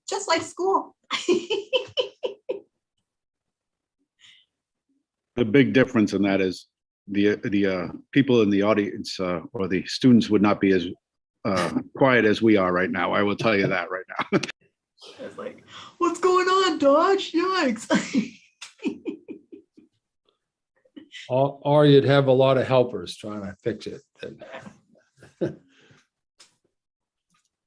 just like school. The big difference in that is the people in the audience or the students would not be as quiet as we are right now. I will tell you that right now. It's like, what's going on, Dodge? Yikes. Or you'd have a lot of helpers trying to fix it.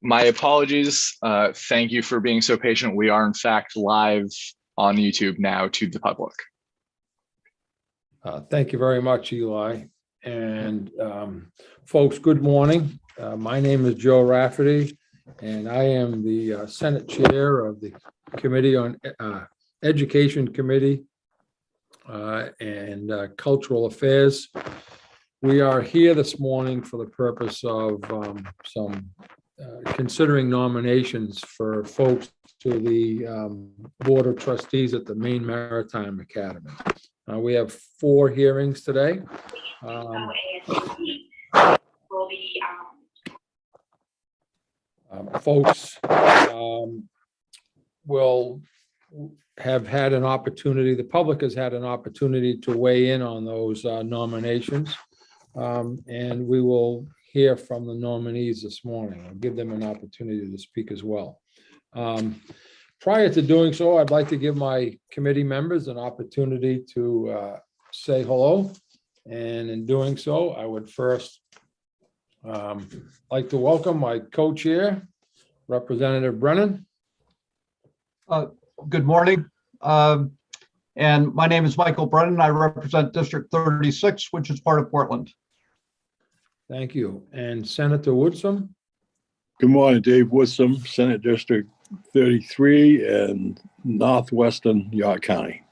My apologies. Thank you for being so patient. We are in fact live on YouTube now to the public. Thank you very much, Eli. And folks, good morning. My name is Joe Rafferty, and I am the Senate Chair of the Committee on Education Committee and Cultural Affairs. We are here this morning for the purpose of considering nominations for folks to the Board of Trustees at the Maine Maritime Academy. We have 4 hearings today. Folks will have had an opportunity, the public has had an opportunity to weigh in on those nominations. And we will hear from the nominees this morning. I'll give them an opportunity to speak as well. Prior to doing so, I'd like to give my committee members an opportunity to say hello. And in doing so, I would first like to welcome my co-chair, Representative Brennan. Good morning. And my name is Michael Brennan. I represent District 36, which is part of Portland. Thank you. And Senator Woodson. Good morning, Dave Woodson, Senate District 33 and Northwestern York County.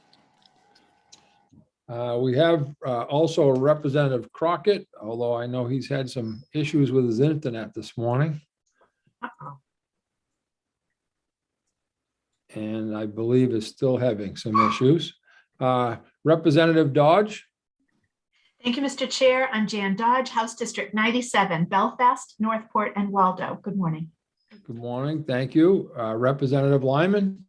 We have also Representative Crockett, although I know he's had some issues with his internet this morning. And I believe is still having some issues. Representative Dodge. Thank you, Mr. Chair. I'm Jan Dodge, House District 97, Belfast, Northport, and Waldo. Good morning. Good morning. Thank you. Representative Lyman.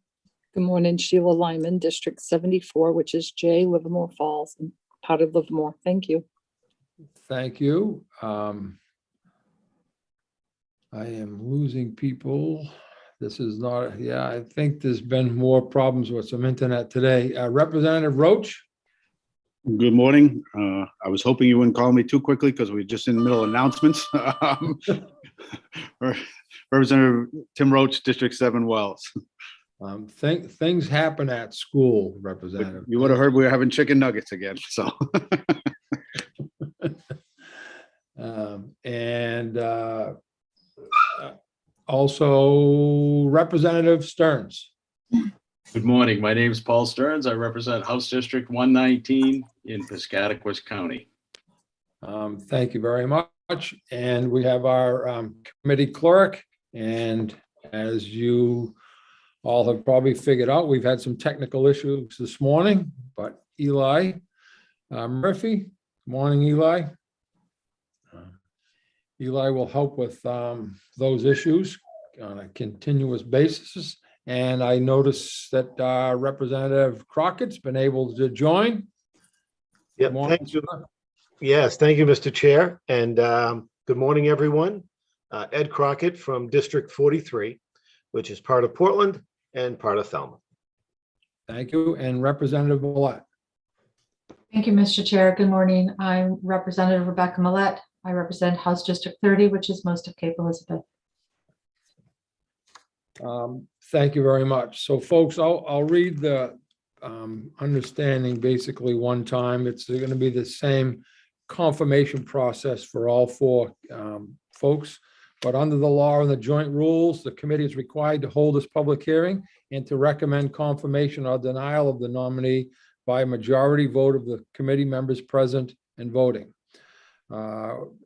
Good morning, Sheila Lyman, District 74, which is J, Livermore Falls, and part of Livermore. Thank you. Thank you. I am losing people. This is not, yeah, I think there's been more problems with some internet today. Representative Roach. Good morning. I was hoping you wouldn't call me too quickly because we're just in the middle of announcements. Representative Tim Roach, District 7 Wells. Things happen at school, Representative. You would have heard we were having chicken nuggets again, so. Also Representative Stearns. Good morning. My name is Paul Stearns. I represent House District 119 in Piscataquis County. Thank you very much. And we have our committee clerk. And as you all have probably figured out, we've had some technical issues this morning, but Eli Murphy. Good morning, Eli. Eli will help with those issues on a continuous basis. And I noticed that Representative Crockett's been able to join. Yep, thank you. Yes, thank you, Mr. Chair. And good morning, everyone. Ed Crockett from District 43, which is part of Portland and part of Thelma. Thank you. And Representative Millett. Thank you, Mr. Chair. Good morning. I'm Representative Rebecca Millett. I represent House District 30, which is most of Cape Elizabeth. Thank you very much. So folks, I'll read the understanding basically one time. It's going to be the same confirmation process for all 4 folks. But under the law and the joint rules, the committee is required to hold this public hearing and to recommend confirmation or denial of the nominee by a majority vote of the committee members present and voting.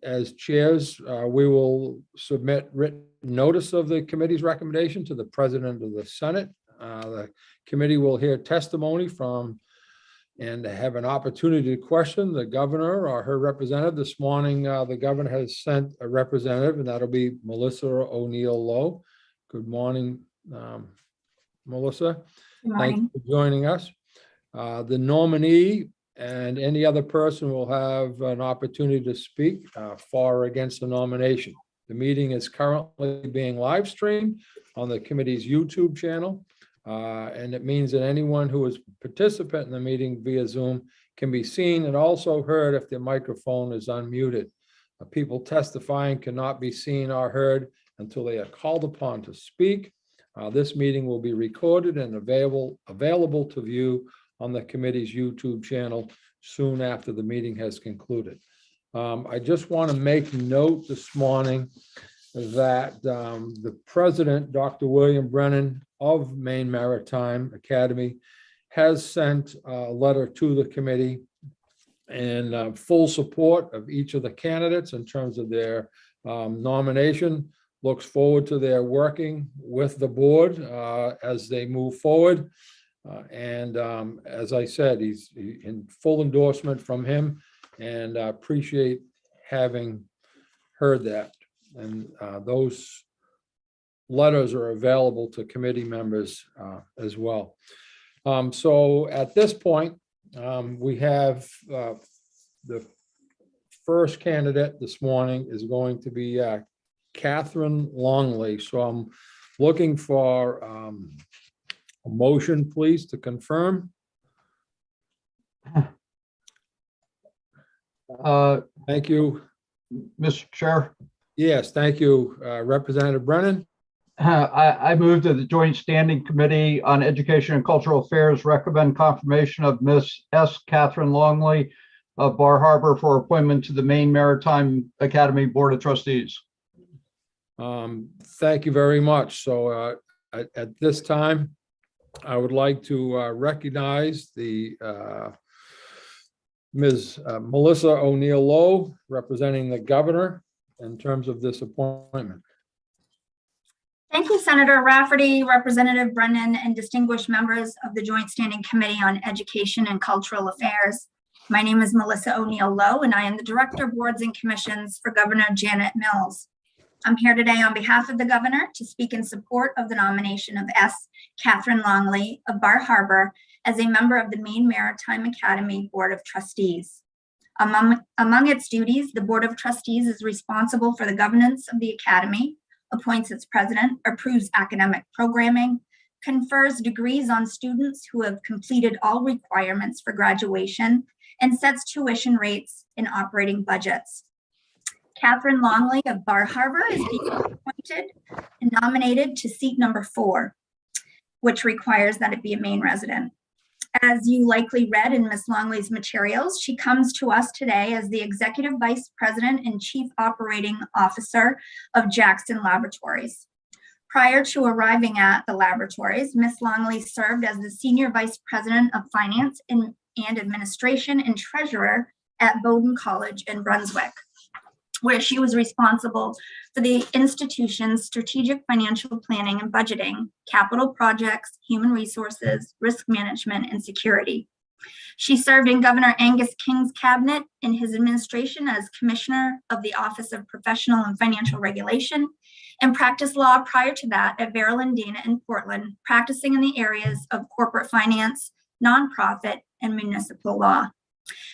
As chairs, we will submit written notice of the committee's recommendation to the president of the Senate. The committee will hear testimony from and have an opportunity to question the governor or her representative. This morning, the governor has sent a representative, and that'll be Melissa O'Neill Lowe. Good morning, Melissa. Good Thank you morning. for joining us. The nominee and any other person will have an opportunity to speak for or against the nomination. The meeting is currently being live streamed on the committee's YouTube channel. And it means that anyone who is a participant in the meeting via Zoom can be seen and also heard if their microphone is unmuted. People testifying cannot be seen or heard until they are called upon to speak. This meeting will be recorded and available to view on the committee's YouTube channel soon after the meeting has concluded. I just want to make note this morning that the president, Dr. William Brennan of Maine Maritime Academy, has sent a letter to the committee in full support of each of the candidates in terms of their nomination. Looks forward to their working with the board as they move forward. And as I said, he's in full endorsement from him, and I appreciate having heard that. And those letters are available to committee members as well. So at this point, we have the first candidate this morning is going to be Catherine Longley. So I'm looking for a motion, please, to confirm. Thank you. Mr. Chair, Yes, thank you, Representative Brennan. I move that the Joint Standing Committee on Education and Cultural Affairs recommend confirmation of Miss S. Catherine Longley of Bar Harbor for appointment to the Maine Maritime Academy Board of Trustees. Thank you very much. So at this time, I would like to recognize the Ms. Melissa O'Neill Lowe, representing the governor in terms of this appointment. Thank you, Senator Rafferty, Representative Brennan, and distinguished members of the Joint Standing Committee on Education and Cultural Affairs. My name is Melissa O'Neill Lowe, and I am the Director of Boards and Commissions for Governor Janet Mills. I'm here today on behalf of the governor to speak in support of the nomination of S. Catherine Longley of Bar Harbor as a member of the Maine Maritime Academy Board of Trustees. Among its duties, the Board of Trustees is responsible for the governance of the Academy, appoints its president, approves academic programming, confers degrees on students who have completed all requirements for graduation, and sets tuition rates and operating budgets. Catherine Longley of Bar Harbor is being appointed and nominated to seat number 4, which requires that it be a Maine resident. As you likely read in Ms. Longley's materials, she comes to us today as the Executive Vice President and Chief Operating Officer of Jackson Laboratories. Prior to arriving at the laboratories, Ms. Longley served as the Senior Vice President of Finance and Administration and Treasurer at Bowdoin College in Brunswick, where she was responsible for the institution's strategic financial planning and budgeting, capital projects, human resources, risk management, and security. She served in Governor Angus King's cabinet in his administration as Commissioner of the Office of Professional and Financial Regulation, and practiced law prior to that at Verlin Dana in Portland, practicing in the areas of corporate finance, nonprofit, and municipal law.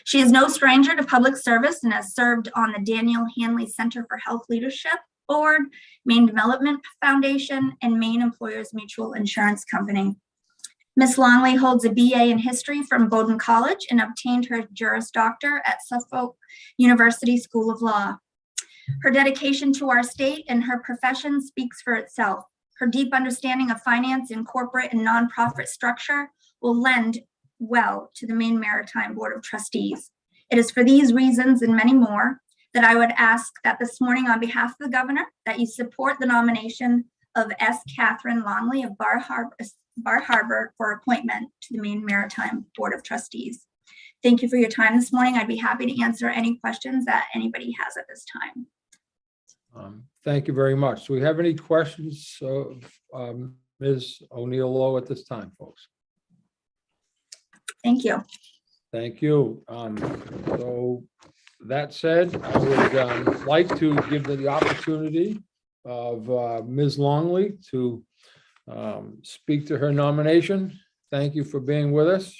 She is no stranger to public service and has served on the Daniel Hanley Center for Health Leadership Board, Maine Development Foundation, and Maine Employers Mutual Insurance Company. Ms. Longley holds a BA in history from Bowdoin College and obtained her Juris Doctor at Suffolk University School of Law. Her dedication to our state and her profession speaks for itself. Her deep understanding of finance and corporate and nonprofit structure will lend well to the Maine Maritime Board of Trustees. It is for these reasons and many more that I would ask that this morning on behalf of the governor that you support the nomination of S. Catherine Longley of Bar Harbor for appointment to the Maine Maritime Board of Trustees. Thank you for your time this morning. I'd be happy to answer any questions that anybody has at this time. Thank you very much. Do we have any questions of Ms. O'Neill Lowe at this time, folks? Thank you. Thank you. So that said, I would like to give the opportunity of Ms. Longley to speak to her nomination. Thank you for being with us.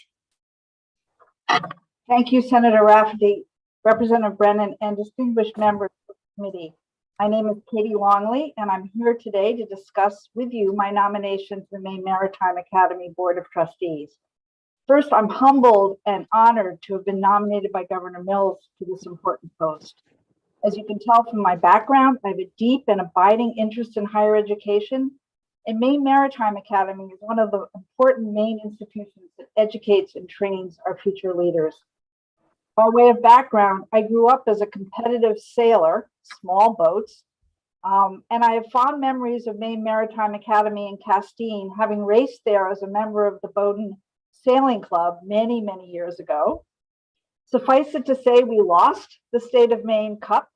Thank you, Senator Rafferty, Representative Brennan, and distinguished members of the committee. My name is Katie Longley, and I'm here today to discuss with you my nomination to the Maine Maritime Academy Board of Trustees. First, I'm humbled and honored to have been nominated by Governor Mills to this important post. As you can tell from my background, I have a deep and abiding interest in higher education, and Maine Maritime Academy is one of the important Maine institutions that educates and trains our future leaders. By way of background, I grew up as a competitive sailor, small boats, and I have fond memories of Maine Maritime Academy in Castine, having raced there as a member of the Bowdoin Sailing Club many, many years ago. Suffice it to say, we lost the State of Maine Cup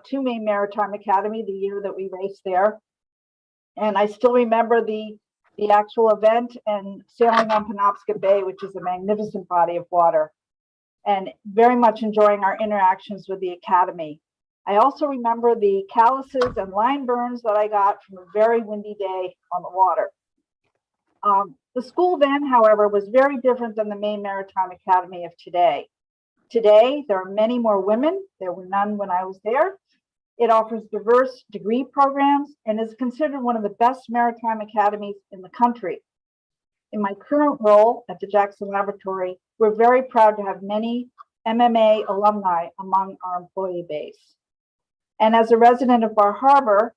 to Maine Maritime Academy the year that we raced there. And I still remember the actual event and sailing on Penobscot Bay, which is a magnificent body of water, and very much enjoying our interactions with the Academy. I also remember the calluses and line burns that I got from a very windy day on the water. The school then, however, was very different than the Maine Maritime Academy of today. Today, there are many more women. There were none when I was there. It offers diverse degree programs and is considered one of the best maritime academies in the country. In my current role at the Jackson Laboratory, we're very proud to have many MMA alumni among our employee base. And as a resident of Bar Harbor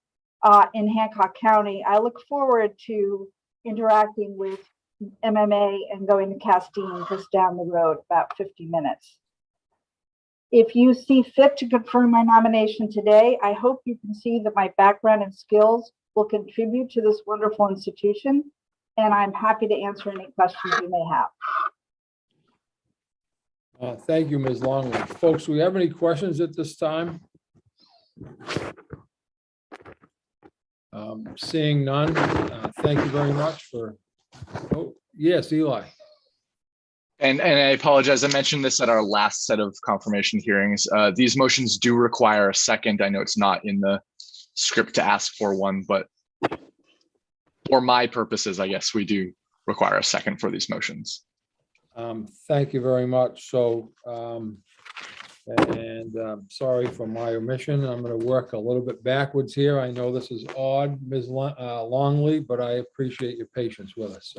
in Hancock County, I look forward to interacting with MMA and going to Castine just down the road, about 50 minutes. If you see fit to confirm my nomination today, I hope you can see that my background and skills will contribute to this wonderful institution, and I'm happy to answer any questions you may have. Thank you, Ms. Longley. Folks, do we have any questions at this time? Seeing none, thank you very much for, oh, yes, Eli. And I apologize, I mentioned this at our last set of confirmation hearings. These motions do require a second. I know it's not in the script to ask for one, but for my purposes, I guess we do require a second for these motions. Thank you very much. So, sorry for my omission. I'm going to work a little bit backwards here. I know this is odd, Ms. Longley, but I appreciate your patience with us.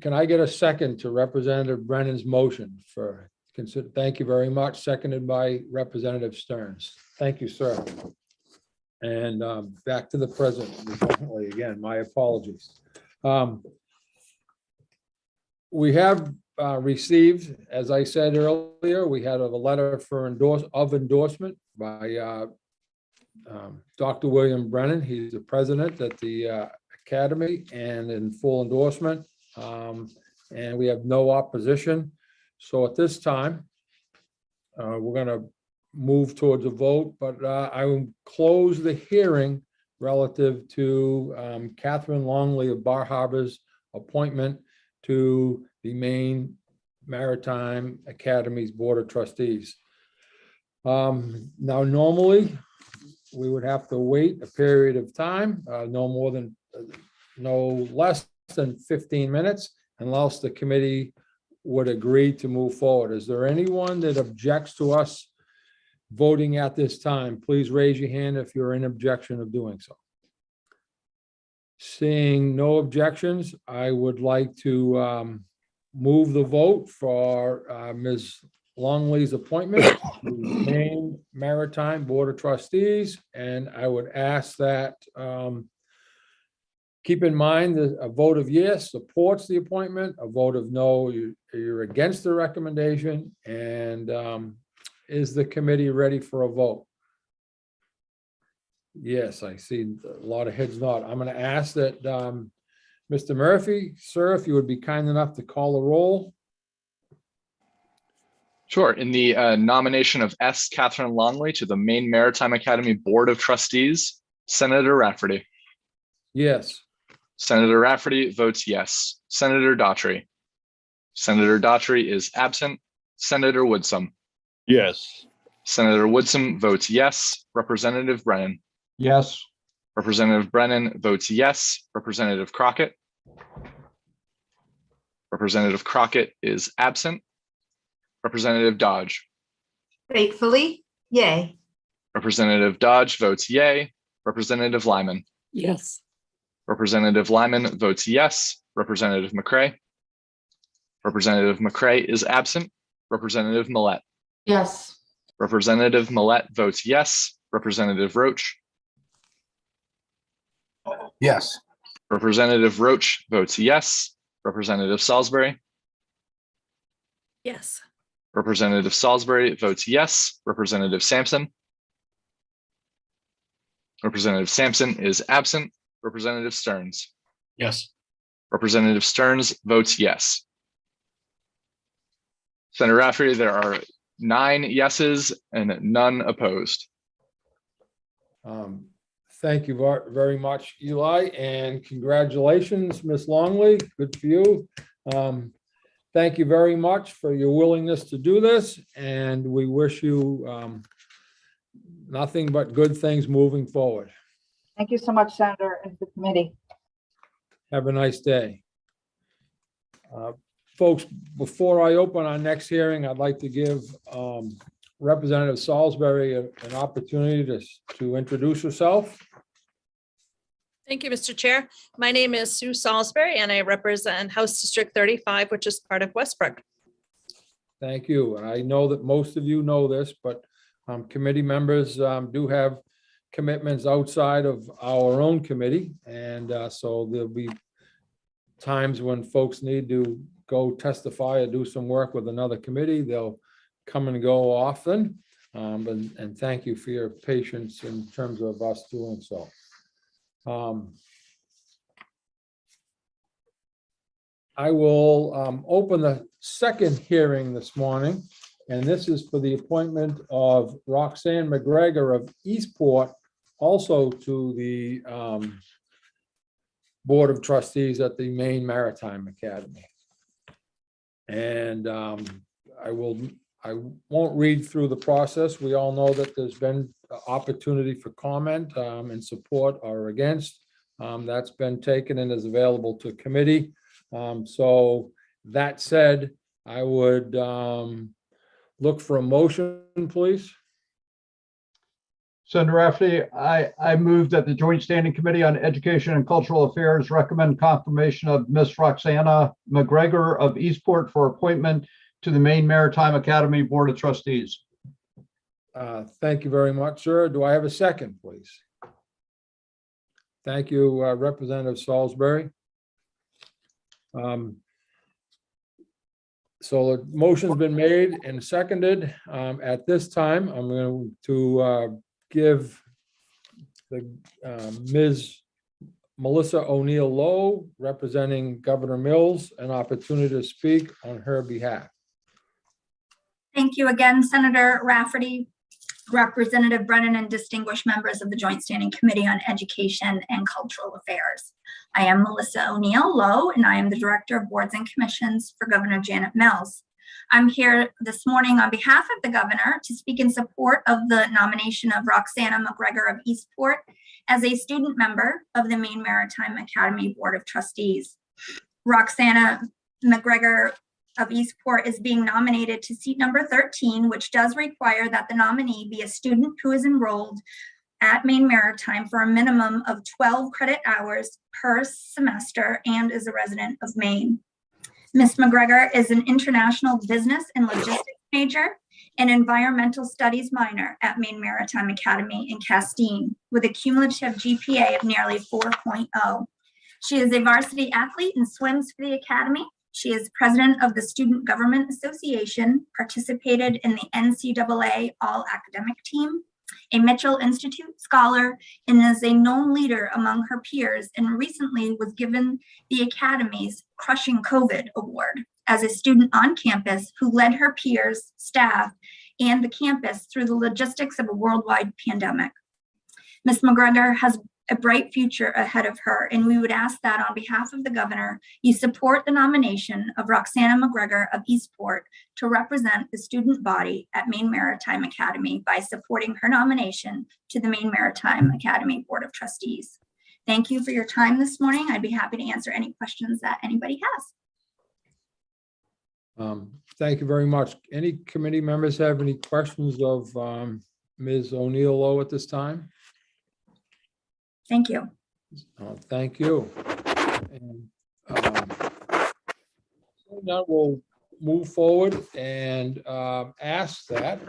Can I get a second to Representative Brennan's motion for consider? Thank you very much. Seconded by Representative Stearns. Thank you, sir. And back to the president. Ms. Longley, again, my apologies. We have received, as I said earlier, we had a letter for endorsement by Dr. William Brennan. He's the president at the Academy and in full endorsement. And we have no opposition. So at this time, we're going to move towards a vote, but I will close the hearing relative to Catherine Longley of Bar Harbor's appointment to the Maine Maritime Academy's Board of Trustees. Now, normally, we would have to wait a period of time, no less than 15 minutes, unless the committee would agree to move forward. Is there anyone that objects to us voting at this time? Please raise your hand if you're in objection of doing so. Seeing no objections, I would like to move the vote for Ms. Longley's appointment to Maine Maritime Board of Trustees. And I would ask that keep in mind that a vote of yes supports the appointment, a vote of no, you're against the recommendation. And is the committee ready for a vote? Yes, I see a lot of heads nod. I'm going to ask that Mr. Murphy, sir, if you would be kind enough to call the roll. Sure. In the nomination of S. Catherine Longley to the Maine Maritime Academy Board of Trustees, Senator Rafferty. Yes. Senator Rafferty votes yes. Senator Daughtry. Senator Daughtry is absent. Senator Woodsum. Yes. Senator Woodsum votes yes. Representative Brennan. Yes. Representative Brennan votes yes. Representative Crockett. Representative Crockett is absent. Representative Dodge. Faithfully, yay. Representative Dodge votes yay. Representative Lyman. Yes. Representative Lyman votes yes. Representative McCray. Representative McCray is absent. Representative Millette. Yes. Representative Millette votes yes. Representative Roach. Yes. Representative Roach votes yes. Representative Salisbury. Yes. Representative Salisbury votes yes. Representative Sampson. Representative Sampson is absent. Representative Stearns. Yes. Representative Stearns votes yes. Senator Rafferty, there are 9 yeses and none opposed. Thank you very much, Eli, and congratulations, Ms. Longley. Good for you. Thank you very much for your willingness to do this, and we wish you nothing but good things moving forward. Thank you so much, Senator, and the committee. Have a nice day. Folks, before I open our next hearing, I'd like to give Representative Salisbury an opportunity to introduce herself. Thank you, Mr. Chair. My name is Sue Salisbury, and I represent House District 35, which is part of Westbrook. Thank you. And I know that most of you know this, but committee members do have commitments outside of our own committee. And so there'll be times when folks need to go testify or do some work with another committee. They'll come and go often. And thank you for your patience in terms of us doing so. I will open the second hearing this morning, and this is for the appointment of Roxanne McGregor of Eastport, also to the Board of Trustees at the Maine Maritime Academy. And I won't read through the process. We all know that there's been opportunity for comment in support or against. That's been taken and is available to committee. So that said, I would look for a motion, please. Senator Rafferty, I move that the Joint Standing Committee on Education and Cultural Affairs recommend confirmation of Miss Roxana McGregor of Eastport for appointment to the Maine Maritime Academy Board of Trustees. Thank you very much, sir. Do I have a second, please? Thank you, Representative Salisbury. So the motion's been made and seconded. At this time, I'm going to give the Ms. Melissa O'Neill Lowe, representing Governor Mills, an opportunity to speak on her behalf. Thank you again, Senator Rafferty, Representative Brennan, and distinguished members of the Joint Standing Committee on Education and Cultural Affairs. I am Melissa O'Neill Lowe, and I am the Director of Boards and Commissions for Governor Janet Mills. I'm here this morning on behalf of the governor to speak in support of the nomination of Roxana McGregor of Eastport as a student member of the Maine Maritime Academy Board of Trustees. Roxana McGregor of Eastport is being nominated to seat number 13, which does require that the nominee be a student who is enrolled at Maine Maritime for a minimum of 12 credit hours per semester and is a resident of Maine. Ms. McGregor is an international business and logistics major and environmental studies minor at Maine Maritime Academy in Castine with a cumulative GPA of nearly 4.0. She is a varsity athlete and swims for the academy. She is president of the Student Government Association, participated in the NCAA All-Academic Team, a Mitchell Institute scholar, and is a known leader among her peers, and recently was given the Academy's Crushing COVID Award as a student on campus who led her peers, staff, and the campus through the logistics of a worldwide pandemic. Ms. McGregor has a bright future ahead of her. And we would ask that on behalf of the governor, you support the nomination of Roxana McGregor of Eastport to represent the student body at Maine Maritime Academy by supporting her nomination to the Maine Maritime Academy Board of Trustees. Thank you for your time this morning. I'd be happy to answer any questions that anybody has. Thank you very much. Any committee members have any questions of Ms. O'Neill Lowe at this time? Thank you. Thank you. And so now we'll move forward and ask that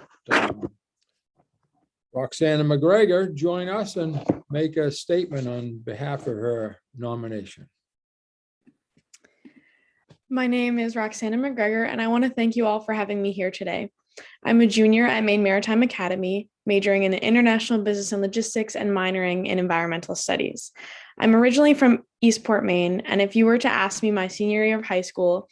Roxana McGregor join us and make a statement on behalf of her nomination. My name is Roxana McGregor, and I want to thank you all for having me here today. I'm a junior at Maine Maritime Academy, majoring in international business and logistics and minoring in environmental studies. I'm originally from Eastport, Maine, and if you were to ask me my senior year of high school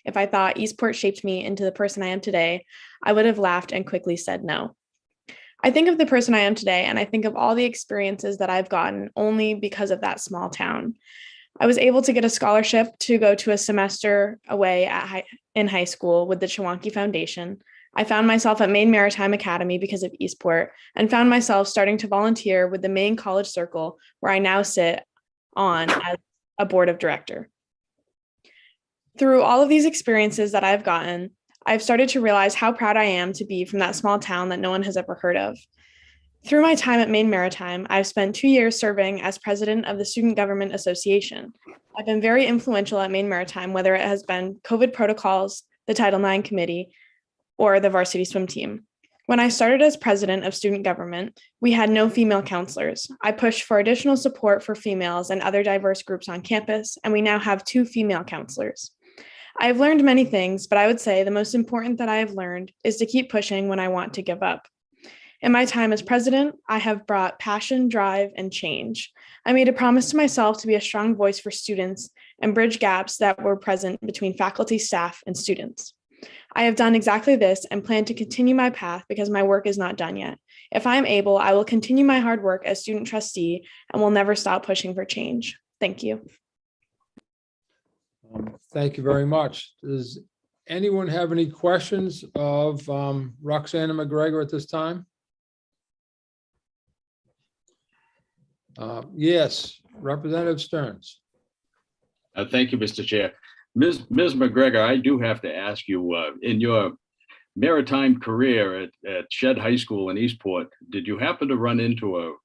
if I thought Eastport shaped me into the person I am today, I would have laughed and quickly said no. I think of the person I am today, and I think of all the experiences that I've gotten only because of that small town. I was able to get a scholarship to go to a semester away in high school with the Chewonki Foundation. I found myself at Maine Maritime Academy because of Eastport, and found myself starting to volunteer with the Maine College Circle, where I now sit on as a board of director. Through all of these experiences that I've gotten, I've started to realize how proud I am to be from that small town that no one has ever heard of. Through my time at Maine Maritime, I've spent 2 years serving as president of the Student Government Association. I've been very influential at Maine Maritime, whether it has been COVID protocols, the Title IX committee, or the varsity swim team. When I started as president of student government, we had no female counselors. I pushed for additional support for females and other diverse groups on campus, and we now have 2 female counselors. I've learned many things, but I would say the most important that I have learned is to keep pushing when I want to give up. In my time as president, I have brought passion, drive, and change. I made a promise to myself to be a strong voice for students and bridge gaps that were present between faculty, staff, and students. I have done exactly this and plan to continue my path because my work is not done yet. If I am able, I will continue my hard work as student trustee and will never stop pushing for change. Thank you. Thank you very much. Does anyone have any questions of Roxana McGregor at this time? Yes, Representative Stearns. Thank you, Mr. Chair. Ms. McGregor, I do have to ask you, in your maritime career at Shed High School in Eastport, did you happen to run into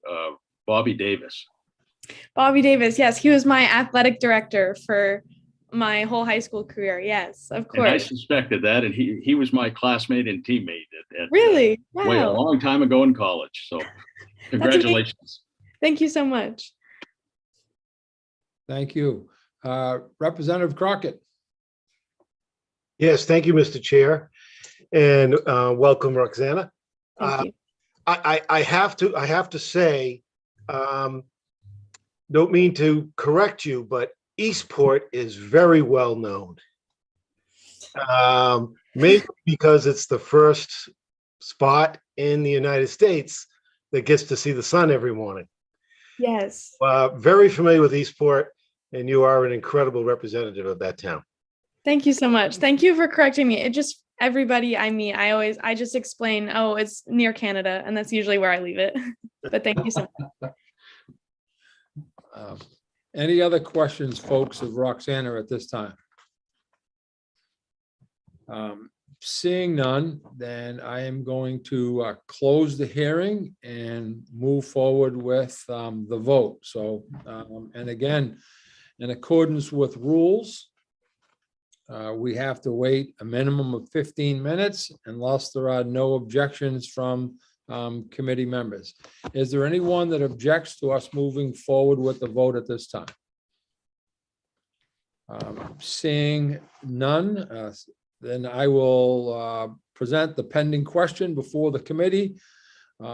Bobby Davis? Bobby Davis, yes, he was my athletic director for my whole high school career. Yes, of course. And I suspected that, and he was my classmate and teammate at really? way a Wow. long time ago in college. So congratulations. Thank you so much. Thank you. Representative Crockett. Yes, thank you, Mr. Chair, and welcome, Roxana. Thank you. I have to say, don't mean to correct you, but Eastport is very well known. Maybe because it's the first spot in the United States that gets to see the sun every morning. Yes. Very familiar with Eastport, and you are an incredible representative of that town. Thank you so much. Thank you for correcting me. It just, everybody I meet, I just explain, oh, it's near Canada, and that's usually where I leave it. But thank you so much. Any other questions, folks, of Roxana at this time? Seeing none, then I am going to close the hearing and move forward with the vote. So, and again, in accordance with rules, we have to wait a minimum of 15 minutes unless there are no objections from committee members. Is there anyone that objects to us moving forward with the vote at this time? Seeing none, then I will present the pending question before the committee.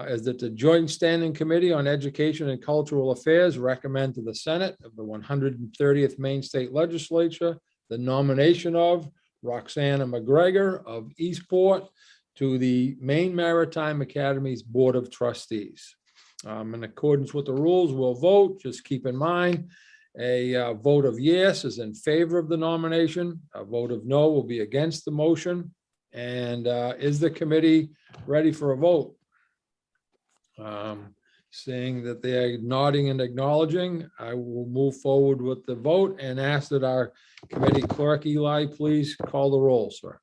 Is that the Joint Standing Committee on Education and Cultural Affairs recommend to the Senate of the 130th Maine State Legislature the nomination of Roxana McGregor of Eastport to the Maine Maritime Academy's Board of Trustees. In accordance with the rules, we'll vote. Just keep in mind, a vote of yes is in favor of the nomination. A vote of no will be against the motion. And is the committee ready for a vote? Seeing that they are nodding and acknowledging, I will move forward with the vote and ask that our committee clerk, Eli, please call the roll, sir.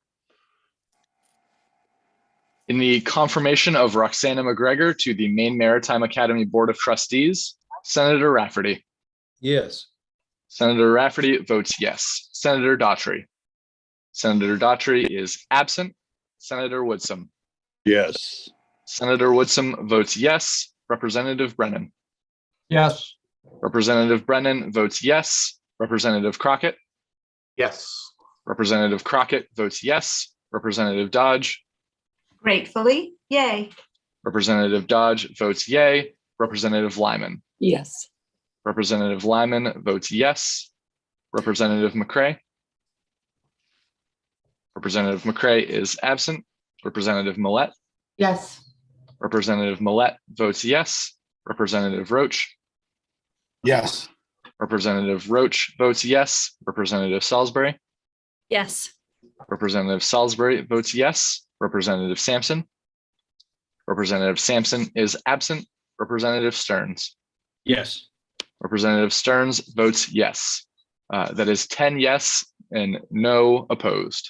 In the confirmation of Roxana McGregor to the Maine Maritime Academy Board of Trustees, Senator Rafferty. Yes. Senator Rafferty votes yes. Senator Daughtry. Senator Daughtry is absent. Senator Woodson. Yes. Senator Woodson votes yes. Representative Brennan. Yes. Representative Brennan votes yes. Representative Crockett. Yes. Representative Crockett votes yes. Representative Dodge. Gratefully, yay. Representative Dodge votes yay. Representative Lyman. Yes. Representative Lyman votes yes. Representative McCray. Representative McCray is absent. Representative Millette. Yes. Representative Millette votes yes. Representative Roach. Yes. Representative Roach votes yes. Representative Salisbury. Yes. Representative Salisbury votes yes. Representative Sampson. Representative Sampson is absent. Representative Stearns. Yes. Representative Stearns votes yes. That is 10 yes and no opposed.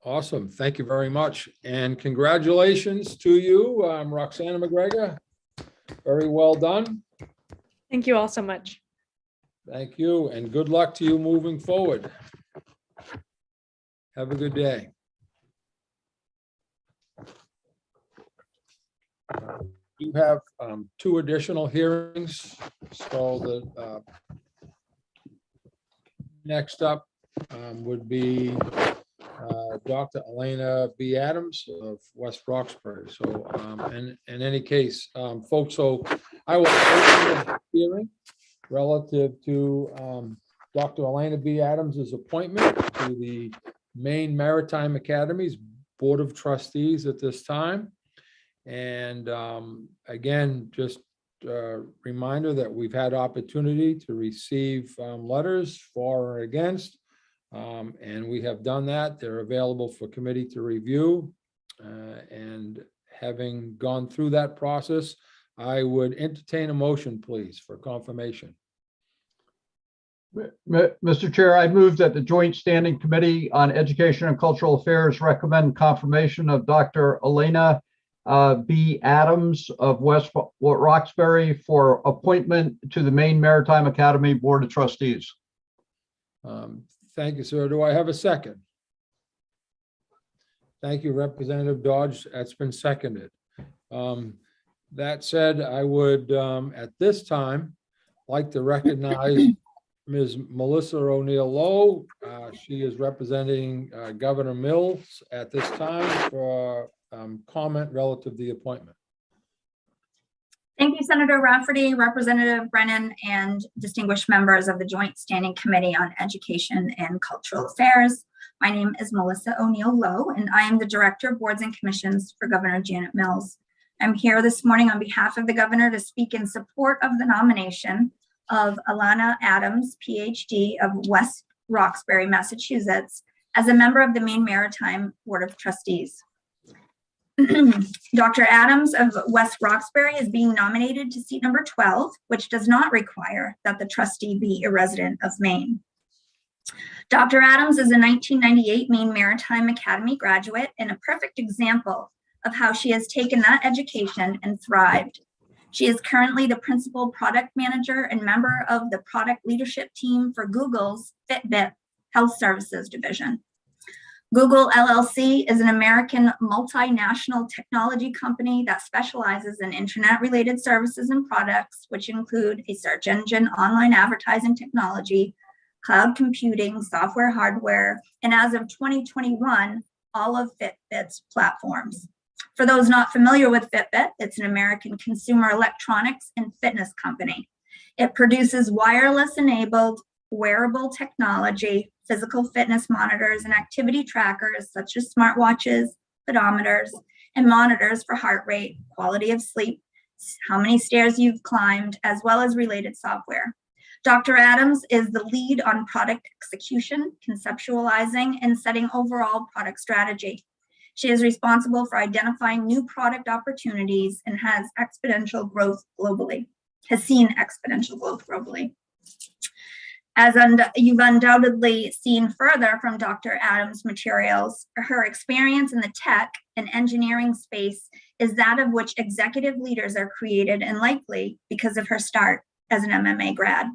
Awesome. Thank you very much. And congratulations to you, Roxana McGregor. Very well done. Thank you all so much. Thank you, and good luck to you moving forward. Have a good day. You have two additional hearings. So the next up would be Dr. Elena B. Adams of West Roxbury. So in any case, folks, so I will open the hearing relative to Dr. Elena B. Adams's appointment to the Maine Maritime Academy's Board of Trustees at this time. And again, just a reminder that we've had opportunity to receive letters for or against. And we have done that. They're available for committee to review. And having gone through that process, I would entertain a motion, please, for confirmation. Mr. Chair, I move that the Joint Standing Committee on Education and Cultural Affairs recommend confirmation of Dr. Elena B. Adams of West Roxbury for appointment to the Maine Maritime Academy Board of Trustees. Thank you, sir. Do I have a second? Thank you, Representative Dodge. That's been seconded. That said, I would, at this time, like to recognize Ms. Melissa O'Neill Lowe. She is representing Governor Mills at this time for comment relative to the appointment. Thank you, Senator Rafferty, Representative Brennan, and distinguished members of the Joint Standing Committee on Education and Cultural Affairs. My name is Melissa O'Neill Lowe, and I am the Director of Boards and Commissions for Governor Janet Mills. I'm here this morning on behalf of the governor to speak in support of the nomination of Elena Adams, PhD, of West Roxbury, Massachusetts, as a member of the Maine Maritime Board of Trustees. Dr. Adams of West Roxbury is being nominated to seat number 12, which does not require that the trustee be a resident of Maine. Dr. Adams is a 1998 Maine Maritime Academy graduate and a perfect example of how she has taken that education and thrived. She is currently the principal product manager and member of the product leadership team for Google's Fitbit Health Services division. Google LLC is an American multinational technology company that specializes in internet-related services and products, which include a search engine, online advertising technology, cloud computing, software, hardware, and as of 2021, all of Fitbit's platforms. For those not familiar with Fitbit, it's an American consumer electronics and fitness company. It produces wireless-enabled wearable technology, physical fitness monitors, and activity trackers such as smartwatches, pedometers, and monitors for heart rate, quality of sleep, how many stairs you've climbed, as well as related software. Dr. Adams is the lead on product execution, conceptualizing, and setting overall product strategy. She is responsible for identifying new product opportunities and has seen exponential growth globally. As you've undoubtedly seen further from Dr. Adams' materials, her experience in the tech and engineering space is that of which executive leaders are created, and likely because of her start as an MMA grad.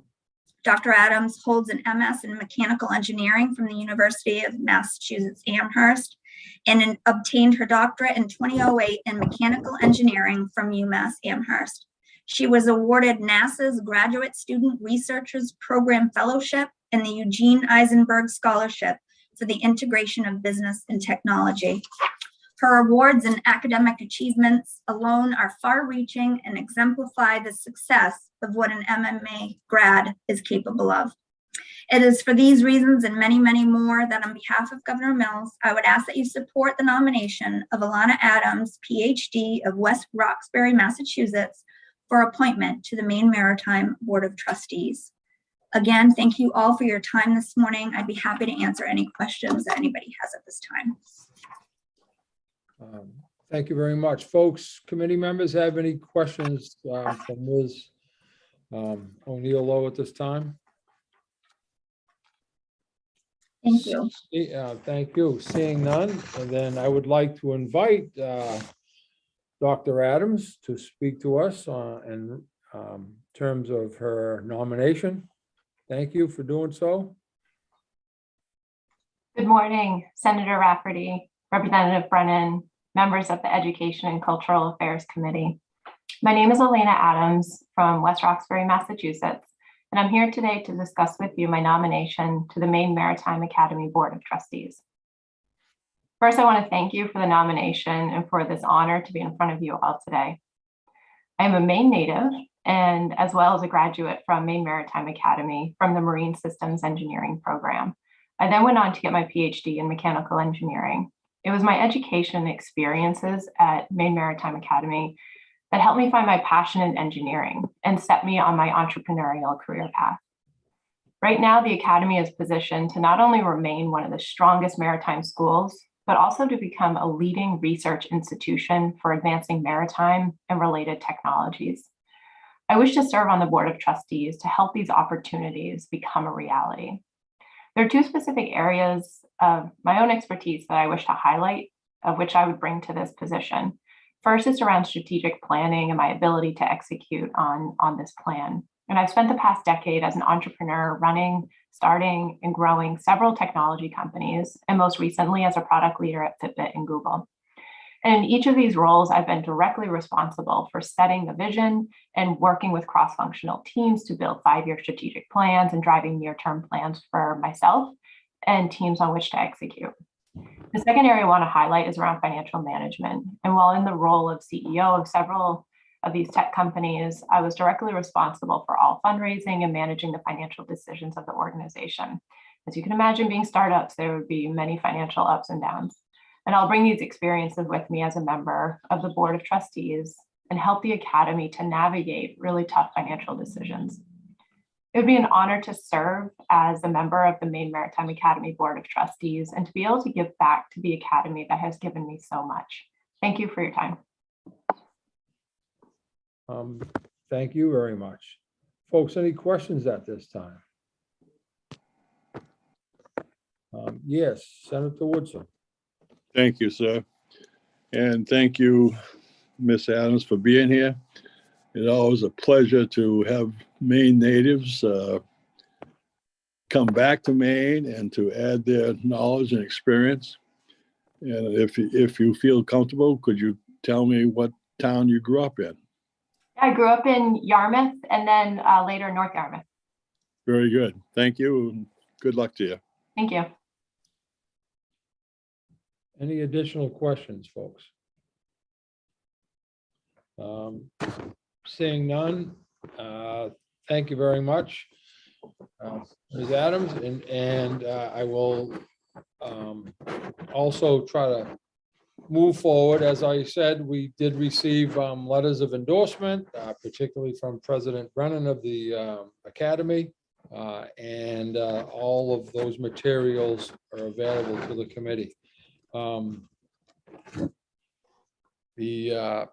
Dr. Adams holds an MS in mechanical engineering from the University of Massachusetts Amherst and obtained her doctorate in 2008 in mechanical engineering from UMass Amherst. She was awarded NASA's Graduate Student Researchers Program Fellowship and the Eugene Eisenberg Scholarship for the integration of business and technology. Her awards and academic achievements alone are far-reaching and exemplify the success of what an MMA grad is capable of. It is for these reasons and many, many more that on behalf of Governor Mills, I would ask that you support the nomination of Alana Adams, PhD of West Roxbury, Massachusetts, for appointment to the Maine Maritime Board of Trustees. Again, thank you all for your time this morning. I'd be happy to answer any questions that anybody has at this time. Thank you very much. Folks, committee members have any questions for Ms. O'Neill Lowe at this time? Thank you. Thank you. Seeing none, and then I would like to invite Dr. Adams to speak to us in terms of her nomination. Thank you for doing so. Good morning, Senator Rafferty, Representative Brennan, members of the Education and Cultural Affairs Committee. My name is Elena Adams from West Roxbury, Massachusetts, and I'm here today to discuss with you my nomination to the Maine Maritime Academy Board of Trustees. First, I want to thank you for the nomination and for this honor to be in front of you all today. I am a Maine native and as well as a graduate from Maine Maritime Academy from the Marine Systems Engineering program. I then went on to get my PhD in mechanical engineering. It was my education and experiences at Maine Maritime Academy that helped me find my passion in engineering and set me on my entrepreneurial career path. Right now, the Academy is positioned to not only remain one of the strongest maritime schools, but also to become a leading research institution for advancing maritime and related technologies. I wish to serve on the Board of Trustees to help these opportunities become a reality. There are two specific areas of my own expertise that I wish to highlight, of which I would bring to this position. First is around strategic planning and my ability to execute on this plan. And I've spent the past decade as an entrepreneur running, starting, and growing several technology companies, and most recently as a product leader at Fitbit and Google. And in each of these roles, I've been directly responsible for setting the vision and working with cross-functional teams to build 5-year strategic plans and driving near-term plans for myself and teams on which to execute. The second area I want to highlight is around financial management. And while in the role of CEO of several of these tech companies, I was directly responsible for all fundraising and managing the financial decisions of the organization. As you can imagine, being startups, there would be many financial ups and downs. And I'll bring these experiences with me as a member of the Board of Trustees and help the Academy to navigate really tough financial decisions. It would be an honor to serve as a member of the Maine Maritime Academy Board of Trustees and to be able to give back to the Academy that has given me so much. Thank you for your time. Thank you very much. Folks, any questions at this time? Yes, Senator Woodson. Thank you, sir. And thank you, Ms. Adams, for being here. It's always a pleasure to have Maine natives come back to Maine and to add their knowledge and experience. And if you feel comfortable, could you tell me what town you grew up in? I grew up in Yarmouth and then later North Yarmouth. Very good. Thank you. And good luck to you. Thank you. Any additional questions, folks? Seeing none, thank you very much, Ms. Adams, and I will also try to move forward. As I said, we did receive letters of endorsement, particularly from President Brennan of the Academy. And all of those materials are available to the committee. The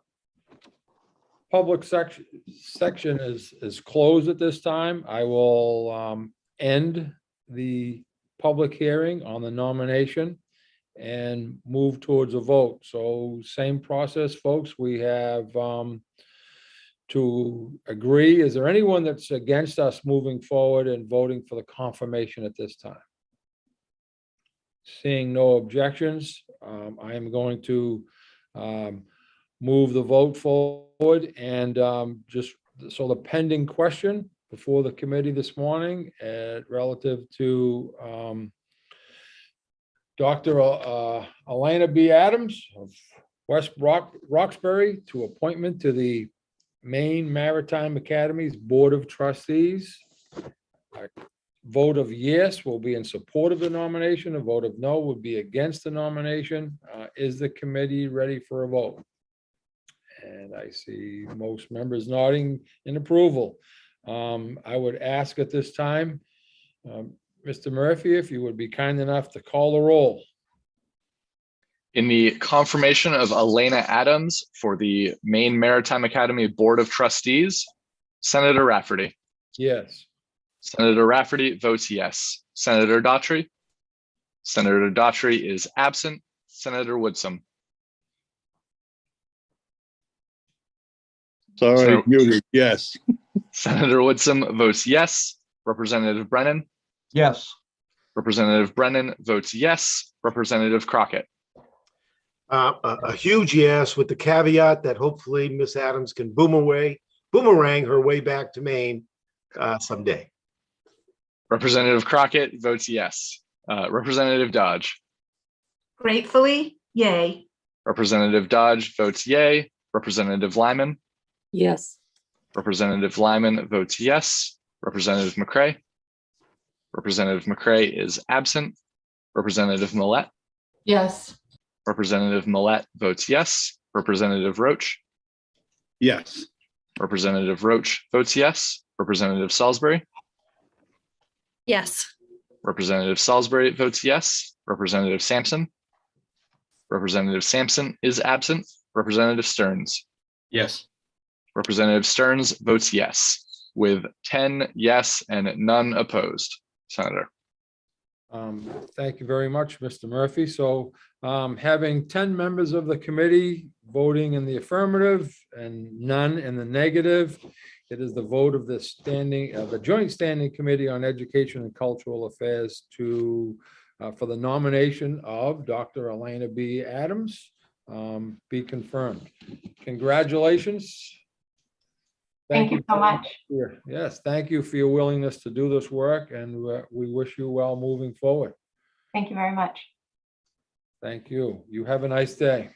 public section is closed at this time. I will end the public hearing on the nomination and move towards a vote. So same process, folks. We have to agree. Is there anyone that's against us moving forward and voting for the confirmation at this time? Seeing no objections, I am going to move the vote forward, and just so the pending question before the committee this morning relative to Dr. Elena B. Adams of West Roxbury to appointment to the Maine Maritime Academy's Board of Trustees. A vote of yes will be in support of the nomination. A vote of no would be against the nomination. Is the committee ready for a vote? And I see most members nodding in approval. I would ask at this time, Mr. Murphy, if you would be kind enough to call the roll. In the confirmation of Elena Adams for the Maine Maritime Academy Board of Trustees, Senator Rafferty. Yes. Senator Rafferty votes yes. Senator Daughtry. Senator Daughtry is absent. Senator Woodson. Sorry, muted. Yes. Senator Woodson votes yes. Representative Brennan. Yes. Representative Brennan votes yes. Representative Crockett. A huge yes, with the caveat that hopefully Miss Adams can boomerang her way back to Maine someday. Representative Crockett votes yes. Representative Dodge. Gratefully, yay. Representative Dodge votes yay. Representative Lyman. Yes. Representative Lyman votes yes. Representative McCray. Representative McCray is absent. Representative Millette. Yes. Representative Millette votes yes. Representative Roach. Yes. Representative Roach votes yes. Representative Salisbury. Yes. Representative Salisbury votes yes. Representative Sampson. Representative Sampson is absent. Representative Stearns. Yes. Representative Stearns votes yes, with 10 yes and none opposed. Senator. Thank you very much, Mr. Murphy. So having 10 members of the committee voting in the affirmative and none in the negative, it is the vote of the Joint Standing Committee on Education and Cultural Affairs for the nomination of Dr. Elena B. Adams be confirmed. Congratulations. Thank you so much. Yes, thank you for your willingness to do this work, and we wish you well moving forward. Thank you very much. Thank you. You have a nice day.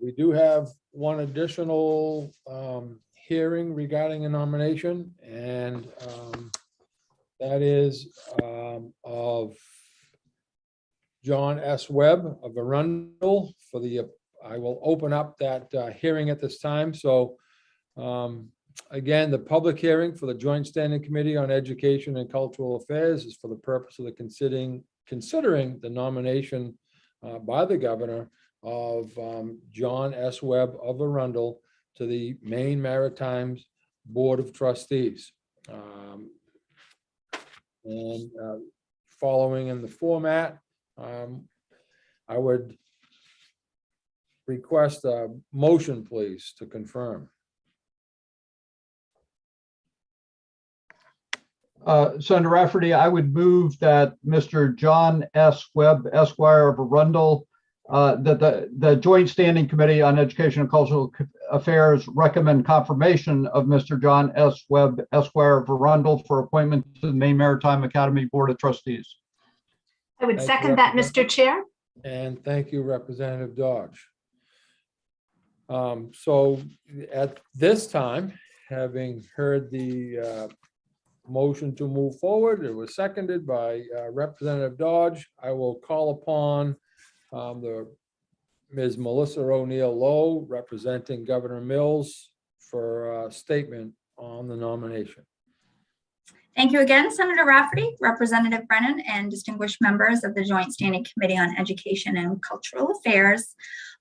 We do have one additional hearing regarding a nomination, and that is of John S. Webb of Arundel for the, I will open up that hearing at this time. So again, the public hearing for the Joint Standing Committee on Education and Cultural Affairs is for the purpose of considering the nomination by the governor of John S. Webb of Arundel to the Maine Maritime Board of Trustees. And following in the format, I would request a motion, please, to confirm. Senator Rafferty, I would move that Mr. John S. Webb, Esquire of Arundel, that the Joint Standing Committee on Education and Cultural Affairs recommend confirmation of Mr. John S. Webb, Esquire of Arundel for appointment to the Maine Maritime Academy Board of Trustees. I would Thank you, second that, Mr. Chair. And thank you, Representative Dodge. So at this time, having heard the motion to move forward. It was seconded by Representative Dodge. I will call upon the Ms. Melissa O'Neill Lowe, representing Governor Mills, for a statement on the nomination. Thank you again, Senator Rafferty, Representative Brennan, and distinguished members of the Joint Standing Committee on Education and Cultural Affairs.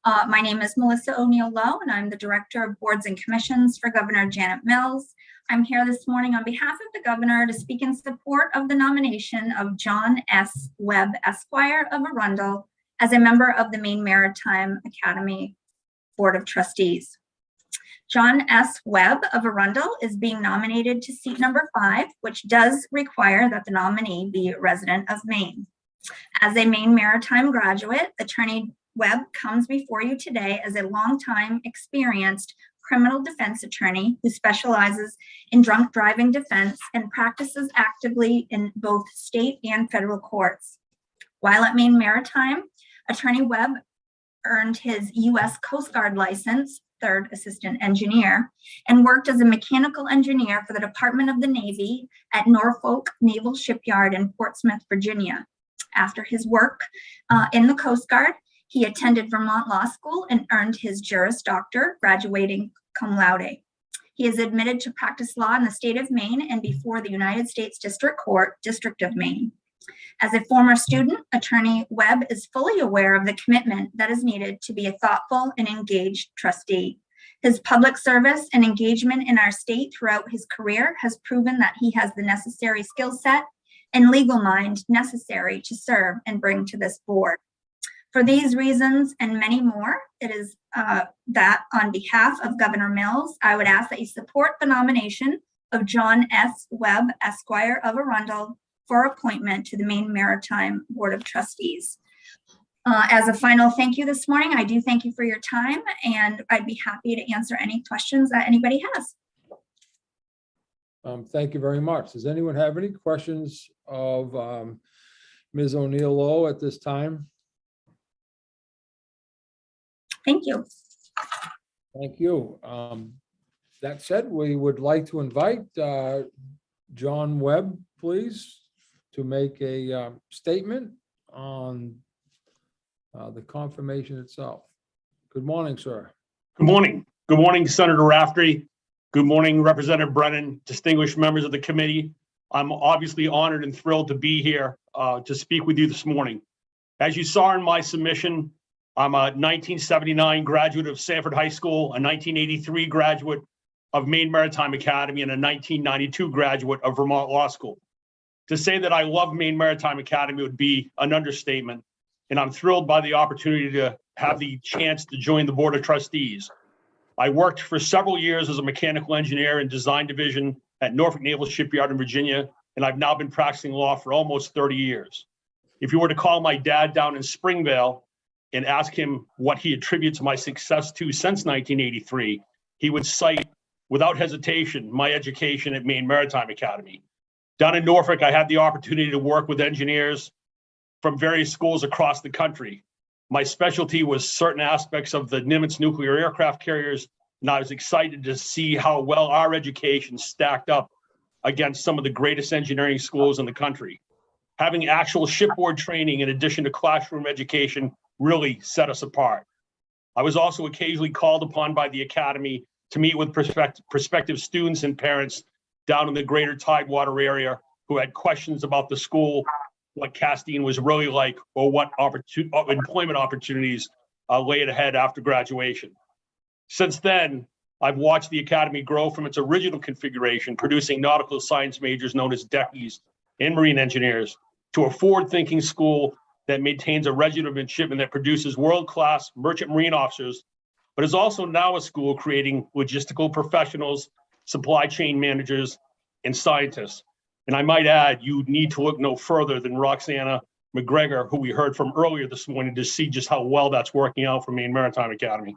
My name is Melissa O'Neill Lowe, and I'm the Director of Boards and Commissions for Governor Janet Mills. I'm here this morning on behalf of the governor to speak in support of the nomination of John S. Webb, Esquire of Arundel, as a member of the Maine Maritime Academy Board of Trustees. John S. Webb of Arundel is being nominated to seat number 5, which does require that the nominee be a resident of Maine. As a Maine Maritime graduate, Attorney Webb comes before you today as a longtime experienced criminal defense attorney who specializes in drunk driving defense and practices actively in both state and federal courts. While at Maine Maritime, Attorney Webb earned his U.S. Coast Guard license, third assistant engineer, and worked as a mechanical engineer for the Department of the Navy at Norfolk Naval Shipyard in Portsmouth, Virginia. After his work in the Coast Guard, he attended Vermont Law School and earned his Juris Doctor, graduating cum laude. He is admitted to practice law in the state of Maine and before the United States District Court, District of Maine. As a former student, Attorney Webb is fully aware of the commitment that is needed to be a thoughtful and engaged trustee. His public service and engagement in our state throughout his career has proven that he has the necessary skill set and legal mind necessary to serve and bring to this board. For these reasons and many more, it is that on behalf of Governor Mills, I would ask that you support the nomination of John S. Webb, Esquire of Arundel, for appointment to the Maine Maritime Board of Trustees. As a final thank you this morning, I do thank you for your time, and I'd be happy to answer any questions that anybody has. Thank you very much. Does anyone have any questions of Ms. O'Neill Lowe at this time? Thank you. Thank you. That said, we would like to invite John Webb, please, to make a statement on the confirmation itself. Good morning, sir. Good morning. Good morning, Senator Rafferty. Good morning, Representative Brennan, distinguished members of the committee. I'm obviously honored and thrilled to be here to speak with you this morning. As you saw in my submission, I'm a 1979 graduate of Sanford High School, a 1983 graduate of Maine Maritime Academy, and a 1992 graduate of Vermont Law School. To say that I love Maine Maritime Academy would be an understatement, and I'm thrilled by the opportunity to have the chance to join the Board of Trustees. I worked for several years as a mechanical engineer in design division at Norfolk Naval Shipyard in Virginia, and I've now been practicing law for almost 30 years. If you were to call my dad down in Springvale and ask him what he attributes my success to since 1983, he would cite, without hesitation, my education at Maine Maritime Academy. Down in Norfolk, I had the opportunity to work with engineers from various schools across the country. My specialty was certain aspects of the Nimitz nuclear aircraft carriers, and I was excited to see how well our education stacked up against some of the greatest engineering schools in the country. Having actual shipboard training in addition to classroom education really set us apart. I was also occasionally called upon by the Academy to meet with prospective students and parents down in the greater Tidewater area who had questions about the school, what Castine was really like, or what employment opportunities laid ahead after graduation. Since then, I've watched the Academy grow from its original configuration, producing nautical science majors known as DECIs and marine engineers, to a forward-thinking school that maintains a regiment of midshipmen that produces world-class merchant marine officers, but is also now a school creating logistical professionals, supply chain managers, and scientists. And I might add, you need to look no further than Roxana McGregor, who we heard from earlier this morning, to see just how well that's working out for Maine Maritime Academy.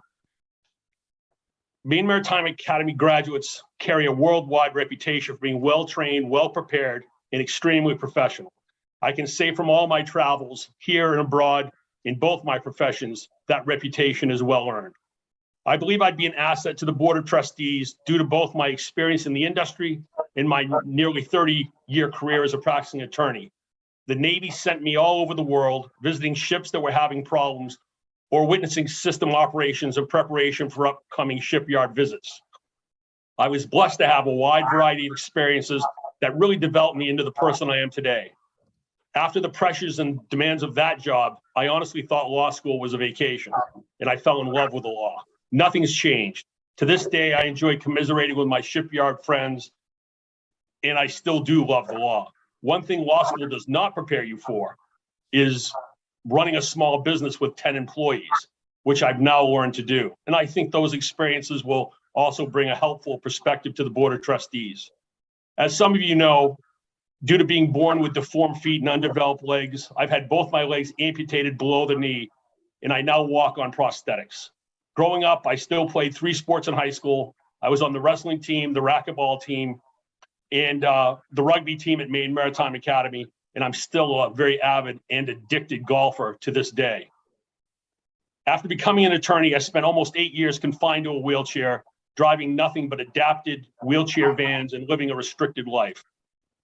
Maine Maritime Academy graduates carry a worldwide reputation for being well-trained, well-prepared, and extremely professional. I can say from all my travels here and abroad in both my professions, that reputation is well-earned. I believe I'd be an asset to the Board of Trustees due to both my experience in the industry in my nearly 30-year career as a practicing attorney. The Navy sent me all over the world, visiting ships that were having problems or witnessing system operations in preparation for upcoming shipyard visits. I was blessed to have a wide variety of experiences that really developed me into the person I am today. After the pressures and demands of that job, I honestly thought law school was a vacation, and I fell in love with the law. Nothing's changed. To this day, I enjoy commiserating with my shipyard friends, and I still do love the law. One thing law school does not prepare you for is running a small business with 10 employees, which I've now learned to do. And I think those experiences will also bring a helpful perspective to the Board of Trustees. As some of you know, due to being born with deformed feet and undeveloped legs, I've had both my legs amputated below the knee, and I now walk on prosthetics. Growing up, I still played 3 sports in high school. I was on the wrestling team, the racquetball team, and the rugby team at Maine Maritime Academy, and I'm still a very avid and addicted golfer to this day. After becoming an attorney, I spent almost 8 years confined to a wheelchair, driving nothing but adapted wheelchair vans and living a restricted life.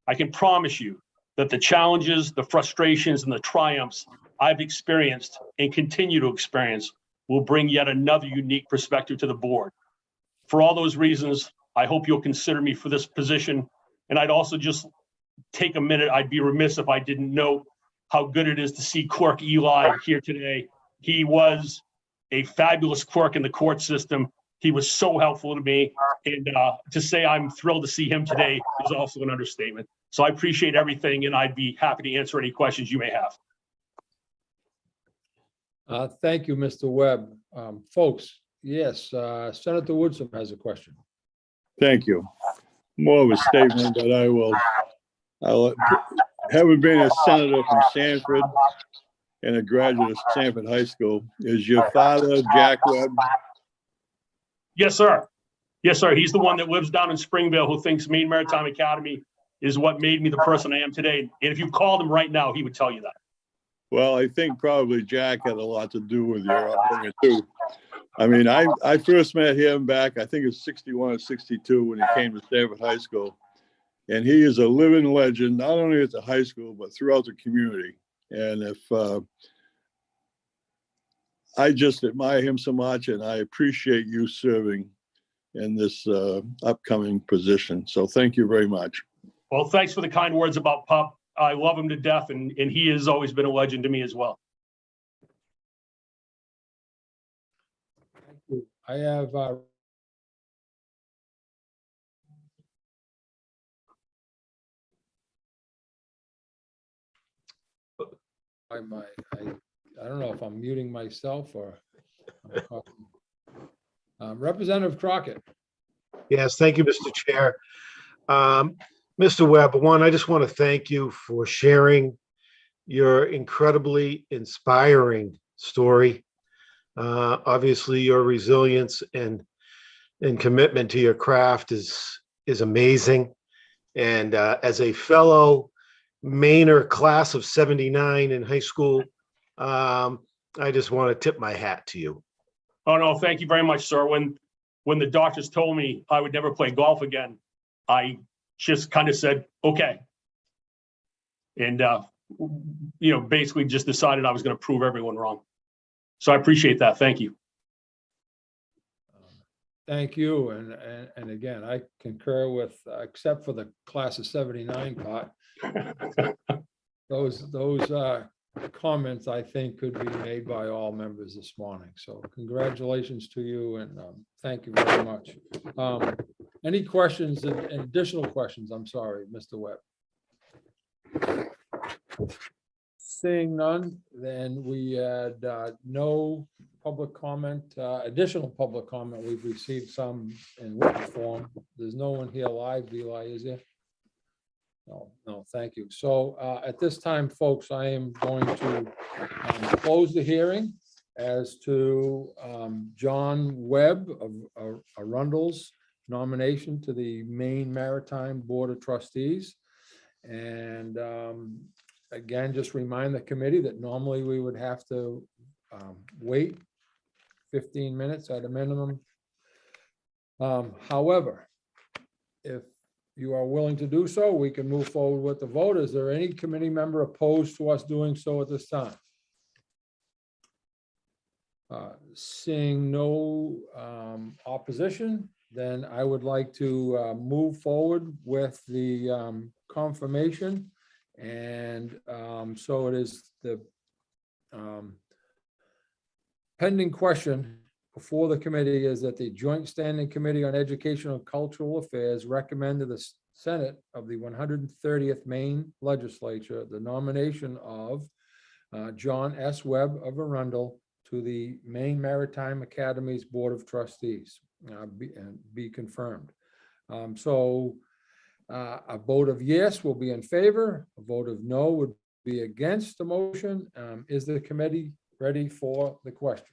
I can promise you that the challenges, the frustrations, and the triumphs I've experienced and continue to experience will bring yet another unique perspective to the board. For all those reasons, I hope you'll consider me for this position. And I'd also just take a minute. I'd be remiss if I didn't note how good it is to see Clerk Eli here today. He was a fabulous clerk in the court system. He was so helpful to me. And to say I'm thrilled to see him today is also an understatement. So I appreciate everything, and I'd be happy to answer any questions you may have. Thank you, Mr. Webb. Folks, yes, Senator Woodson has a question. Thank you. More of a statement, but I'll having been a senator from Sanford and a graduate of Sanford High School, is your father, Jack Webb? Yes, sir. Yes, sir. He's the one that lives down in Springville who thinks Maine Maritime Academy is what made me the person I am today. And if you called him right now, he would tell you that. Well, I think probably Jack had a lot to do with your upbringing too. I mean, I first met him back, I think it was 61 or 62 when he came to Sanford High School. And he is a living legend, not only at the high school, but throughout the community. And I just admire him so much, and I appreciate you serving in this upcoming position. So thank you very much. Well, thanks for the kind words about Pop. I love him to death, and he has always been a legend to me as well. Thank you. I have I don't know if I'm muting myself or Representative Crockett. Yes, thank you, Mr. Chair. Mr. Webb, one, I just want to thank you for sharing your incredibly inspiring story. Obviously, your resilience and commitment to your craft is amazing. And as a fellow Mainer class of 79 in high school, I just want to tip my hat to you. Oh, no, thank you very much, sir. When the doctors told me I would never play golf again, I just kind of said, okay. And, basically just decided I was going to prove everyone wrong. So I appreciate that. Thank you. Thank you. And again, I concur with, except for the class of 79 part, those comments I think could be made by all members this morning. So congratulations to you, and thank you very much. Any questions and additional questions? I'm sorry, Mr. Webb. Seeing none, then we had no public comment, additional public comment. We've received some in written form. There's no one here live, Eli, is there? No, thank you. So at this time, folks, I am going to close the hearing as to John Webb of Arundel's nomination to the Maine Maritime Board of Trustees. And again, just remind the committee that normally we would have to wait 15 minutes at a minimum. However, if you are willing to do so, we can move forward with the vote. Is there any committee member opposed to us doing so at this time? Seeing no opposition, then I would like to move forward with the confirmation. And so it is the pending question before the committee is that the Joint Standing Committee on Educational and Cultural Affairs recommend to the Senate of the 130th Maine Legislature the nomination of John S. Webb of Arundel to the Maine Maritime Academy's Board of Trustees, be confirmed. So a vote of yes will be in favor, a vote of no would be against the motion. Is the committee ready for the question?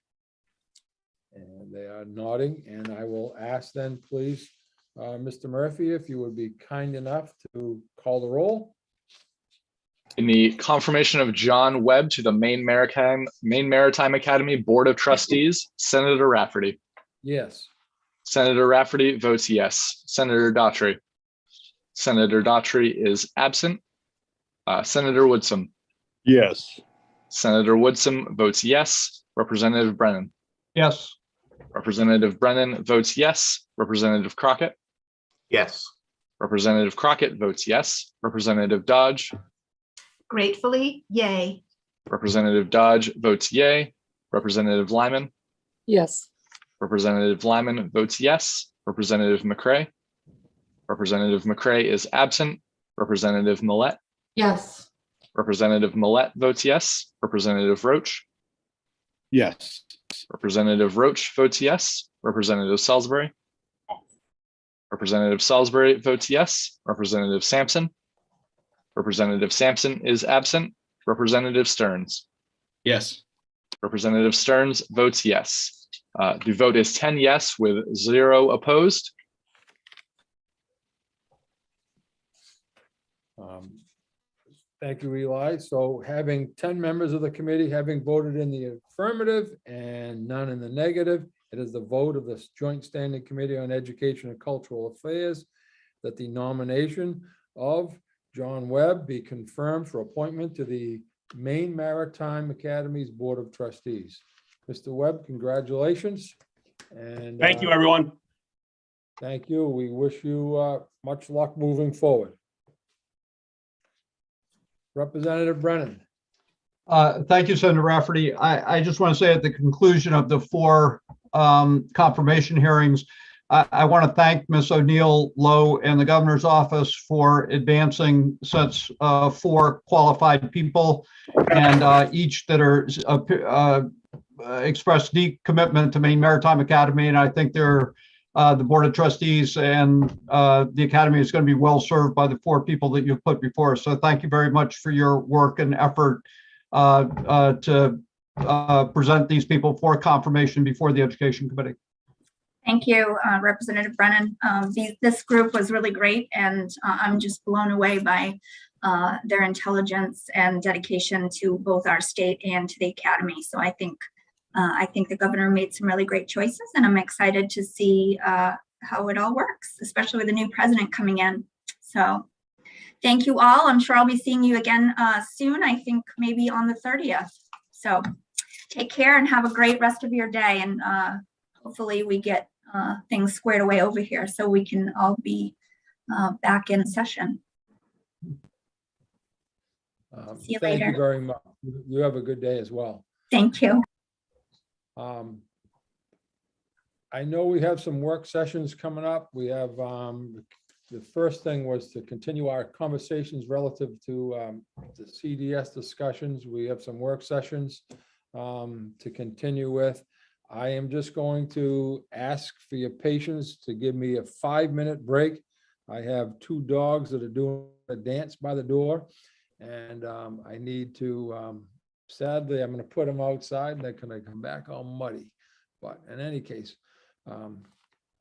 And they are nodding, and I will ask then, please, Mr. Murphy, if you would be kind enough to call the roll. In the confirmation of John Webb to the Maine Maritime Academy Board of Trustees, Senator Rafferty. Yes. Senator Rafferty votes yes. Senator Daughtry. Senator Daughtry is absent. Senator Woodson. Yes. Senator Woodson votes yes. Representative Brennan. Yes. Representative Brennan votes yes. Representative Crockett. Yes. Representative Crockett votes yes. Representative Dodge. Gratefully, yay. Representative Dodge votes yay. Representative Lyman. Yes. Representative Lyman votes yes. Representative McCray. Representative McCray is absent. Representative Millette. Yes. Representative Millette votes yes. Representative Roach. Yes. Representative Roach votes yes. Representative Salisbury. Representative Salisbury votes yes. Representative Sampson. Representative Sampson is absent. Representative Stearns. Yes. Representative Stearns votes yes. The vote is 10 yes with 0 opposed. Thank you, Eli. So having 10 members of the committee having voted in the affirmative and none in the negative, it is the vote of the Joint Standing Committee on Education and Cultural Affairs that the nomination of John Webb be confirmed for appointment to the Maine Maritime Academy's Board of Trustees. Mr. Webb, congratulations. And Thank you, everyone. thank you. We wish you much luck moving forward. Representative Brennan. Thank you, Senator Rafferty. I just want to say at the conclusion of the 4 confirmation hearings, I want to thank Ms. O'Neill Lowe and the governor's office for advancing such 4 qualified people, and each that are expressed deep commitment to Maine Maritime Academy. And I think they're the Board of Trustees and the Academy is going to be well served by the 4 people that you've put before us. So thank you very much for your work and effort to present these people for confirmation before the Education Committee. Thank you, Representative Brennan. This group was really great, and I'm just blown away by their intelligence and dedication to both our state and to the Academy. So I think the governor made some really great choices, and I'm excited to see how it all works, especially with the new president coming in. So thank you all. I'm sure I'll be seeing you again soon. I think maybe on the 30th. So take care and have a great rest of your day. And hopefully we get things squared away over here so we can all be back in session. See you Thank later. you very much. You have a good day as well. Thank you. I know we have some work sessions coming up. We have, the first thing was to continue our conversations relative to the CDS discussions. We have some work sessions to continue with. I am just going to ask for your patience to give me a 5-minute break. I have 2 dogs that are doing a dance by the door, and I need to, sadly, I'm going to put them outside. They're going to come back all muddy. But in any case,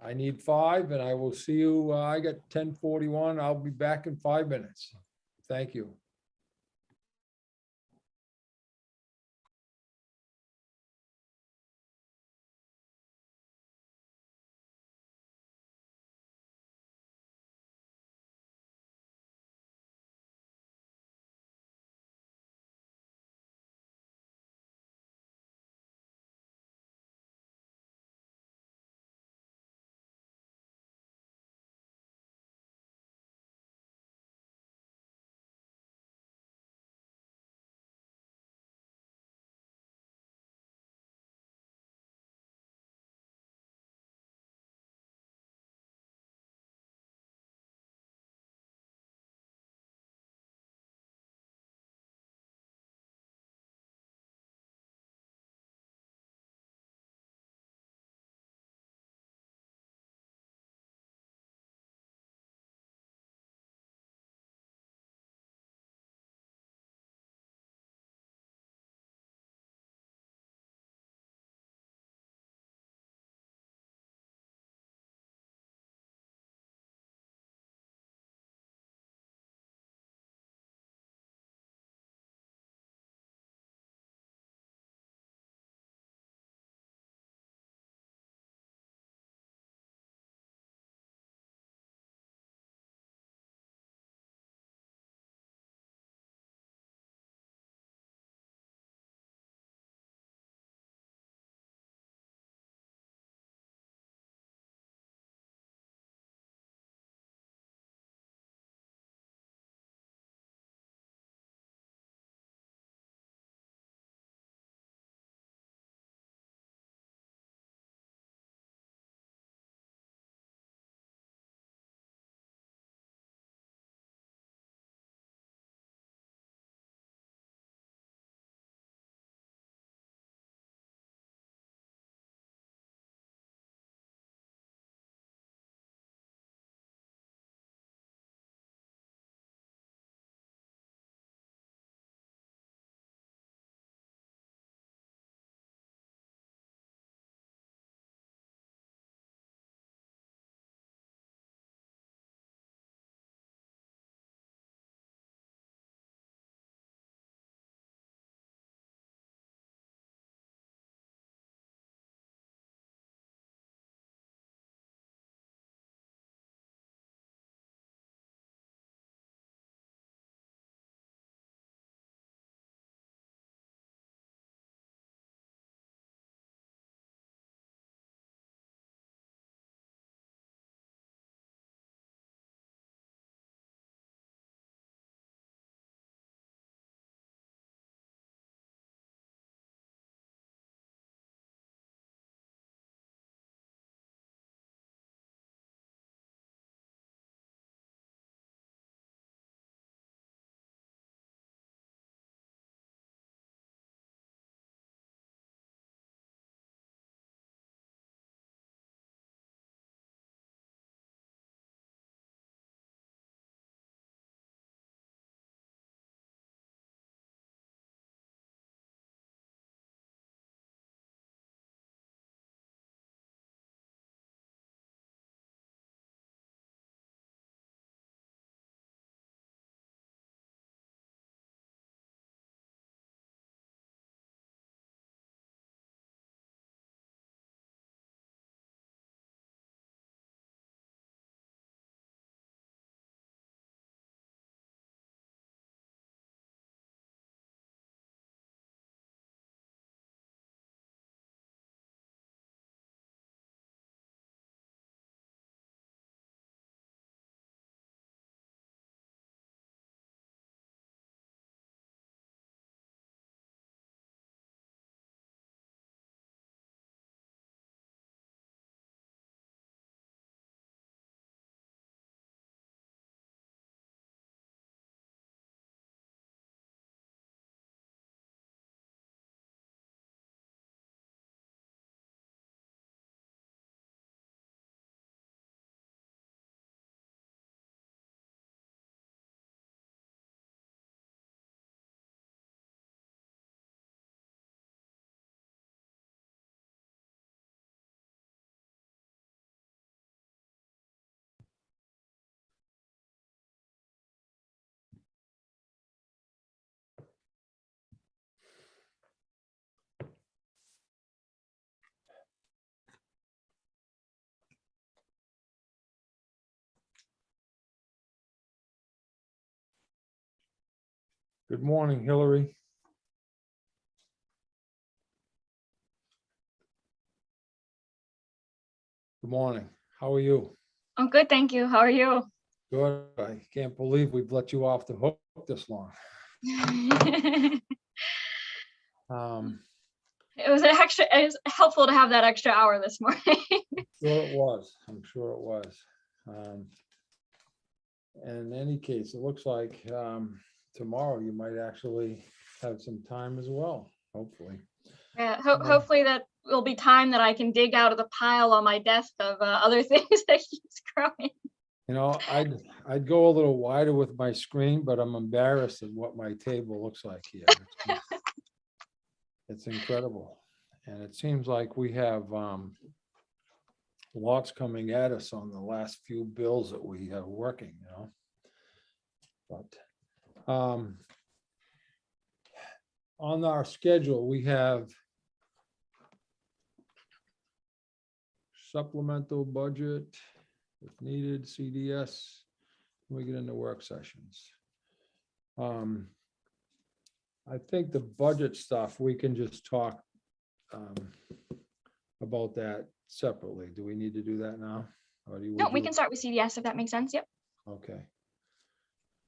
I need 5, and I will see you. I got 10:41. I'll be back in 5 minutes. Thank you. Good morning, Hillary. Good morning. How are you? I'm good, thank you. How are you? Good. I can't believe we've let you off the hook this long. It was helpful to have that extra hour this morning. Sure it was. I'm sure it was. And in any case, it looks like tomorrow you might actually have some time as well, hopefully. Yeah, hopefully that will be time that I can dig out of the pile on my desk of other things that keeps growing. You know, I'd go a little wider with my screen, but I'm embarrassed at what my table looks like here. It's incredible. And it seems like we have lots coming at us on the last few bills that we have working, you know. But on our schedule, we have supplemental budget, if needed, CDS, we get into work sessions. I think the budget stuff, we can just talk about that separately. Do we need to do that now? Or do you? No, we can start with CDS if that makes sense. Yep. Okay.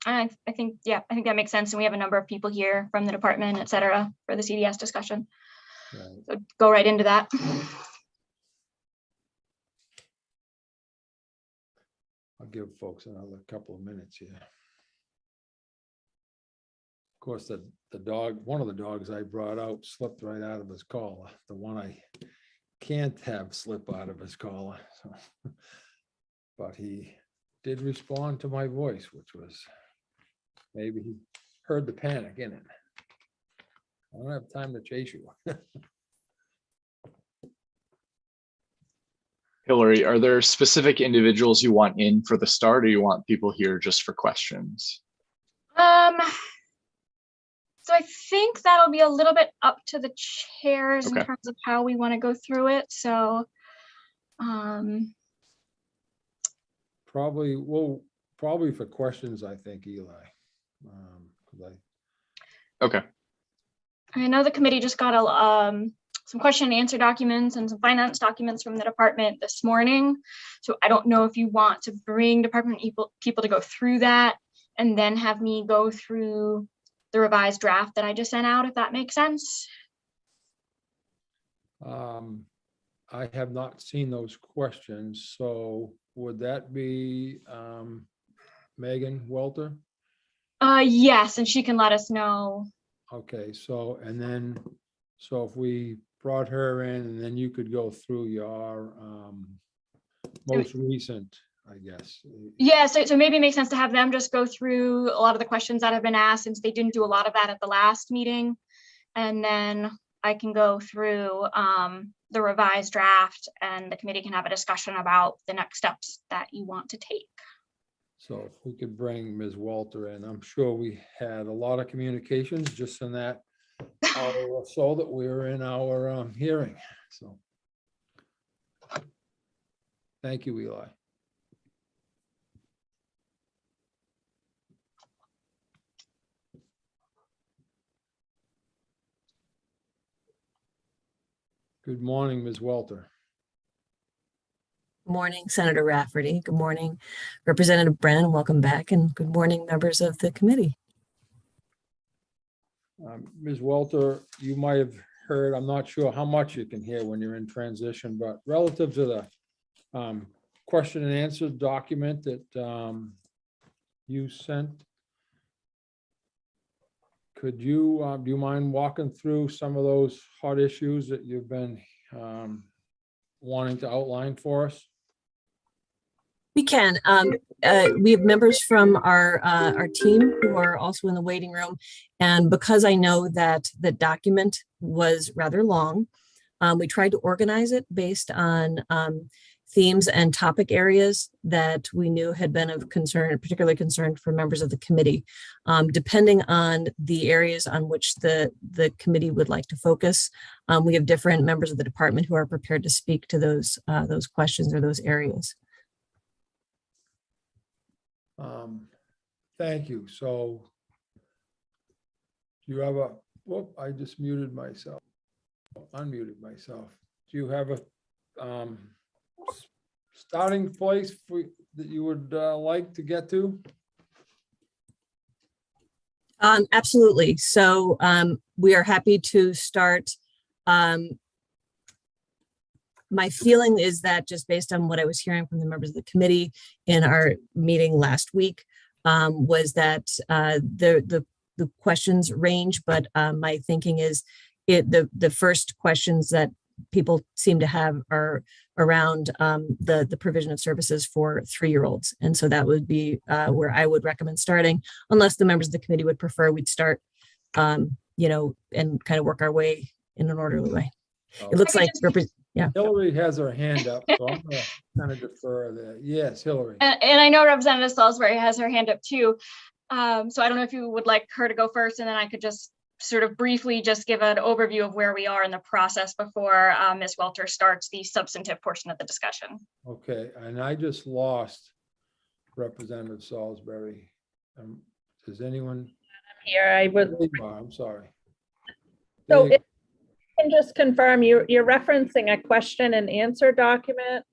I think that makes sense. And we have a number of people here from the department, et cetera, for the CDS discussion. Right. So go right into that. I'll give folks another couple of minutes here. Of course, the dog, one of the dogs I brought out slipped right out of his collar. The one I can't have slip out of his collar. So. But he did respond to my voice, which was, maybe he heard the panic in it. I don't have time to chase you. Hillary, are there specific individuals you want in for the start, or you want people here just for questions? So I think that'll be a little bit up to the chairs in Okay. terms of how we want to go through it. So Probably for questions, I think, Eli. 'Cause Okay. I know the committee just got some question and answer documents and some finance documents from the department this morning. So I don't know if you want to bring department people to go through that and then have me go through the revised draft that I just sent out, if that makes sense. I have not seen those questions, so would that be Megan Welter? Yes, and she can let us know. Okay, so, and then, so if we brought her in, and then you could go through your most recent, I guess. Yeah, so maybe it makes sense to have them just go through a lot of the questions that have been asked, since they didn't do a lot of that at the last meeting. And then I can go through the revised draft, and the committee can have a discussion about the next steps that you want to take. So if we could bring Ms. Walter in, I'm sure we had a lot of communications just in that hour or so that we were in our hearing, so. Thank you, Eli. Good morning, Ms. Welter. Good morning, Senator Rafferty. Good morning, Representative Brennan. Welcome back. And good morning, members of the committee. Ms. Welter, you might have heard, I'm not sure how much you can hear when you're in transition, but relative to the question and answer document that you sent, could you, do you mind walking through some of those hot issues that you've been wanting to outline for us? We can. We have members from our team who are also in the waiting room. And because I know that the document was rather long, we tried to organize it based on themes and topic areas that we knew had been of concern, particularly concern for members of the committee. Depending on the areas on which the committee would like to focus, we have different members of the department who are prepared to speak to those questions or those areas. Thank you. So Do you have a, whoop, I just muted myself, unmuted myself. Do you have a starting place that you would like to get to? Absolutely. So we are happy to start. My feeling is that just based on what I was hearing from the members of the committee in our meeting last week, was that the questions range, but my thinking is the first questions that people seem to have are around the provision of services for 3-year-olds. And so that would be where I would recommend starting, unless the members of the committee would prefer we'd start, and kind of work our way in an orderly way. It looks like, yeah. Hillary has her hand up, so I'm gonna kind of defer there. Yes, Hillary. And I know Representative Salisbury has her hand up too. So I don't know if you would like her to go first, and then I could just sort of briefly just give an overview of where we are in the process before Ms. Welter starts the substantive portion of the discussion. Okay, and I just lost Representative Salisbury. Does anyone? Here, I would. I'm sorry. So if you can just confirm you're referencing a question and answer document.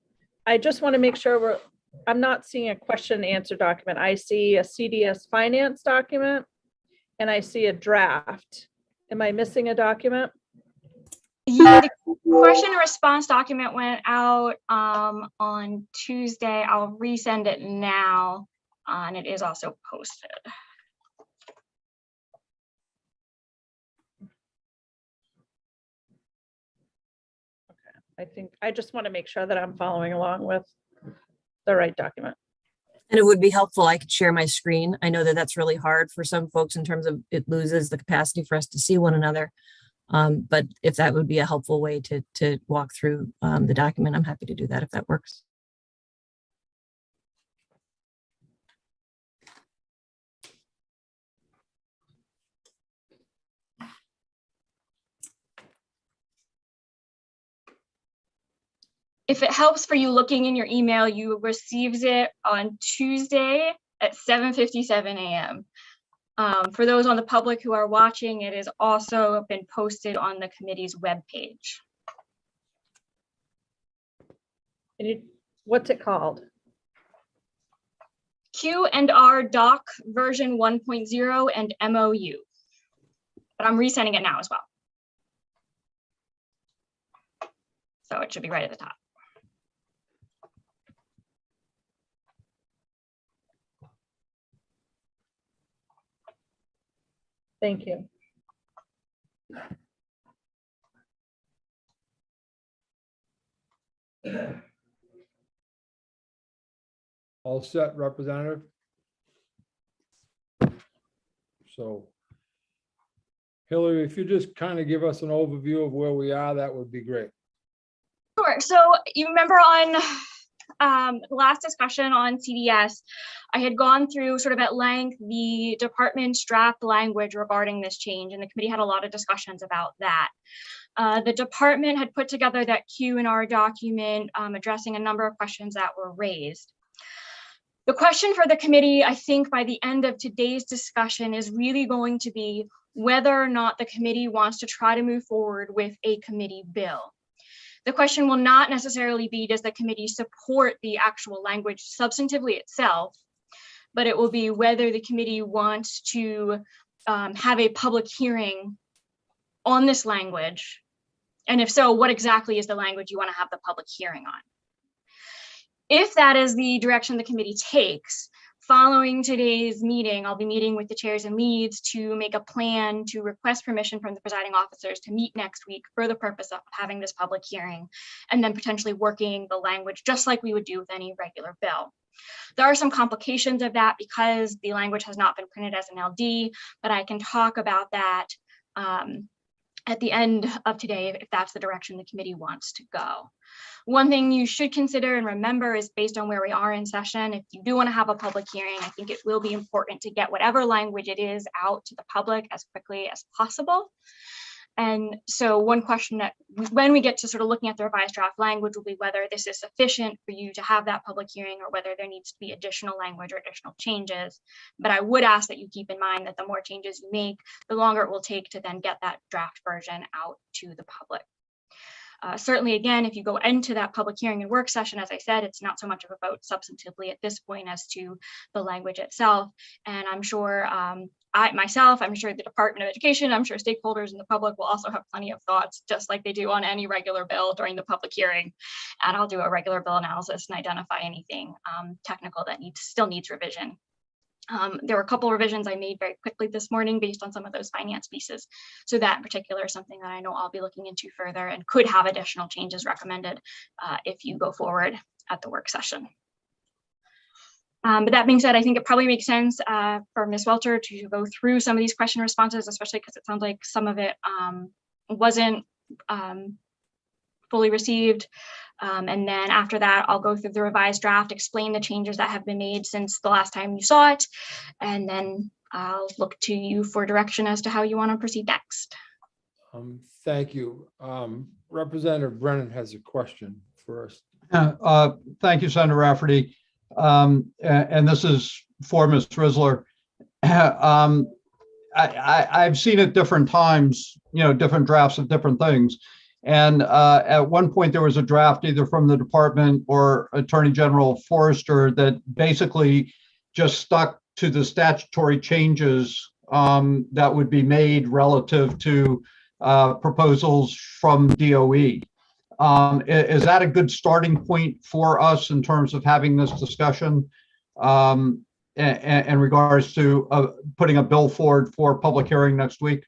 I just want to make sure I'm not seeing a question and answer document. I see a CDS finance document and I see a draft. Am I missing a document? Yeah, the question and response document went out on Tuesday. I'll resend it now, and it is also posted. I think I just want to make sure that I'm following along with the right document. And it would be helpful, I could share my screen. I know that that's really hard for some folks in terms of it loses the capacity for us to see one another. But if that would be a helpful way to walk through the document, I'm happy to do that if that works. If it helps for you looking in your email, you received it on Tuesday at 7:57 a.m. For those on the public who are watching, it has also been posted on the committee's webpage. What's it called? Q&R doc version 1.0 and MOU. But I'm resending it now as well. So it should be right at the top. Thank you. All set, Representative? So Hillary, if you just kind of give us an overview of where we are, that would be great. Sure. So you remember on last discussion on CDS, I had gone through sort of at length the department's draft language regarding this change, and the committee had a lot of discussions about that. The department had put together that Q&R document addressing a number of questions that were raised. The question for the committee, I think by the end of today's discussion, is really going to be whether or not the committee wants to try to move forward with a committee bill. The question will not necessarily be, does the committee support the actual language substantively itself, but it will be whether the committee wants to have a public hearing on this language. And if so, what exactly is the language you want to have the public hearing on? If that is the direction the committee takes, following today's meeting, I'll be meeting with the chairs and leads to make a plan to request permission from the presiding officers to meet next week for the purpose of having this public hearing, and then potentially working the language just like we would do with any regular bill. There are some complications of that because the language has not been printed as an LD, but I can talk about that at the end of today if that's the direction the committee wants to go. One thing you should consider and remember is based on where we are in session, if you do want to have a public hearing, I think it will be important to get whatever language it is out to the public as quickly as possible. And so one question that when we get to sort of looking at the revised draft language will be whether this is sufficient for you to have that public hearing or whether there needs to be additional language or additional changes. But I would ask that you keep in mind that the more changes you make, the longer it will take to then get that draft version out to the public. Certainly, again, if you go into that public hearing and work session, as I said, it's not so much of a vote substantively at this point as to the language itself. And I'm sure I'm sure the Department of Education, I'm sure stakeholders in the public will also have plenty of thoughts, just like they do on any regular bill during the public hearing. And I'll do a regular bill analysis and identify anything technical that still needs revision. There were a couple of revisions I made very quickly this morning based on some of those finance pieces. So that in particular is something that I know I'll be looking into further and could have additional changes recommended if you go forward at the work session. But that being said, I think it probably makes sense for Ms. Welter to go through some of these question responses, especially because it sounds like some of it wasn't fully received. And then after that, I'll go through the revised draft, explain the changes that have been made since the last time you saw it. And then I'll look to you for direction as to how you want to proceed next. Thank you. Representative Brennan has a question first. Thank you, Senator Rafferty. And this is for Ms. Rizzler. I've seen at different times, different drafts of different things. And at one point, there was a draft either from the department or Attorney General Forrester that basically just stuck to the statutory changes that would be made relative to proposals from DOE. Is that a good starting point for us in terms of having this discussion in regards to putting a bill forward for public hearing next week?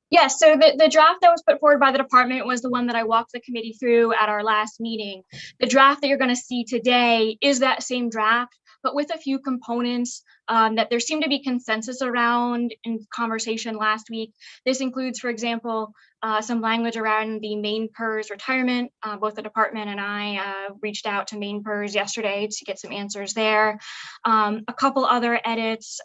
Yes, so the draft that was put forward by the department was the one that I walked the committee through at our last meeting. The draft that you're going to see today is that same draft, but with a few components that there seemed to be consensus around in conversation last week. This includes, for example, some language around the main PERS retirement. Both the department and I reached out to main PERS yesterday to get some answers there. A couple other edits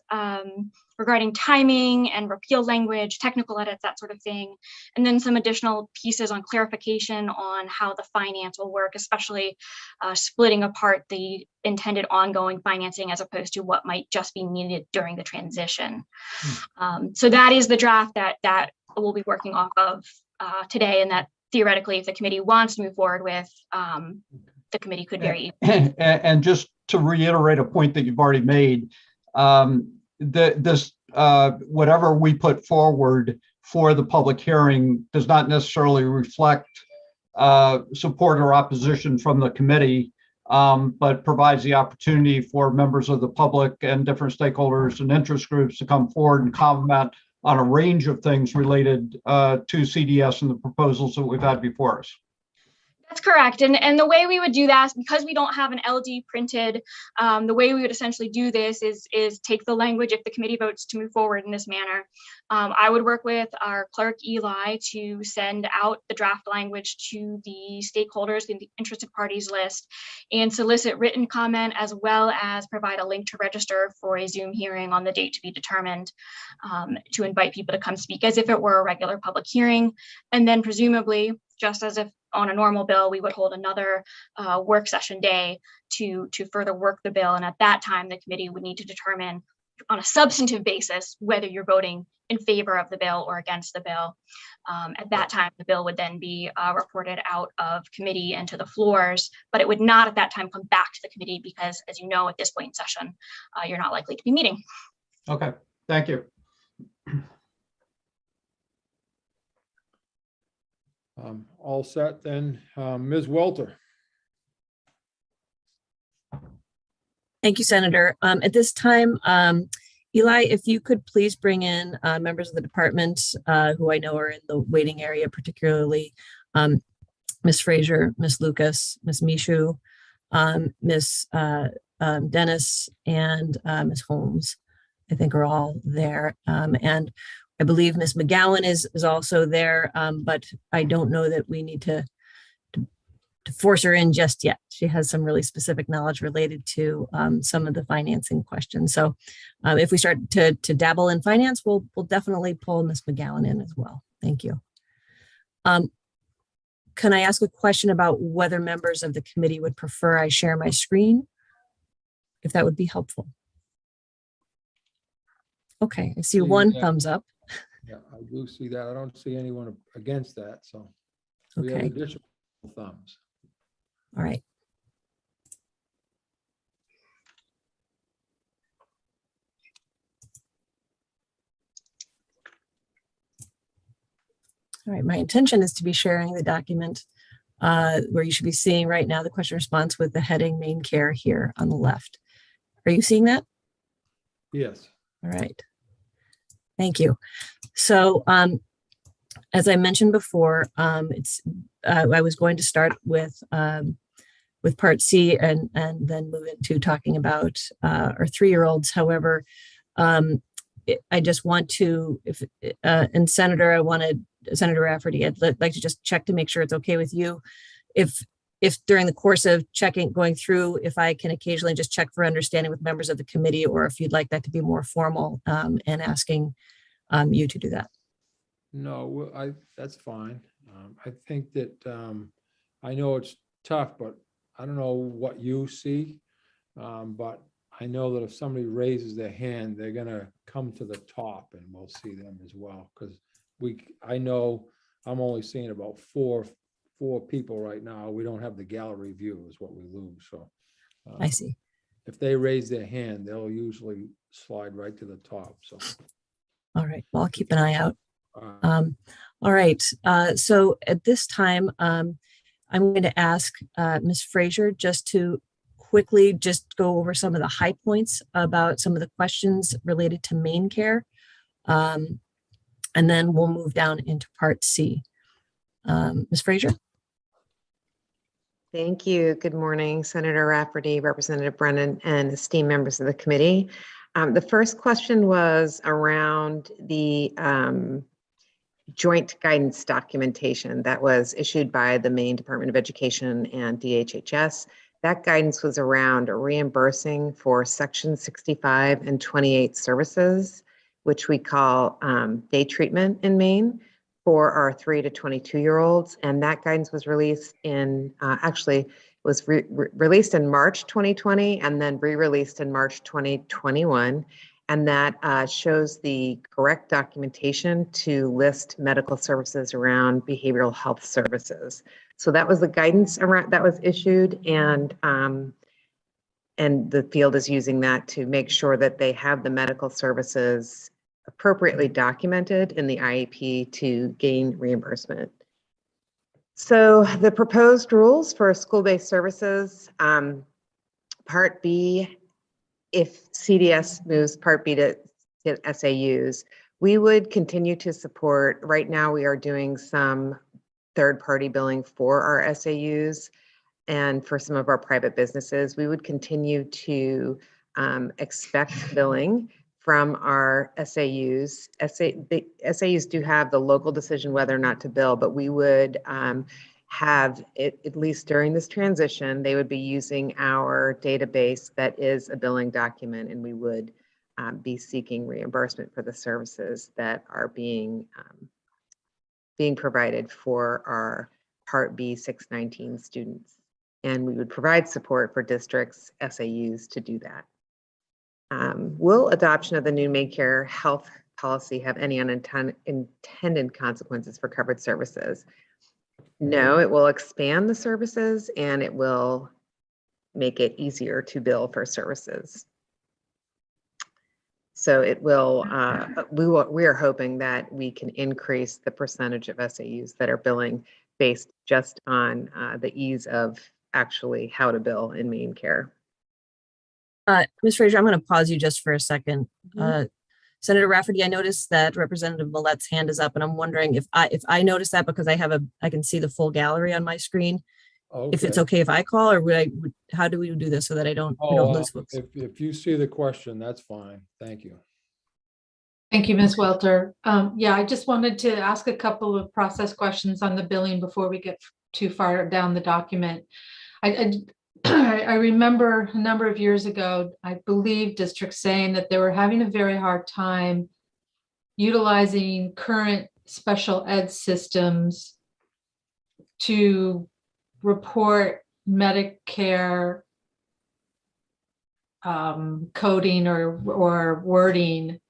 regarding timing and repeal language, technical edits, that sort of thing. And then some additional pieces on clarification on how the finance will work, especially splitting apart the intended ongoing financing as opposed to what might just be needed during the transition. So that is the draft that we'll be working off of today, and that theoretically, if the committee wants to move forward with, the committee could very easily. And just to reiterate a point that you've already made, this whatever we put forward for the public hearing does not necessarily reflect support or opposition from the committee, but provides the opportunity for members of the public and different stakeholders and interest groups to come forward and comment on a range of things related to CDS and the proposals that we've had before us. That's correct. And the way we would do that, because we don't have an LD printed, the way we would essentially do this is take the language if the committee votes to move forward in this manner. I would work with our clerk, Eli, to send out the draft language to the stakeholders in the interested parties list and solicit written comment, as well as provide a link to register for a Zoom hearing on the date to be determined, to invite people to come speak as if it were a regular public hearing. And then presumably, just as if on a normal bill, we would hold another work session day to further work the bill. And at that time, the committee would need to determine on a substantive basis whether you're voting in favor of the bill or against the bill. At that time, the bill would then be reported out of committee and to the floors, but it would not at that time come back to the committee because, as you know, at this point in session, you're not likely to be meeting. Okay, thank you. All set then. Ms. Welter. Thank you, Senator. At this time, Eli, if you could please bring in members of the department who I know are in the waiting area, particularly Ms. Frazier, Ms. Lucas, Ms. Mishu, Ms. Dennis, and Ms. Holmes, I think are all there. And I believe Ms. McGowan is also there, but I don't know that we need to force her in just yet. She has some really specific knowledge related to some of the financing questions. So if we start to dabble in finance, we'll definitely pull Ms. McGowan in as well. Thank you. Can I ask a question about whether members of the committee would prefer I share my screen? If that would be helpful. Okay, I see one thumbs up. Yeah, I do see that. I don't see anyone against that, so we have Okay. additional thumbs. All right. All right, my intention is to be sharing the document where you should be seeing right now the question response with the heading main care here on the left. Are you seeing that? Yes. All right. Thank you. So as I mentioned before, I was going to start with part C and then move into talking about our 3-year-olds. However, I just want to, and Senator Rafferty, I'd like to just check to make sure it's okay with you. If during the course of going through, if I can occasionally just check for understanding with members of the committee, or if you'd like that to be more formal and asking you to do that. No, that's fine. I think that I know it's tough, but I don't know what you see. But I know that if somebody raises their hand, they're gonna come to the top and we'll see them as well. Because I know I'm only seeing about four people right now. We don't have the gallery view is what we lose. So I see. If they raise their hand, they'll usually slide right to the top. So. All right, well, I'll keep an eye out. All right, so at this time, I'm going to ask Ms. Fraser just to quickly just go over some of the high points about some of the questions related to main care. And then we'll move down into part C. Ms. Fraser. Thank you. Good morning, Senator Rafferty, Representative Brennan, and esteemed members of the committee. The first question was around the joint guidance documentation that was issued by the Maine Department of Education and DHHS. That guidance was around reimbursing for Section 65 and 28 services, which we call day treatment in Maine for our 3 to 22-year-olds. And that guidance was released in, released in March 2020 and then re-released in March 2021. And that shows the correct documentation to list medical services around behavioral health services. So that was the guidance around that was issued, and the field is using that to make sure that they have the medical services appropriately documented in the IEP to gain reimbursement. So the proposed rules for school-based services, Part B, if CDS moves Part B to SAUs, we would continue to support. Right now, we are doing some third-party billing for our SAUs and for some of our private businesses. We would continue to expect billing from our SAUs. The SAUs do have the local decision whether or not to bill, but we would have it, at least during this transition, they would be using our database that is a billing document, and we would be seeking reimbursement for the services that are being provided for our Part B 619 students. And we would provide support for districts, SAUs to do that. Will adoption of the new main care health policy have any unintended consequences for covered services? No, it will expand the services and it will make it easier to bill for services. So it will, we are hoping that we can increase the percentage of SAUs that are billing based just on the ease of actually how to bill in main care. Ms. Fraser, I'm going to pause you just for a second. Senator Rafferty, I noticed that Representative Millet's hand is up, and I'm wondering if I notice that because I can see the full gallery on my screen. Okay. If it's okay if I call, or how do we do this so that we don't lose folks? If you see the question, that's fine. Thank you. Thank you, Ms. Welter. Yeah, I just wanted to ask a couple of process questions on the billing before we get too far down the document. I remember a number of years ago, I believe districts saying that they were having a very hard time utilizing current special ed systems to report Medicare coding or wording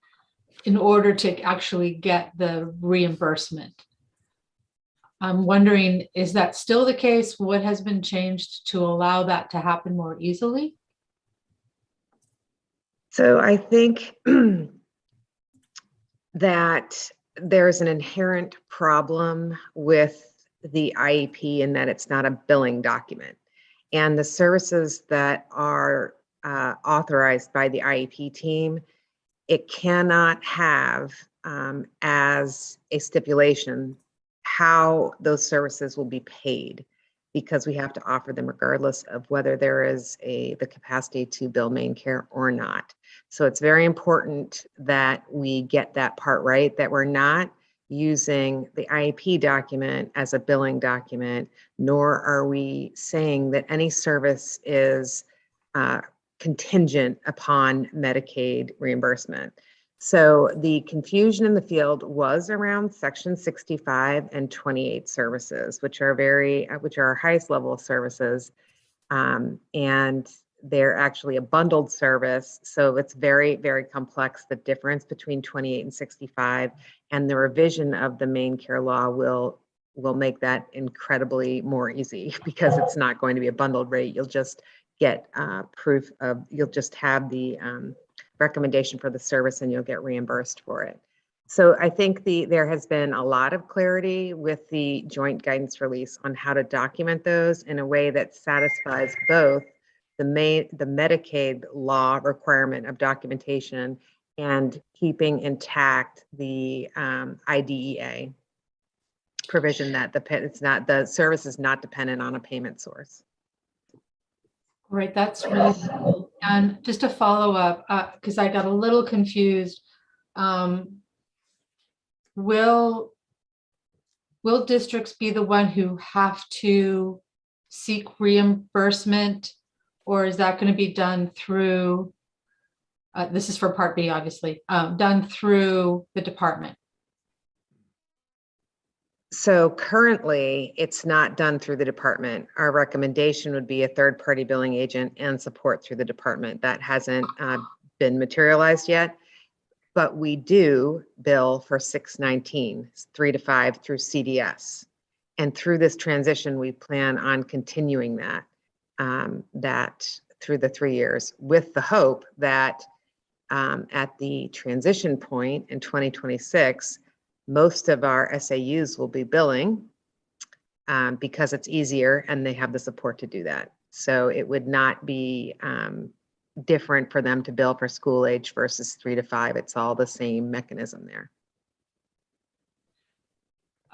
in order to actually get the reimbursement. I'm wondering, is that still the case? What has been changed to allow that to happen more easily? So I think that there's an inherent problem with the IEP in that it's not a billing document. And the services that are authorized by the IEP team, it cannot have as a stipulation how those services will be paid, because we have to offer them regardless of whether there is the capacity to bill main care or not. So it's very important that we get that part right, that we're not using the IEP document as a billing document, nor are we saying that any service is contingent upon Medicaid reimbursement. So the confusion in the field was around Section 65 and 28 services, which are our highest level of services. And they're actually a bundled service. So it's very, very complex, the difference between 28 and 65. And the revision of the main care law will make that incredibly more easy, because it's not going to be a bundled rate. You'll just get proof of, you'll just have the recommendation for the service and you'll get reimbursed for it. So I think there has been a lot of clarity with the joint guidance release on how to document those in a way that satisfies both the Medicaid law requirement of documentation and keeping intact the IDEA provision that the service is not dependent on a payment source. Right, that's really cool. And just to follow up, because I got a little confused, will districts be the one who have to seek reimbursement, or is that going to be done through, this is for Part B, obviously, done through the department? So currently, it's not done through the department. Our recommendation would be a third-party billing agent and support through the department. That hasn't been materialized yet, but we do bill for 619, 3 to 5 through CDS. And through this transition, we plan on continuing that through the 3 years, with the hope that at the transition point in 2026, most of our SAUs will be billing because it's easier and they have the support to do that. So it would not be different for them to bill for school age versus 3 to 5. It's all the same mechanism there.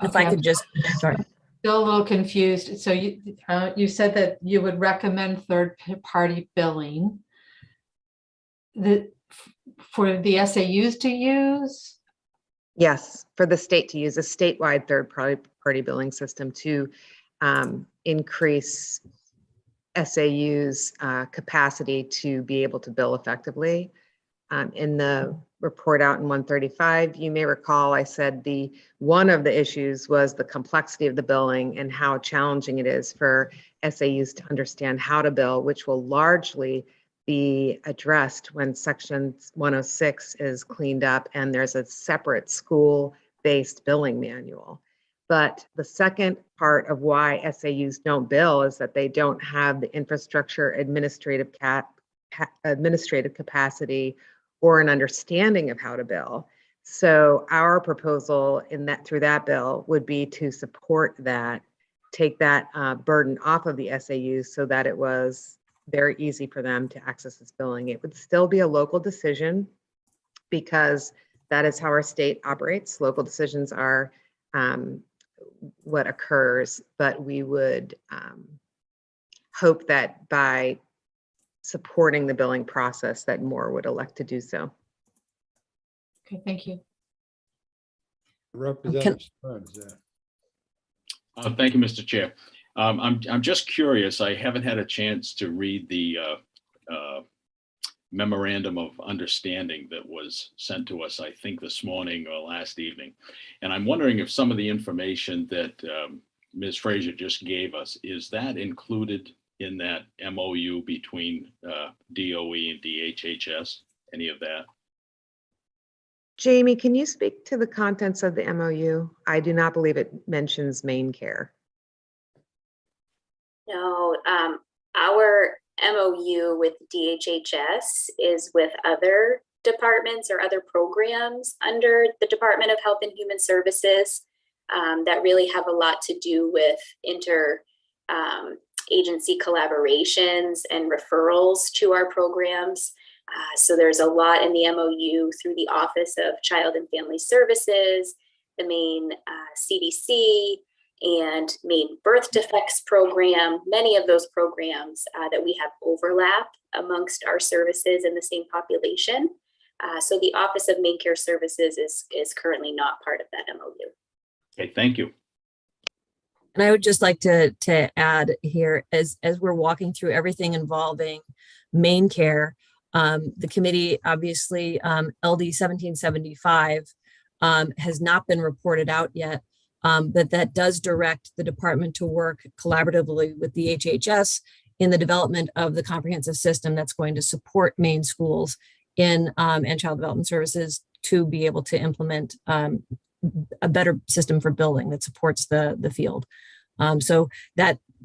If I could just, sorry. Still a little confused. So you said that you would recommend third-party billing for the SAUs to use? Yes, for the state to use a statewide third-party billing system to increase SAU's capacity to be able to bill effectively. In the report out in 135, you may recall I said one of the issues was the complexity of the billing and how challenging it is for SAUs to understand how to bill, which will largely be addressed when Section 106 is cleaned up and there's a separate school-based billing manual. But the second part of why SAUs don't bill is that they don't have the infrastructure, administrative capacity, or an understanding of how to bill. So our proposal through that bill would be to support that, take that burden off of the SAUs so that it was very easy for them to access this billing. It would still be a local decision because that is how our state operates. Local decisions are what occurs, but we would hope that by supporting the billing process that more would elect to do so. Okay, thank you. Representative Stearns, Thank you, Mr. Chair. I'm just curious. I haven't had a chance to read the memorandum of understanding that was sent to us, I think this morning or last evening. And I'm wondering if some of the information that Ms. Frazier just gave us, is that included in that MOU between DOE and DHHS? Any of that? Jamie, can you speak to the contents of the MOU? I do not believe it mentions main care. No, our MOU with DHHS is with other departments or other programs under the Department of Health and Human Services that really have a lot to do with agency collaborations and referrals to our programs. So there's a lot in the MOU through the Office of Child and Family Services, the Maine CDC, and Maine Birth Defects Program, many of those programs that we have overlap amongst our services in the same population. So the Office of Maine Care Services is currently not part of that MOU. Okay, thank you. And I would just like to add here, as we're walking through everything involving Maine Care, the committee, obviously, LD 1775 has not been reported out yet, but that does direct the department to work collaboratively with the HHS in the development of the comprehensive system that's going to support Maine schools in and child development services to be able to implement a better system for billing that supports the field. So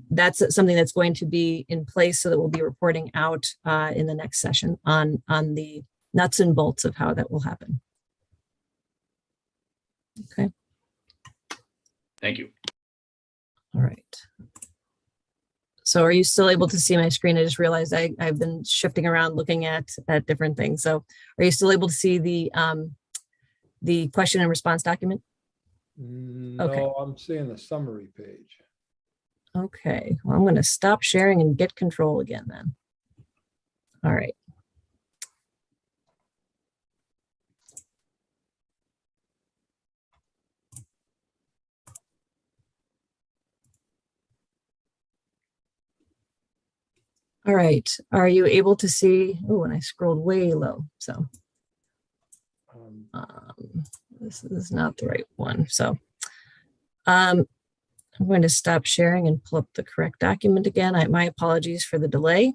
that's something that's going to be in place, so that we'll be reporting out in the next session on the nuts and bolts of how that will happen. Okay. Thank you. All right. So are you still able to see my screen? I just realized I've been shifting around looking at different things. So are you still able to see the question and response document? No, Okay. I'm seeing the summary page. Okay, well, I'm going to stop sharing and get control again then. All right. All right, are you able to see? Oh, and I scrolled way low, so this is not the right one. So I'm going to stop sharing and pull up the correct document again. My apologies for the delay.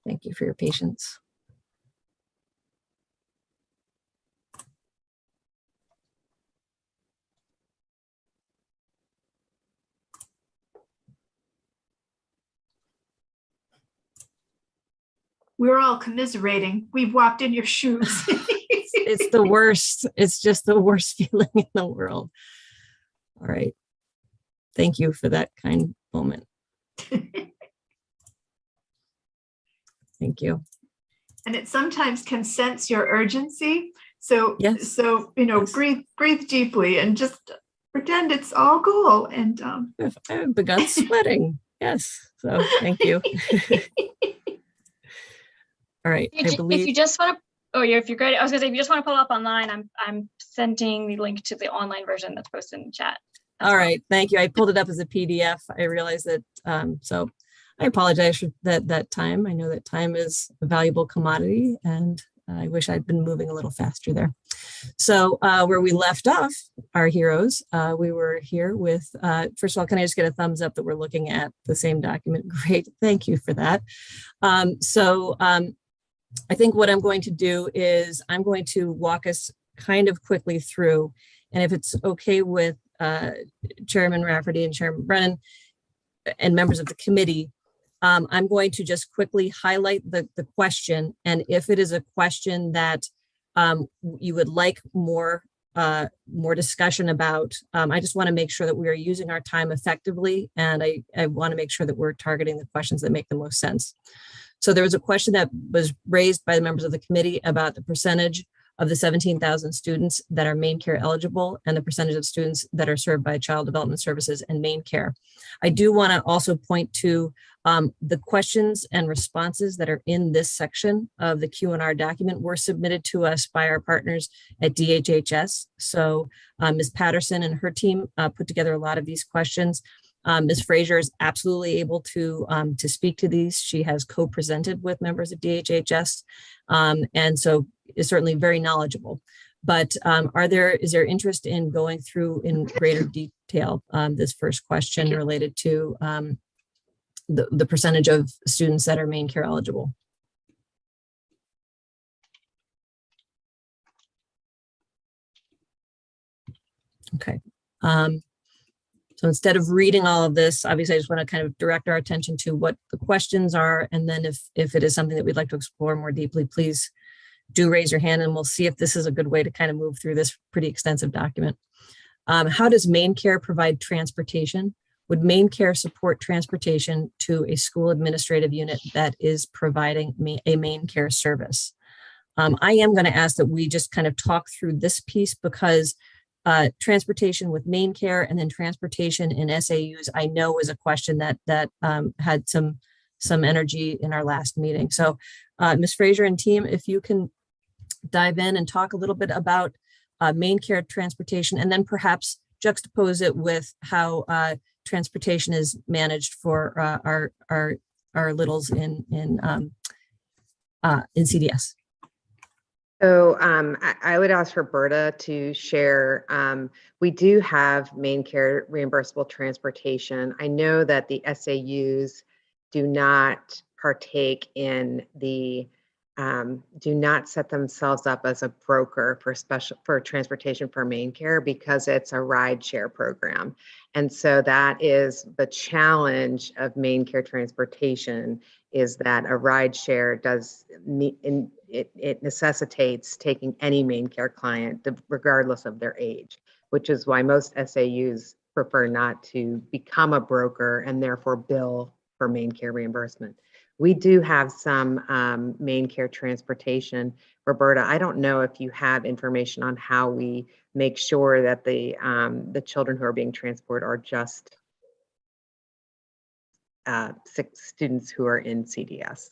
Thank you for your patience. We're all commiserating. We've walked in your shoes. It's the worst. It's just the worst feeling in the world. All right. Thank you for that kind moment. Thank you. And it sometimes can sense your urgency. So, yes. So, you know, yes. breathe deeply and just pretend it's all cool. And I've begun sweating. Yes. So thank you. All right. If you just want to, if you're great, I was gonna say, if you just want to pull up online, I'm sending the link to the online version that's posted in the chat. All right. Thank you. I pulled it up as a PDF. I realized that. So I apologize for that time. I know that time is a valuable commodity, and I wish I'd been moving a little faster there. So where we left off, our heroes, we were here with, first of all, can I just get a thumbs up that we're looking at the same document? Great. Thank you for that. I think what I'm going to do is I'm going to walk us kind of quickly through, and if it's okay with Chairman Rafferty and Chairman Brennan and members of the committee, I'm going to just quickly highlight the question. And if it is a question that you would like more discussion about, I just want to make sure that we are using our time effectively. And I want to make sure that we're targeting the questions that make the most sense. So there was a question that was raised by the members of the committee about the percentage of the 17,000 students that are main care eligible and the percentage of students that are served by child development services and main care. I do want to also point to the questions and responses that are in this section of the Q&R document were submitted to us by our partners at DHHS. So Ms. Patterson and her team put together a lot of these questions. Ms. Frazier is absolutely able to speak to these. She has co-presented with members of DHHS, and so is certainly very knowledgeable. But is there interest in going through in greater detail this first question related to the percentage of students that are main care eligible? Okay. So instead of reading all of this, obviously, I just want to kind of direct our attention to what the questions are. And then if it is something that we'd like to explore more deeply, please do raise your hand and we'll see if this is a good way to kind of move through this pretty extensive document. How does main care provide transportation? Would main care support transportation to a school administrative unit that is providing a main care service? I am going to ask that we just kind of talk through this piece because transportation with main care and then transportation in SAUs, I know is a question that had some energy in our last meeting. So Ms. Frazier and team, if you can dive in and talk a little bit about main care transportation and then perhaps juxtapose it with how transportation is managed for our littles in CDS. So I would ask for Berta to share. We do have main care reimbursable transportation. I know that the SAUs do not partake in the, do not set themselves up as a broker for transportation for main care because it's a ride share program. And so that is the challenge of main care transportation, is that a ride share does it necessitates taking any main care client regardless of their age, which is why most SAUs prefer not to become a broker and therefore bill for main care reimbursement. We do have some main care transportation. Roberta, I don't know if you have information on how we make sure that the children who are being transported are just students who are in CDS.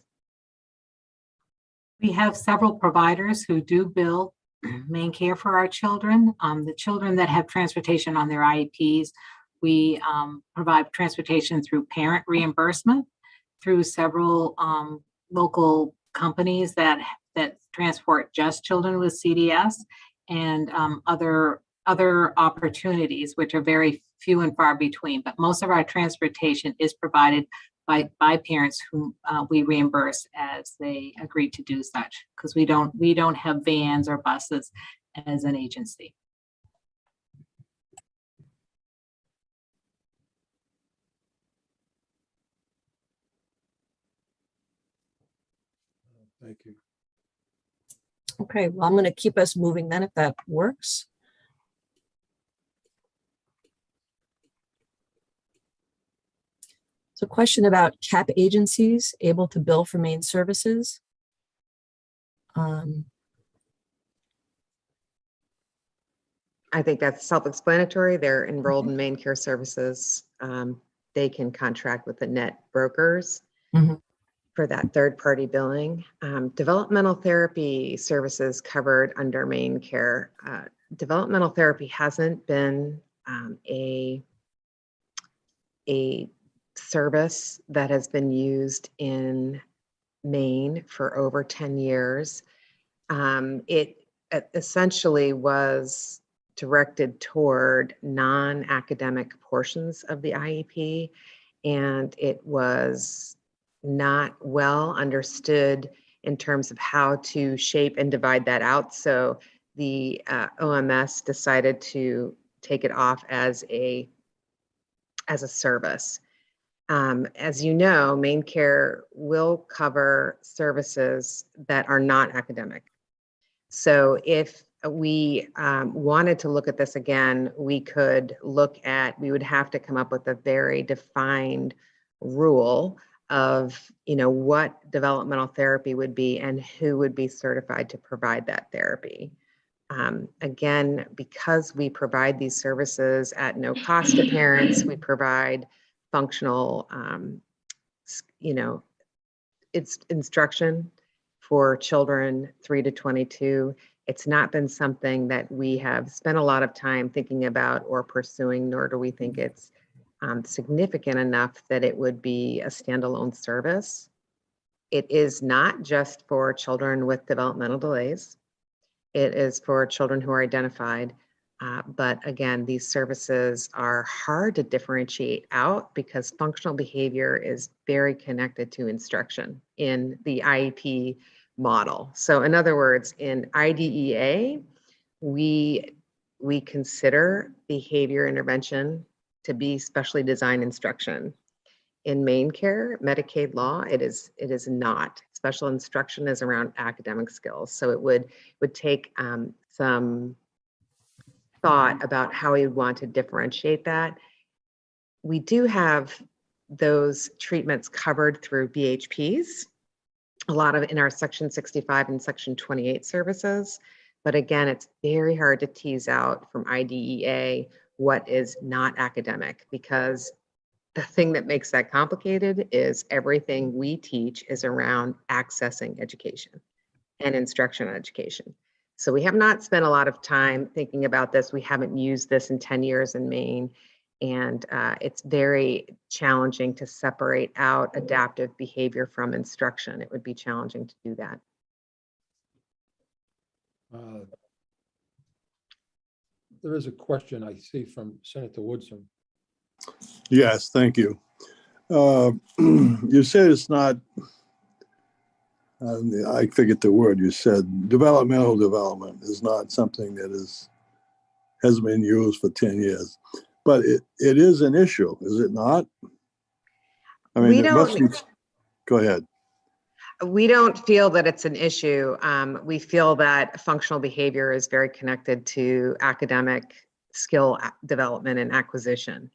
We have several providers who do bill main care for our children. The children that have transportation on their IEPs, we provide transportation through parent reimbursement through several local companies that transport just children with CDS and other opportunities, which are very few and far between. But most of our transportation is provided by parents whom we reimburse as they agree to do such, because we don't have vans or buses as an agency. Thank you. Okay, well, I'm going to keep us moving then if that works. So question about CAP agencies able to bill for main services. I think that's self-explanatory. They're enrolled in main care services. They can contract with the net brokers for that third-party billing. Developmental therapy services covered under main care. Developmental therapy hasn't been a service that has been used in Maine for over 10 years. It essentially was directed toward non-academic portions of the IEP, and it was not well understood in terms of how to shape and divide that out. So the OMS decided to take it off as a service. As you know, main care will cover services that are not academic. So if we wanted to look at this again, we would have to come up with a very defined rule of, what developmental therapy would be and who would be certified to provide that therapy. Again, because we provide these services at no cost to parents, we provide functional, it's instruction for children 3 to 22. It's not been something that we have spent a lot of time thinking about or pursuing, nor do we think it's significant enough that it would be a standalone service. It is not just for children with developmental delays. It is for children who are identified. But again, these services are hard to differentiate out because functional behavior is very connected to instruction in the IEP model. So in other words, in IDEA, we consider behavior intervention to be specially designed instruction. In Maine Care, Medicaid law, it is not. Special instruction is around academic skills. So it would take some thought about how we would want to differentiate that. We do have those treatments covered through BHPs, a lot of in our Section 65 and Section 28 services. But again, it's very hard to tease out from IDEA what is not academic, because the thing that makes that complicated is everything we teach is around accessing education and instructional education. So we have not spent a lot of time thinking about this. We haven't used this in 10 years in Maine. And it's very challenging to separate out adaptive behavior from instruction. It would be challenging to do that. There is a question I see from Senator Woodson. Yes, thank you. You said it's not, I forget the word you said, developmental development is not something that hasn't been used for 10 years. But it is an issue, is it not? I mean, go ahead. We don't feel that it's an issue. We feel that functional behavior is very connected to academic skill development and acquisition.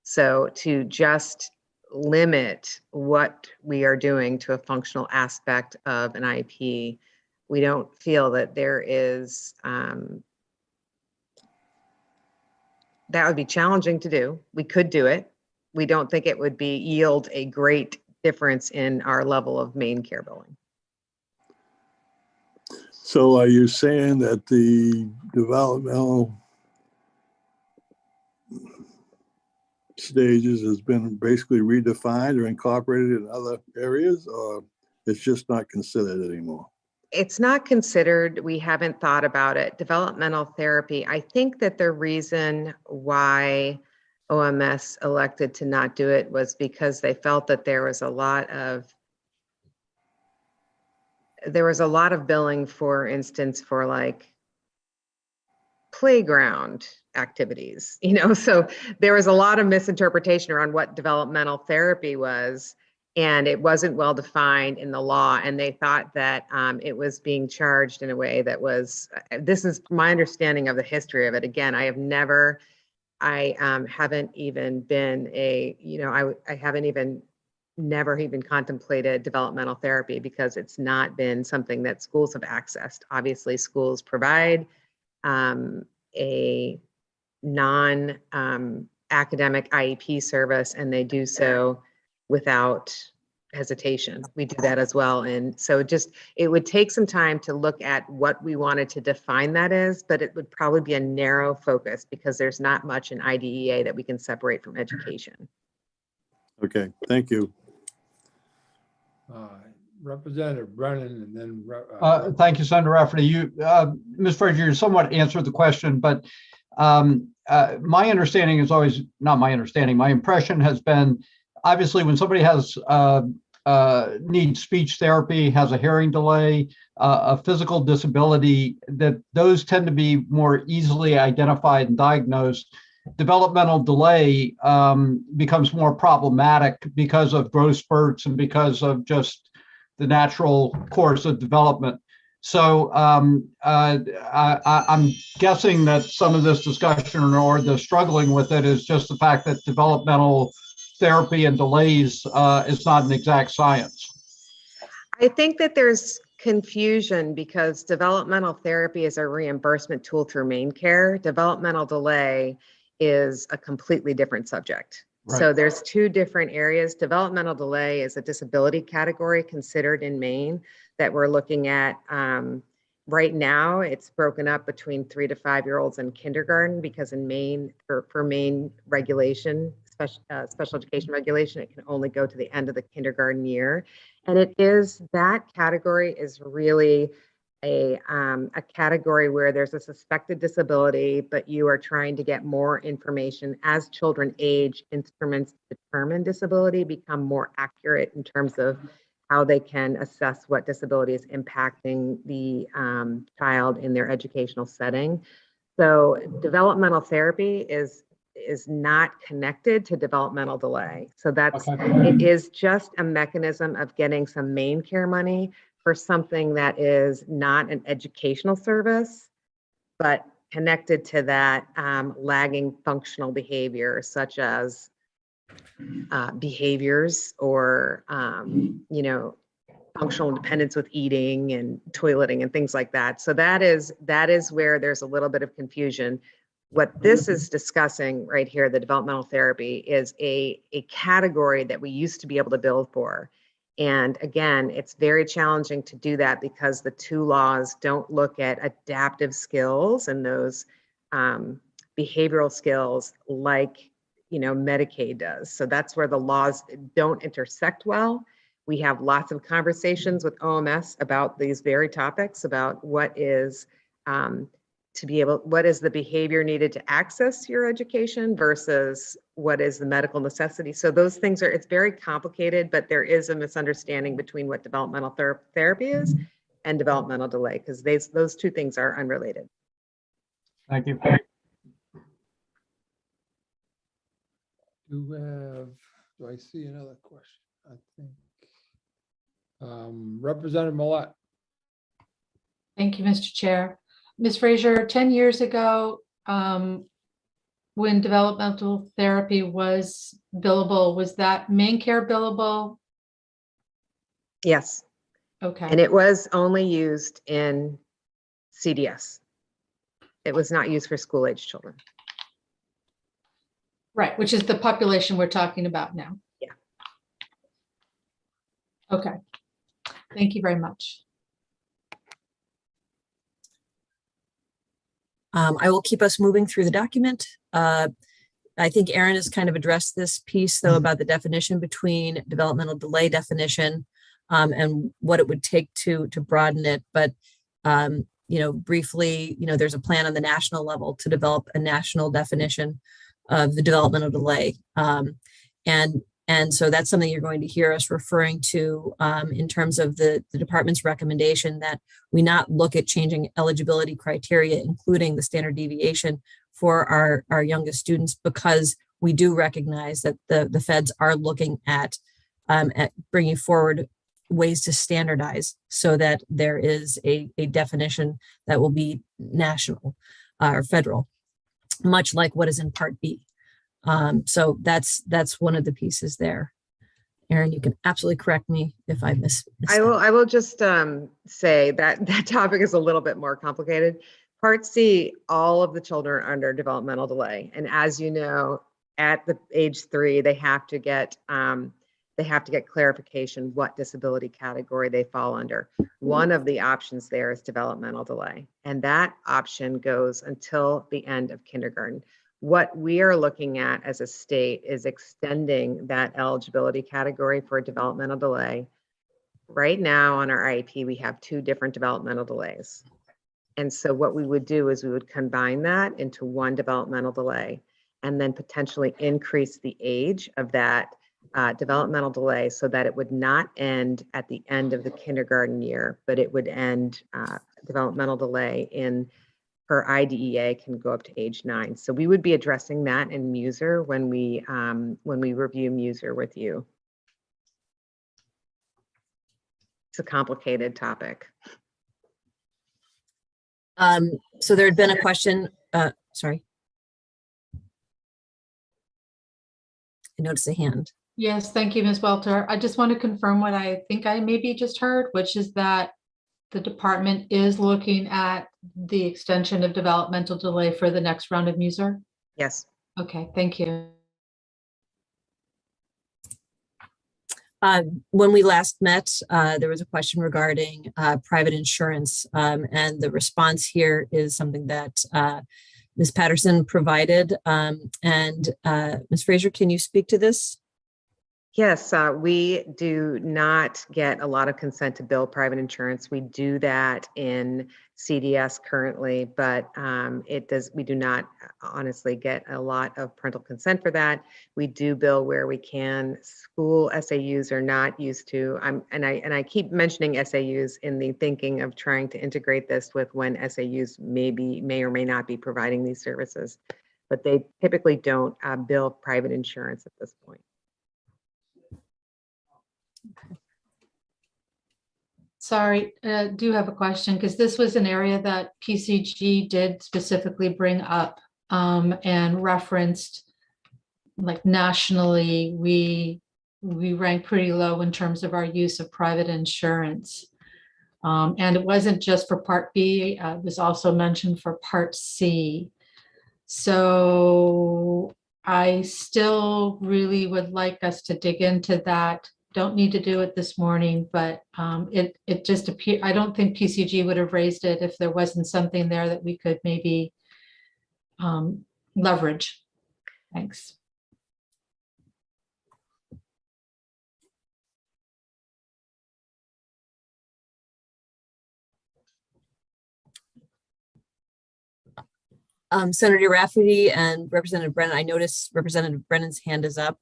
So to just limit what we are doing to a functional aspect of an IEP, we don't feel that there is, that would be challenging to do. We could do it. We don't think it would yield a great difference in our level of Maine Care billing. So are you saying that the developmental stages has been basically redefined or incorporated in other areas, or it's just not considered anymore? It's not considered. We haven't thought about it. Developmental therapy, I think that the reason why OMS elected to not do it was because they felt that there was a lot of billing, for instance, for like playground activities, so there was a lot of misinterpretation around what developmental therapy was, and it wasn't well defined in the law, and they thought that it was being charged in a way that was, this is my understanding of the history of it. Again, I haven't even been never even contemplated developmental therapy because it's not been something that schools have accessed. Obviously, schools provide a non-academic IEP service, and they do so without hesitation. We do that as well. And so it would take some time to look at what we wanted to define that as, but it would probably be a narrow focus because there's not much in IDEA that we can separate from education. Okay, thank you. Representative Brennan, and then thank you, Senator Rafferty. Ms. Frazier, you somewhat answered the question, but my understanding is always not my understanding. My impression has been, obviously, when somebody needs speech therapy, has a hearing delay, a physical disability, that those tend to be more easily identified and diagnosed. Developmental delay becomes more problematic because of growth spurts and because of just the natural course of development. So I'm guessing that some of this discussion or the struggling with it is just the fact that developmental therapy and delays is not an exact science. I think that there's confusion because developmental therapy is a reimbursement tool through main care. Developmental delay is a completely different subject. So Right. there's two different areas. Developmental delay is a disability category considered in Maine that we're looking at. Right now, it's broken up between 3 to 5 year olds in kindergarten because in Maine, for Maine regulation, special education regulation, it can only go to the end of the kindergarten year. And it is, that category is really a category where there's a suspected disability, but you are trying to get more information. As children age, instruments to determine disability become more accurate in terms of how they can assess what disability is impacting the child in their educational setting. So developmental therapy is not connected to developmental delay. So that's, it is just a mechanism of getting some main care money for something that is not an educational service, but connected to that lagging functional behavior, such as behaviors or, functional independence with eating and toileting and things like that. So that is where there's a little bit of confusion. What this is discussing right here, the developmental therapy, is a category that we used to be able to bill for. And again, it's very challenging to do that because the two laws don't look at adaptive skills and those behavioral skills like, Medicaid does. So that's where the laws don't intersect well. We have lots of conversations with OMS about these very topics, about what is what is the behavior needed to access your education versus what is the medical necessity. So those things it's very complicated, but there is a misunderstanding between what developmental therapy is and developmental delay, because those two things are unrelated. Thank you. Do I see another question? I think. Representative Millette. Thank you, Mr. Chair. Ms. Frazier, 10 years ago, when developmental therapy was billable, was that main care billable? Yes. Okay. And it was only used in CDS. It was not used for school-age children. Right, which is the population we're talking about now. Yeah. Okay. Thank you very much. I will keep us moving through the document. I think Aaron has kind of addressed this piece, though, about the definition between developmental delay definition and what it would take to broaden it. But, briefly, there's a plan on the national level to develop a national definition of the developmental delay. And so that's something you're going to hear us referring to in terms of the department's recommendation that we not look at changing eligibility criteria, including the standard deviation for our youngest students, because we do recognize that the feds are looking at bringing forward ways to standardize so that there is a definition that will be national or federal, much like what is in Part B. So that's one of the pieces there. Aaron, you can absolutely correct me if I miss. I will just say that topic is a little bit more complicated. Part C, all of the children are under developmental delay, and as you know, at the age 3, they have to get clarification what disability category they fall under. One of the options there is developmental delay, and that option goes until the end of kindergarten. What we are looking at as a state is extending that eligibility category for developmental delay. Right now on our IEP, we have 2 different developmental delays. And so what we would do is we would combine that into one developmental delay and then potentially increase the age of that developmental delay so that it would not end at the end of the kindergarten year, but it would end developmental delay per IDEA can go up to age 9. So we would be addressing that in MUSER when we review MUSER with you. It's a complicated topic. So there had been a question, sorry. I noticed a hand. Yes, thank you, Ms. Welter. I just want to confirm what I think I maybe just heard, which is that the department is looking at the extension of developmental delay for the next round of MUSER. Yes. Okay, thank you. When we last met, there was a question regarding private insurance, and the response here is something that Ms. Patterson provided. Ms. Fraser, can you speak to this? Yes, we do not get a lot of consent to bill private insurance. We do that in CDS currently, but we do not honestly get a lot of parental consent for that. We do bill where we can. School SAUs are not used to, and I keep mentioning SAUs in the thinking of trying to integrate this with when SAUs may or may not be providing these services, but they typically don't bill private insurance at this point. Sorry, do have a question, because this was an area that PCG did specifically bring up and referenced, like nationally, we rank pretty low in terms of our use of private insurance. And it wasn't just for Part B, it was also mentioned for Part C. So I still really would like us to dig into that. Don't need to do it this morning, but it just appeared, I don't think PCG would have raised it if there wasn't something there that we could maybe leverage. Thanks. Senator Rafferty and Representative Brennan, I noticed Representative Brennan's hand is up.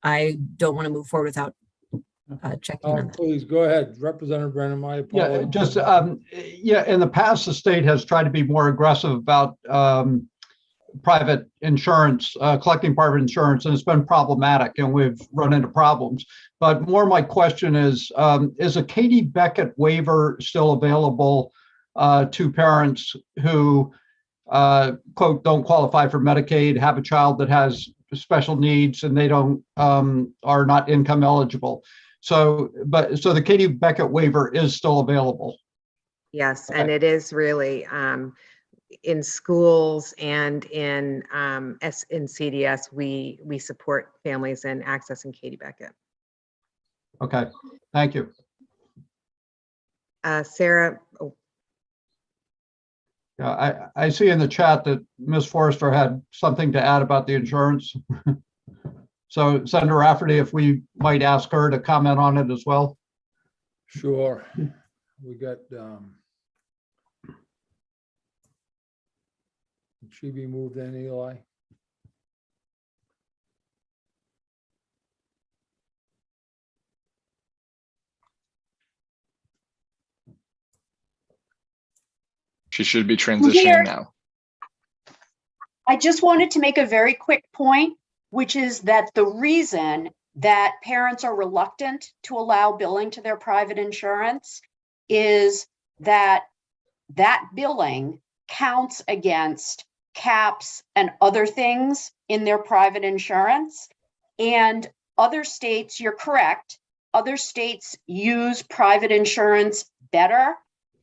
I don't want to move forward without checking on that. Please go ahead, Representative Brennan. My apologies. Yeah, just in the past, the state has tried to be more aggressive about private insurance, collecting private insurance, and it's been problematic, and we've run into problems. But more, my question is a Katie Beckett waiver still available to parents who quote don't qualify for Medicaid, have a child that has special needs, and they don't are not income eligible? So the Katie Beckett waiver is still available. Yes, and it is really in schools and in CDS, we support families in accessing Katie Beckett. Okay, thank you. Sarah. Oh. Yeah, I see in the chat that Ms. Forrester had something to add about the insurance. So Senator Rafferty, if we might ask her to comment on it as well. Sure. We got, should she be moved in, Eli? She should be transitioning now. I just wanted to make a very quick point, which is that the reason that parents are reluctant to allow billing to their private insurance is that that billing counts against caps and other things in their private insurance. And other states, you're correct, other states use private insurance better.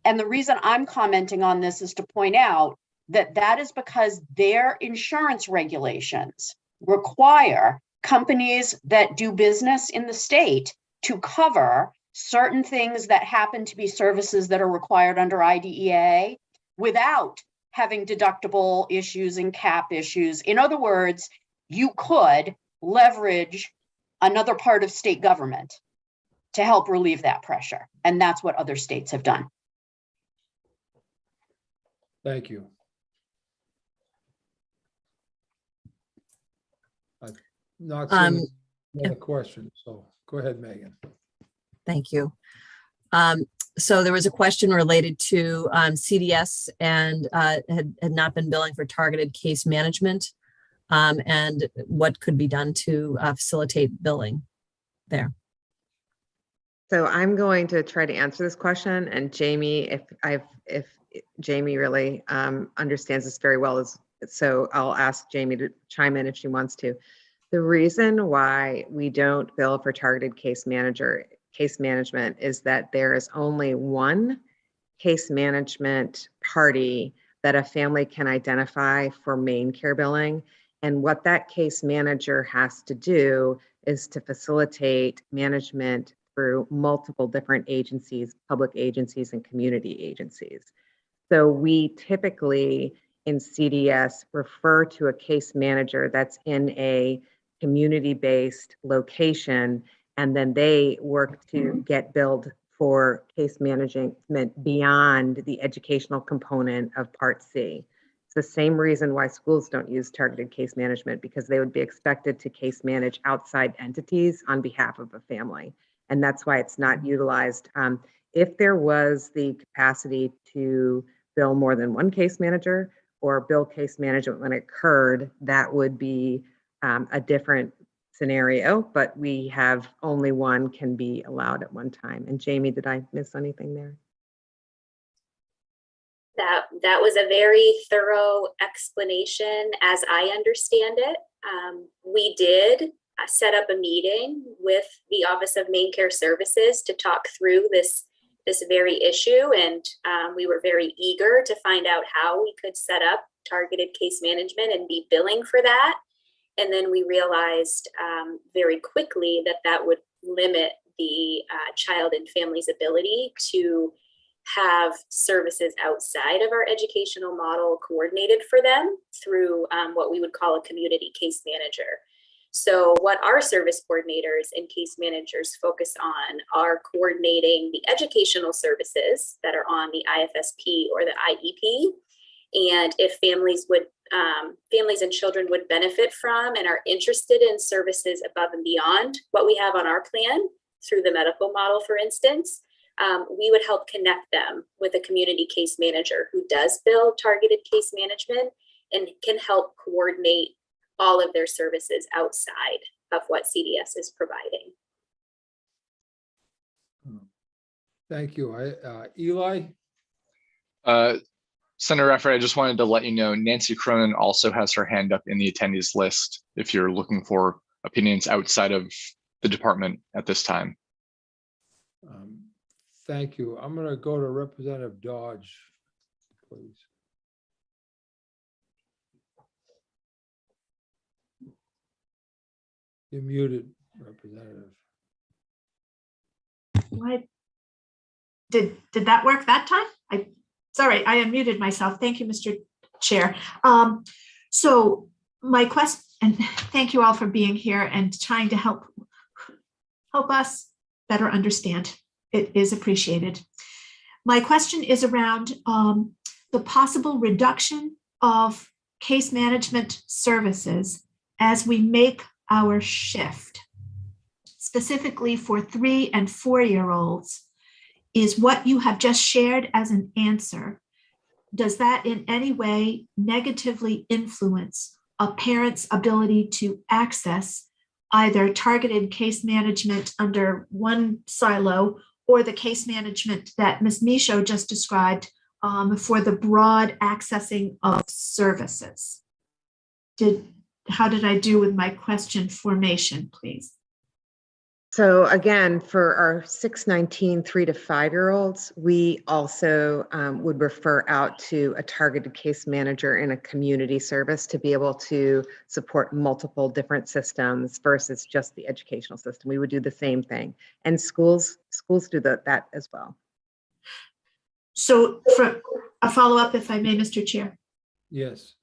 And the reason I'm commenting on this is to point out that that is because their insurance regulations require companies that do business in the state to cover certain things that happen to be services that are required under IDEA without having deductible issues and cap issues. In other words, you could leverage another part of state government to help relieve that pressure. And that's what other states have done. Thank you. I've not seen another question, so go ahead, Megan. Thank you. So there was a question related to CDS and had not been billing for targeted case management and what could be done to facilitate billing there. So I'm going to try to answer this question, and Jamie, if Jamie really understands this very well So I'll ask Jamie to chime in if she wants to. The reason why we don't bill for targeted case management is that there is only one case management party that a family can identify for main care billing. And what that case manager has to do is to facilitate management through multiple different agencies, public agencies and community agencies. So we typically in CDS refer to a case manager that's in a community-based location, and then they work to get billed for case management beyond the educational component of Part C. It's the same reason why schools don't use targeted case management, because they would be expected to case manage outside entities on behalf of a family. And that's why it's not utilized. If there was the capacity to bill more than one case manager or bill case management when it occurred, that would be a different scenario, but we have only one can be allowed at one time. And Jamie, did I miss anything there? That was a very thorough explanation as I understand it. We did set up a meeting with the Office of Main Care Services to talk through this very issue, and we were very eager to find out how we could set up targeted case management and be billing for that. And then we realized very quickly that would limit the child and family's ability to have services outside of our educational model coordinated for them through what we would call a community case manager. So what our service coordinators and case managers focus on are coordinating the educational services that are on the IFSP or the IEP. And if families and children would benefit from and are interested in services above and beyond what we have on our plan through the medical model, for instance, we would help connect them with a community case manager who does build targeted case management and can help coordinate all of their services outside of what CDS is providing. Thank you. Eli? Senator Rafferty, I just wanted to let you know, Nancy Cronin also has her hand up in the attendees list if you're looking for opinions outside of the department at this time. Thank you. I'm going to go to Representative Dodge, please. You're muted, Representative. Why? Did that work that time? Sorry, I unmuted myself. Thank you, Mr. Chair. So my question, and thank you all for being here and trying to help us better understand. It is appreciated. My question is around the possible reduction of case management services as we make our shift, specifically for 3- and 4-year-olds. Is what you have just shared as an answer, does that in any way negatively influence a parent's ability to access either targeted case management under one silo or the case management that Ms. Michaud just described for the broad accessing of services? How did I do with my question formation, please? So again, for our 619 3- to 5-year-olds, we also would refer out to a targeted case manager in a community service to be able to support multiple different systems versus just the educational system. We would do the same thing, and schools do that as well. So for a follow-up, if I may, Mr. Chair. Yes.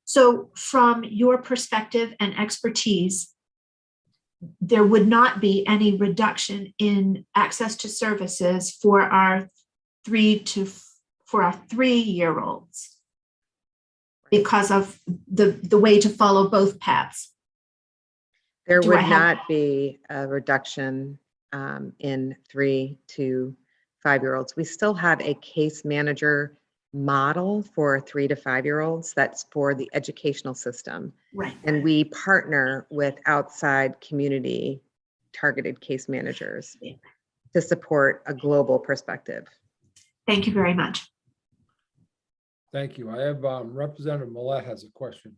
So from your perspective and expertise, there would not be any reduction in access to services for our 3-year-olds because of the way to follow both paths. There would not be a reduction in 3- to 5-year-olds. We still have a case manager model for 3- to 5-year-olds that's for the educational system. Right. And we partner with outside community targeted case managers to support a global perspective. Thank you very much. Thank you. I have Representative Millet has a question.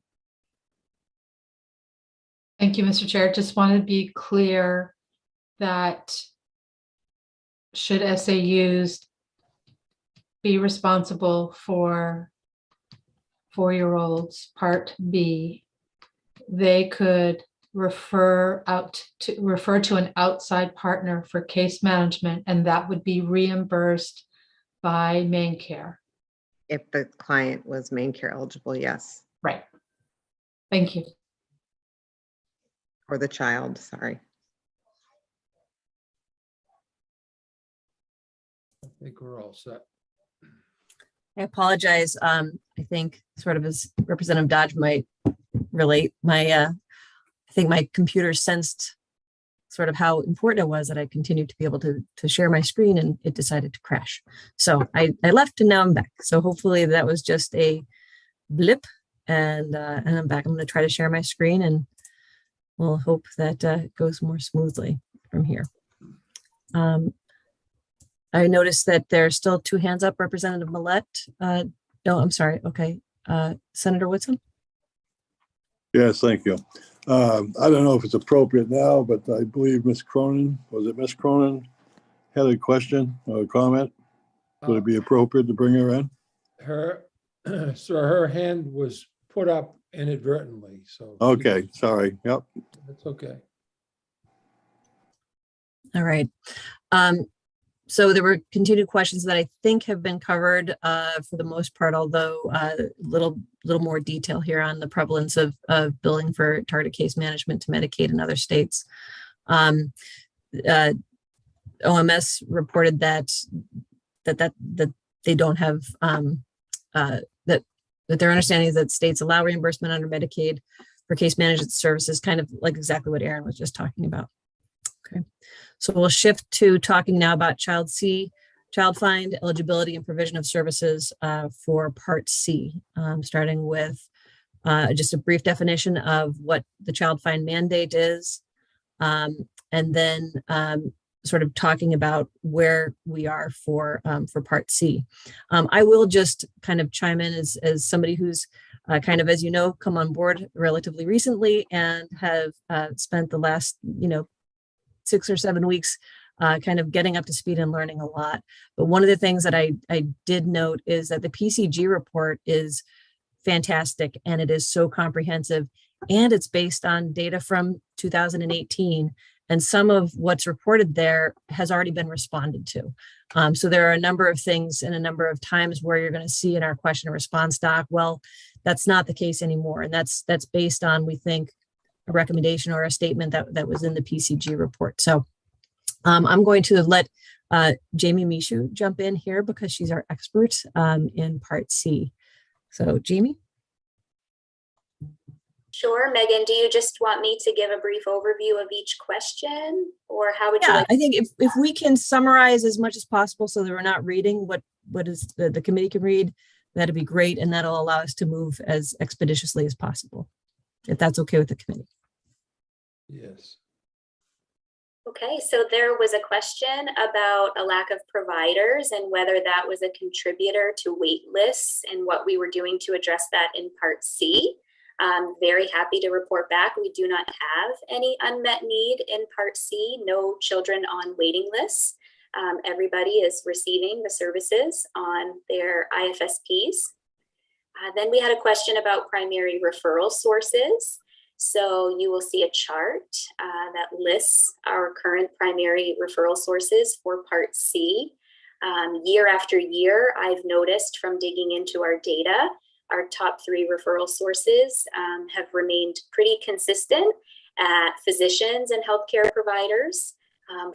Thank you, Mr. Chair. Just want to be clear that should SAUs be responsible for 4-year-olds Part B, they could refer to an outside partner for case management, and that would be reimbursed by main care. If the client was main care eligible, yes. Right. Thank you. Or the child, sorry. I think we're all set. I apologize. I think sort of as Representative Dodge might relate, I think my computer sensed sort of how important it was that I continued to be able to share my screen, and it decided to crash. So I left and now I'm back. So hopefully that was just a blip, and I'm back. I'm going to try to share my screen, and we'll hope that it goes more smoothly from here. I noticed that there are still 2 hands up. Representative Millet. No, I'm sorry. Okay. Senator Whitson. Yes, thank you. I don't know if it's appropriate now, but I believe Ms. Cronin, was it Ms. Cronin, had a question or a comment? Would it be appropriate to bring her in? Sir, her hand was put up inadvertently, so. Okay, sorry. Yep. That's okay. All right. So there were continued questions that I think have been covered for the most part, although a little more detail here on the prevalence of billing for targeted case management to Medicaid in other states. OMS reported that they don't have that their understanding is that states allow reimbursement under Medicaid for case management services, kind of like exactly what Aaron was just talking about. Okay, so we'll shift to talking now about Child Find, eligibility and provision of services for Part C, starting with just a brief definition of what the Child Find mandate is, and then sort of talking about where we are for Part C. I will just kind of chime in as somebody who's kind of, as you know, come on board relatively recently and have spent the last, 6 or 7 weeks kind of getting up to speed and learning a lot. But one of the things that I did note is that the PCG report is fantastic, and it is so comprehensive, and it's based on data from 2018. And some of what's reported there has already been responded to. So there are a number of things and a number of times where you're going to see in our question and response doc, well, that's not the case anymore. And that's based on, we think, a recommendation or a statement that was in the PCG report. So I'm going to let Jamie Mishu jump in here because she's our expert in Part C. So Jamie. Sure. Megan, do you just want me to give a brief overview of each question, or how would you like? I think if we can summarize as much as possible so that we're not reading what is the committee can read, that'd be great. And that'll allow us to move as expeditiously as possible, if that's okay with the committee. Yes. Okay, so there was a question about a lack of providers and whether that was a contributor to wait lists and what we were doing to address that in Part C. I'm very happy to report back. We do not have any unmet need in Part C, no children on waiting lists. Everybody is receiving the services on their IFSPs. Then we had a question about primary referral sources. So you will see a chart that lists our current primary referral sources for Part C. Year after year, I've noticed from digging into our data, our top 3 referral sources have remained pretty consistent at physicians and healthcare providers,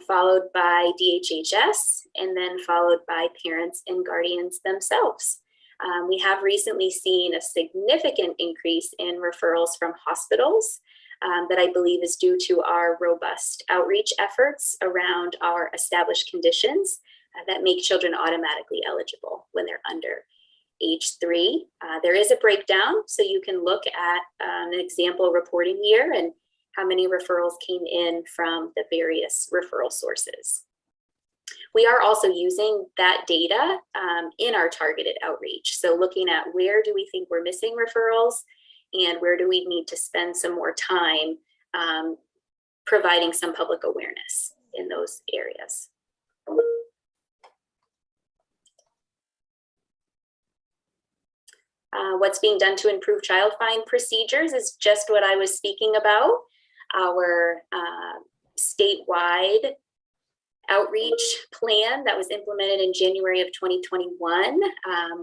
followed by DHHS, and then followed by parents and guardians themselves. We have recently seen a significant increase in referrals from hospitals that I believe is due to our robust outreach efforts around our established conditions that make children automatically eligible when they're under age 3. There is a breakdown, so you can look at an example reporting year and how many referrals came in from the various referral sources. We are also using that data in our targeted outreach. So looking at where do we think we're missing referrals and where do we need to spend some more time providing some public awareness in those areas. What's being done to improve child find procedures is just what I was speaking about. Our statewide outreach plan that was implemented in January of 2021.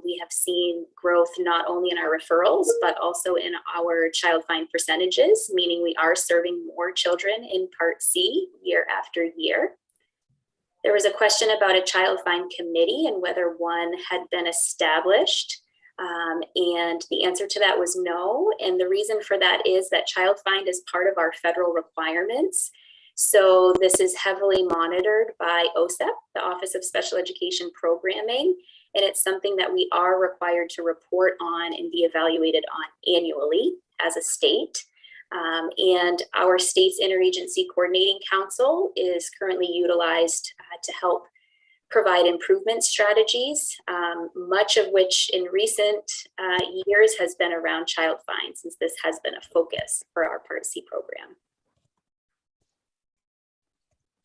We have seen growth not only in our referrals, but also in our child find percentages, meaning we are serving more children in Part C year after year. There was a question about a child find committee and whether one had been established. And the answer to that was no. And the reason for that is that child find is part of our federal requirements. So this is heavily monitored by OSEP, the Office of Special Education Programming, and it's something that we are required to report on and be evaluated on annually as a state. And our state's Interagency Coordinating Council is currently utilized to help provide improvement strategies, much of which in recent years has been around child find, since this has been a focus for our Part C program.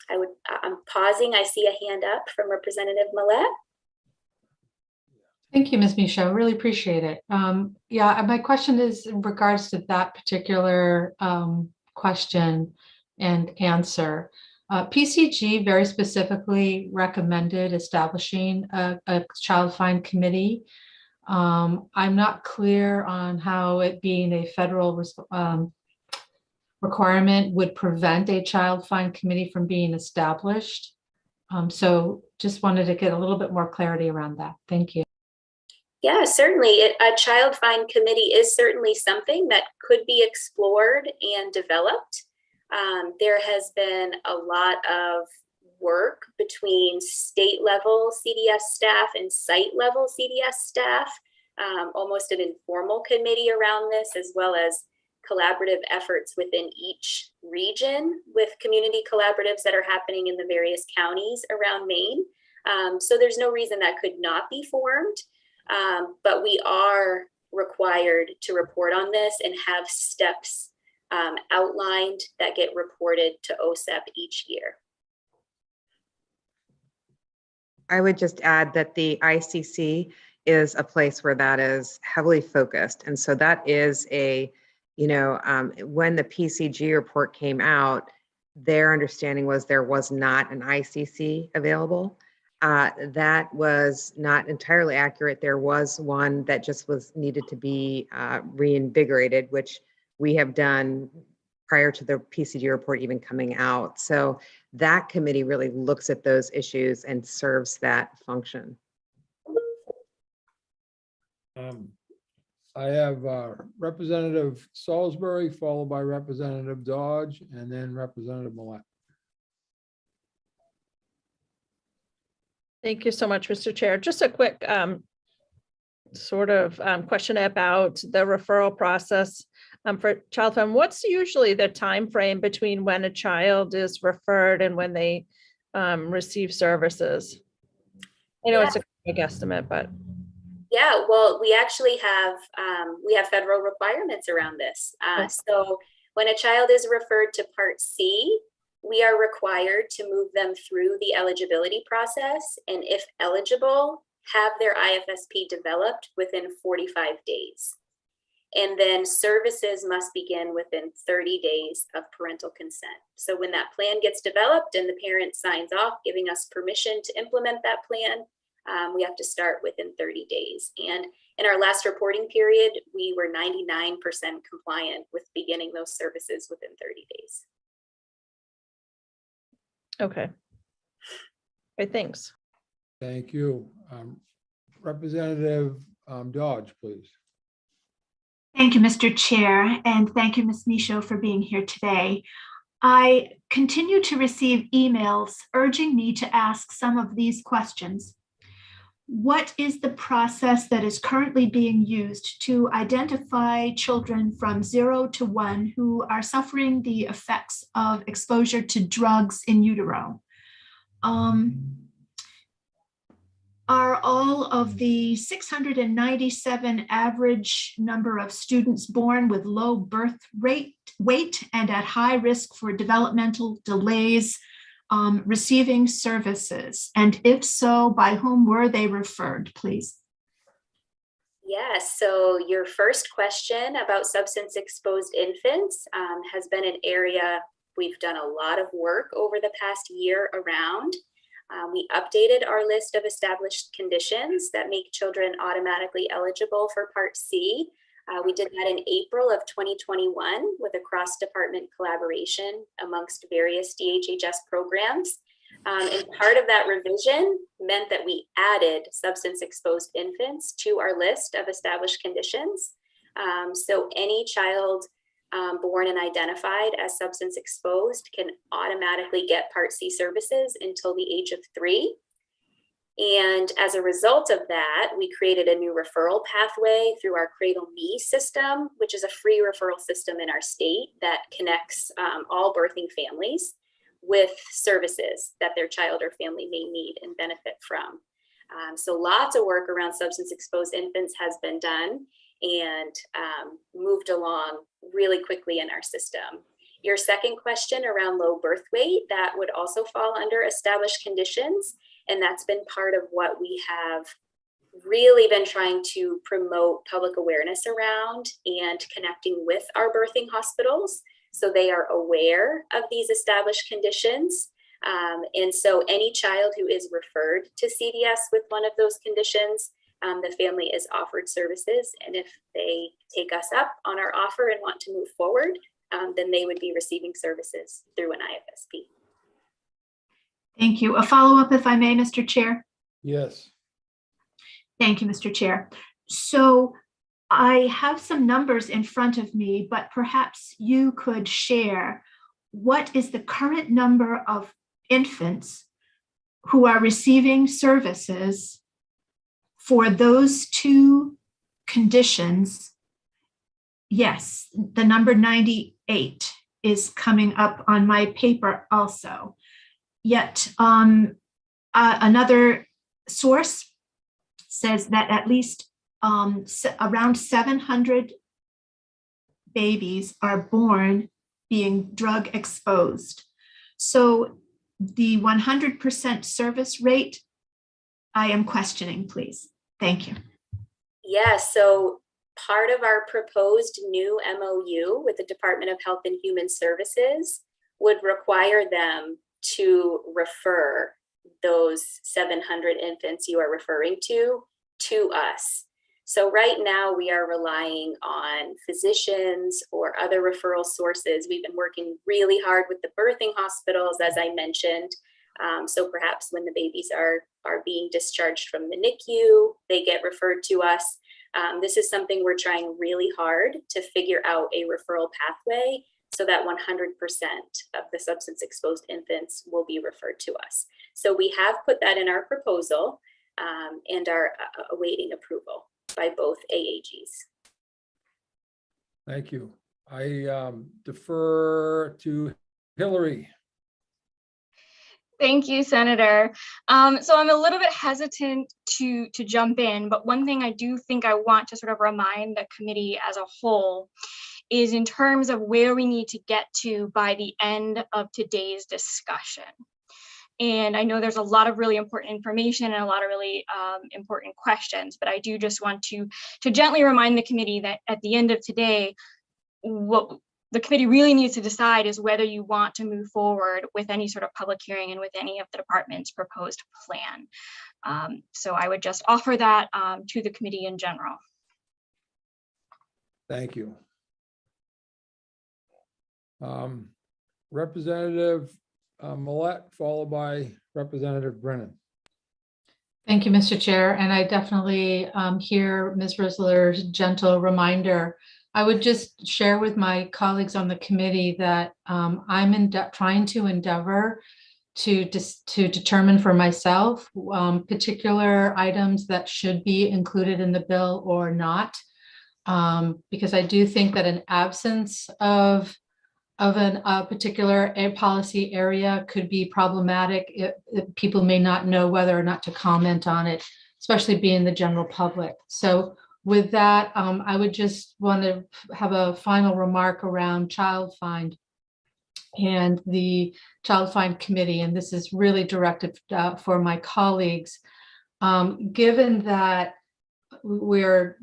I'm pausing. I see a hand up from Representative Millette. Thank you, Ms. Michaud. Really appreciate it. Yeah, my question is in regards to that particular question and answer. PCG very specifically recommended establishing a child find committee. I'm not clear on how it being a federal requirement would prevent a child find committee from being established. So just wanted to get a little bit more clarity around that. Thank you. Yeah, certainly. A child find committee is certainly something that could be explored and developed. There has been a lot of work between state level CDS staff and site level CDS staff, almost an informal committee around this, as well as collaborative efforts within each region with community collaboratives that are happening in the various counties around Maine. So there's no reason that could not be formed, but we are required to report on this and have steps outlined that get reported to OSEP each year. I would just add that the ICC is a place where that is heavily focused. And so that is a, when the PCG report came out, their understanding was there was not an ICC available. That was not entirely accurate. There was one that just needed to be reinvigorated, which we have done prior to the PCG report even coming out. So that committee really looks at those issues and serves that function. I have Representative Salisbury, followed by Representative Dodge, and then Representative Millette. Thank you so much, Mr. Chair. Just a quick question about the referral process for child find. What's usually the time frame between when a child is referred and when they receive services? I know it's a guesstimate, but yeah, well, we actually have federal requirements around this. So when a child is referred to Part C, we are required to move them through the eligibility process, and if eligible, have their IFSP developed within 45 days. And then services must begin within 30 days of parental consent. So when that plan gets developed and the parent signs off giving us permission to implement that plan, we have to start within 30 days. And in our last reporting period, we were 99% compliant with beginning those services within 30 days. Okay. Great, thanks. Thank you. Representative Dodge, please. Thank you, Mr. Chair, and thank you, Ms. Michaud, for being here today. I continue to receive emails urging me to ask some of these questions. What is the process that is currently being used to identify children from 0 to 1 who are suffering the effects of exposure to drugs in utero? all of the 697 average number of students born with low birth weight and at high risk for developmental delays receiving services? And if so, by whom were they referred, please? Yes, so your first question about substance exposed infants has been an area we've done a lot of work over the past year around. We updated our list of established conditions that make children automatically eligible for Part C. We did that in April of 2021 with a cross-department collaboration amongst various DHHS programs. And part of that revision meant that we added substance-exposed infants to our list of established conditions. So any child born and identified as substance exposed can automatically get Part C services until the age of 3. And as a result of that, we created a new referral pathway through our Cradle Me system, which is a free referral system in our state that connects all birthing families with services that their child or family may need and benefit from. So lots of work around substance exposed infants has been done and moved along really quickly in our system. Your second question around low birth weight, that would also fall under established conditions. And that's been part of what we have really been trying to promote public awareness around and connecting with our birthing hospitals so they are aware of these established conditions. And so any child who is referred to CDS with one of those conditions, the family is offered services. And if they take us up on our offer and want to move forward, then they would be receiving services through an IFSP. Thank you. A follow-up, if I may, Mr. Chair. Yes. Thank you, Mr. Chair. So I have some numbers in front of me, but perhaps you could share what is the current number of infants who are receiving services for those two conditions. Yes, the number 98 is coming up on my paper also. Yet another source says that at least around 700 babies are born being drug exposed. So the 100% service rate, I am questioning, please. Thank you. Yeah, so part of our proposed new MOU with the Department of Health and Human Services would require them to refer those 700 infants you are referring to us. So right now we are relying on physicians or other referral sources. We've been working really hard with the birthing hospitals, as I mentioned. So perhaps when the babies are being discharged from the NICU, they get referred to us. This is something we're trying really hard to figure out a referral pathway so that 100% of the substance exposed infants will be referred to us. So we have put that in our proposal and are awaiting approval by both AAGs. Thank you. I defer to Hillary. Thank you, Senator. So I'm a little bit hesitant to jump in, but one thing I do think I want to sort of remind the committee as a whole is in terms of where we need to get to by the end of today's discussion. And I know there's a lot of really important information and a lot of really important questions, but I do just want to gently remind the committee that at the end of today, what the committee really needs to decide is whether you want to move forward with any sort of public hearing and with any of the department's proposed plan. So I would just offer that to the committee in general. Thank you. Representative Millette, followed by Representative Brennan. Thank you, Mr. Chair. And I definitely hear Ms. Risler's gentle reminder. I would just share with my colleagues on the committee that I'm trying to endeavor to determine for myself particular items that should be included in the bill or not, because I do think that an absence of a particular policy area could be problematic. People may not know whether or not to comment on it. especially being the general public. So with that, I would just want to have a final remark around Child Find and the Child Find Committee, and this is really directed for my colleagues. Given that we're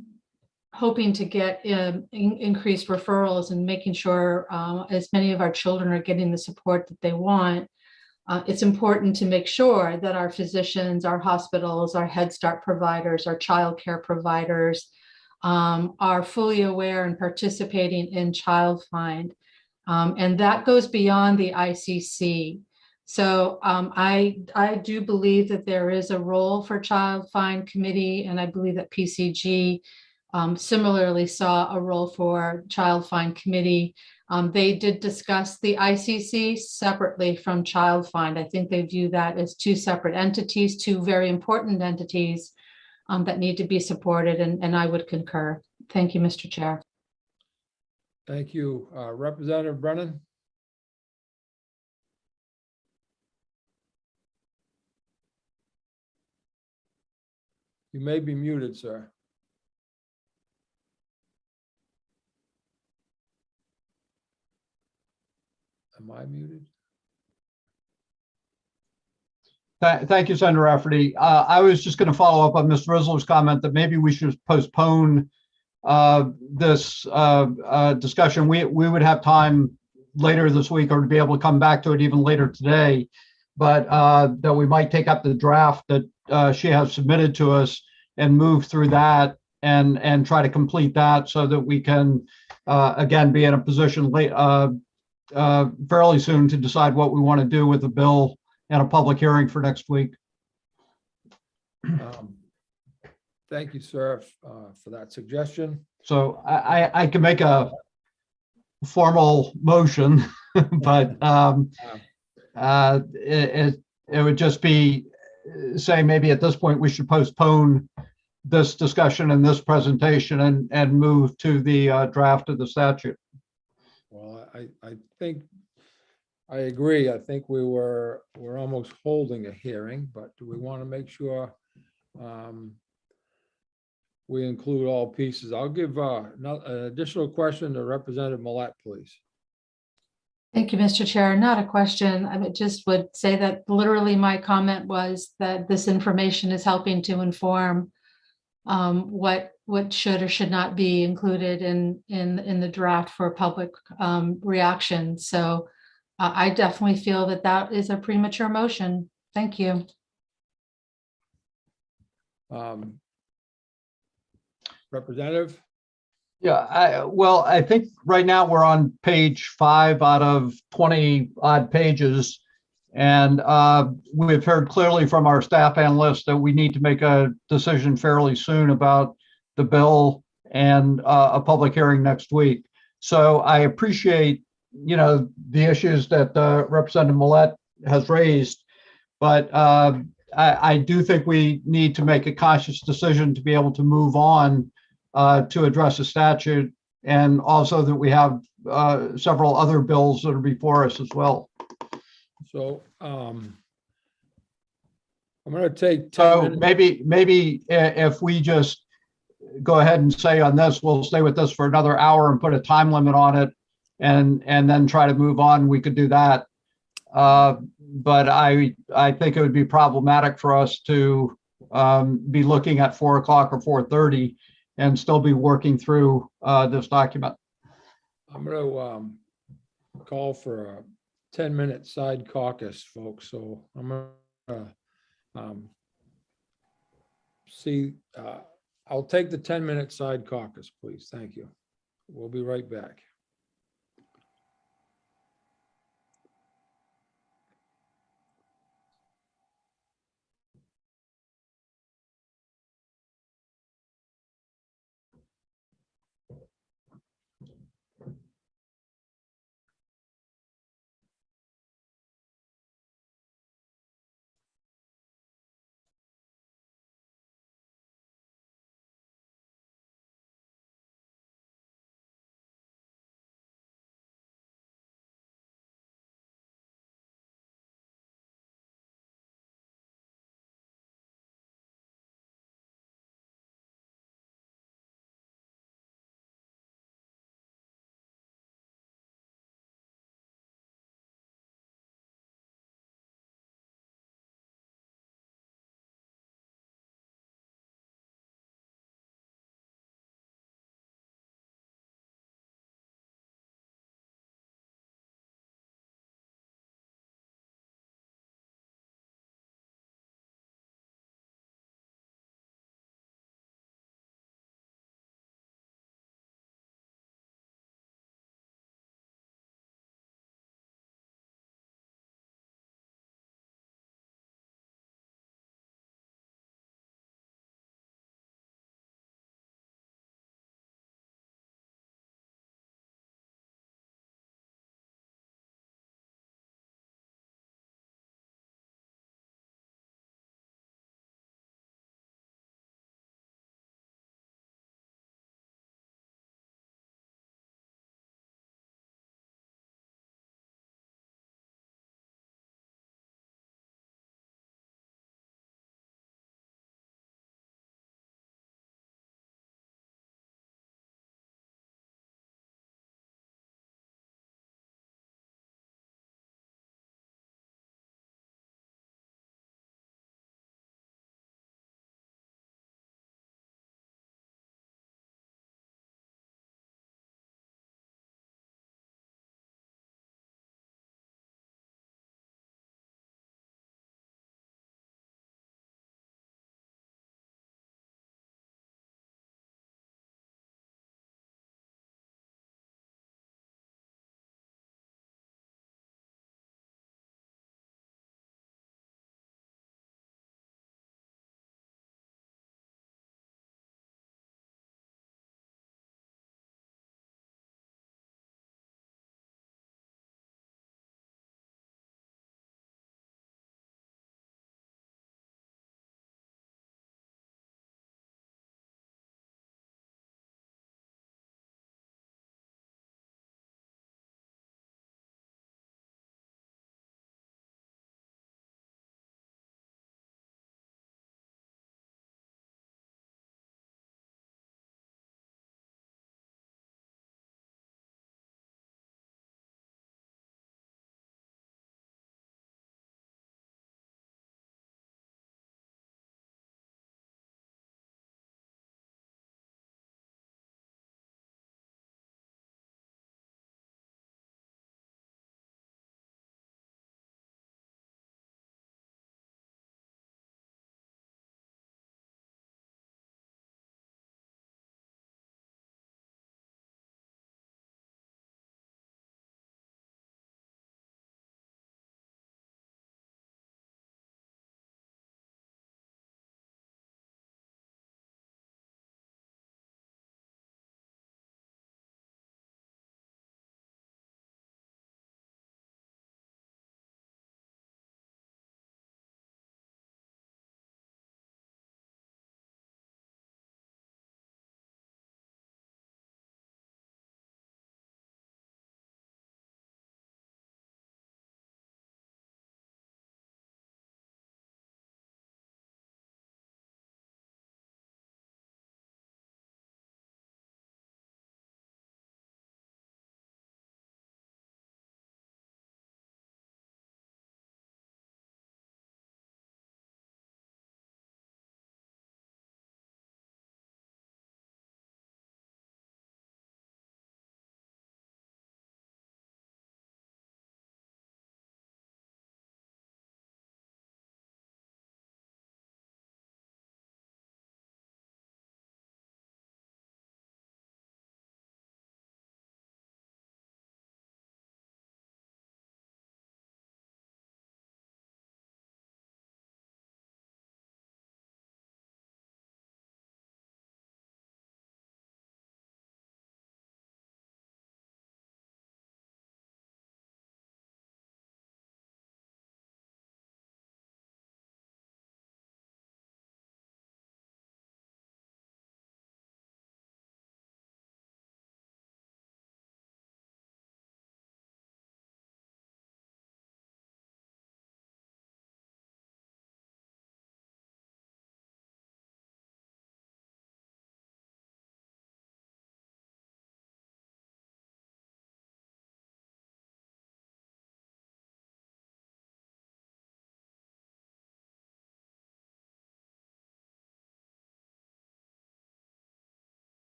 hoping to get increased referrals and making sure as many of our children are getting the support that they want, it's important to make sure that our physicians, our hospitals, our Head Start providers, our childcare providers are fully aware and participating in Child Find. And that goes beyond the ICC. So I do believe that there is a role for Child Find Committee, and I believe that PCG similarly saw a role for Child Find Committee. They did discuss the ICC separately from Child Find. I think they view that as two separate entities, two very important entities that need to be supported, and I would concur. Thank you, Mr. Chair. Thank you. Representative Brennan? You may be muted, sir. Am I muted? Thank you, Senator Rafferty. I was just going to follow up on Mr. Rizzo's comment that maybe we should postpone this discussion. We would have time later this week or to be able to come back to it even later today, but that we might take up the draft that she has submitted to us and move through that and try to complete that so that we can again be in a position fairly soon to decide what we want to do with the bill and a public hearing for next week. Thank you, sir, for that suggestion. So I can make a formal motion, but it would just be saying maybe at this point we should postpone this discussion and this presentation and move to the draft of the statute. Well, I think I agree. I think we're almost holding a hearing, but do we want to make sure we include all pieces? I'll give an additional question to Representative Millette, please. Thank you, Mr. Chair. Not a question. I just would say that literally my comment was that this information is helping to inform what should or should not be included in the draft for public reaction. So I definitely feel that that is a premature motion. Thank you. Representative? Yeah, well, I think right now we're on page 5 out of 20 odd pages. And we've heard clearly from our staff analysts that we need to make a decision fairly soon about the bill and a public hearing next week. So I appreciate, the issues that Representative Millette has raised, but I do think we need to make a conscious decision to be able to move on to address the statute, and also that we have several other bills that are before us as well. So I'm going to take 10 So minutes. maybe if we just go ahead and say on this, we'll stay with this for another hour and put a time limit on it, and then try to move on, we could do that. But I think it would be problematic for us to be looking at 4 o'clock or 4:30 and still be working through this document. I'm going to call for a 10-minute side caucus, folks. So I'm going to see. I'll take the 10-minute side caucus, please. Thank you. We'll be right back.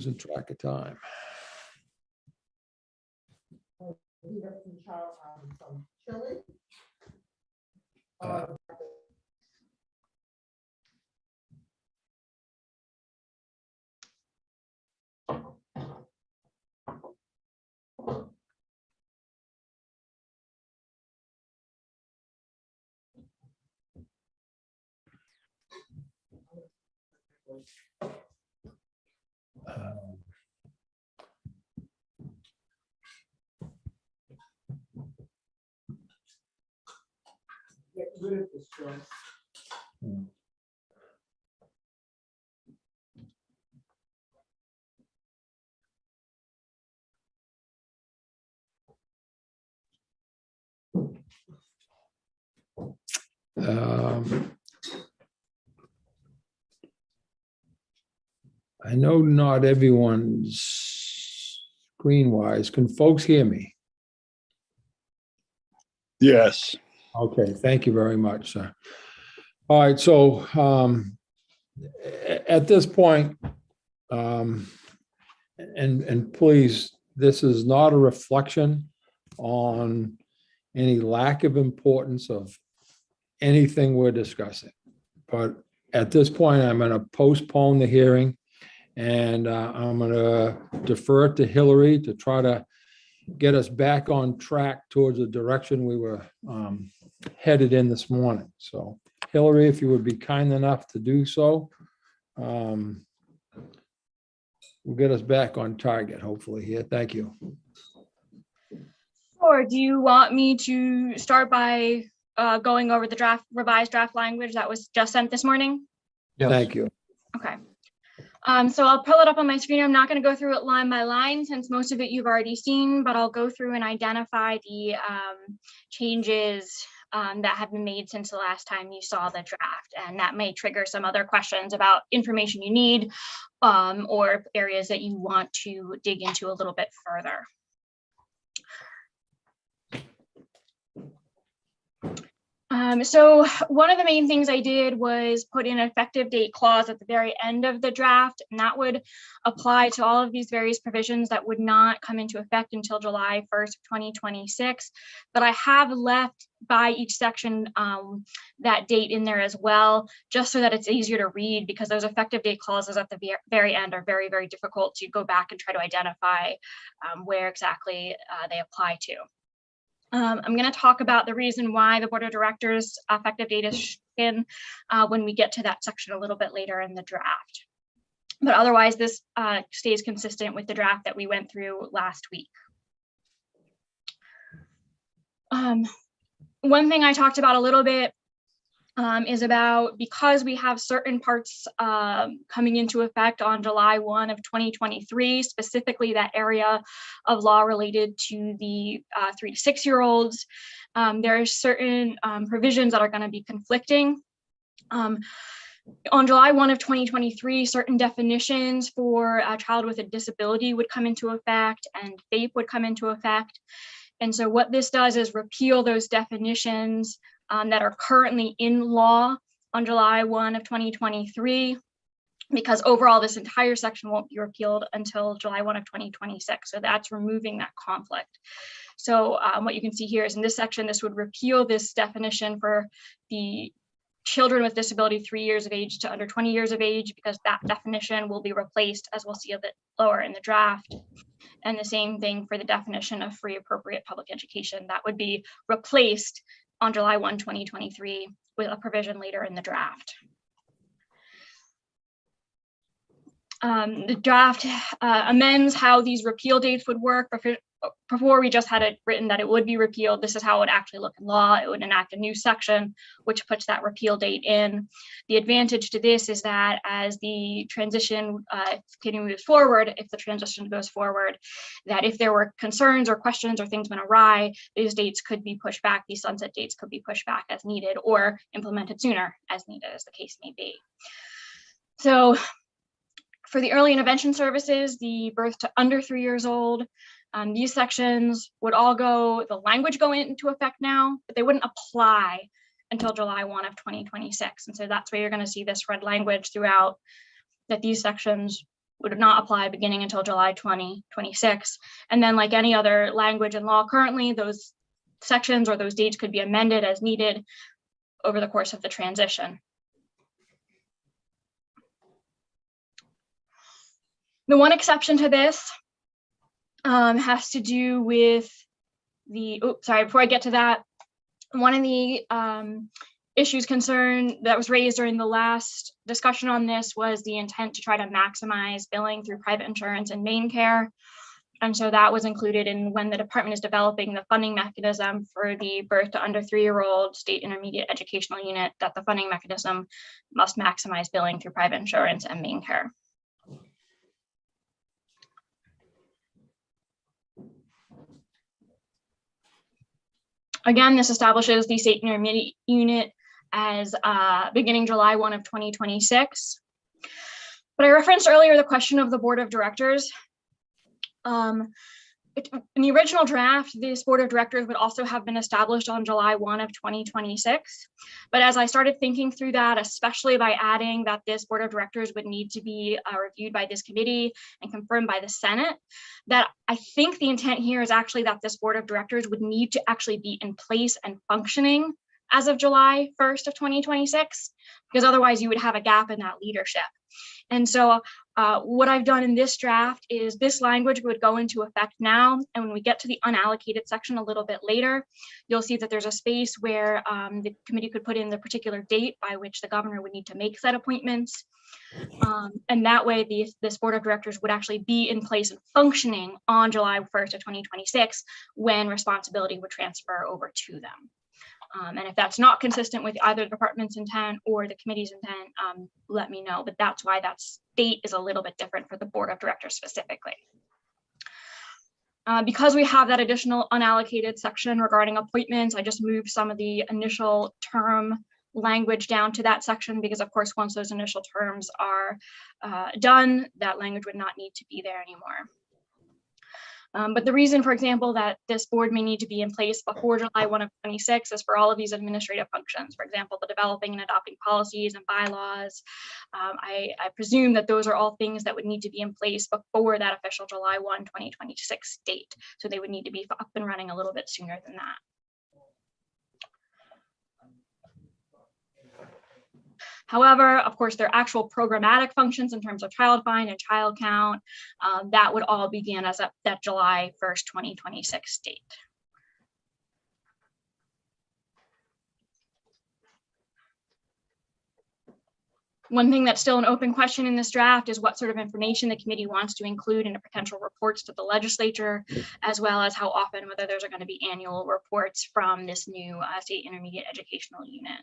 Losing track of time. Get rid of the stress. I know not everyone's screen wise. Can folks hear me? Yes. Okay, thank you very much, sir. All right, so at this point, and please, this is not a reflection on any lack of importance of anything we're discussing. But at this point, I'm going to postpone the hearing, and I'm going to defer it to Hillary to try to get us back on track towards the direction we were headed in this morning. So Hillary, if you would be kind enough to do so, we'll get us back on target, hopefully here. Thank you. Or do you want me to start by going over the revised draft language that was just sent this morning? Yes. Thank you. Okay. So I'll pull it up on my screen. I'm not going to go through it line by line since most of it you've already seen, but I'll go through and identify the changes that have been made since the last time you saw the draft. And that may trigger some other questions about information you need or areas that you want to dig into a little bit further. So one of the main things I did was put in an effective date clause at the very end of the draft, and that would apply to all of these various provisions that would not come into effect until July 1st, 2026. But I have left by each section that date in there as well, just so that it's easier to read, because those effective date clauses at the very end are very, very difficult to go back and try to identify where exactly they apply to. I'm going to talk about the reason why the Board of Directors effective date is in when we get to that section a little bit later in the draft. But otherwise, this stays consistent with the draft that we went through last week. One thing I talked about a little bit is about, because we have certain parts coming into effect on July 1 of 2023, specifically that area of law related to the 3 to 6 year olds, there are certain provisions that are going to be conflicting. On July 1 of 2023, certain definitions for a child with a disability would come into effect, and FAPE would come into effect. And so what this does is repeal those definitions that are currently in law on July 1 of 2023, because overall this entire section won't be repealed until July 1 of 2026. So that's removing that conflict. So what you can see here is in this section, this would repeal this definition for the children with disability 3 years of age to under 20 years of age, because that definition will be replaced, as we'll see a bit lower in the draft. And the same thing for the definition of free appropriate public education, that would be replaced on July 1, 2023 with a provision later in the draft. The draft amends how these repeal dates would work. Before, we just had it written that it would be repealed. This is how it would actually look in law. It would enact a new section, which puts that repeal date in. The advantage to this is that as the transition moves forward, if the transition goes forward, that if there were concerns or questions or things went awry, these dates could be pushed back. These sunset dates could be pushed back as needed, or implemented sooner as needed, as the case may be. So for the early intervention services, the birth to under 3 years old, these sections would all the language go into effect now, but they wouldn't apply until July 1 of 2026. And so that's where you're going to see this red language throughout, that these sections would not apply beginning until July 2026. And then like any other language in law currently, those sections or those dates could be amended as needed over the course of the transition. The one exception to this has to do with before I get to that, one of the issues concern that was raised during the last discussion on this was the intent to try to maximize billing through private insurance and main care. And so that was included in when the department is developing the funding mechanism for the birth to under 3-year-old state intermediate educational unit, that the funding mechanism must maximize billing through private insurance and main care. Again, this establishes the state intermediate unit as beginning July 1 of 2026. But I referenced earlier the question of the board of directors. In the original draft, this board of directors would also have been established on July 1 of 2026. But as I started thinking through that, especially by adding that this board of directors would need to be reviewed by this committee and confirmed by the Senate, that I think the intent here is actually that this board of directors would need to actually be in place and functioning as of July 1st of 2026, because otherwise you would have a gap in that leadership. And so what I've done in this draft is this language would go into effect now. And when we get to the unallocated section a little bit later, you'll see that there's a space where the committee could put in the particular date by which the governor would need to make said appointments. And that way this board of directors would actually be in place and functioning on July 1st of 2026 when responsibility would transfer over to them. And if that's not consistent with either the department's intent or the committee's intent, let me know. But that's why that date is a little bit different for the board of directors specifically. Because we have that additional unallocated section regarding appointments, I just moved some of the initial term language down to that section because, of course, once those initial terms are done, that language would not need to be there anymore. But the reason, for example, that this board may need to be in place before July 1 of 26 is for all of these administrative functions. For example, the developing and adopting policies and bylaws. I presume that those are all things that would need to be in place before that official July 1, 2026 date. So they would need to be up and running a little bit sooner than that. However, of course, their actual programmatic functions in terms of child find and child count, that would all begin as of that July 1st, 2026 date. One thing that's still an open question in this draft is what sort of information the committee wants to include in the potential reports to the legislature, as well as how often, whether there's going to be annual reports from this new state intermediate educational unit.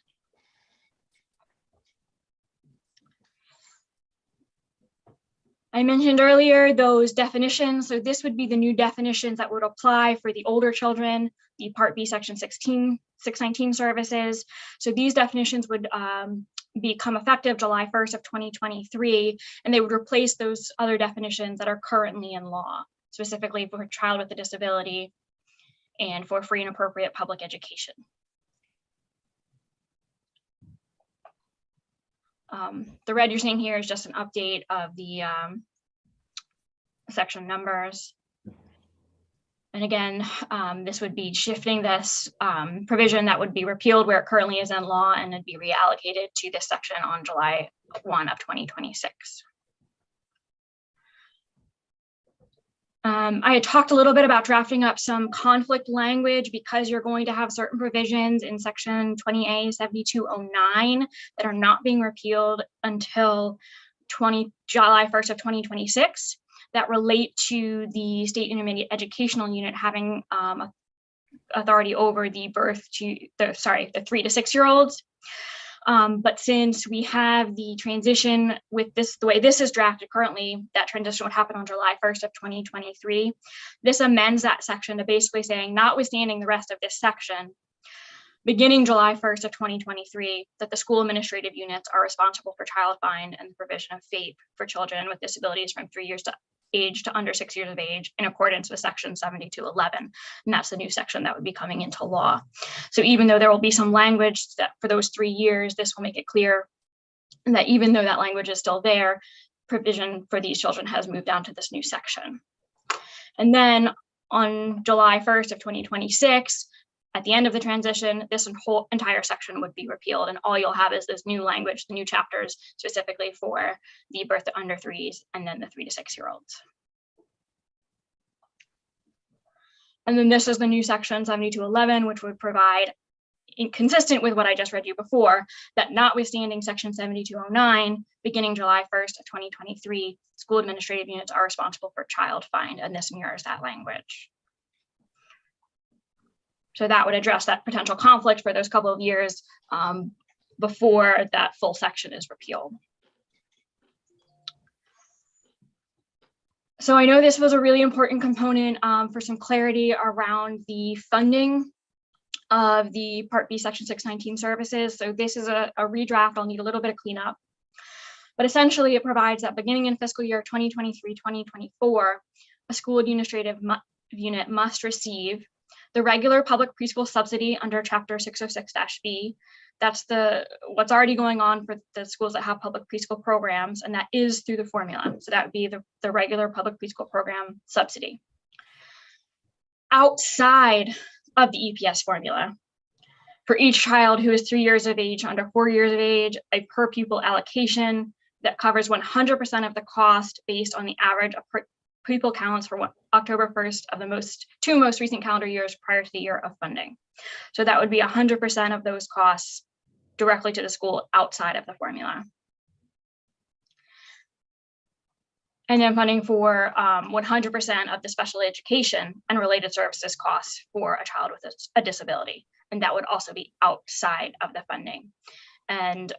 I mentioned earlier those definitions. So this would be the new definitions that would apply for the older children, the Part B Section 619 services. So these definitions would become effective July 1st of 2023, and they would replace those other definitions that are currently in law, specifically for a child with a disability and for free and appropriate public education. The red you're seeing here is just an update of the section numbers. And again, this would be shifting this provision that would be repealed where it currently is in law and it'd be reallocated to this section on July 1 of 2026. I had talked a little bit about drafting up some conflict language because you're going to have certain provisions in section 20A 7209 that are not being repealed until July 1st of 2026 that relate to the state intermediate educational unit having authority over the the 3 to 6 year olds. But since we have the transition with this, the way this is drafted currently, that transition would happen on July 1st of 2023. This amends that section to basically saying, notwithstanding the rest of this section, beginning July 1st of 2023, that the school administrative units are responsible for child find and the provision of FAPE for children with disabilities from 3 years of age to under 6 years of age in accordance with section 7211. And that's the new section that would be coming into law. So even though there will be some language that for those 3 years, this will make it clear that even though that language is still there, provision for these children has moved down to this new section. And then on July 1st of 2026, at the end of the transition, this whole entire section would be repealed, and all you'll have is this new language, the new chapters specifically for the birth to under 3s and then the 3 to 6 year olds. And then this is the new section 7211, which would provide, consistent with what I just read you before, that notwithstanding section 7209, beginning July 1st of 2023, school administrative units are responsible for child find, and this mirrors that language. So that would address that potential conflict for those couple of years before that full section is repealed. So I know this was a really important component for some clarity around the funding of the Part B Section 619 services. So this is a redraft. I'll need a little bit of cleanup. But essentially it provides that beginning in fiscal year 2023-2024, a school administrative unit must receive the regular public preschool subsidy under Chapter 606-B. That's what's already going on for the schools that have public preschool programs, and that is through the formula. So that would be the regular public preschool program subsidy. Outside of the EPS formula, for each child who is 3 years of age, under 4 years of age, a per pupil allocation that covers 100% of the cost based on the average of pupil counts for October 1st of the two most recent calendar years prior to the year of funding. So that would be 100% of those costs directly to the school outside of the formula. And then funding for 100% of the special education and related services costs for a child with a disability. And that would also be outside of the funding. And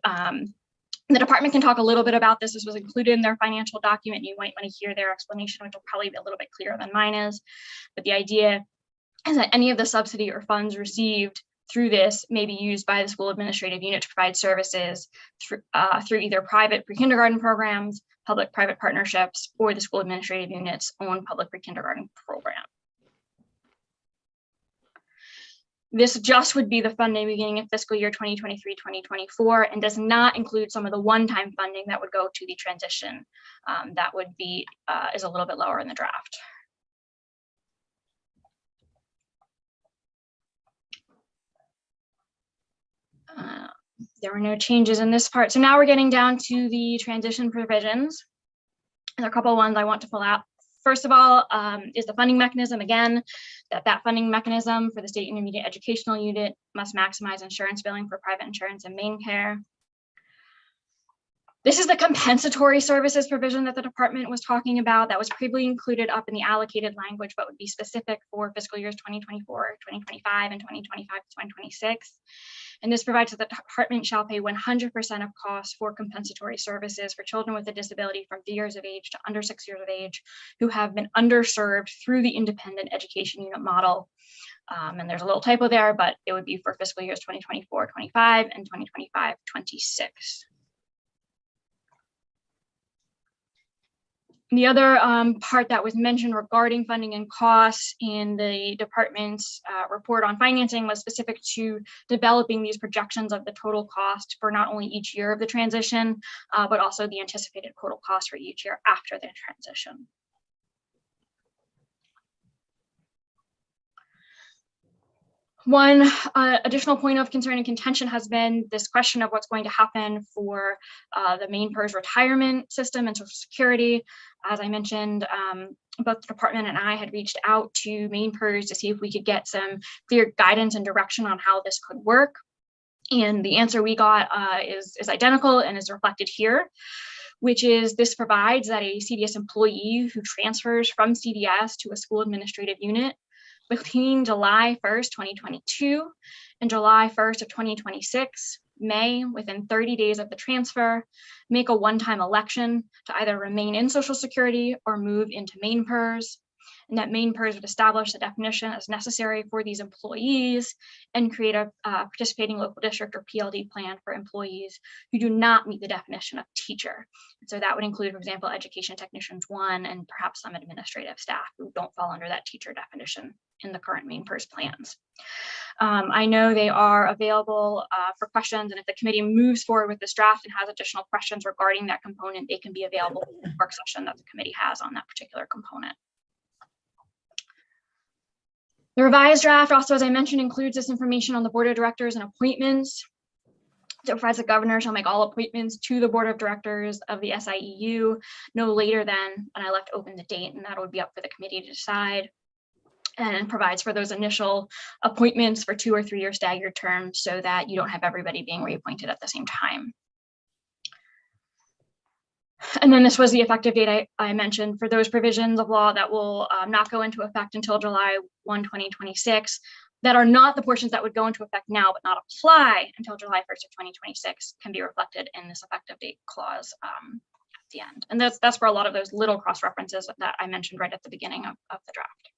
the department can talk a little bit about this. This was included in their financial document. You might want to hear their explanation, which will probably be a little bit clearer than mine is. But the idea is that any of the subsidy or funds received through this may be used by the school administrative unit to provide services through either private pre-kindergarten programs, public-private partnerships, or the school administrative unit's own public pre-kindergarten program. This just would be the funding beginning in fiscal year 2023-2024 and does not include some of the one-time funding that would go to the transition. That would be is a little bit lower in the draft. There were no changes in this part. So now we're getting down to the transition provisions. There are a couple of ones I want to pull out. First of all, is the funding mechanism. Again, that funding mechanism for the state intermediate educational unit must maximize insurance billing for private insurance and main care. This is the compensatory services provision that the department was talking about that was previously included up in the allocated language, but would be specific for fiscal years 2024, 2025, and 2025-2026. And this provides that the department shall pay 100% of costs for compensatory services for children with a disability from 3 years of age to under 6 years of age who have been underserved through the independent education unit model. And there's a little typo there, but it would be for fiscal years 2024-25 and 2025-26. The other part that was mentioned regarding funding and costs in the department's report on financing was specific to developing these projections of the total cost for not only each year of the transition, but also the anticipated total cost for each year after the transition. One additional point of concern and contention has been this question of what's going to happen for the main PERS retirement system and Social Security. As I mentioned, both the department and I had reached out to main PERS to see if we could get some clear guidance and direction on how this could work. And the answer we got is identical and is reflected here, which is this provides that a CDS employee who transfers from CDS to a school administrative unit between July 1st, 2022 and July 1st of 2026 may, within 30 days of the transfer, make a one-time election to either remain in Social Security or move into main PERS, and that main PERS would establish the definition as necessary for these employees and create a participating local district or PLD plan for employees who do not meet the definition of teacher. So that would include, for example, education technicians 1 and perhaps some administrative staff who don't fall under that teacher definition in the current main PERS plans. I know they are available for questions, and if the committee moves forward with this draft and has additional questions regarding that component, they can be available in the work session that the committee has on that particular component. The revised draft also, as I mentioned, includes this information on the board of directors and appointments. So it provides the governor shall make all appointments to the board of directors of the SIEU no later than, and I left open the date, and that would be up for the committee to decide. And provides for those initial appointments for 2 or 3 year staggered terms so that you don't have everybody being reappointed at the same time. And then this was the effective date I mentioned for those provisions of law that will not go into effect until July 1, 2026, that are not the portions that would go into effect now but not apply until July 1st of 2026 can be reflected in this effective date clause at the end. And that's for a lot of those little cross references that I mentioned right at the beginning of the draft.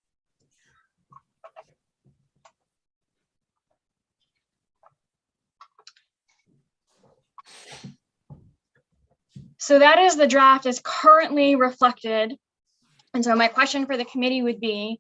So that is the draft as currently reflected. And so my question for the committee would be,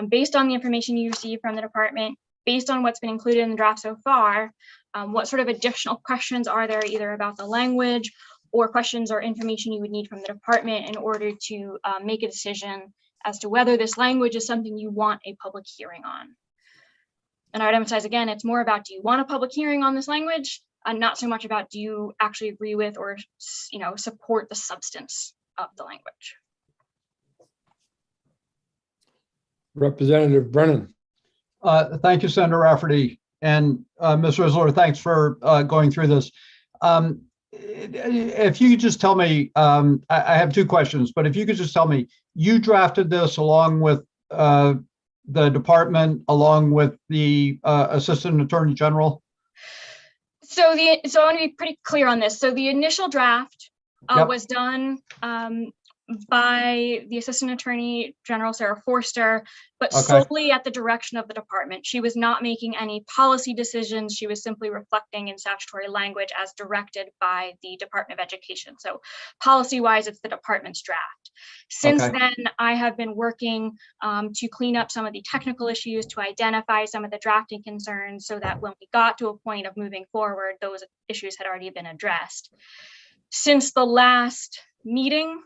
based on the information you received from the department, based on what's been included in the draft so far, what sort of additional questions are there either about the language or questions or information you would need from the department in order to make a decision as to whether this language is something you want a public hearing on? And I would emphasize again, it's more about, do you want a public hearing on this language? And not so much about, do you actually agree with or support the substance of the language? Representative Brennan. Thank you, Senator Rafferty. And Ms. Rizzler, thanks for going through this. If you could just tell me, I have 2 questions, but if you could just tell me, you drafted this along with the department, along with the Assistant Attorney General? So I want to be pretty clear on this. So the initial draft was done by the Assistant Attorney General, Sarah Forster, but solely at the direction of the department. She was not making any policy decisions. She was simply reflecting in statutory language as directed by the Department of Education. So policy-wise, it's the department's draft. Since then, I have been working to clean up some of the technical issues, to identify some of the drafting concerns so that when we got to a point of moving forward, those issues had already been addressed. Since the last meeting,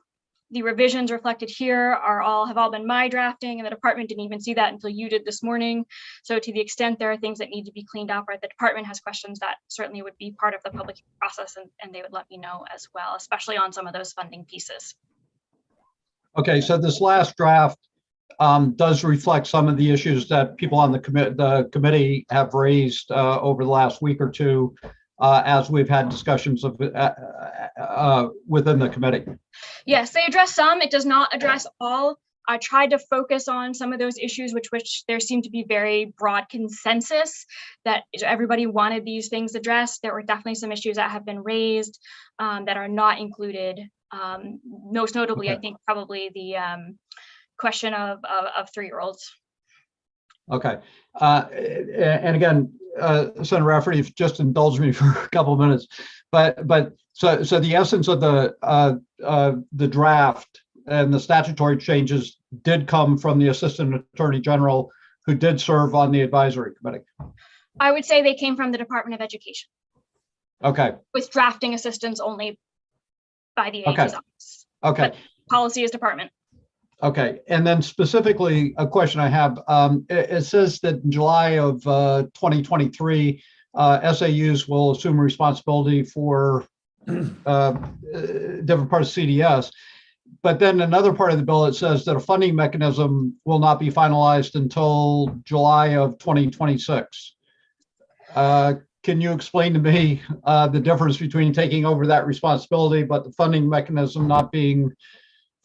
the revisions reflected here have all been my drafting, and the department didn't even see that until you did this morning. So to the extent there are things that need to be cleaned up, or the department has questions, that certainly would be part of the public process, and they would let me know as well, especially on some of those funding pieces. Okay, so this last draft does reflect some of the issues that people on the committee have raised over the last week or two, as we've had discussions of within the committee. Yes, they address some. It does not address all. I tried to focus on some of those issues which there seemed to be very broad consensus that everybody wanted these things addressed. There were definitely some issues that have been raised that are not included. Most notably, I think probably the question of 3-year-olds. Okay, and again, Senator Rafferty, if you just indulge me for a couple of minutes, but so the essence of the draft and the statutory changes did come from the Assistant Attorney General, who did serve on the advisory committee. I would say they came from the Department of Education. Okay. With drafting assistance only by the AG's office. Okay. But policy is department. Okay, and then specifically a question I have, it says that in July of 2023, SAUs will assume responsibility for different parts of CDS. But then another part of the bill, it says that a funding mechanism will not be finalized until July of 2026. Can you explain to me the difference between taking over that responsibility, but the funding mechanism not being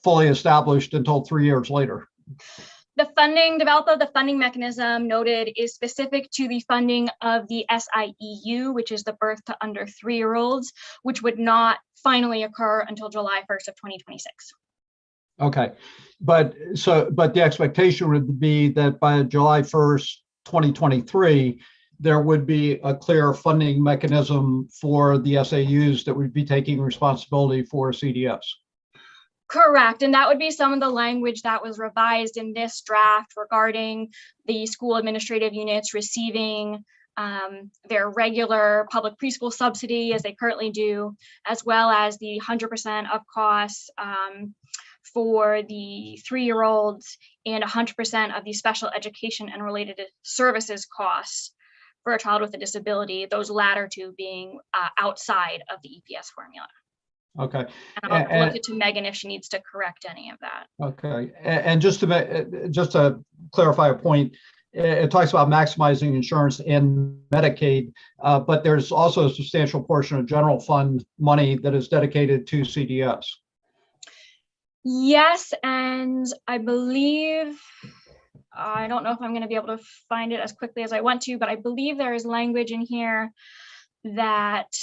fully established until 3 years later? The development of the funding mechanism noted is specific to the funding of the SIEU, which is the birth to under 3-year-olds, which would not finally occur until July 1st of 2026. Okay, but the expectation would be that by July 1st, 2023, there would be a clear funding mechanism for the SAUs that would be taking responsibility for CDS. Correct. And that would be some of the language that was revised in this draft regarding the school administrative units receiving their regular public preschool subsidy as they currently do, as well as the 100% of costs for the 3-year-olds and 100% of the special education and related services costs for a child with a disability, those latter two being outside of the EPS formula. Okay. And I'll look it to Megan if she needs to correct any of that. Okay. And just to clarify a point, it talks about maximizing insurance and Medicaid, but there's also a substantial portion of general fund money that is dedicated to CDS. Yes, and I believe, I don't know if I'm going to be able to find it as quickly as I want to, but I believe there is language in here that,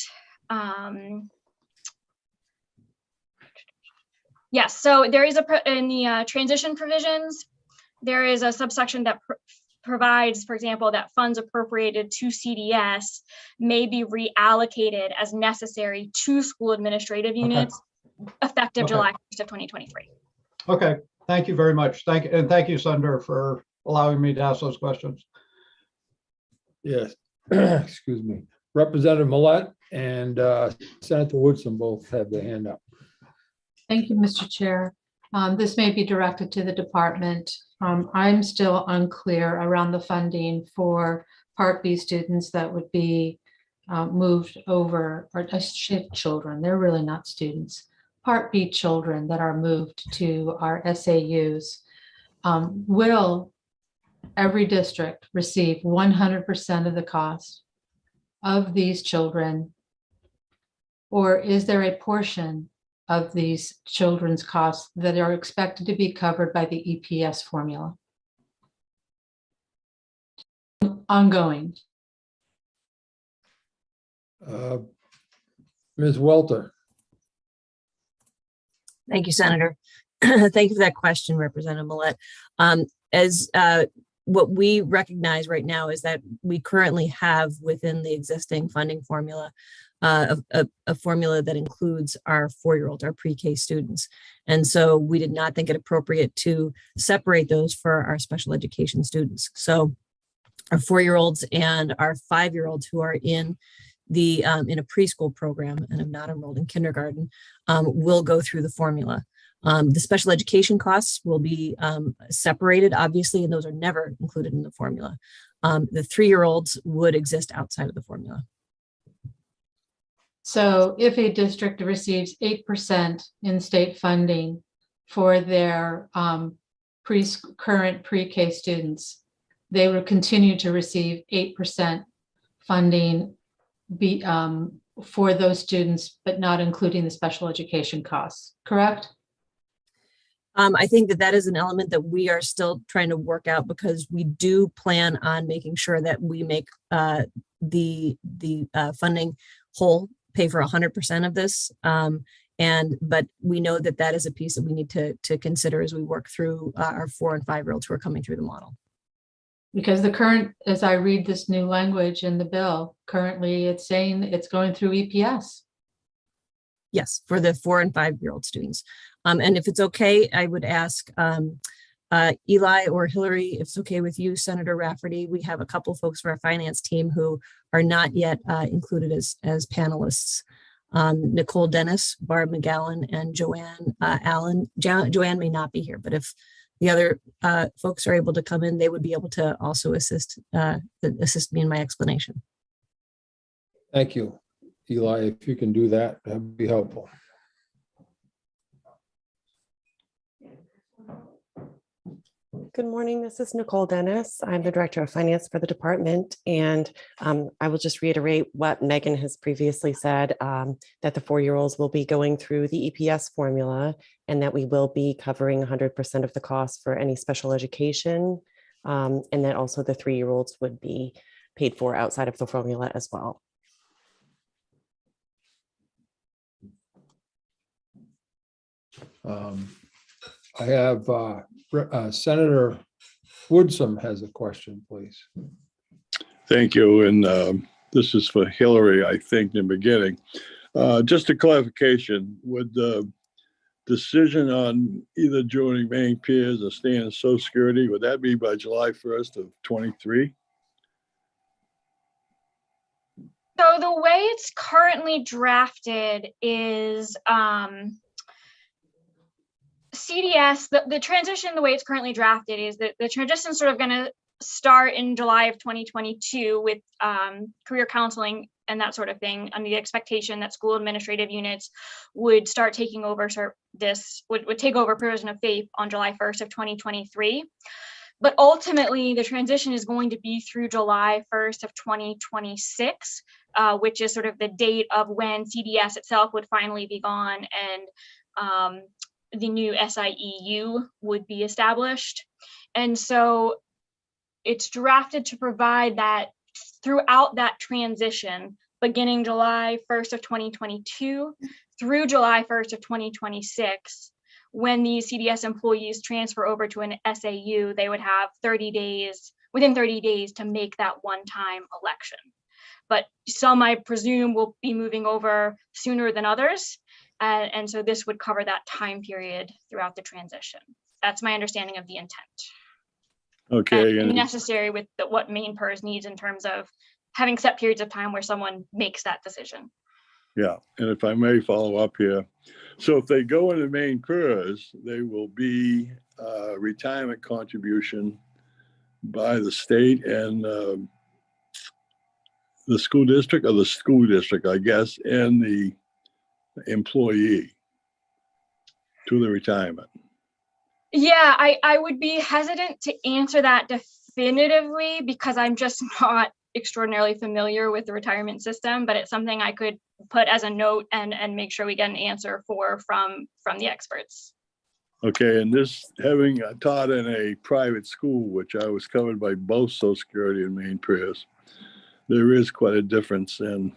yes, so there is in the transition provisions, there is a subsection that provides, for example, that funds appropriated to CDS may be reallocated as necessary to school administrative units effective July 1st of 2023. Okay, thank you very much. Thank you, Senator, for allowing me to ask those questions. Yes, excuse me. Representative Millet and Senator Woodson both have their hand up. Thank you, Mr. Chair. This may be directed to the department. I'm still unclear around the funding for Part B students that would be moved over, or I should say children, they're really not students. Part B children that are moved to our SAUs. Will every district receive 100% of the cost of these children? Or is there a portion of these children's costs that are expected to be covered by the EPS formula? Ongoing. Ms. Welter. Thank you, Senator. Thank you for that question, Representative Millet. As what we recognize right now is that we currently have within the existing funding formula a formula that includes our 4-year-olds, our pre-K students. And so we did not think it appropriate to separate those for our special education students. So our 4-year-olds and our 5-year-olds who are in a preschool program and have not enrolled in kindergarten will go through the formula. The special education costs will be separated, obviously, and those are never included in the formula. The 3-year-olds would exist outside of the formula. So if a district receives 8% in state funding for their current pre-K students, they would continue to receive 8% funding for those students, but not including the special education costs, correct? I think that is an element that we are still trying to work out, because we do plan on making sure that we make the funding whole, pay for 100% of this. But we know that is a piece that we need to consider as we work through our 4 and 5-year-olds who are coming through the model. Because the current, as I read this new language in the bill, currently it's saying it's going through EPS. Yes, for the 4 and 5-year-old students. And if it's okay, I would ask Eli or Hillary, if it's okay with you, Senator Rafferty. We have a couple of folks for our finance team who are not yet included as panelists. Nicole Dennis, Barb McGowan, and Joanne Allen. Joanne may not be here, but if the other folks are able to come in, they would be able to also assist me in my explanation. Thank you, Eli. If you can do that, that'd be helpful. Good morning. This is Nicole Dennis. I'm the Director of Finance for the department, and I will just reiterate what Megan has previously said, that the 4-year-olds will be going through the EPS formula, and that we will be covering 100% of the cost for any special education, and that also the 3-year-olds would be paid for outside of the formula as well. I have Senator Woodson has a question, please. Thank you. And this is for Hillary, I think, in the beginning. Just a clarification, would the decision on either joining main peers or staying in Social Security, would that be by July 1st of 23? So the way it's currently drafted is CDS, the transition, the way it's currently drafted is that the transition is sort of going to start in July of 2022 with career counseling and that sort of thing, under the expectation that school administrative units would start taking over, would take over provision of FAPE on July 1st of 2023. But ultimately, the transition is going to be through July 1st of 2026, which is sort of the date of when CDS itself would finally be gone and the new SIEU would be established. And so it's drafted to provide that throughout that transition, beginning July 1st of 2022 through July 1st of 2026, when these CDS employees transfer over to an SAU, they would have 30 days, within 30 days to make that one-time election. But some, I presume, will be moving over sooner than others. And so this would cover that time period throughout the transition. That's my understanding of the intent. Okay. And necessary with what main PERS needs in terms of having set periods of time where someone makes that decision. Yeah, and if I may follow up here. So if they go into main PERS, they will be retirement contribution by the state and the school district, or the school district, I guess, and the employee to the retirement. Yeah, I would be hesitant to answer that definitively because I'm just not extraordinarily familiar with the retirement system, but it's something I could put as a note and make sure we get an answer from the experts. Okay, and this, having taught in a private school, which I was covered by both Social Security and main PERS, there is quite a difference in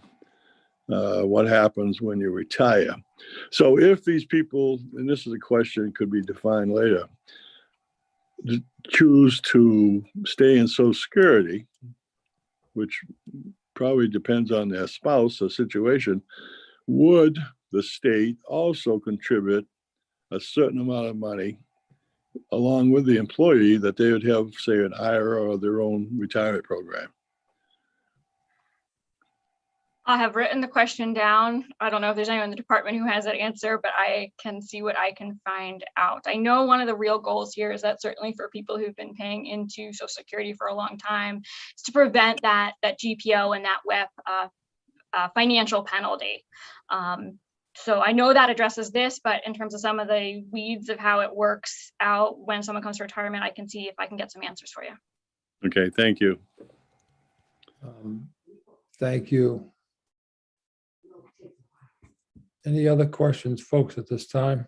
what happens when you retire. So if these people, and this is a question could be defined later, choose to stay in Social Security, which probably depends on their spouse or situation, would the state also contribute a certain amount of money along with the employee that they would have, say, an IRA or their own retirement program? I have written the question down. I don't know if there's anyone in the department who has that answer, but I can see what I can find out. I know one of the real goals here is that certainly for people who've been paying into Social Security for a long time, is to prevent that GPO and that WEP financial penalty. So I know that addresses this, but in terms of some of the weeds of how it works out when someone comes to retirement, I can see if I can get some answers for you. Okay, thank you. Thank you. Any other questions, folks, at this time?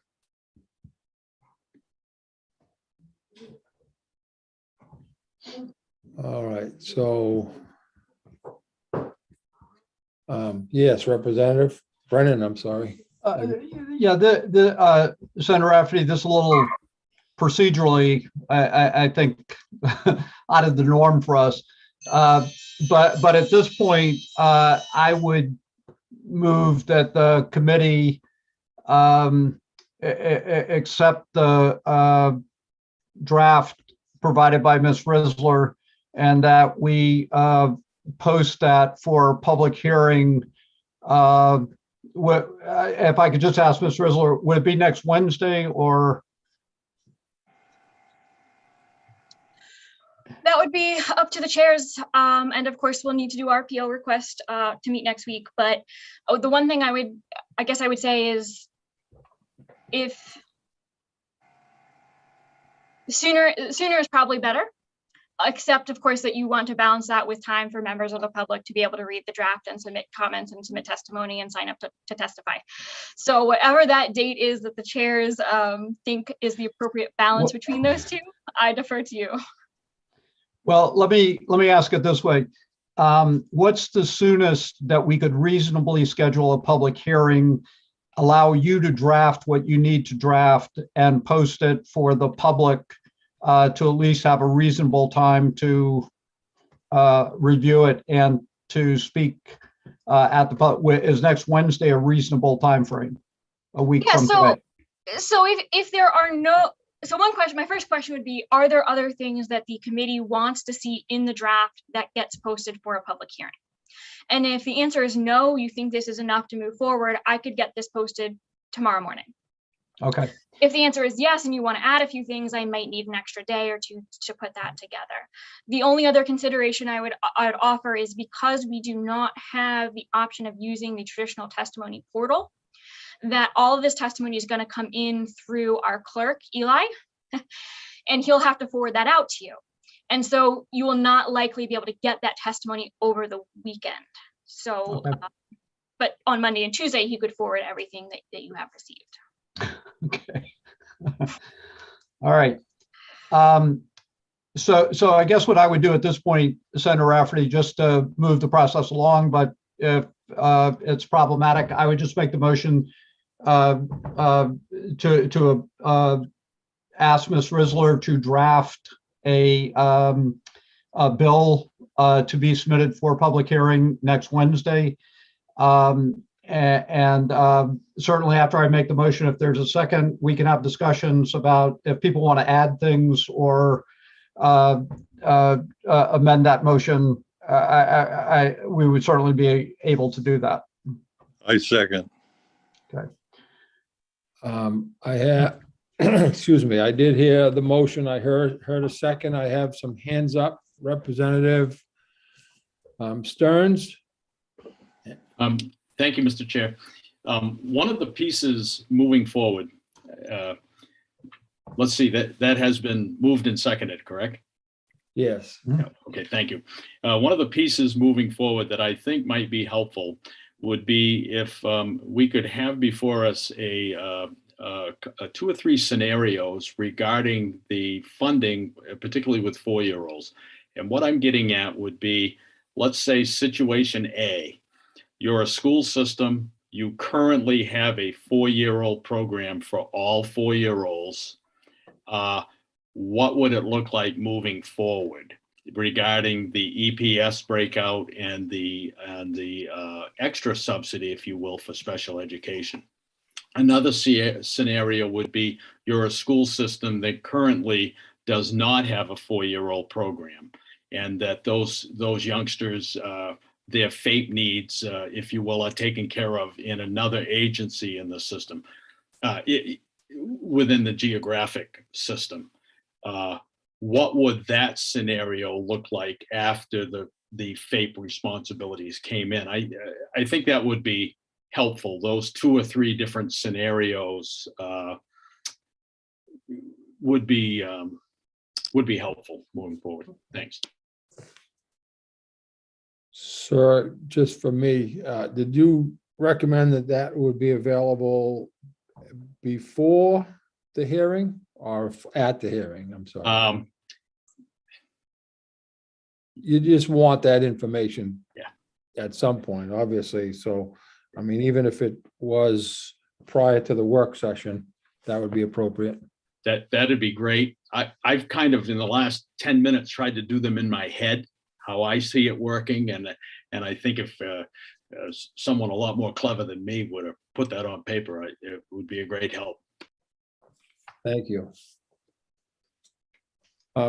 All right, so yes, Representative Brennan, I'm sorry. Yeah, Senator Rafferty, this is a little procedurally, I think, out of the norm for us. But at this point, I would move that the committee accept the draft provided by Ms. Risler, and that we post that for public hearing. If I could just ask Ms. Risler, would it be next Wednesday or? That would be up to the chairs. And of course, we'll need to do our PO request to meet next week. But the one thing I would say is if sooner is probably better, except of course that you want to balance that with time for members of the public to be able to read the draft and submit comments and submit testimony and sign up to testify. So whatever that date is that the chairs think is the appropriate balance between those two, I defer to you. Well, let me ask it this way. What's the soonest that we could reasonably schedule a public hearing, allow you to draft what you need to draft and post it for the public to at least have a reasonable time to review it and to speak at the public? Is next Wednesday a reasonable time frame? A week from today? So if there are no, so my first question would be, are there other things that the committee wants to see in the draft that gets posted for a public hearing? And if the answer is no, you think this is enough to move forward, I could get this posted tomorrow morning. Okay. If the answer is yes, and you want to add a few things, I might need an extra day or two to put that together. The only other consideration I'd offer is, because we do not have the option of using the traditional testimony portal, that all of this testimony is going to come in through our clerk, Eli, and he'll have to forward that out to you. And so you will not likely be able to get that testimony over the weekend. So, Okay. But on Monday and Tuesday, he could forward everything that you have received. Okay. All right. So I guess what I would do at this point, Senator Rafferty, just to move the process along, but if it's problematic, I would just make the motion to ask Ms. Risler to draft a bill to be submitted for public hearing next Wednesday. Certainly after I make the motion, if there's a second, we can have discussions about if people want to add things or amend that motion. We would certainly be able to do that. I second. Okay. I have, excuse me, I did hear the motion. I heard a second. I have some hands up. Representative Stearns. Thank you, Mr. Chair. One of the pieces moving forward, let's see, that has been moved and seconded, correct? Yes. Yeah, okay, thank you. One of the pieces moving forward that I think might be helpful would be if we could have before us a 2 or 3 scenarios regarding the funding, particularly with 4-year-olds. And what I'm getting at would be, let's say situation A, you're a school system, you currently have a 4-year-old program for all 4-year-olds. What would it look like moving forward regarding the EPS breakout and the extra subsidy, if you will, for special education? Another scenario would be you're a school system that currently does not have a 4-year-old program, and that those youngsters, their FAPE needs, if you will, are taken care of in another agency in the system, within the geographic system. What would that scenario look like after the FAPE responsibilities came in? I think that would be helpful. Those 2 or 3 different scenarios would be helpful moving forward. Thanks. Sir, just for me, did you recommend that would be available before the hearing or at the hearing? I'm sorry. You just want that information. Yeah. At some point, obviously. So, I mean, even if it was prior to the work session, that would be appropriate. That'd be great. I've kind of in the last 10 minutes tried to do them in my head, how I see it working. And I think if someone a lot more clever than me would have put that on paper, it would be a great help. Thank you.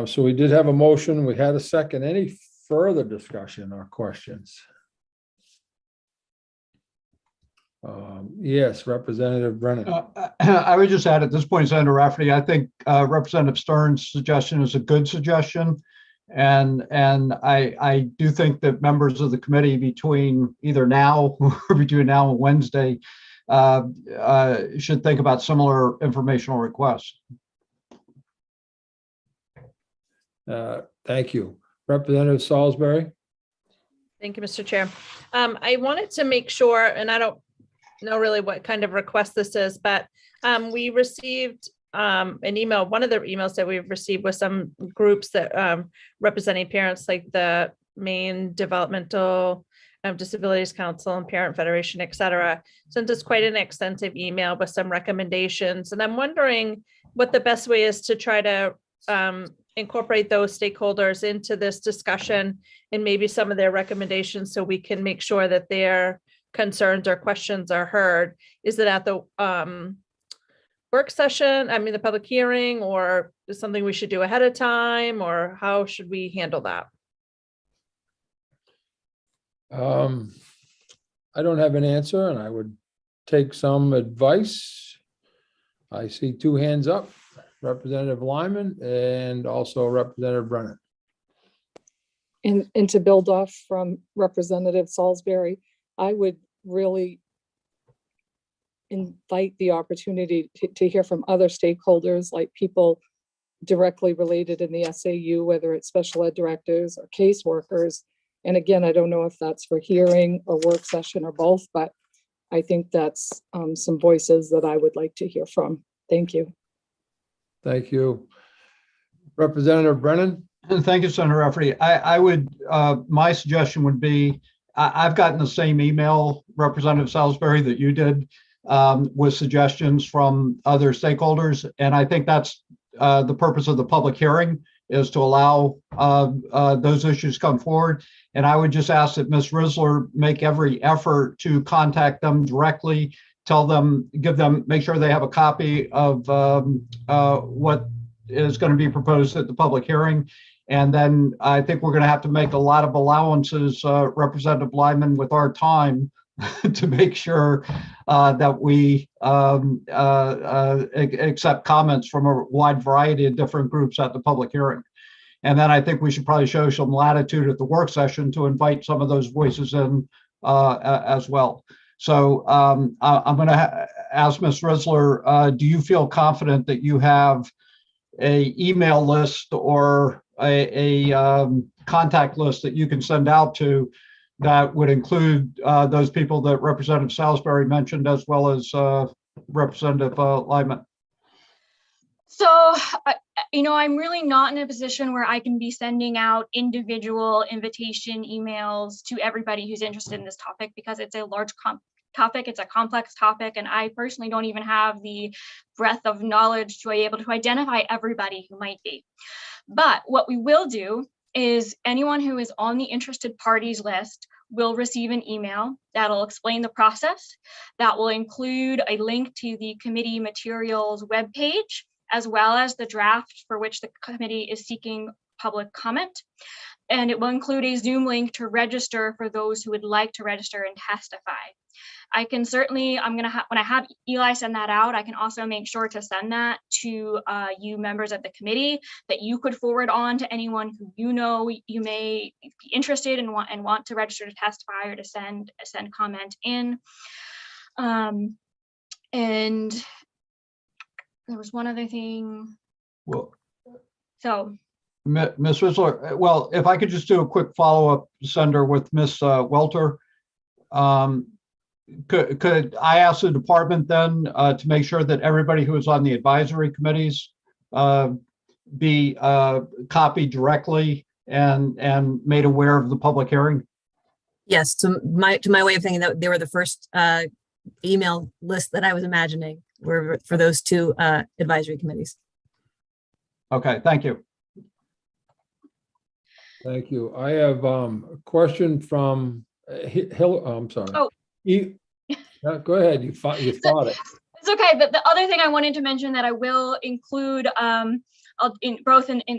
So we did have a motion. We had a second. Any further discussion or questions? Yes, Representative Brennan. I would just add at this point, Senator Rafferty, I think Representative Stern's suggestion is a good suggestion. And I do think that members of the committee between either now or between now and Wednesday should think about similar informational requests. Thank you. Representative Salisbury. Thank you, Mr. Chair. I wanted to make sure, and I don't know really what kind of request this is, but we received an email. One of the emails that we've received was some groups that representing parents, like the Maine Developmental Disabilities Council and Parent Federation, et cetera, sent us quite an extensive email with some recommendations. And I'm wondering what the best way is to try to incorporate those stakeholders into this discussion and maybe some of their recommendations so we can make sure that their concerns or questions are heard. Is it at the work session, I mean, the public hearing, or is something we should do ahead of time, or how should we handle that? I don't have an answer, and I would take some advice. I see two hands up, Representative Lyman and also Representative Brennan. And to build off from Representative Salisbury, I would really invite the opportunity to hear from other stakeholders, like people directly related in the SAU, whether it's special ed directors or caseworkers. And again, I don't know if that's for hearing or work session or both, but I think that's some voices that I would like to hear from. Thank you. Thank you. Representative Brennan? And thank you, Senator Rafferty. I would, my suggestion would be, I've gotten the same email, Representative Salisbury, that you did, with suggestions from other stakeholders. And I think that's the purpose of the public hearing, is to allow those issues come forward. And I would just ask that Ms. Risler make every effort to contact them directly, tell them, give them, make sure they have a copy of what is going to be proposed at the public hearing. And then I think we're going to have to make a lot of allowances, Representative Lyman, with our time to make sure that we accept comments from a wide variety of different groups at the public hearing. And then I think we should probably show some latitude at the work session to invite some of those voices in as well. So I'm going to ask Ms. Risler, do you feel confident that you have a email list or a contact list that you can send out to that would include those people that Representative Salisbury mentioned, as well as Representative Lyman? So, I'm really not in a position where I can be sending out individual invitation emails to everybody who's interested in this topic, because it's a large topic, it's a complex topic, and I personally don't even have the breadth of knowledge to be able to identify everybody who might be. But what we will do is anyone who is on the interested parties list will receive an email that'll explain the process, that will include a link to the committee materials webpage, as well as the draft for which the committee is seeking public comment. And it will include a Zoom link to register for those who would like to register and testify. I can certainly, when I have Eli send that out, I can also make sure to send that to you members of the committee, that you could forward on to anyone who you know you may be interested and want to register to testify or to send comment in. And there was one other thing. Well, so Ms. Risler, well, if I could just do a quick follow-up, Senator, with Ms. Welter. Could I ask the department then to make sure that everybody who is on the advisory committees be copied directly and made aware of the public hearing? Yes, to my way of thinking, that they were the first email list that I was imagining were for those two advisory committees. Okay, thank you. Thank you. I have a question from I'm sorry. Oh. Go ahead. You thought it. It's okay. The other thing I wanted to mention that I will include in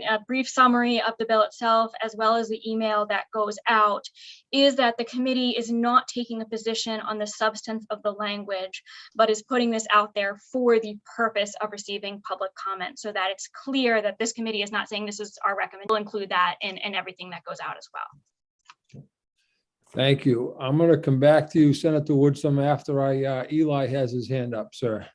a brief summary of the bill itself, as well as the email that goes out, is that the committee is not taking a position on the substance of the language, but is putting this out there for the purpose of receiving public comment, so that it's clear that this committee is not saying this is our recommendation. We'll include that in everything that goes out as well. Thank you. I'm going to come back to you, Senator Woodson, after Eli has his hand up, sir.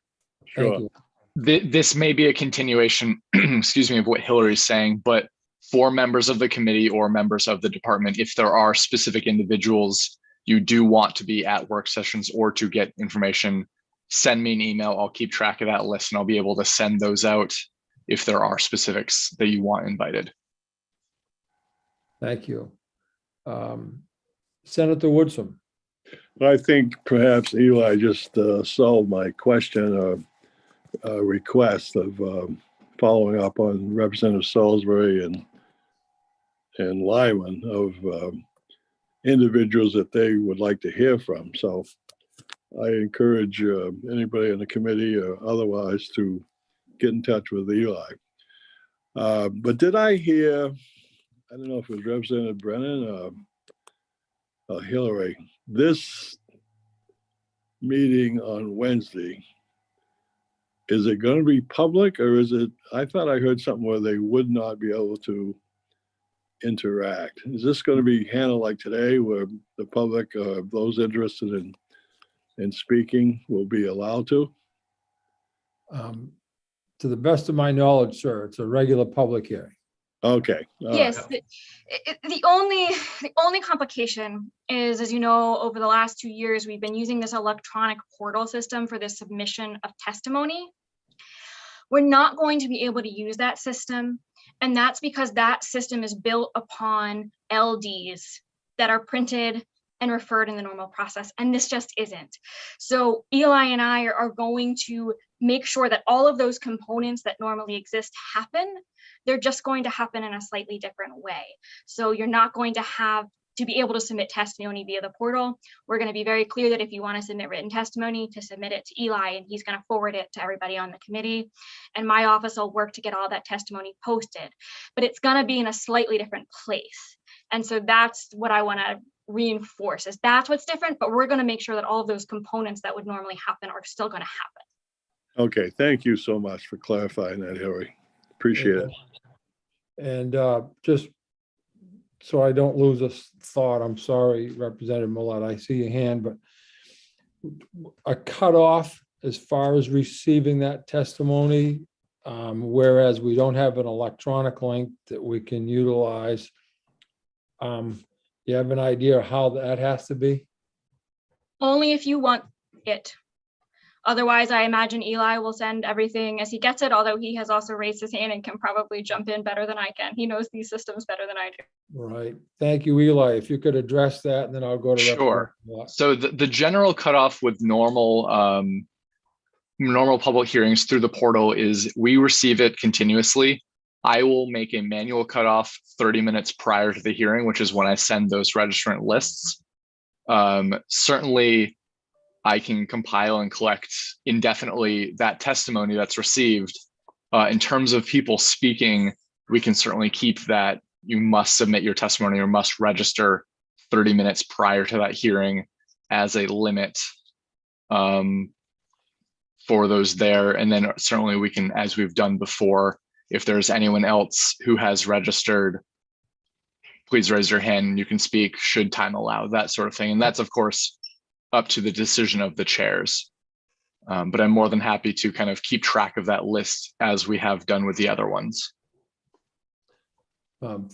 Thank you. This may be a continuation, excuse me, of what Hillary's saying, but for members of the committee or members of the department, if there are specific individuals you do want to be at work sessions or to get information, send me an email. I'll keep track of that list and I'll be able to send those out if there are specifics that you want invited. Thank you. Senator Woodson. I think perhaps Eli just solved my question or request of following up on Representative Salisbury and Lyman of individuals that they would like to hear from. So I encourage anybody in the committee or otherwise to get in touch with Eli. But did I hear, I don't know if it was Representative Brennan or Hillary, this meeting on Wednesday, is it going to be public or is it, I thought I heard something where they would not be able to interact. Is this going to be handled like today where the public, those interested in speaking will be allowed to? To the best of my knowledge, sir, it's a regular public hearing. Okay. Yes, the only complication is, as you know, over the last 2 years, we've been using this electronic portal system for the submission of testimony. We're not going to be able to use that system, and that's because that system is built upon LDs that are printed and referred in the normal process, and this just isn't. So Eli and I are going to make sure that all of those components that normally exist happen. They're just going to happen in a slightly different way. So you're not going to have to be able to submit testimony via the portal. We're going to be very clear that if you want to submit written testimony, to submit it to Eli, and he's going to forward it to everybody on the committee. And my office will work to get all that testimony posted, but it's going to be in a slightly different place. And so that's what I want to reinforce, is that's what's different, but we're going to make sure that all of those components that would normally happen are still going to happen. Okay, thank you so much for clarifying that, Hillary. Appreciate it. And just so I don't lose a thought, I'm sorry, Representative Millett, I see your hand, but a cutoff as far as receiving that testimony, whereas we don't have an electronic link that we can utilize. You have an idea how that has to be? Only if you want it. Otherwise, I imagine Eli will send everything as he gets it, although he has also raised his hand and can probably jump in better than I can. He knows these systems better than I do. Right. Thank you, Eli. If you could address that, and then I'll go to Sure. So the general cutoff with normal public hearings through the portal is we receive it continuously. I will make a manual cutoff 30 minutes prior to the hearing, which is when I send those registrant lists. Certainly, I can compile and collect indefinitely that testimony that's received. In terms of people speaking, we can certainly keep that. You must submit your testimony or must register 30 minutes prior to that hearing as a limit for those there. And then certainly we can, as we've done before, if there's anyone else who has registered, please raise your hand and you can speak should time allow, that sort of thing. And that's, of course, up to the decision of the chairs. But I'm more than happy to kind of keep track of that list as we have done with the other ones.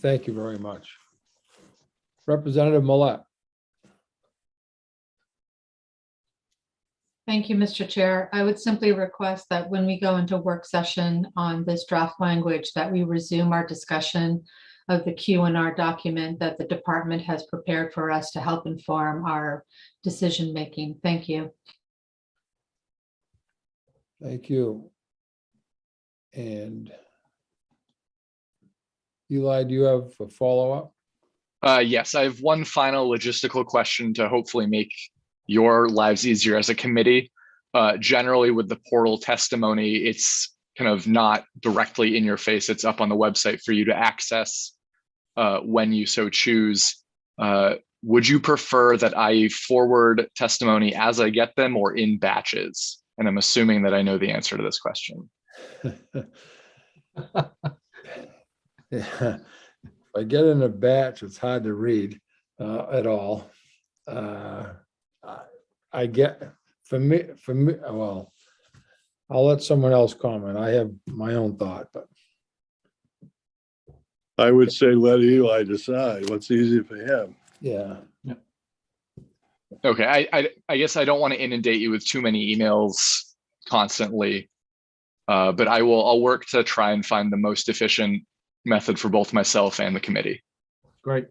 Thank you very much. Representative Millett. Thank you, Mr. Chair. I would simply request that when we go into work session on this draft language, that we resume our discussion of the Q&R document that the department has prepared for us to help inform our decision-making. Thank you. Thank you. And Eli, do you have a follow-up? Yes, I have one final logistical question to hopefully make your lives easier as a committee. Generally with the portal testimony, it's kind of not directly in your face. It's up on the website for you to access when you so choose. Would you prefer that I forward testimony as I get them or in batches? And I'm assuming that I know the answer to this question. Yeah. If I get in a batch, it's hard to read at all. I get, for me, well, I'll let someone else comment. I have my own thought, but. I would say let Eli decide what's easy for him. Yeah. Okay, I guess I don't want to inundate you with too many emails constantly, but I'll work to try and find the most efficient method for both myself and the committee. Great.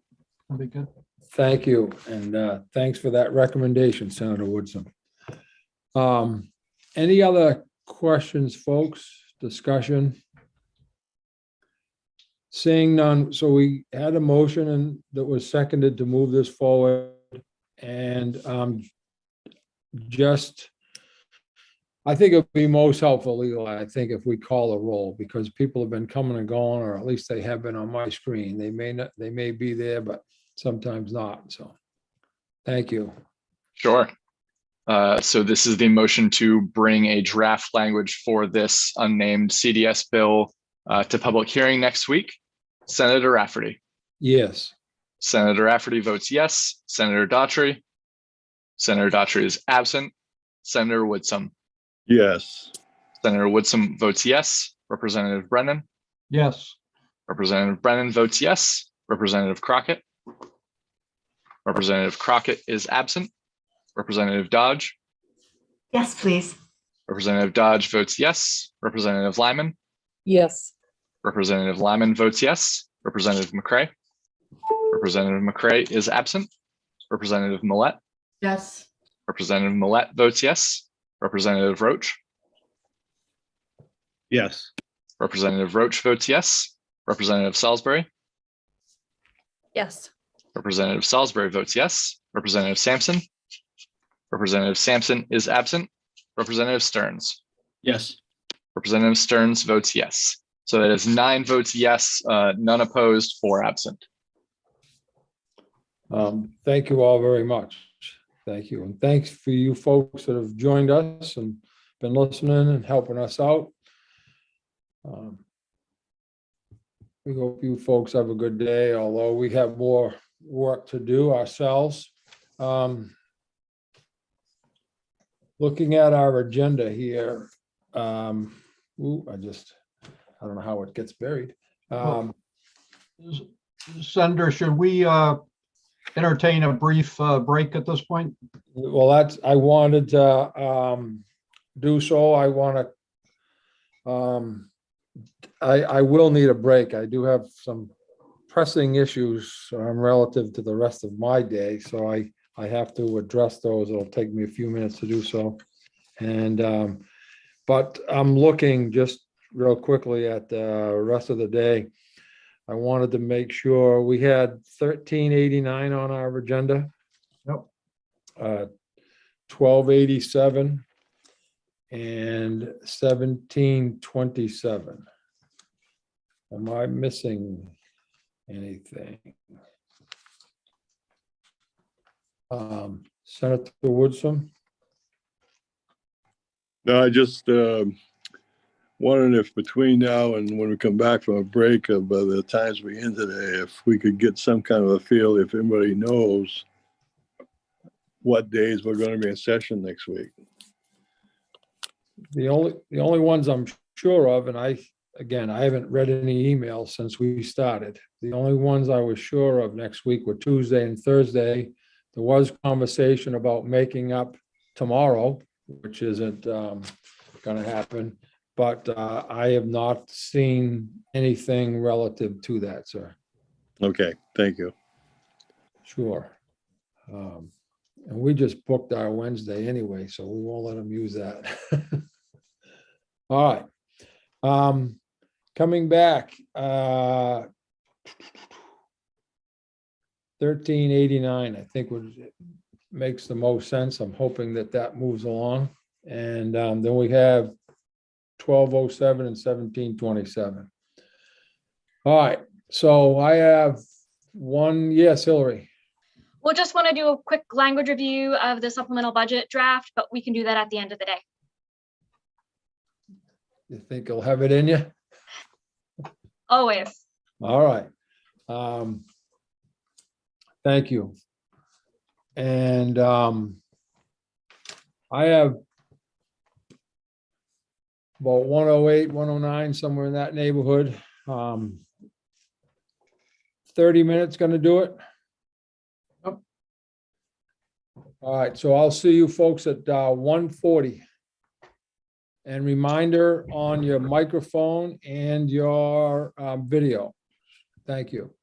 That'd be good. Thank you. And thanks for that recommendation, Senator Woodson. Any other questions, folks? Discussion? Seeing none. So we had a motion and that was seconded to move this forward. And just, I think it'd be most helpful, Eli, I think if we call a roll, because people have been coming and going, or at least they have been on my screen. They may not, they may be there, but sometimes not, so. Thank you. Sure. So this is the motion to bring a draft language for this unnamed CDS bill to public hearing next week. Senator Rafferty. Yes. Senator Rafferty votes yes. Senator Daughtry. Senator Daughtry is absent. Senator Woodson. Yes. Senator Woodson votes yes. Representative Brennan. Yes. Representative Brennan votes yes. Representative Crockett. Representative Crockett is absent. Representative Dodge. Yes, please. Representative Dodge votes yes. Representative Lyman. Yes. Representative Lyman votes yes. Representative McCray. Representative McCray is absent. Representative Millette. Yes. Representative Millette votes yes. Representative Roach. Yes. Representative Roach votes yes. Representative Salisbury. Yes. Representative Salisbury votes yes. Representative Sampson. Representative Sampson is absent. Representative Stearns. Yes. Representative Stearns votes yes. So that is 9 votes yes, none opposed, 4 absent. Thank you all very much. Thank you. And thanks for you folks that have joined us and been listening and helping us out. We hope you folks have a good day, although we have more work to do ourselves. Looking at our agenda here, I don't know how it gets buried. Senator, should we entertain a brief break at this point? Well, I wanted to do so. I want to, I will need a break. I do have some pressing issues relative to the rest of my day, so I have to address those. It'll take me a few minutes to do so. And, but I'm looking just real quickly at the rest of the day. I wanted to make sure we had 1389 on our agenda. Yep. 1287 and 1727. Am I missing anything? Senator Woodson? No, I just wondering if between now and when we come back from a break, by the times we end today, if we could get some kind of a feel, if anybody knows what days we're going to be in session next week. The only ones I'm sure of, and I haven't read any emails since we started. The only ones I was sure of next week were Tuesday and Thursday. There was conversation about making up tomorrow, which isn't going to happen, but I have not seen anything relative to that, sir. Okay, thank you. Sure. And we just booked our Wednesday anyway, so we won't let them use that. All right. Coming back, 1389, I think makes the most sense. I'm hoping that moves along. And then we have 1207 and 1727. All right, so I have one, yes, Hillary. We'll just want to do a quick language review of the supplemental budget draft, but we can do that at the end of the day. You think you'll have it in you? Always. All right. Thank you. And I have about 108, 109, somewhere in that neighborhood. 30 minutes going to do it? Yep. All right, so I'll see you folks at 1:40. And reminder on your microphone and your video. Thank you.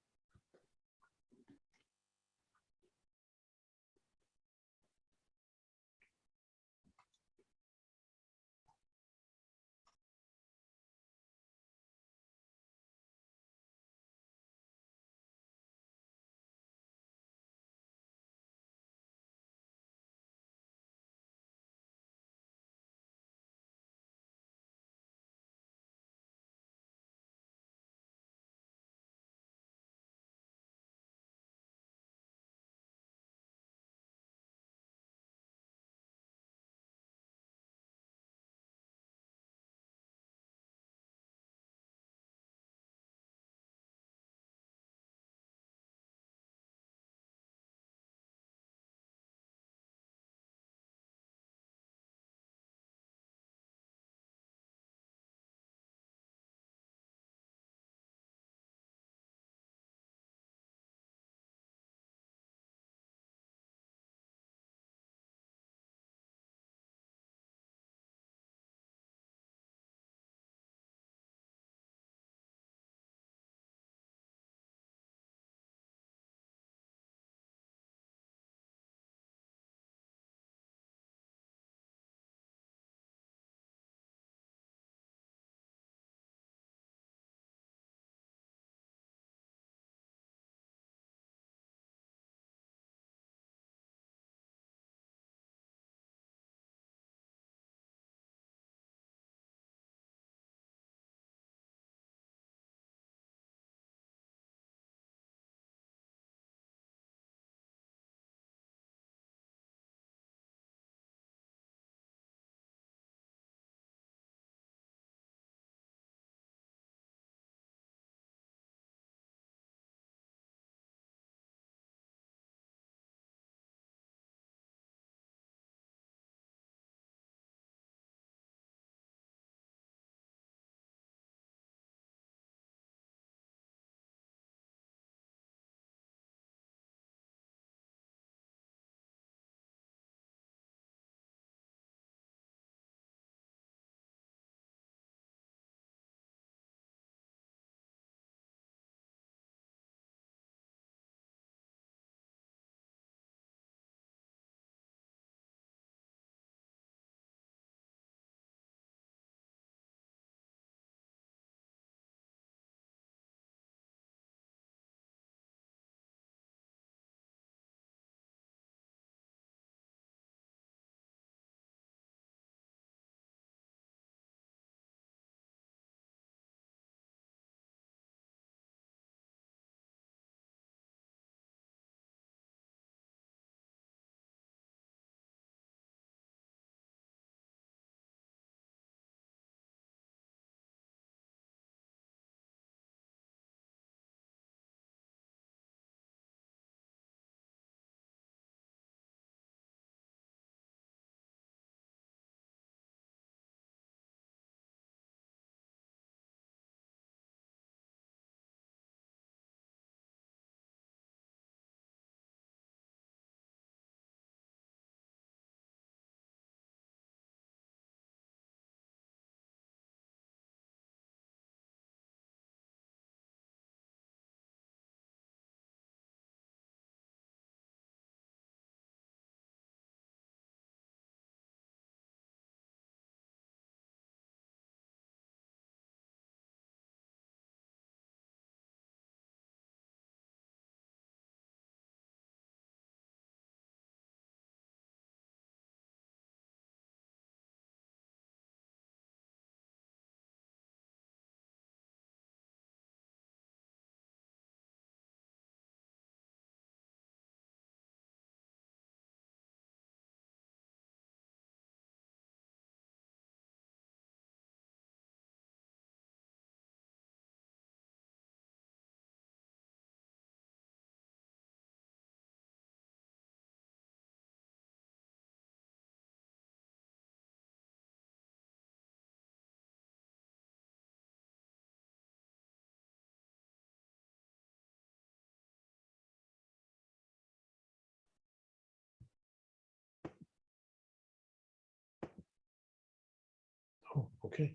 Okay.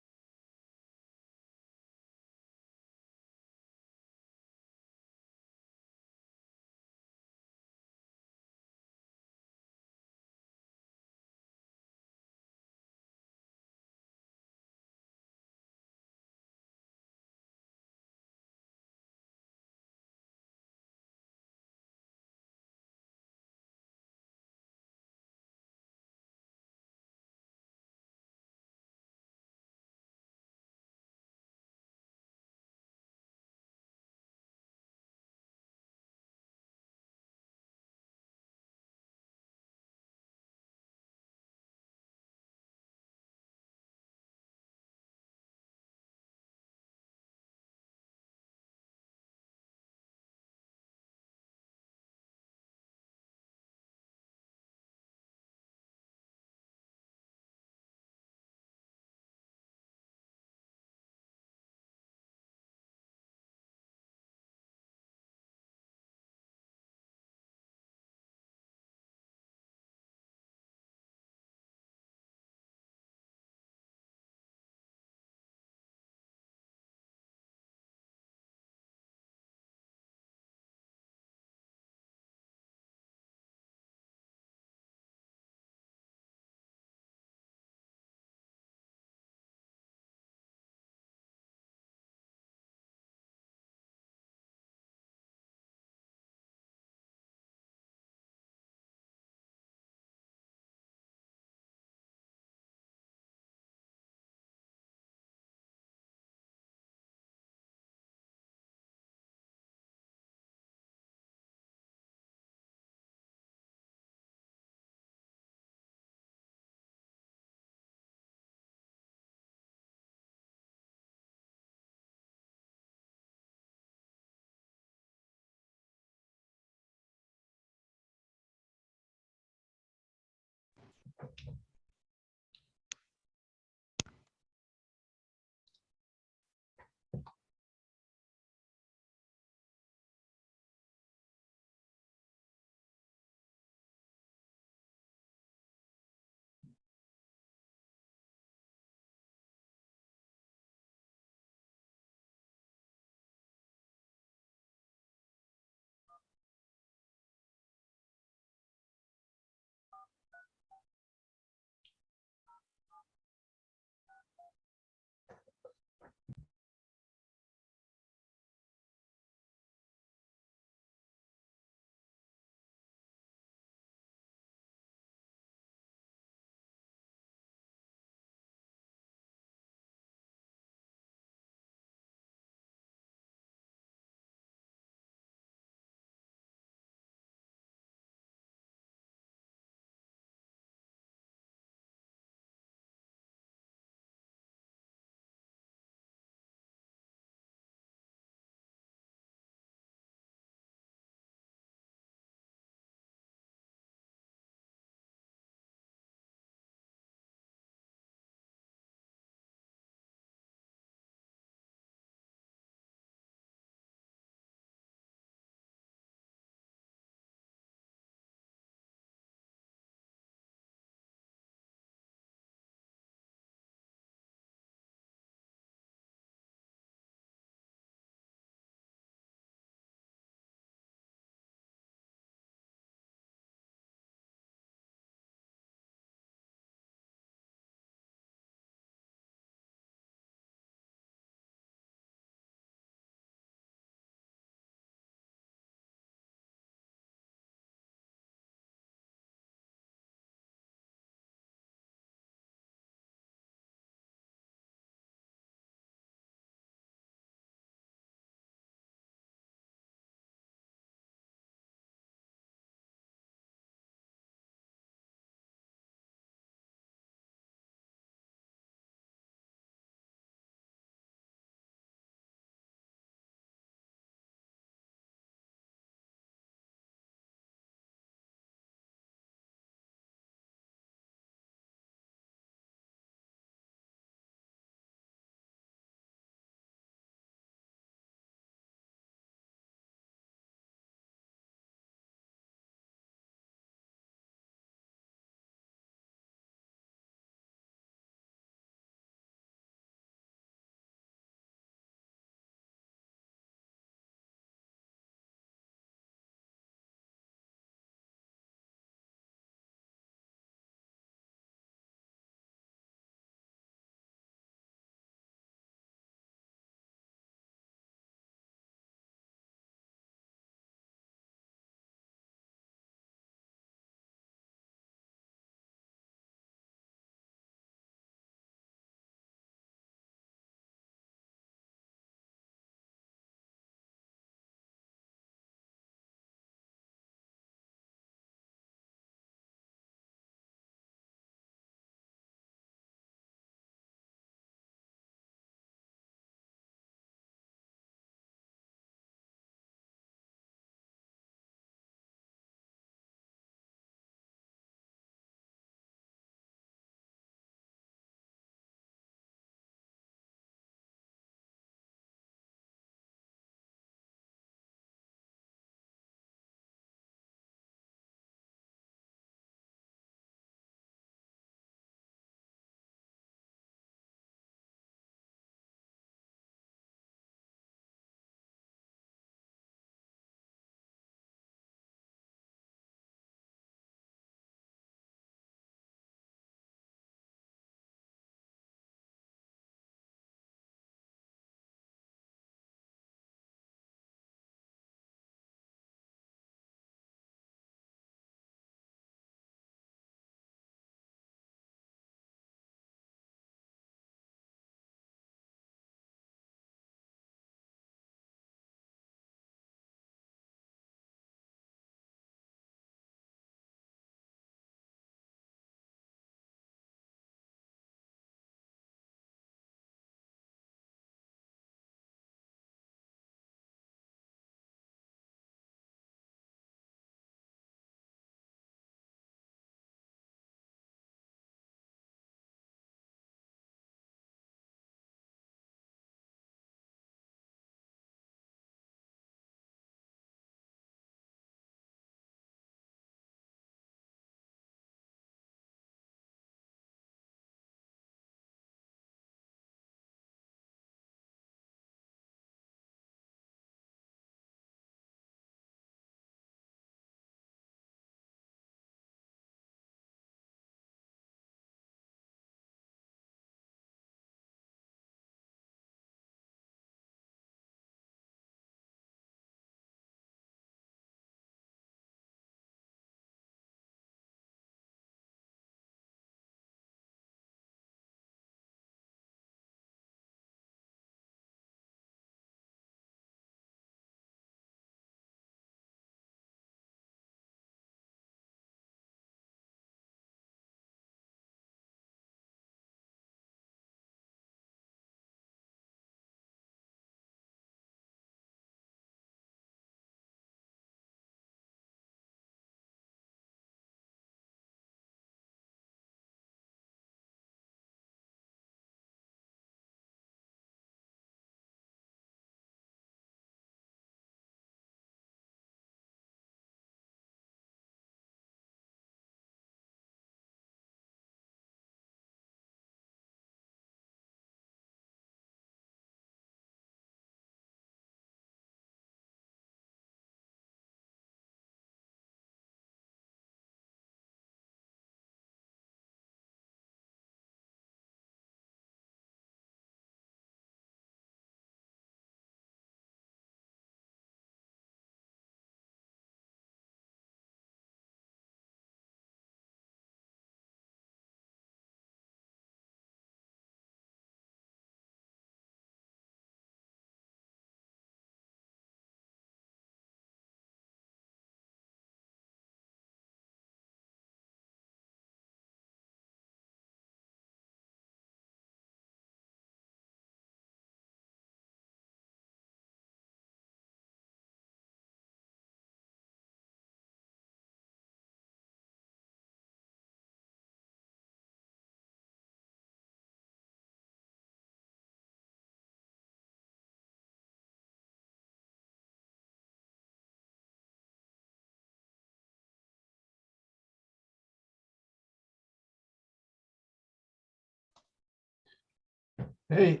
Hey,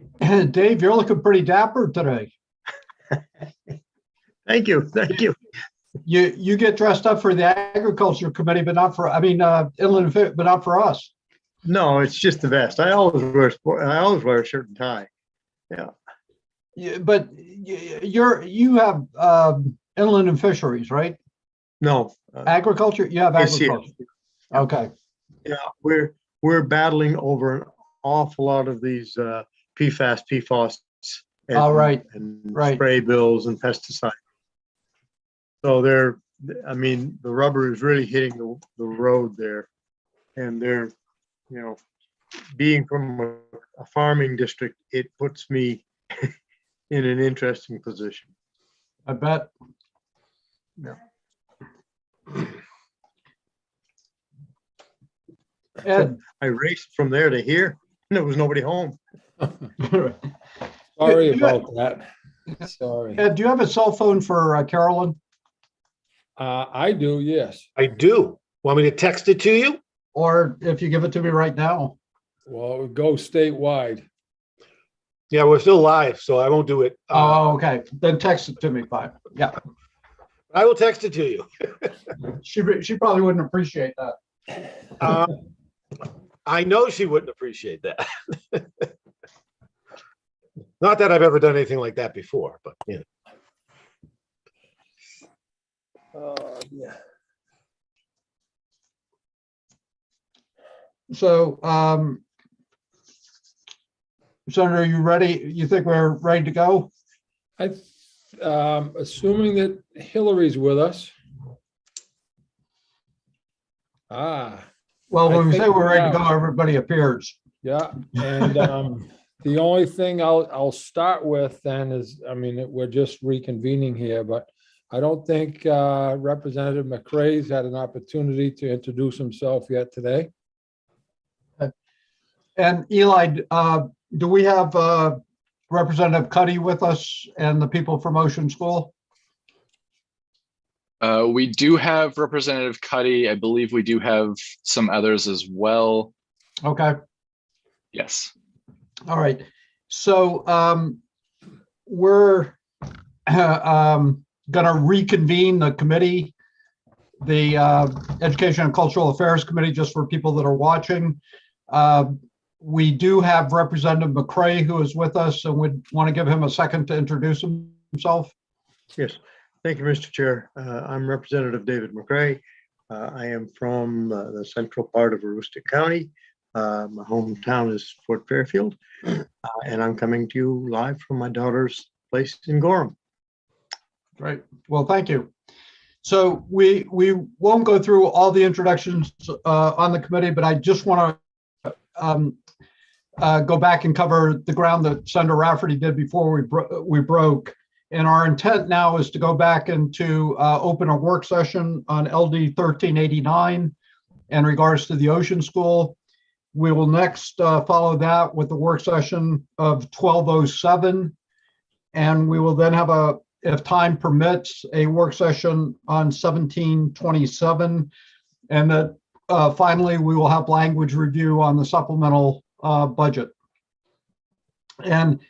Dave, you're looking pretty dapper today. Thank you. Thank you. You get dressed up for the agriculture committee, but not for, inland, but not for us. No, it's just the vest. I always wear a shirt and tie. Yeah. Yeah, but you have inland and fisheries, right? No. Agriculture? You have ACF. agriculture. Okay. Yeah, we're battling over an awful lot of these PFAS, PFOS, and, and spray bills and pesticides. So the rubber is really hitting the road there, and they're, being from a farming district, it puts me in an interesting position. I bet. Yeah. Ed, I raced from there to here, and there was nobody home. Sorry about that. Sorry. Ed, do you have a cell phone for Carolyn? I do, yes. I do. Want me to text it to you? Or if you give it to me right now. Well, it would go statewide. Yeah, we're still live, so I won't do it. Oh, okay. Then text it to me, fine. Yeah. I will text it to you. She probably wouldn't appreciate that. I know she wouldn't appreciate that. Not that I've ever done anything like that before, but yeah. Yeah. So, Senator, are you ready? You think we're ready to go? Assuming that Hillary's with us. Well, when we say we're ready to go, everybody appears. Yeah, and the only thing I'll start with then is, we're just reconvening here, but I don't think Representative McCrae's had an opportunity to introduce himself yet today. And Eli, do we have Representative Cuddy with us and the people from Ocean School? We do have Representative Cuddy. I believe we do have some others as well. Okay. Yes. All right. So we're going to reconvene the committee, the Education and Cultural Affairs Committee, just for people that are watching. We do have Representative McCrae who is with us, and would want to give him a second to introduce himself. Yes. Thank you, Mr. Chair. I'm Representative David McCrae. I am from the central part of Aroostook County. My hometown is Fort Fairfield, and I'm coming to you live from my daughter's place in Gorham. Great. Well, thank you. So we won't go through all the introductions on the committee, but I just want to go back and cover the ground that Senator Rafferty did before we broke. And our intent now is to go back and to open a work session on LD 1389 in regards to the Ocean School. We will next follow that with the work session of 1207. And we will then have if time permits, a work session on 1727. And that finally, we will have language review on the supplemental budget. And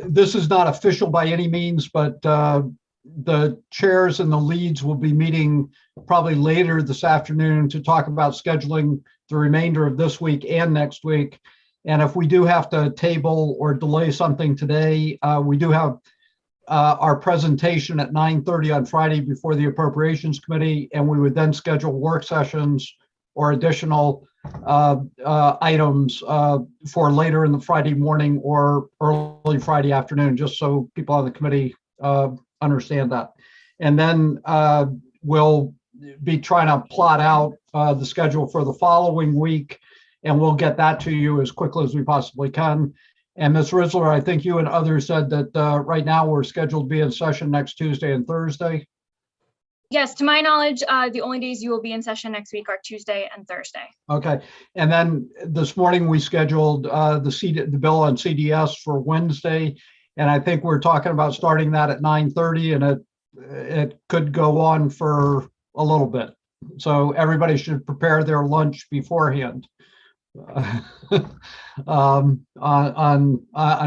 this is not official by any means, but the chairs and the leads will be meeting probably later this afternoon to talk about scheduling the remainder of this week and next week. And if we do have to table or delay something today, we do have our presentation at 9:30 on Friday before the Appropriations Committee, and we would then schedule work sessions or additional items for later in the Friday morning or early Friday afternoon, just so people on the committee understand that. And then we'll be trying to plot out the schedule for the following week, and we'll get that to you as quickly as we possibly can. And Ms. Rizzler, I think you and others said that right now we're scheduled to be in session next Tuesday and Thursday. Yes, to my knowledge, the only days you will be in session next week are Tuesday and Thursday. Okay, and then this morning we scheduled the bill on CDS for Wednesday, and I think we're talking about starting that at 9:30, and it could go on for a little bit. So everybody should prepare their lunch beforehand. on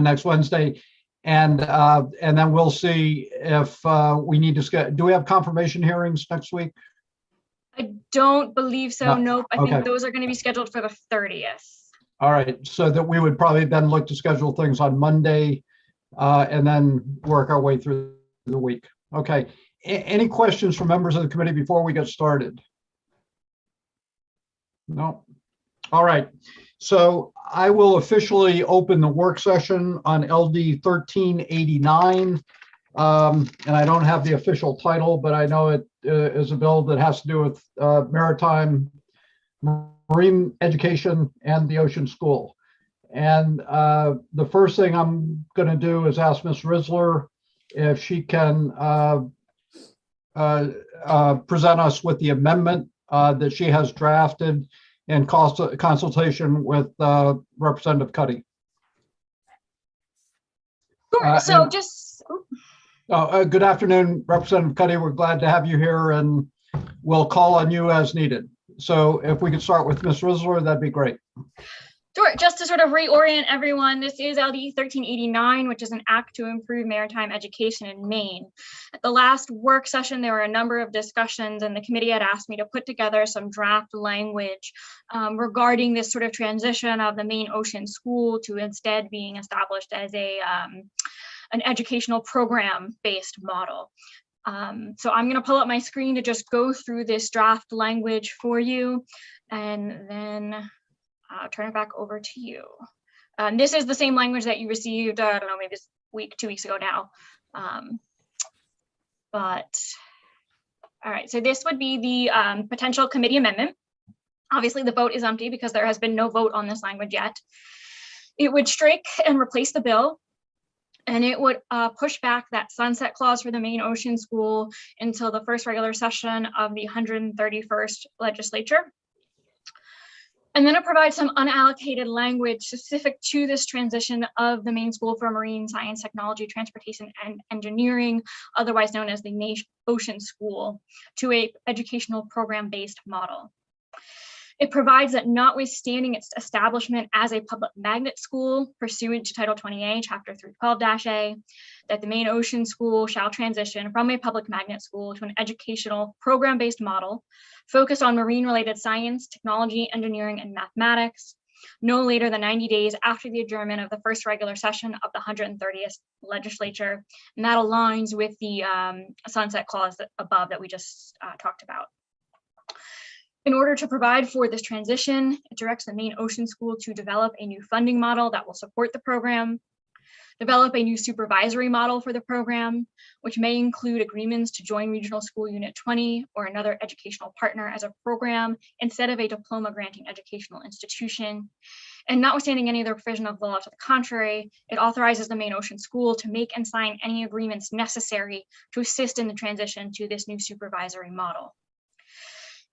next Wednesday. And then we'll see if we need to schedule. Do we have confirmation hearings next week? I don't believe so. No. Nope. I Okay. think those are going to be scheduled for the 30th. All right, so that we would probably then look to schedule things on Monday and then work our way through the week. Okay, any questions from members of the committee before we get started? No. All right, so I will officially open the work session on LD 1389. And I don't have the official title, but I know it is a bill that has to do with maritime, marine education, and the ocean school. And the first thing I'm going to do is ask Ms. Risler if she can present us with the amendment that she has drafted in consultation with Representative Cuddy. Sure. So good afternoon, Representative Cuddy. We're glad to have you here, and we'll call on you as needed. So if we could start with Ms. Risler, that'd be great. Sure. Just to sort of reorient everyone, this is LD 1389, which is an act to improve maritime education in Maine. At the last work session, there were a number of discussions, and the committee had asked me to put together some draft language regarding this sort of transition of the Maine Ocean School to instead being established as an educational program-based model. So I'm going to pull up my screen to just go through this draft language for you, and then I'll turn it back over to you. This is the same language that you received, I don't know, maybe it's a week, 2 weeks ago now. But all right, so this would be the potential committee amendment. Obviously, the vote is empty because there has been no vote on this language yet. It would strike and replace the bill, and it would push back that sunset clause for the Maine Ocean School until the first regular session of the 131st legislature. And then it provides some unallocated language specific to this transition of the Maine School for Marine Science, Technology, Transportation, and Engineering, otherwise known as the Maine Ocean School, to a educational program-based model. It provides that notwithstanding its establishment as a public magnet school pursuant to Title 20A, Chapter 312-A, that the Maine Ocean School shall transition from a public magnet school to an educational program-based model focused on marine-related science, technology, engineering, and mathematics, no later than 90 days after the adjournment of the first regular session of the 130th legislature. And that aligns with the sunset clause above that we just talked about. In order to provide for this transition, it directs the Maine Ocean School to develop a new funding model that will support the program, develop a new supervisory model for the program, which may include agreements to join Regional School Unit 20 or another educational partner as a program instead of a diploma granting educational institution. And notwithstanding any other provision of the law to the contrary, it authorizes the Maine Ocean School to make and sign any agreements necessary to assist in the transition to this new supervisory model.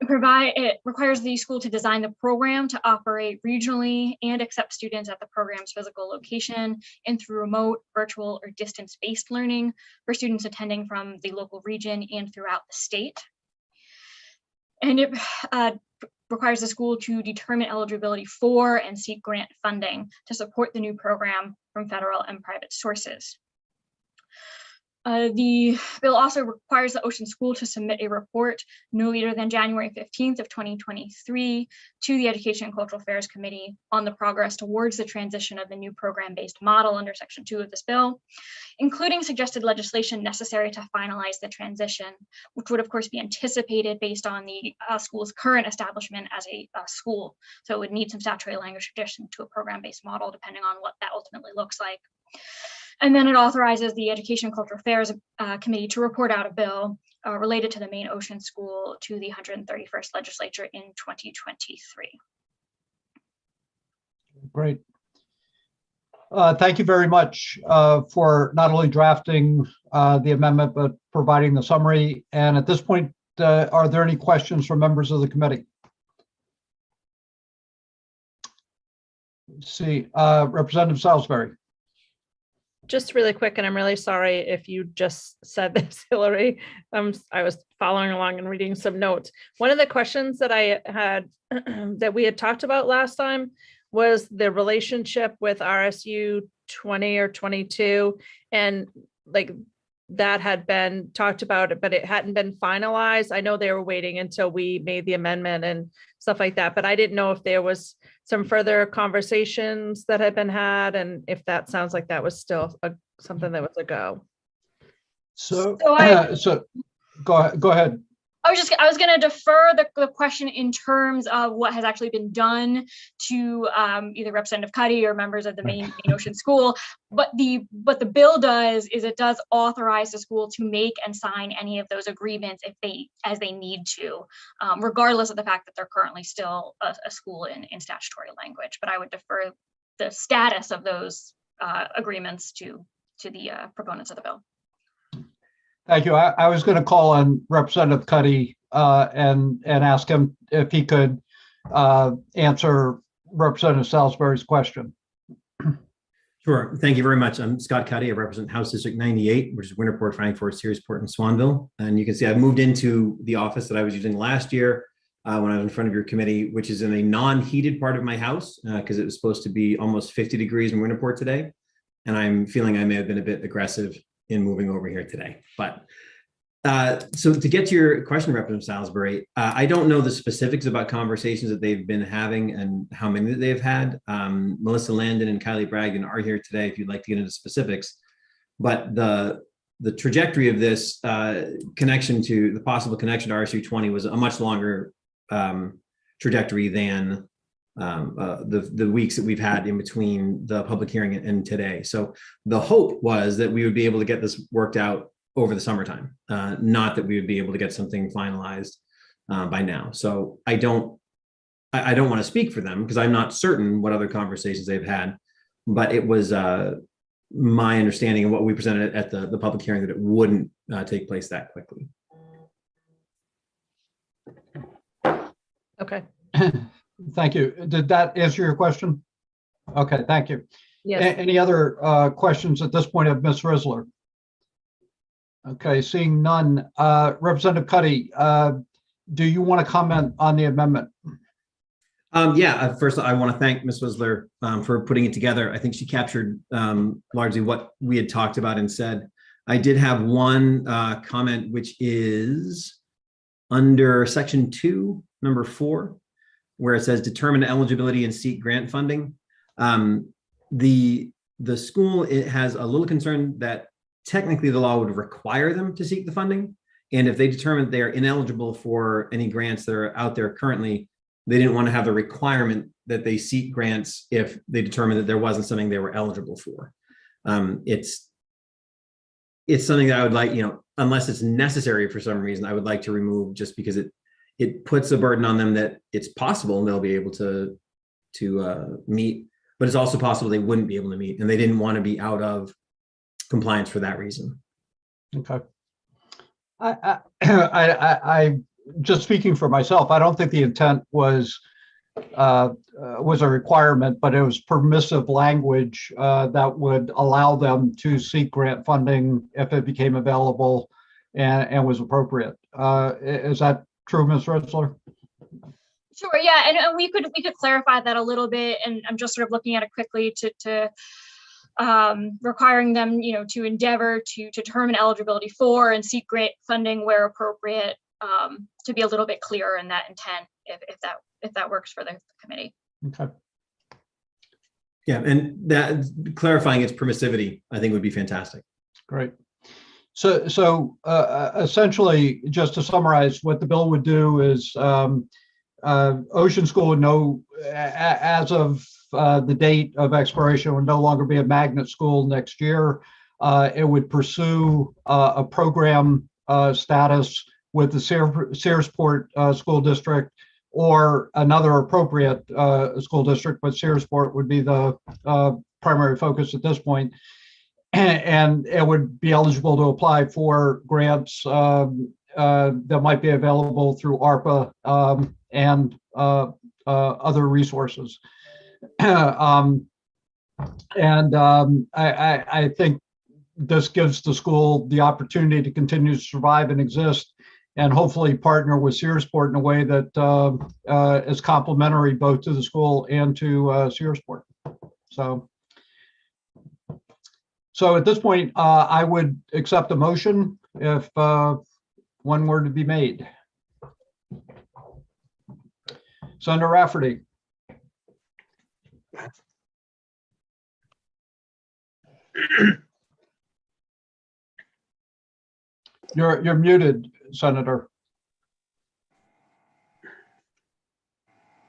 It requires the school to design the program to operate regionally and accept students at the program's physical location and through remote, virtual, or distance-based learning for students attending from the local region and throughout the state. And it requires the school to determine eligibility for and seek grant funding to support the new program from federal and private sources. The bill also requires the Ocean School to submit a report no later than January 15th of 2023 to the Education and Cultural Affairs Committee on the progress towards the transition of the new program-based model under Section 2 of this bill, including suggested legislation necessary to finalize the transition, which would of course be anticipated based on the school's current establishment as a school. So it would need some statutory language addition to a program-based model, depending on what that ultimately looks like. And then it authorizes the Education and Cultural Affairs Committee to report out a bill related to the Maine Ocean School to the 131st legislature in 2023. Great. Thank you very much for not only drafting the amendment, but providing the summary. And at this point, are there any questions from members of the committee? Let's see, Representative Salisbury. Just really quick, and I'm really sorry if you just said this, Hillary. I was following along and reading some notes. One of the questions that I had that we had talked about last time was the relationship with RSU 20 or 22, and like that had been talked about, but it hadn't been finalized. I know they were waiting until we made the amendment and stuff like that, but I didn't know if there was some further conversations that had been had, and if that sounds like that was still something that was a go. So, So go ahead. I was going to defer the question in terms of what has actually been done to either Representative Cuddy or members of the Main Ocean School. But the bill does authorize the school to make and sign any of those agreements as they need to, regardless of the fact that they're currently still a school in statutory language. But I would defer the status of those agreements to the proponents of the bill. Thank you. I was going to call on Representative Cuddy and ask him if he could answer Representative Salisbury's question. Sure. Thank you very much. I'm Scott Cuddy. I represent House District 98, which is Winterport, Frankfort, Searsport, and Swanville. And you can see I've moved into the office that I was using last year when I was in front of your committee, which is in a non-heated part of my house because it was supposed to be almost 50 degrees in Winterport today. And I'm feeling I may have been a bit aggressive in moving over here today. But so to get to your question, Representative Salisbury, I don't know the specifics about conversations that they've been having and how many that they've had. Melissa Landon and Kylie Bragdon are here today if you'd like to get into specifics. But the trajectory of this connection to the possible connection to RSU 20 was a much longer trajectory than the weeks that we've had in between the public hearing and today. So the hope was that we would be able to get this worked out over the summertime, not that we would be able to get something finalized by now. So I don't want to speak for them because I'm not certain what other conversations they've had, but it was my understanding of what we presented at the public hearing that it wouldn't take place that quickly. Okay. Thank you. Did that answer your question? Okay, thank you. Yes. Any other questions at this point of Ms. Risler? Okay, seeing none. Representative Cuddy, do you want to comment on the amendment? Yeah, first I want to thank Ms. Whistler for putting it together. I think she captured largely what we had talked about and said. I did have one comment, which is under section 2, number 4, where it says determine eligibility and seek grant funding. The school, it has a little concern that technically the law would require them to seek the funding. And if they determine they are ineligible for any grants that are out there currently, they didn't want to have the requirement that they seek grants if they determined that there wasn't something they were eligible for. It's something that I would like, unless it's necessary for some reason, I would like to remove just because it puts a burden on them that it's possible they'll be able to meet, but it's also possible they wouldn't be able to meet, and they didn't want to be out of compliance for that reason. Okay. I just speaking for myself, I don't think the intent was a requirement, but it was permissive language that would allow them to seek grant funding if it became available and was appropriate. Is that true, Ms. Ritzler? Sure, yeah, and we could clarify that a little bit, and I'm just sort of looking at it quickly to requiring them, to endeavor to determine eligibility for and seek grant funding where appropriate, to be a little bit clearer in that intent, if that works for the committee. Okay. Yeah, and that clarifying its permissivity, I think, would be fantastic. Great. So essentially, just to summarize, what the bill would do is Ocean School would know as of the date of expiration would no longer be a magnet school next year. It would pursue a program status with the Searsport School District or another appropriate school district, but Searsport would be the primary focus at this point. And it would be eligible to apply for grants that might be available through ARPA and other resources. And I think this gives the school the opportunity to continue to survive and exist, and hopefully partner with Searsport in a way that is complementary both to the school and to Searsport. So at this point, I would accept a motion if one were to be made. Senator Rafferty. You're muted, Senator.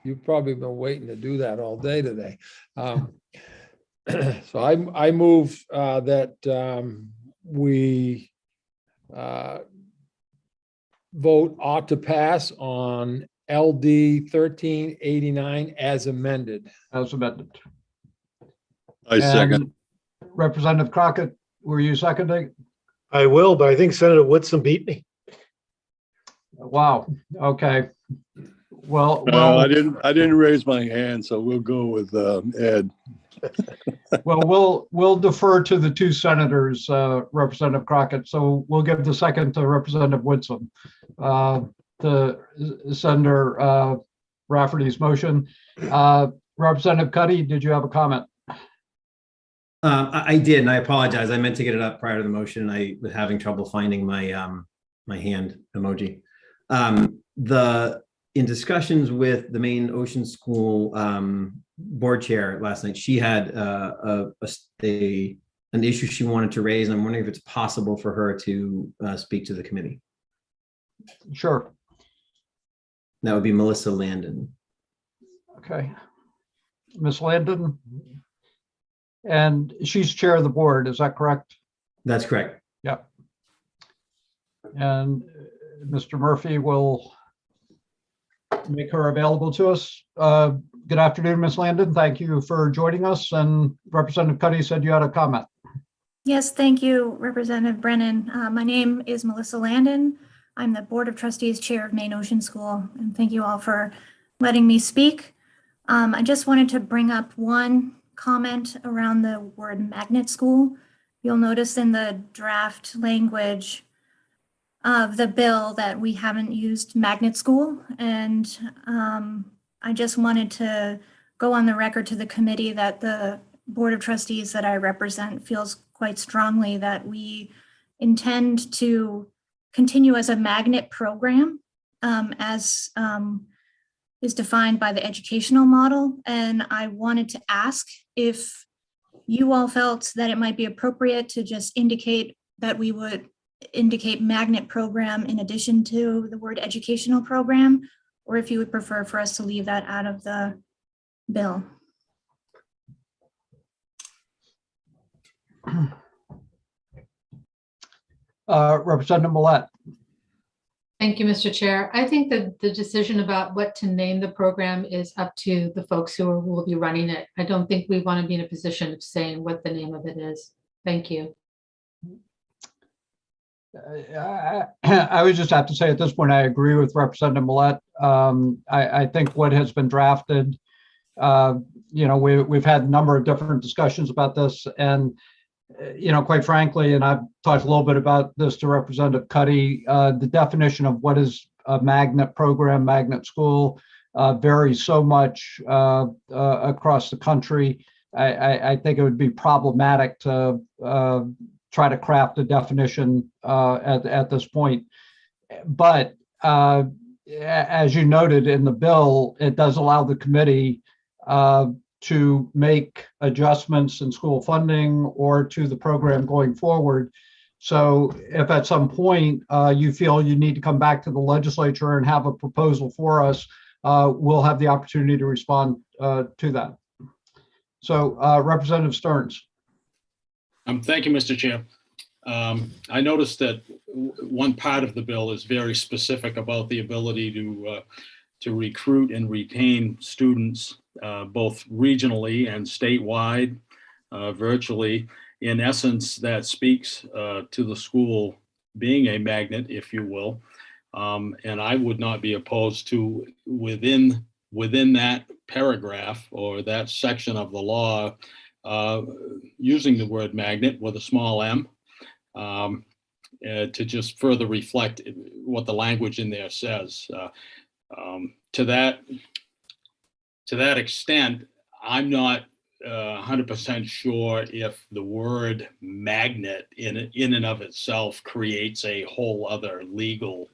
You've probably been waiting to do that all day today. So I move that we vote ought to pass on LD 1389 as amended. As amended. I second. And Representative Crockett, were you seconding? I will, but I think Senator Whitson beat me. Wow. Okay. Well, I didn't raise my hand, so we'll go with Ed. well, we'll defer to the two senators, Representative Crockett. So we'll give the second to Representative Whitson. The Senator Rafferty's motion. Representative Cuddy, did you have a comment? I did, and I apologize. I meant to get it up prior to the motion. I was having trouble finding my my hand emoji. In discussions with the Maine Ocean School board chair last night, she had an issue she wanted to raise, and I'm wondering if it's possible for her to speak to the committee. Sure. That would be Melissa Landon. Okay. Ms. Landon. And she's chair of the board, is that correct? That's correct. Yep. And Mr. Murphy will make her available to us. Good afternoon, Ms. Landon. Thank you for joining us. And Representative Cuddy said you had a comment. Yes, thank you, Representative Brennan. My name is Melissa Landon. I'm the Board of Trustees Chair of Maine Ocean School, and thank you all for letting me speak. I just wanted to bring up one comment around the word magnet school. You'll notice in the draft language of the bill that we haven't used magnet school, and I just wanted to go on the record to the committee that the Board of Trustees that I represent feels quite strongly that we intend to continue as a magnet program as is defined by the educational model. And I wanted to ask if you all felt that it might be appropriate to just indicate that we would indicate magnet program in addition to the word educational program, or if you would prefer for us to leave that out of the bill. Representative Millette. Thank you, Mr. Chair. I think that the decision about what to name the program is up to the folks who will be running it. I don't think we want to be in a position of saying what the name of it is. Thank you. I would just have to say at this point, I agree with Representative Millette. I think what has been drafted, we've had a number of different discussions about this, and quite frankly, and I've talked a little bit about this to Representative Cuddy, the definition of what is a magnet program, magnet school, varies so much across the country. I think it would be problematic to try to craft a definition at this point. But as you noted in the bill, it does allow the committee to make adjustments in school funding or to the program going forward. So if at some point you feel you need to come back to the legislature and have a proposal for us, we'll have the opportunity to respond to that. So Representative Stearns. Thank you, Mr. Chair. I noticed that one part of the bill is very specific about the ability to recruit and retain students both regionally and statewide, virtually. In essence, that speaks to the school being a magnet, if you will. And I would not be opposed to within that paragraph or that section of the law using the word magnet with a small m, to just further reflect what the language in there says. To that extent, I'm not 100% sure if the word magnet in and of itself creates a whole other legal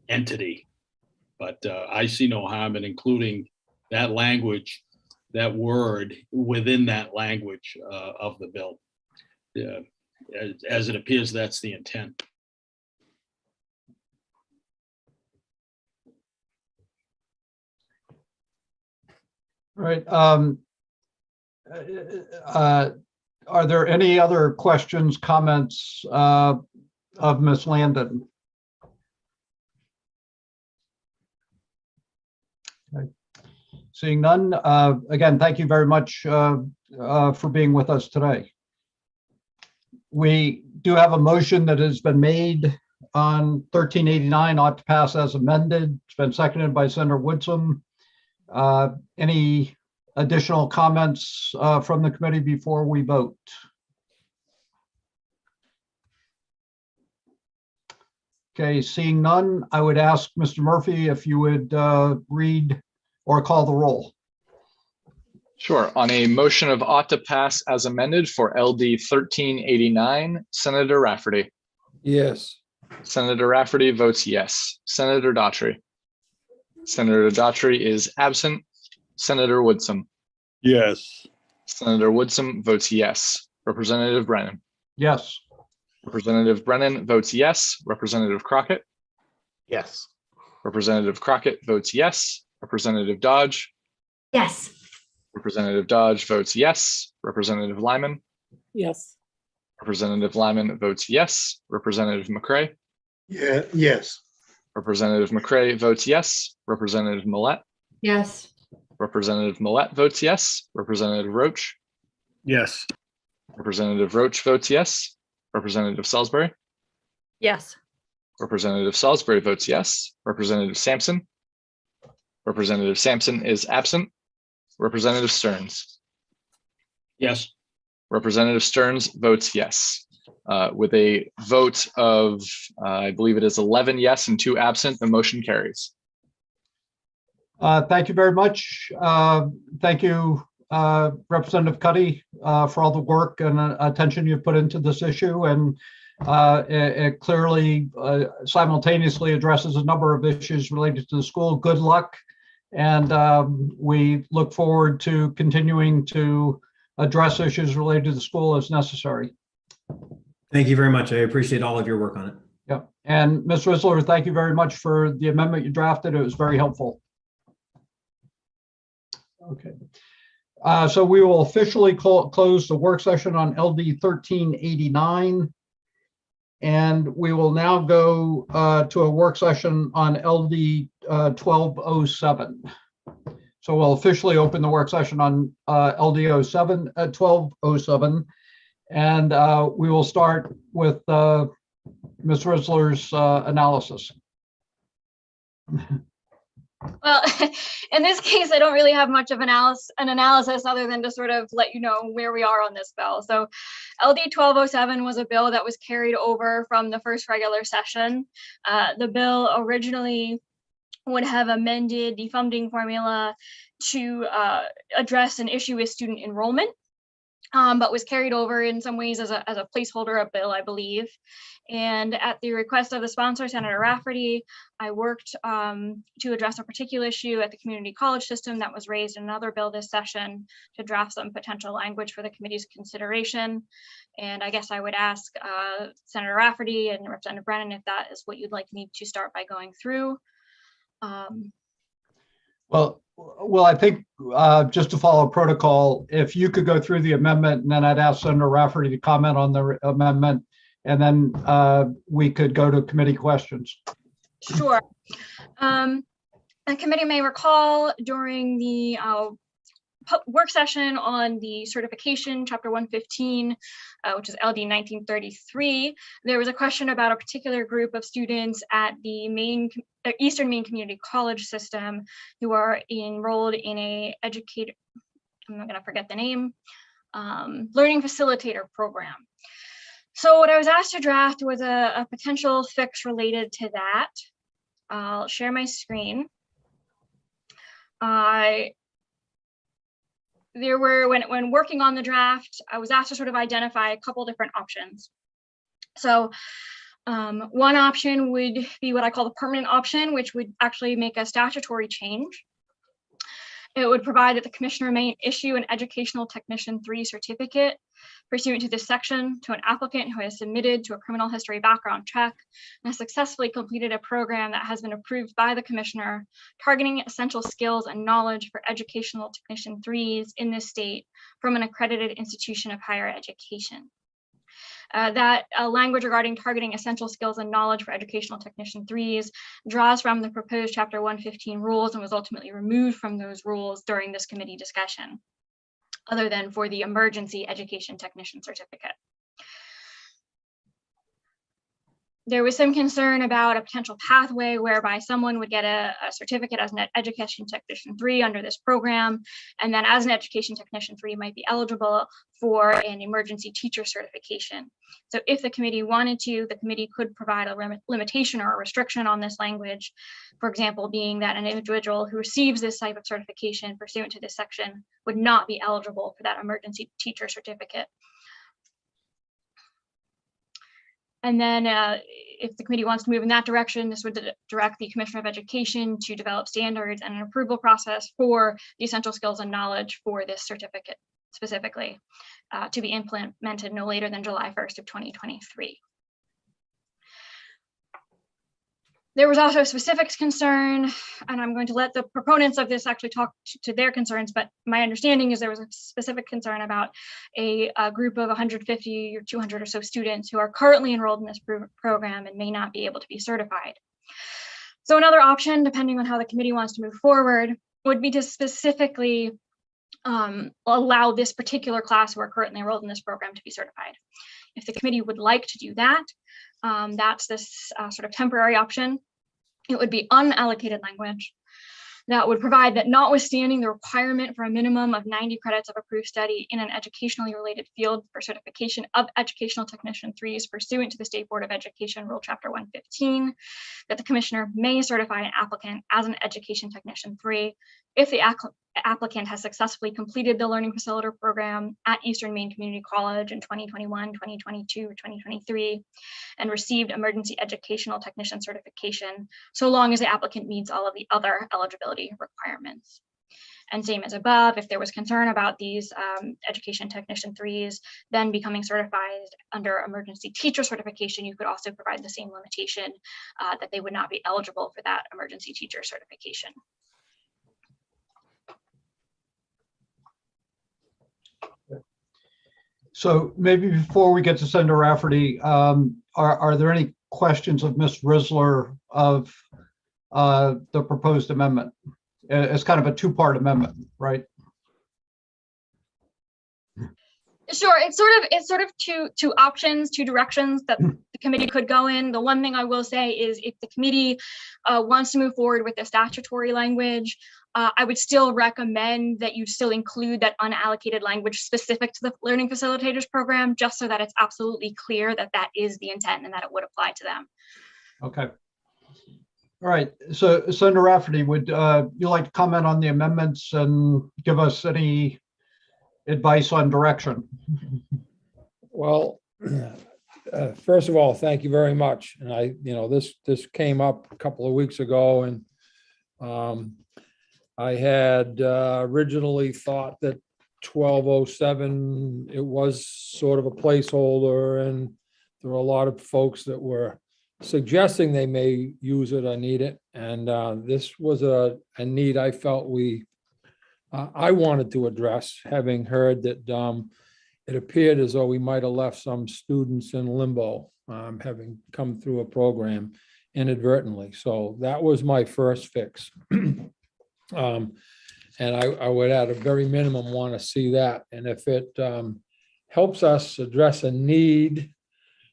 entity. But I see no harm in including that language, that word within that language of the bill. As it appears, that's the intent. All right. Are there any other questions, comments of Ms. Landon? Okay. Seeing none, again, thank you very much for being with us today. We do have a motion that has been made on 1389 ought to pass as amended. It's been seconded by Senator Woodson. Any additional comments from the committee before we vote? Okay, seeing none, I would ask Mr. Murphy if you would read or call the roll. Sure. On a motion of ought to pass as amended for LD 1389, Senator Rafferty. Yes. Senator Rafferty votes yes. Senator Daughtry. Senator Daughtry is absent. Senator Woodson. Yes. Senator Woodson votes yes. Representative Brennan. Yes. Representative Brennan votes yes. Representative Crockett. Yes. Representative Crockett votes yes. Representative Dodge. Yes. Representative Dodge votes yes. Representative Lyman. Yes. Representative Lyman votes yes. Representative McCray. Yeah, yes. Representative McCray votes yes. Representative Millette. Yes. Representative Millette votes yes. Representative Roach. Yes. Representative Roach votes yes. Representative Salisbury. Yes. Representative Salisbury votes yes. Representative Sampson. Representative Sampson is absent. Representative Stearns. Yes. Representative Stearns votes yes. With a vote of, I believe it is 11 yes and 2 absent, the motion carries. Thank you very much. Thank you, Representative Cuddy, for all the work and attention you've put into this issue. And it clearly simultaneously addresses a number of issues related to the school. Good luck. And we look forward to continuing to address issues related to the school as necessary. Thank you very much. I appreciate all of your work on it. Yeah. And Ms. Risler, thank you very much for the amendment you drafted. It was very helpful. Okay. So we will officially close the work session on LD 1389. And we will now go to a work session on LD 1207. So we'll officially open the work session on LD 1207. And we will start with Ms. Risler's analysis. Well, in this case, I don't really have much of an analysis other than to sort of let you know where we are on this bill. So LD 1207 was a bill that was carried over from the first regular session. The bill originally would have amended the funding formula to address an issue with student enrollment, but was carried over in some ways as a placeholder of bill, I believe. And at the request of the sponsor, Senator Rafferty, I worked to address a particular issue at the community college system that was raised in another bill this session to draft some potential language for the committee's consideration. And I guess I would ask Senator Rafferty and Representative Brennan if that is what you'd like me to start by going through. Well, I think just to follow protocol, if you could go through the amendment, and then I'd ask Senator Rafferty to comment on the amendment, and then we could go to committee questions. Sure. The committee may recall during the work session on the certification, chapter 115, which is LD 1933, there was a question about a particular group of students at the Eastern Maine Community College system who are enrolled in a I'm not going to forget the name, learning facilitator program. So what I was asked to draft was a potential fix related to that. I'll share my screen. There were, when working on the draft, I was asked to sort of identify a couple different options. So one option would be what I call the permanent option, which would actually make a statutory change. It would provide that the commissioner may issue an educational technician 3 certificate pursuant to this section to an applicant who has submitted to a criminal history background check and has successfully completed a program that has been approved by the commissioner, targeting essential skills and knowledge for educational technician 3s in this state from an accredited institution of higher education. That language regarding targeting essential skills and knowledge for educational technician 3s draws from the proposed Chapter 115 rules and was ultimately removed from those rules during this committee discussion, other than for the emergency education technician certificate. There was some concern about a potential pathway whereby someone would get a certificate as an education technician 3 under this program, and then as an education technician 3 might be eligible for an emergency teacher certification. So if the committee wanted to, the committee could provide a limitation or a restriction on this language, for example, being that an individual who receives this type of certification pursuant to this section would not be eligible for that emergency teacher certificate. And then if the committee wants to move in that direction, this would direct the Commissioner of Education to develop standards and an approval process for the essential skills and knowledge for this certificate specifically to be implemented no later than July 1st of 2023. There was also a specifics concern, and I'm going to let the proponents of this actually talk to their concerns, but my understanding is there was a specific concern about a group of 150 or 200 or so students who are currently enrolled in this program and may not be able to be certified. So another option, depending on how the committee wants to move forward, would be to specifically allow this particular class who are currently enrolled in this program to be certified. If the committee would like to do that, that's this sort of temporary option. It would be unallocated language that would provide that notwithstanding the requirement for a minimum of 90 credits of approved study in an educationally related field for certification of educational technician 3s pursuant to the State Board of Education Rule Chapter 115, that the commissioner may certify an applicant as an education technician 3 if the applicant has successfully completed the learning facilitator program at Eastern Maine Community College in 2021, 2022, or 2023, and received emergency educational technician certification, so long as the applicant meets all of the other eligibility requirements. And same as above, if there was concern about these education technician 3s then becoming certified under emergency teacher certification, you could also provide the same limitation that they would not be eligible for that emergency teacher certification. So maybe before we get to Senator Rafferty, are there any questions of Ms. Risler of the proposed amendment? It's kind of a two-part amendment, right? Sure, it's sort of two options, two directions that the committee could go in. The one thing I will say is if the committee wants to move forward with the statutory language, I would still recommend that you still include that unallocated language specific to the Learning Facilitators Program, just so that it's absolutely clear that that is the intent and that it would apply to them. Okay. All right. So Senator Rafferty, would you like to comment on the amendments and give us any advice on direction? Well, first of all, thank you very much. And this came up a couple of weeks ago, and I had originally thought that 1207, it was sort of a placeholder, and there were a lot of folks that were suggesting they may use it or need it. And this was a need I felt I wanted to address, having heard that it appeared as though we might have left some students in limbo, having come through a program inadvertently. So that was my first fix. And I would at a very minimum want to see that. And if it helps us address a need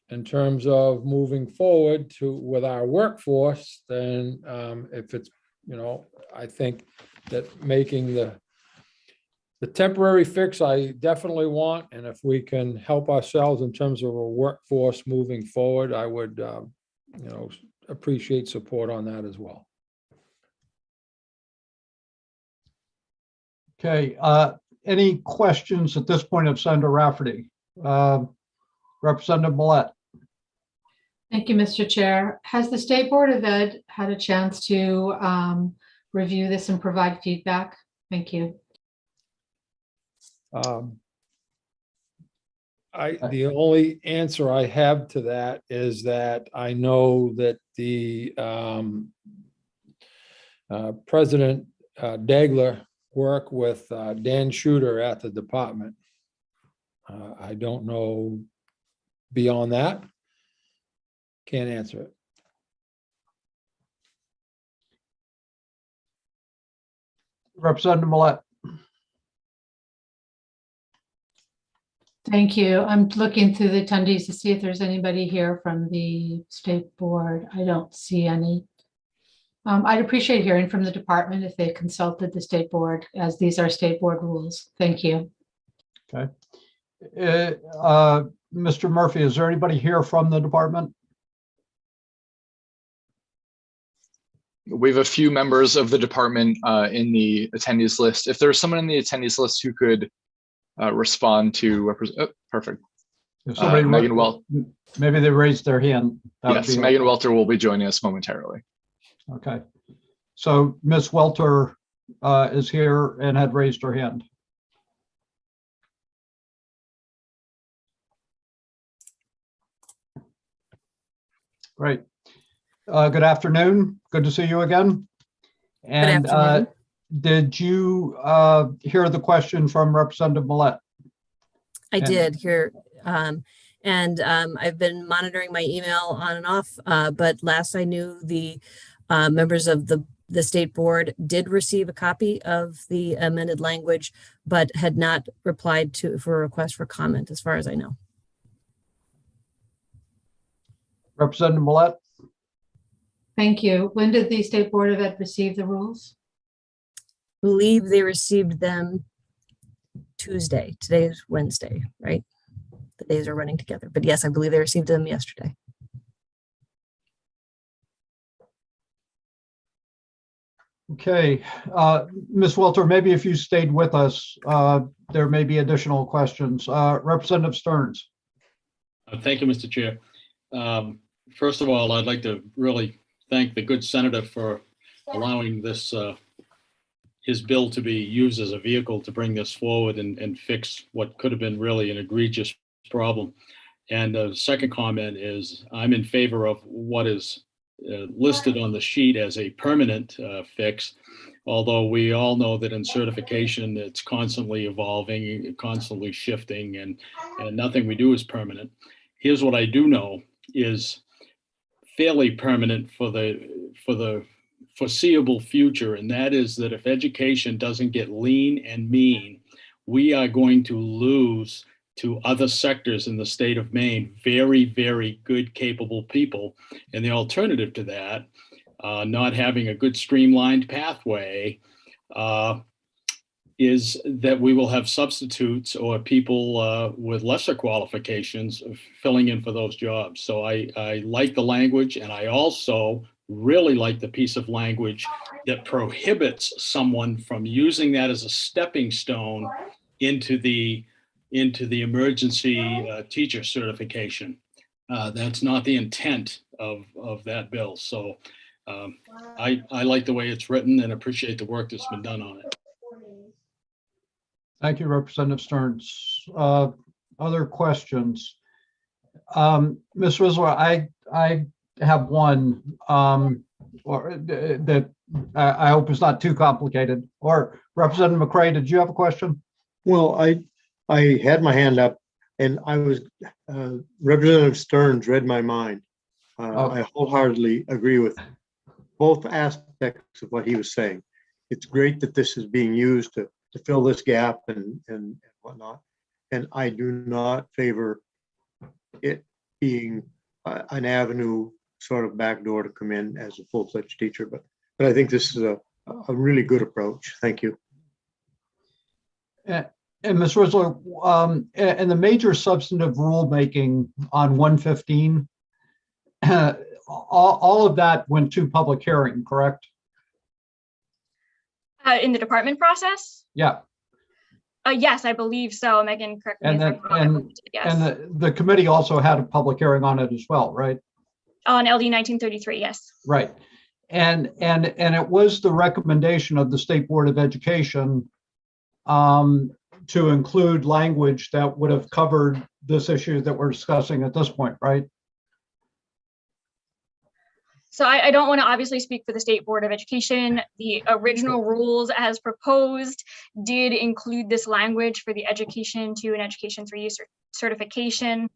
in terms of moving forward with our workforce, then if it's, I think that making the The temporary fix I definitely want, and if we can help ourselves in terms of a workforce moving forward, I would, appreciate support on that as well. Okay, any questions at this point of Senator Rafferty? Representative Millette. Thank you, Mr. Chair. Has the State Board of Ed had a chance to review this and provide feedback? Thank you. The only answer I have to that is that I know that the President Dagler worked with Dan Shooter at the department. I don't know beyond that. Can't answer it. Representative Millette. Thank you. I'm looking through the attendees to see if there's anybody here from the State Board. I don't see any. I'd appreciate hearing from the department if they consulted the State Board, as these are State Board rules. Thank you. Okay. Mr. Murphy, is there anybody here from the department? We have a few members of the department in the attendees list. If there's someone in the attendees list who could respond to perfect. Megan Welter. Maybe they raised their hand. Yes, Megan Welter will be joining us momentarily. Okay. So Ms. Welter is here and had raised her hand. Great. Good afternoon. Good to see you again. And did you hear the question from Representative Millette? I did hear, and I've been monitoring my email on and off, but last I knew, the members of the State Board did receive a copy of the amended language, but had not replied for a request for comment, as far as I know. Representative Millette. Thank you. When did the State Board of Ed receive the rules? I believe they received them Tuesday. Today is Wednesday, right? The days are running together. But yes, I believe they received them yesterday. Okay. Ms. Welter, maybe if you stayed with us, there may be additional questions. Representative Stearns. Thank you, Mr. Chair. First of all, I'd like to really thank the good senator for allowing this his bill to be used as a vehicle to bring this forward and fix what could have been really an egregious problem. And the second comment is I'm in favor of what is listed on the sheet as a permanent fix, although we all know that in certification it's constantly evolving, constantly shifting, and nothing we do is permanent. Here's what I do know is fairly permanent for the foreseeable future, and that is that if education doesn't get lean and mean, we are going to lose to other sectors in the state of Maine very, very good, capable people. And the alternative to that, not having a good streamlined pathway, is that we will have substitutes or people with lesser qualifications filling in for those jobs. So I like the language, and I also really like the piece of language that prohibits someone from using that as a stepping stone into the emergency teacher certification. That's not the intent of that bill. So I like the way it's written and appreciate the work that's been done on it. Thank you, Representative Stearns. Other questions? Ms. Rizwa, I have one that I hope is not too complicated. Or Representative McCray, did you have a question? Well, I had my hand up and I was, Representative Stearns read my mind. I wholeheartedly agree with both aspects of what he was saying. It's great that this is being used to fill this gap and whatnot. And I do not favor it being an avenue sort of backdoor to come in as a full-fledged teacher, but I think this is a really good approach. Thank you. And Ms. Risler, and the major substantive rulemaking on 115, all of that went to public hearing, correct? In the department process? Yeah. Yes, I believe so. Megan, correct me And if then, I'm wrong. Yes. and the committee also had a public hearing on it as well, right? On LD 1933, yes. Right. And it was the recommendation of the State Board of Education to include language that would have covered this issue that we're discussing at this point, right? So I don't want to obviously speak for the State Board of Education. The original rules as proposed did include this language for the Education 2 and Education 3 certification.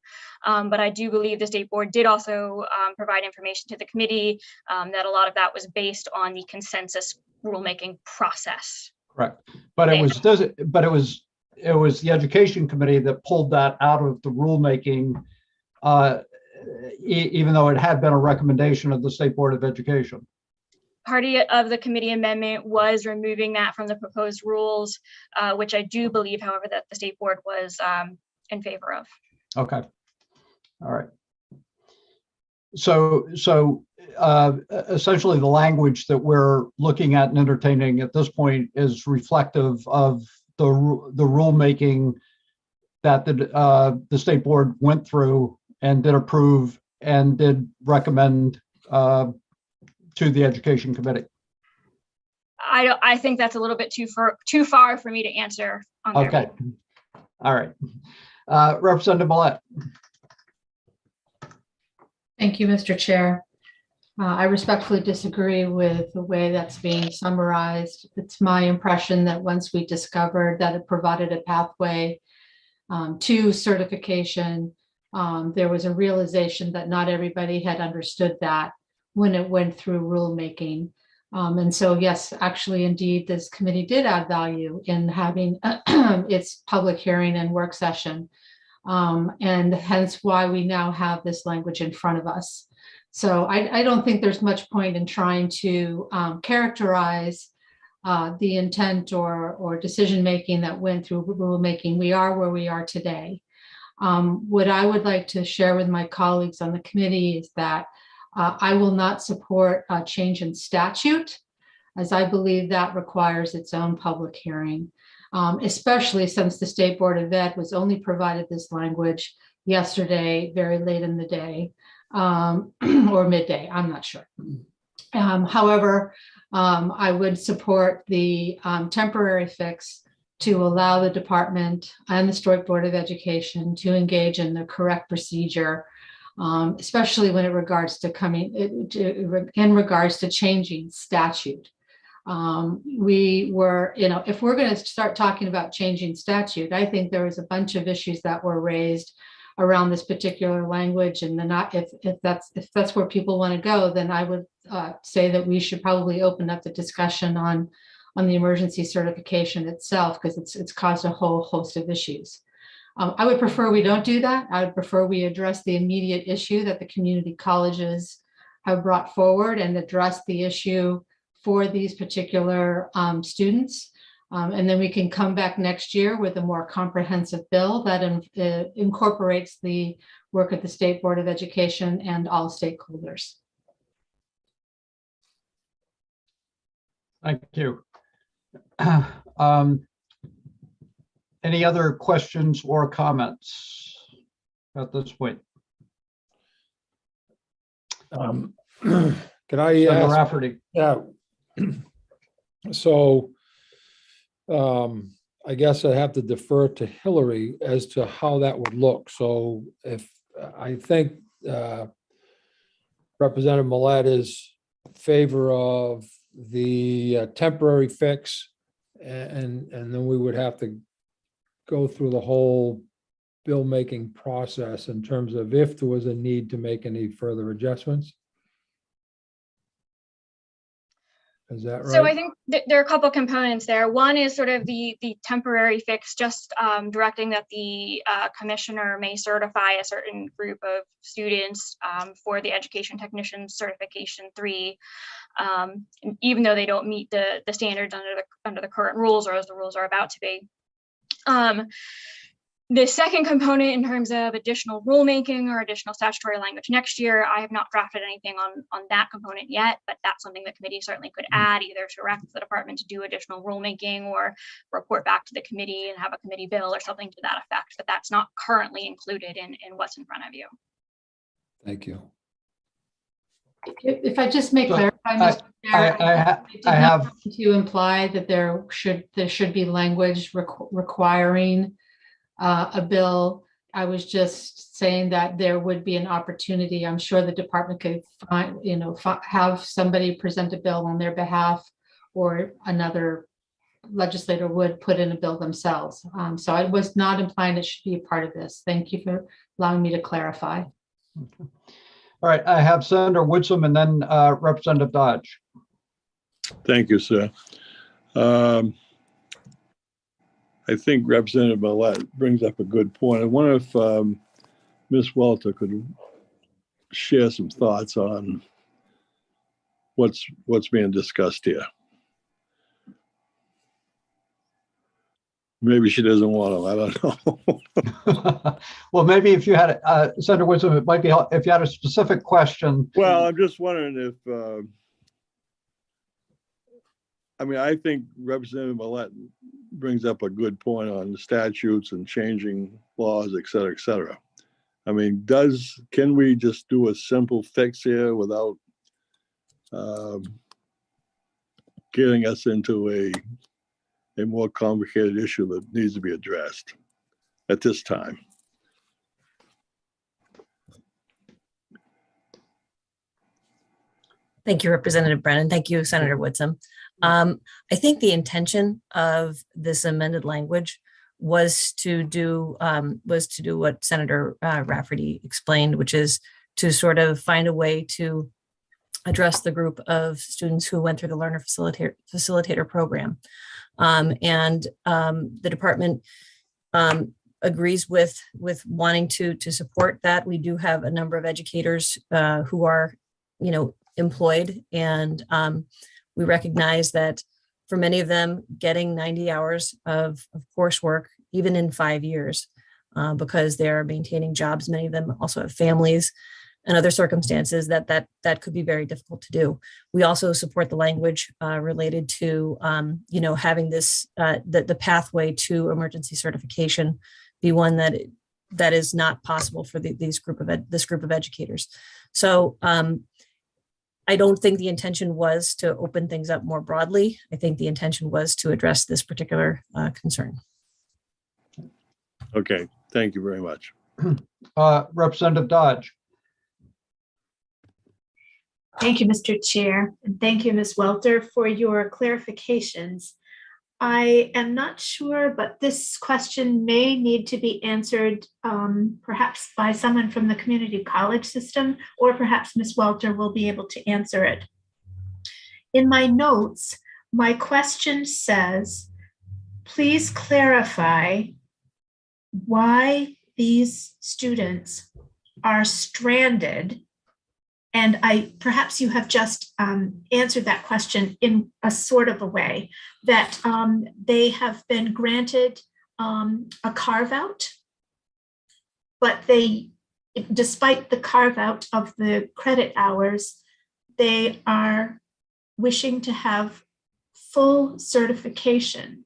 But I do believe the State Board did also provide information to the committee that a lot of that was based on the consensus rulemaking process. Correct. But it was the Education Committee that pulled that out of the rulemaking, even though it had been a recommendation of the State Board of Education. Party of the committee amendment was removing that from the proposed rules, which I do believe, however, that the State Board was in favor of. Okay. All right. So essentially the language that we're looking at and entertaining at this point is reflective of the rulemaking that the State Board went through and did approve and did recommend to the Education Committee. I think that's a little bit too far for me to answer on there. Okay. All right. Representative Millette. Thank you, Mr. Chair. I respectfully disagree with the way that's being summarized. It's my impression that once we discovered that it provided a pathway to certification, there was a realization that not everybody had understood that when it went through rulemaking. And so, yes, actually, indeed, this committee did add value in having its public hearing and work session. And hence why we now have this language in front of us. So I don't think there's much point in trying to characterize the intent or decision-making that went through rulemaking. We are where we are today. What I would like to share with my colleagues on the committee is that I will not support a change in statute, as I believe that requires its own public hearing, especially since the State Board of Ed was only provided this language yesterday, very late in the day, or midday, I'm not sure. However, I would support the temporary fix to allow the department and the State Board of Education to engage in the correct procedure, especially when it regards to in regards to changing statute. We were, if we're going to start talking about changing statute, I think there was a bunch of issues that were raised around this particular language, and then if that's where people want to go, then I would say that we should probably open up the discussion on the emergency certification itself, because it's caused a whole host of issues. I would prefer we don't do that. I would prefer we address the immediate issue that the community colleges have brought forward and address the issue for these particular students. And then we can come back next year with a more comprehensive bill that incorporates the work of the State Board of Education and all stakeholders. Thank you. Any other questions or comments at this point? Could I Senator ask? Rafferty. Yeah. So I guess I have to defer to Hillary as to how that would look. So if I think Representative Millette is in favor of the temporary fix, and then we would have to go through the whole bill making process in terms of if there was a need to make any further adjustments. Is that right? So I think there are a couple components there. One is sort of the temporary fix, just directing that the commissioner may certify a certain group of students for the Education Technician Certification 3, even though they don't meet the standards under the current rules or as the rules are about to be. The second component in terms of additional rulemaking or additional statutory language next year, I have not drafted anything on that component yet, but that's something the committee certainly could add, either to direct the department to do additional rulemaking or report back to the committee and have a committee bill or something to that effect. But that's not currently included in what's in front of you. Thank you. If I just may clarify, Mr. Chair, I did have, not mean to imply that there should be language requiring a bill. I was just saying that there would be an opportunity. I'm sure the department could find, have somebody present a bill on their behalf, or another legislator would put in a bill themselves. So I was not implying it should be a part of this. Thank you for allowing me to clarify. all right, I have Senator Woodson and then Representative Dodge. Thank you, sir. I think Representative Millette brings up a good point. I wonder if Ms. Walter could share some thoughts on what's being discussed here. Maybe she doesn't want to. I don't know. Well, maybe if you had Senator Woodson, it might be if you had a specific question. Well, I'm just wondering if I think Representative Millette brings up a good point on the statutes and changing laws, et cetera, et cetera. Can we just do a simple fix here without getting us into a more complicated issue that needs to be addressed at this time? Thank you, Representative Brennan. Thank you, Senator Woodson. I think the intention of this amended language was to do what Senator Rafferty explained, which is to sort of find a way to address the group of students who went through the learner facilitator program. The department agrees with wanting to support that. We do have a number of educators who are, employed, and we recognize that for many of them, getting 90 hours of coursework, even in 5 years, because they're maintaining jobs, many of them also have families and other circumstances that could be very difficult to do. We also support the language related to, having this, the pathway to emergency certification be one that is not possible for this group of educators. So I don't think the intention was to open things up more broadly. I think the intention was to address this particular concern. Okay, thank you very much. Representative Dodge. Thank you, Mr. Chair, and thank you, Ms. Welter, for your clarifications. I am not sure, but this question may need to be answered perhaps by someone from the community college system, or perhaps Ms. Welter will be able to answer it. In my notes, my question says, please clarify why these students are stranded. And perhaps you have just answered that question in a sort of a way, that they have been granted a carve out, but despite the carve out of the credit hours, they are wishing to have full certification.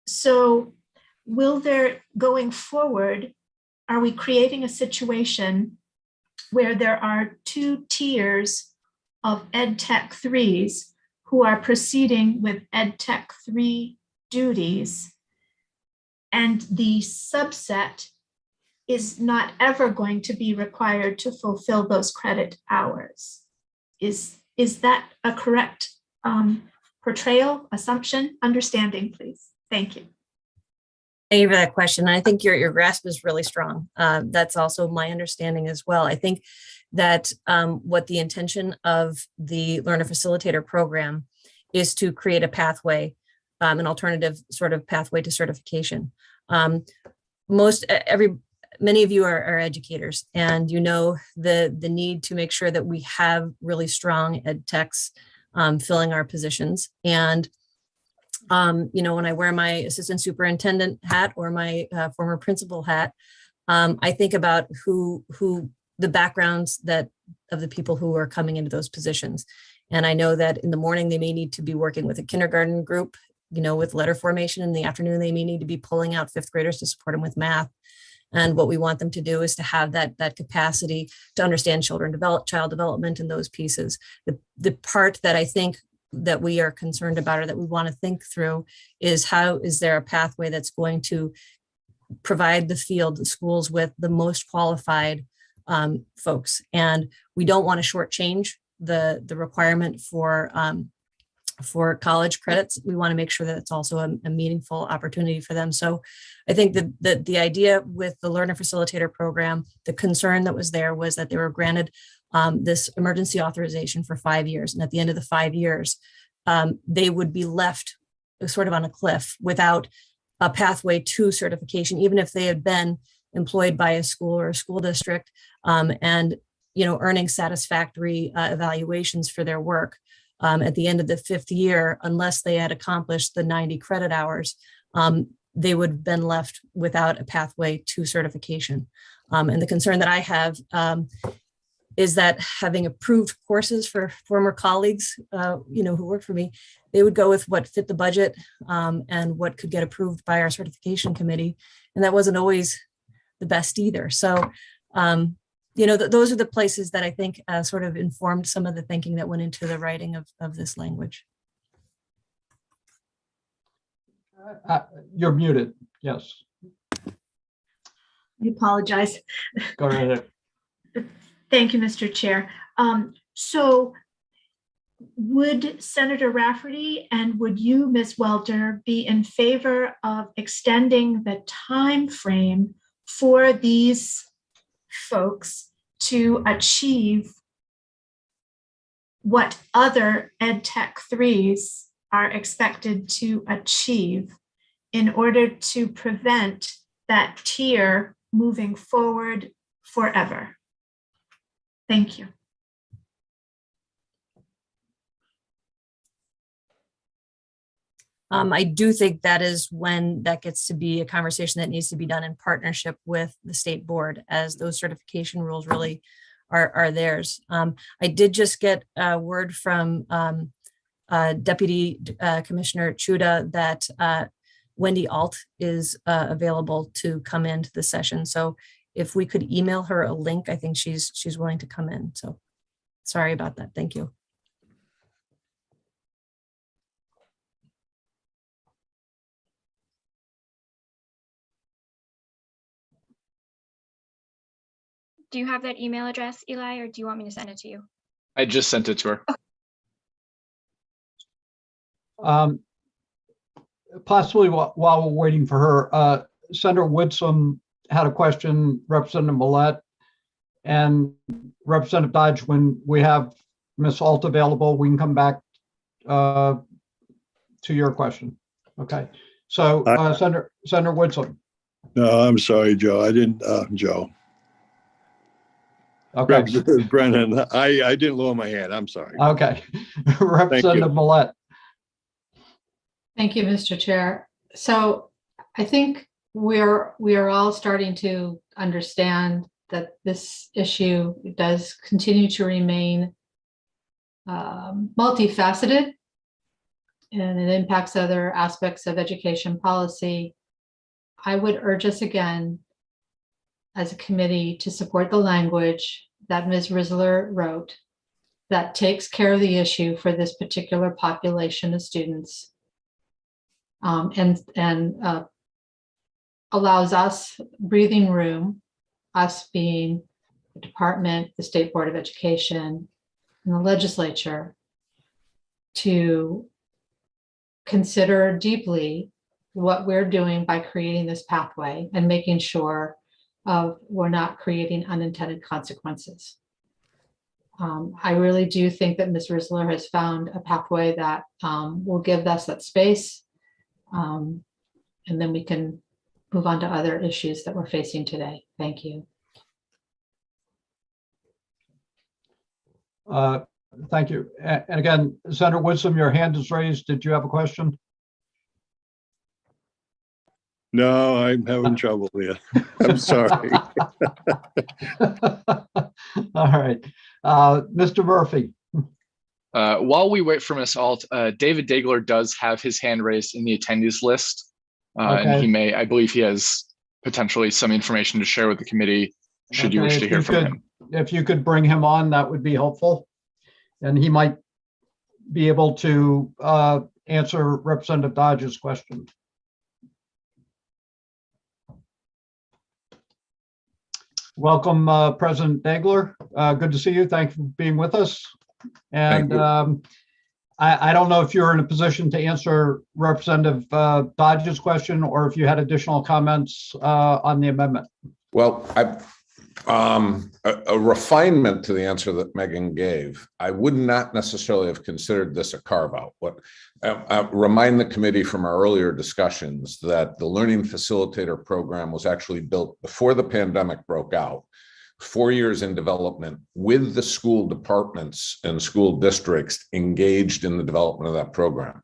So going forward, are we creating a situation where there are 2 tiers of Ed Tech 3s who are proceeding with Ed Tech 3 duties, and the subset is not ever going to be required to fulfill those credit hours? Is that a correct portrayal, assumption, understanding, please? Thank you. Thank you for that question. I think your grasp is really strong. That's also my understanding as well. I think that what the intention of the Learner Facilitator Program is to create a pathway, an alternative sort of pathway to certification. Many of you are educators, and you know the need to make sure that we have really strong ed techs filling our positions. And when I wear my assistant superintendent hat or my former principal hat, I think about who the backgrounds of the people who are coming into those positions. And I know that in the morning, they may need to be working with a kindergarten group, with letter formation. In the afternoon, they may need to be pulling out fifth graders to support them with math. And what we want them to do is to have that capacity to understand child development and those pieces. The part that I think that we are concerned about or that we want to think through is how is there a pathway that's going to provide the schools with the most qualified folks. And we don't want to shortchange the requirement for college credits. We want to make sure that it's also a meaningful opportunity for them. So I think that the idea with the learner facilitator program, the concern that was there was that they were granted this emergency authorization for 5 years. And at the end of the 5 years, they would be left sort of on a cliff without a pathway to certification, even if they had been employed by a school or a school district and earning satisfactory evaluations for their work. At the end of the 5th year, unless they had accomplished the 90 credit hours, they would have been left without a pathway to certification. And the concern that I have is that having approved courses for former colleagues, who work for me, they would go with what fit the budget and what could get approved by our certification committee. And that wasn't always the best either. So, those are the places that I think sort of informed some of the thinking that went into the writing of this language. You're muted. Yes. I apologize. Go ahead. Thank you, Mr. Chair. So would Senator Rafferty and would you, Ms. Welter, be in favor of extending the time frame for these folks to achieve what other Ed Tech 3s are expected to achieve in order to prevent that tier moving forward forever? Thank you. I do think that is when that gets to be a conversation that needs to be done in partnership with the state board, as those certification rules really are theirs. I did just get a word from Deputy Commissioner Chuda that Wendy Alt is available to come into the session. So if we could email her a link, I think she's willing to come in. So sorry about that. Thank you. Do you have that email address, Eli, or do you want me to send it to you? I just sent it to her. Possibly while we're waiting for her, Senator Woodson had a question, Representative Millette, and Representative Dodge. When we have Ms. Alt available, we can come back to your question. Okay. So Senator Woodson. No, I'm sorry, Joe. I didn't, Joe. Okay. Representative Brennan, I didn't lower my hand. I'm sorry. Okay. Representative Millette. Thank you, Mr. Chair. So I think we are all starting to understand that this issue does continue to remain multifaceted, and it impacts other aspects of education policy. I would urge us again as a committee to support the language that Ms. Risler wrote that takes care of the issue for this particular population of students, and allows us breathing room, us being the department, the State Board of Education, and the legislature, to consider deeply what we're doing by creating this pathway and making sure we're not creating unintended consequences. I really do think that Ms. Risler has found a pathway that will give us that space, and then we can move on to other issues that we're facing today. Thank you. Thank you. And again, Senator Woodson, your hand is raised. Did you have a question? No, I'm having trouble here. I'm sorry. All right. Mr. Murphy. While we wait for Ms. Alt, David Dagler does have his hand raised in the attendees list. And Okay. he may, I believe he has potentially some information to share with the committee, should you wish Okay, to if hear you from could- him. If you could bring him on, that would be helpful. And he might be able to answer Representative Dodge's question. Welcome, President Dagler. Good to see you. Thank you for being with us. And I don't know if you're in a position to answer Representative Dodge's question or if you had additional comments on the amendment. Well, a refinement to the answer that Megan gave. I would not necessarily have considered this a carve out. What remind the committee from our earlier discussions that the Learning Facilitator program was actually built before the pandemic broke out, 4 years in development with the school departments and school districts engaged in the development of that program.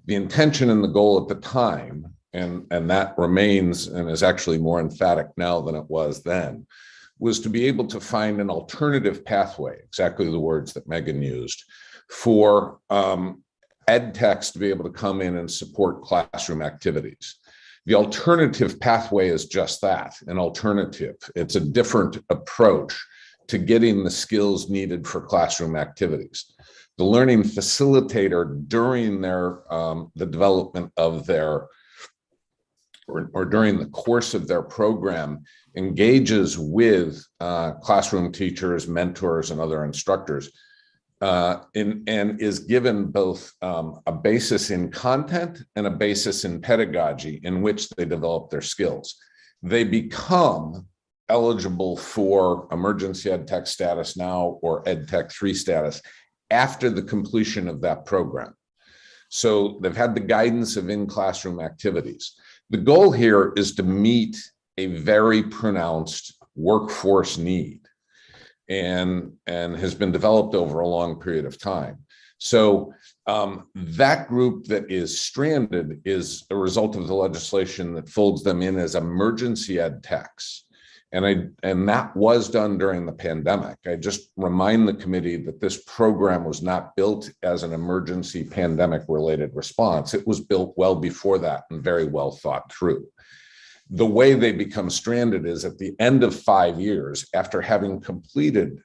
The intention and the goal at the time, and that remains and is actually more emphatic now than it was then, was to be able to find an alternative pathway, exactly the words that Megan used, for ed techs to be able to come in and support classroom activities. The alternative pathway is just that, an alternative. It's a different approach to getting the skills needed for classroom activities. The learning facilitator during their the development of their or during the course of their program engages with classroom teachers, mentors, and other instructors, and is given both a basis in content and a basis in pedagogy in which they develop their skills. They become eligible for emergency ed tech status now or ed tech 3 status after the completion of that program. So they've had the guidance of in-classroom activities. The goal here is to meet a very pronounced workforce need and has been developed over a long period of time. So that group that is stranded is a result of the legislation that folds them in as emergency ed techs. And that was done during the pandemic. I just remind the committee that this program was not built as an emergency pandemic related response. It was built well before that and very well thought through. The way they become stranded is at the end of 5 years, after having completed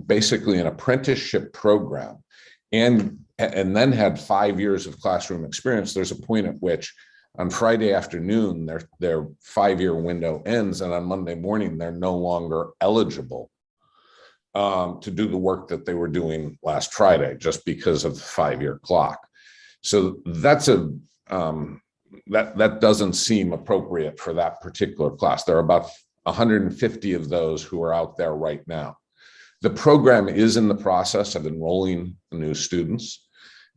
basically an apprenticeship program and then had 5 years of classroom experience, there's a point at which on Friday afternoon, their 5-year window ends, and on Monday morning, they're no longer eligible to do the work that they were doing last Friday, just because of the 5-year clock. So that's that doesn't seem appropriate for that particular class. There are about 150 of those who are out there right now. The program is in the process of enrolling new students.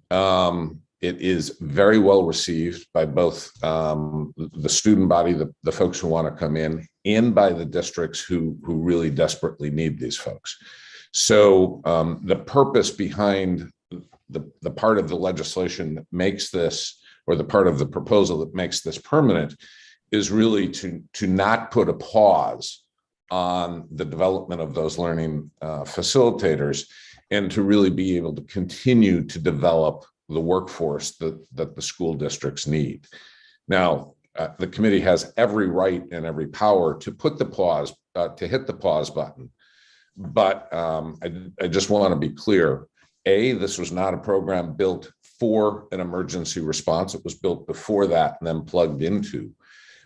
It is very well received by both the student body, the folks who want to come in, and by the districts who really desperately need these folks. So the purpose behind the part of the legislation that makes this, or the part of the proposal that makes this permanent, is really to not put a pause on the development of those learning facilitators, and to really be able to continue to develop the workforce that the school districts need. Now, the committee has every right and every power to put the pause, to hit the pause button. But I just want to be clear, this was not a program built for an emergency response. It was built before that and then plugged into.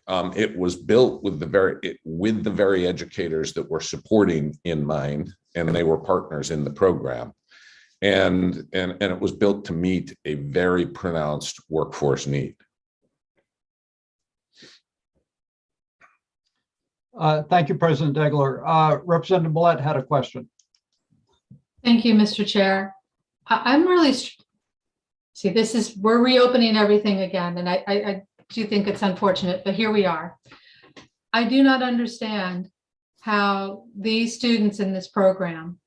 It was built with the very educators that we're supporting in mind, and they were partners in the program. And it was built to meet a very pronounced workforce need. Thank you, President Degler. Representative Millett had a question. Thank you, Mr. Chair. I'm really, see, we're reopening everything again, and I do think it's unfortunate, but here we are. I do not understand how these students in this program,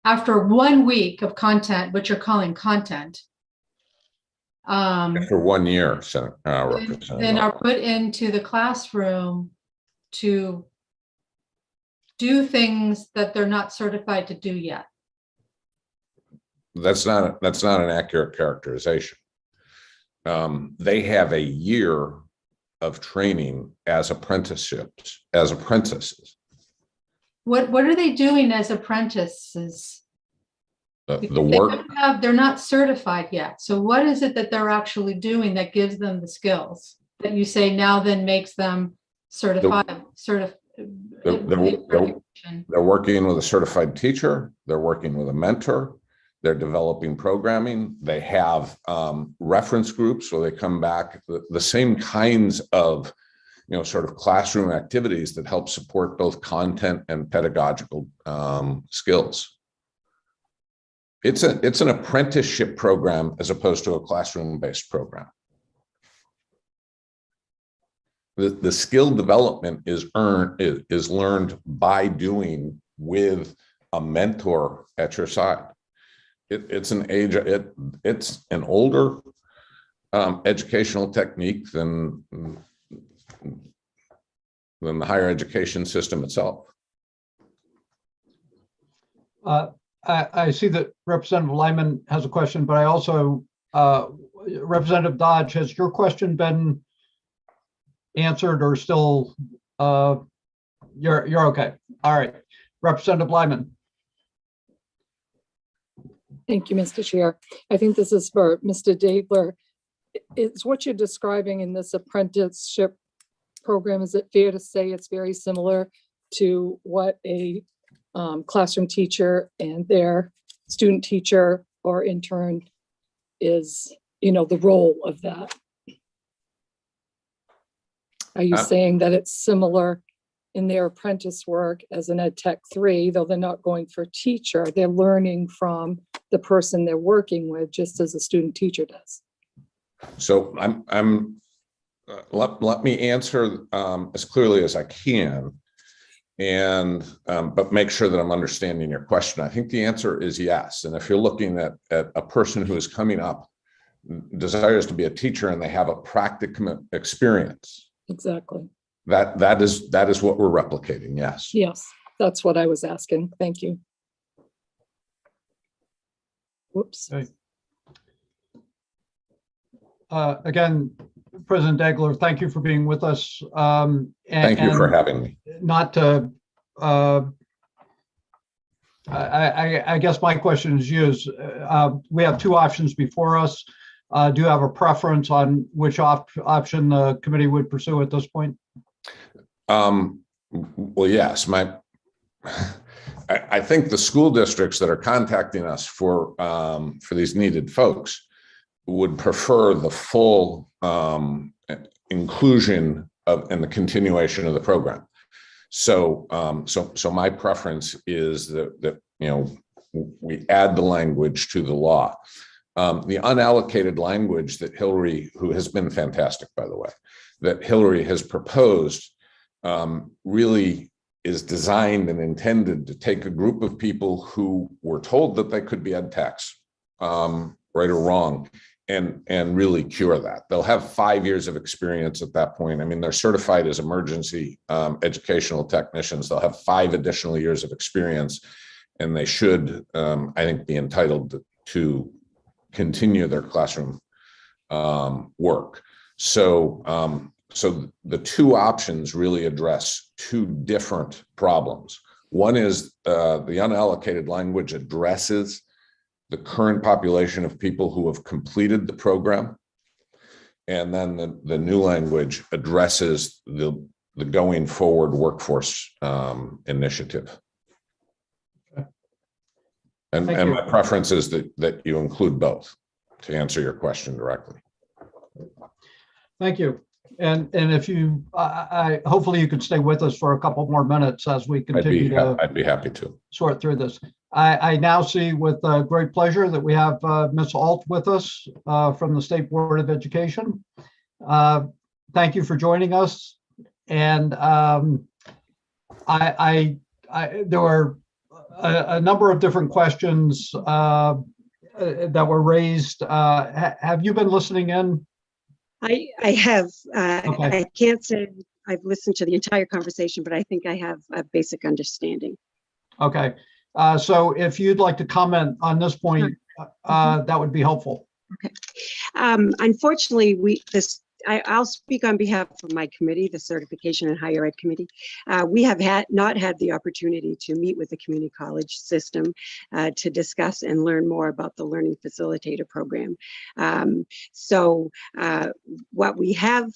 after 1 week of content, what you're calling content, For 1 year, Senator, and Representative. are put into the classroom to do things that they're not certified to do yet. That's not an accurate characterization. They have a year of training as apprenticeships, as apprentices. What are they doing as apprentices? The work, They're not certified yet. So what is it that they're actually doing that gives them the skills that you say now then makes them certified? they're working with a certified teacher. They're working with a mentor. They're developing programming. They have reference groups where they come back, the same kinds of, sort of classroom activities that help support both content and pedagogical skills. It's an apprenticeship program as opposed to a classroom-based program. The skill development is learned by doing with a mentor at your side. It's an older educational technique than the higher education system itself. I see that Representative Lyman has a question, but I also, Representative Dodge, has your question been answered or still, you're okay? All right, Representative Lyman. Thank you, Mr. Chair. I think this is for Mr. Dabler. It's what you're describing in this apprenticeship program. Is it fair to say it's very similar to what a classroom teacher and their student teacher or intern is, the role of that? Are you saying that it's similar in their apprentice work as an Ed Tech 3, though they're not going for teacher, they're learning from the person they're working with, just as a student teacher does? So let me answer as clearly as I can, and but make sure that I'm understanding your question. I think the answer is yes. And if you're looking at a person who is coming up, desires to be a teacher, and they have a practicum experience. Exactly. That is what we're replicating. Yes. Yes, that's what I was asking. Thank you. Whoops. Okay. Again, President Degler, thank you for being with us. Thank you for having me. Not to, I guess my question is used. We have two options before us. Do you have a preference on which option the committee would pursue at this point? Well, yes. I think the school districts that are contacting us for these needed folks would prefer the full inclusion and the continuation of the program. So my preference is that we add the language to the law. The unallocated language that Hillary, who has been fantastic, by the way, that Hillary has proposed really is designed and intended to take a group of people who were told that they could be ed techs, right or wrong, and really cure that. They'll have 5 years of experience at that point. I mean, they're certified as emergency educational technicians. They'll have 5 additional years of experience, and they should, I think, be entitled to continue their classroom work. So the two options really address two different problems. One is the unallocated language addresses the current population of people who have completed the program. And then the new language addresses the going forward workforce initiative. And my preference is that you include both, to answer your question directly. Thank you. And if you, hopefully you could stay with us for a couple more minutes as we continue I'd be happy to sort through this. I now see with great pleasure that we have Ms. Alt with us from the State Board of Education. Thank you for joining us. And there were a number of different questions that were raised. Have you been listening in? I have. Okay. I can't say I've listened to the entire conversation, but I think I have a basic understanding. Okay. So if you'd like to comment on this point, that would be helpful. Okay. Unfortunately, I'll speak on behalf of my committee, the Certification and Higher Ed Committee. We have not had the opportunity to meet with the community college system to discuss and learn more about the Learning Facilitator Program. So what we have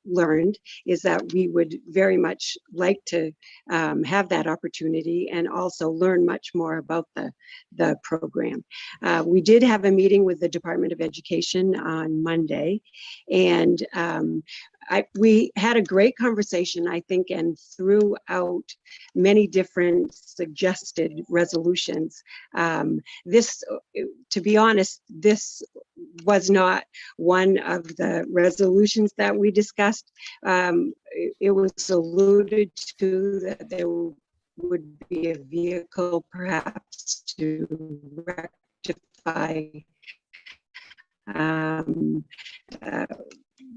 learned is that we would very much like to have that opportunity and also learn much more about the program. We did have a meeting with the Department of Education on Monday, and we had a great conversation, I think, and throughout many different suggested resolutions. To be honest, this was not one of the resolutions that we discussed. It was alluded to that there would be a vehicle perhaps to rectify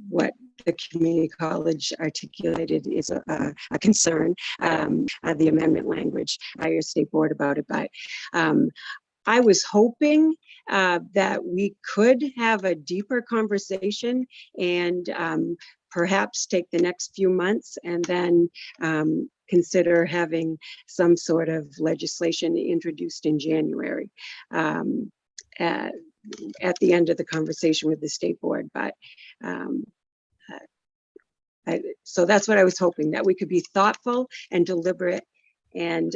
what the community college articulated is a concern, the amendment language by your state board about it. But I was hoping that we could have a deeper conversation and perhaps take the next few months and then consider having some sort of legislation introduced in January at the end of the conversation with the state board. But so that's what I was hoping, that we could be thoughtful and deliberate and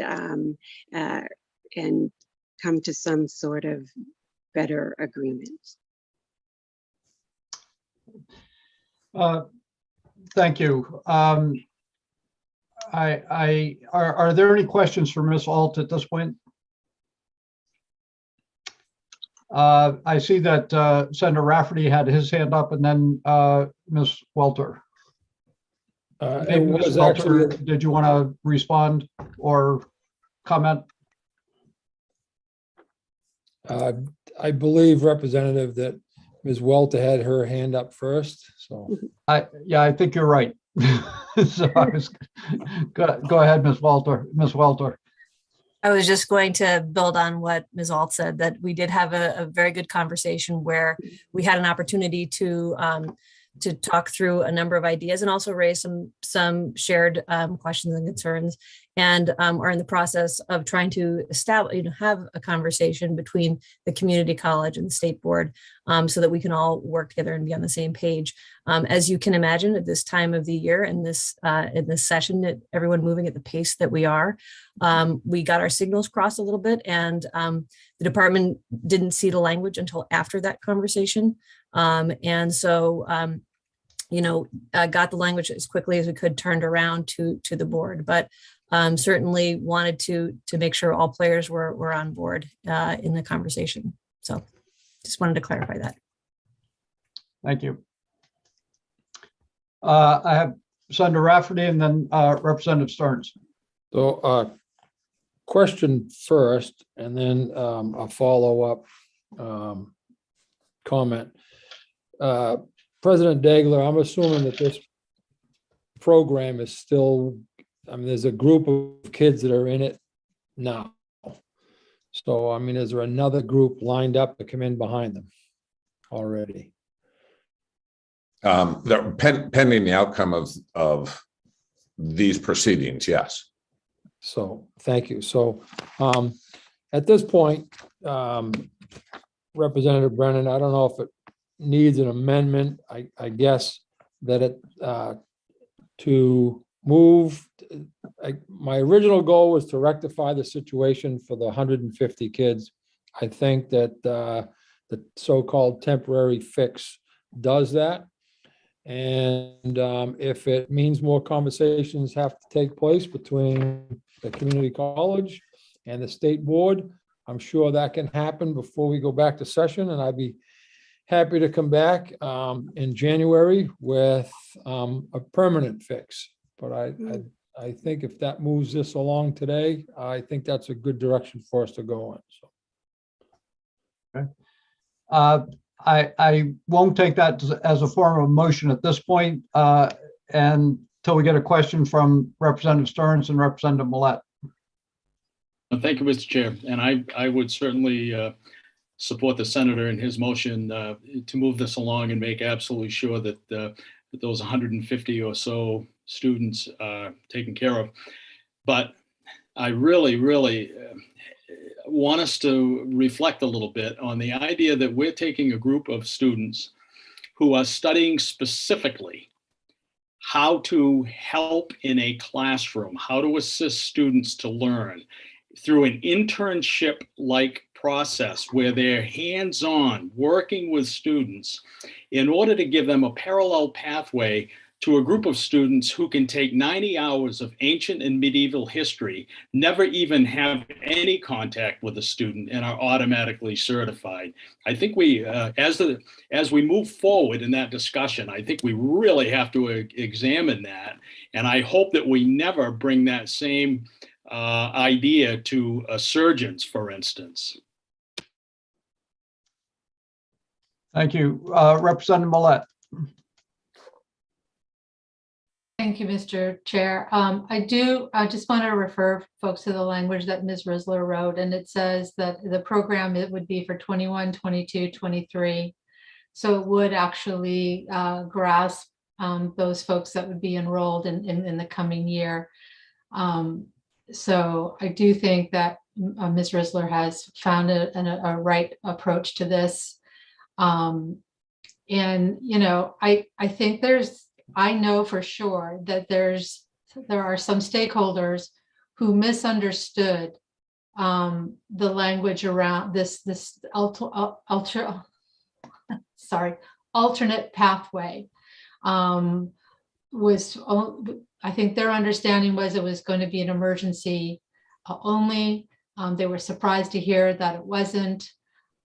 come to some sort of better agreement. Thank you. Are there any questions for Ms. Alt at this point? I see that Senator Rafferty had his hand up, and then Ms. Welter. Ms. Welter, did you want to respond or comment? I believe, Representative, that Ms. Welter had her hand up first. So yeah, I think you're right. So go ahead, Ms. Welter. Ms. Welter. I was just going to build on what Ms. Alt said, that we did have a very good conversation where we had an opportunity to talk through a number of ideas and also raise some shared questions and concerns, and are in the process of trying to establish, have a conversation between the community college and the state board so that we can all work together and be on the same page. As you can imagine, at this time of the year, in this session, everyone moving at the pace that we are, we got our signals crossed a little bit, and the department didn't see the language until after that conversation. And so, got the language as quickly as we could turned around to the board, but certainly wanted to make sure all players were on board in the conversation. So just wanted to clarify that. Thank you. I have Senator Rafferty and then Representative Stearns. So question first, and then a follow-up comment. President Dagler, I'm assuming that this program is still, there's a group of kids that are in it now. So, is there another group lined up to come in behind them already? They're pending the outcome of these proceedings, yes. So, thank you. So, at this point, Representative Brennan, I don't know if it needs an amendment. I guess that it to move. My original goal was to rectify the situation for the 150 kids. I think that the so-called temporary fix does that. And if it means more conversations have to take place between the community college and the state board, I'm sure that can happen before we go back to session. And I'd be happy to come back in January with a permanent fix. But I think if that moves this along today, I think that's a good direction for us to go in. So. Okay. I won't take that as a form of motion at this point, and until we get a question from Representative Stearns and Representative Millet. Thank you, Mr. Chair. And I would certainly support the senator in his motion to move this along and make absolutely sure that, that those 150 or so students are taken care of. But I really want us to reflect a little bit on the idea that we're taking a group of students who are studying specifically how to help in a classroom, how to assist students to learn through an internship-like process where they're hands-on working with students in order to give them a parallel pathway to a group of students who can take 90 hours of ancient and medieval history, never even have any contact with a student, and are automatically certified. I think we, as we move forward in that discussion, I think we really have to examine that. And I hope that we never bring that same idea to surgeons, for instance. Thank you. Representative Millet. Thank you, Mr. Chair. I just want to refer folks to the language that Ms. Risler wrote, and it says that the program, it would be for 21, 22, 23. So it would actually grasp those folks that would be enrolled in the coming year. So I do think that Ms. Risler has found a right approach to this. And, you know, I think I know for sure that there are some stakeholders who misunderstood the language around this alternate pathway. I think their understanding was it was going to be an emergency only. They were surprised to hear that it wasn't.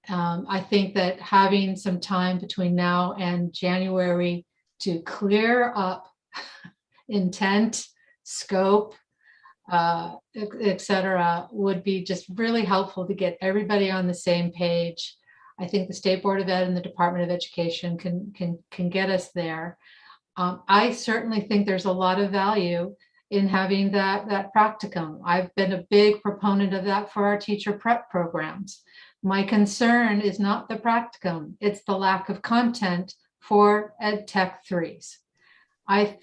I think that having some time between now and January to clear up intent, scope, et cetera, would be just really helpful to get everybody on the same page. I think the State Board of Ed and the Department of Education can get us there. I certainly think there's a lot of value in having that practicum. I've been a big proponent of that for our teacher prep programs. My concern is not the practicum, it's the lack of content for Ed Tech 3s.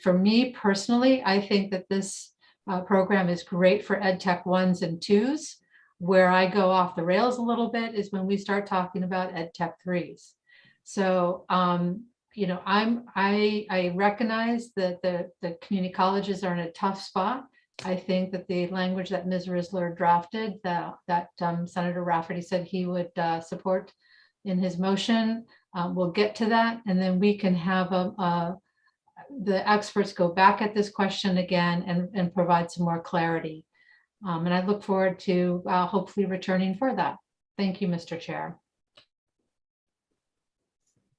For me personally, I think that this program is great for Ed Tech 1s and 2s. Where I go off the rails a little bit is when we start talking about Ed Tech 3s. So, you know, I recognize that the community colleges are in a tough spot. I think that the language that Ms. Risler drafted, that Senator Rafferty said he would support in his motion, we'll get to that, and then we can have the experts go back at this question again and provide some more clarity. And I look forward to hopefully returning for that. Thank you, Mr. Chair.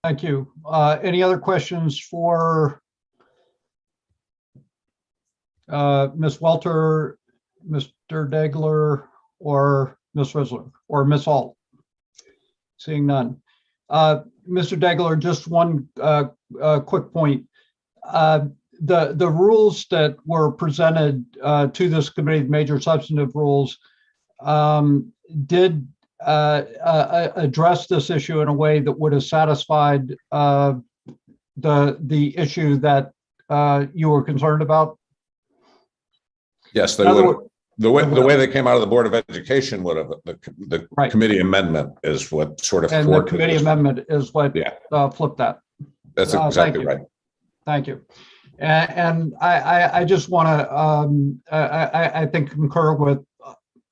Thank you. Any other questions for Ms. Welter, Mr. Degler, or Ms. Risler, or Ms. Alt? Seeing none. Mr. Degler, just one quick point. The rules that were presented to this committee, major substantive rules, did address this issue in a way that would have satisfied the issue that you were concerned about? Yes, they would. The way they came out of the Board of Education would have, the right. Committee amendment is what sort of. And the committee amendment is what flipped that. That's exactly right. Thank you. And I just want to, I think, concur with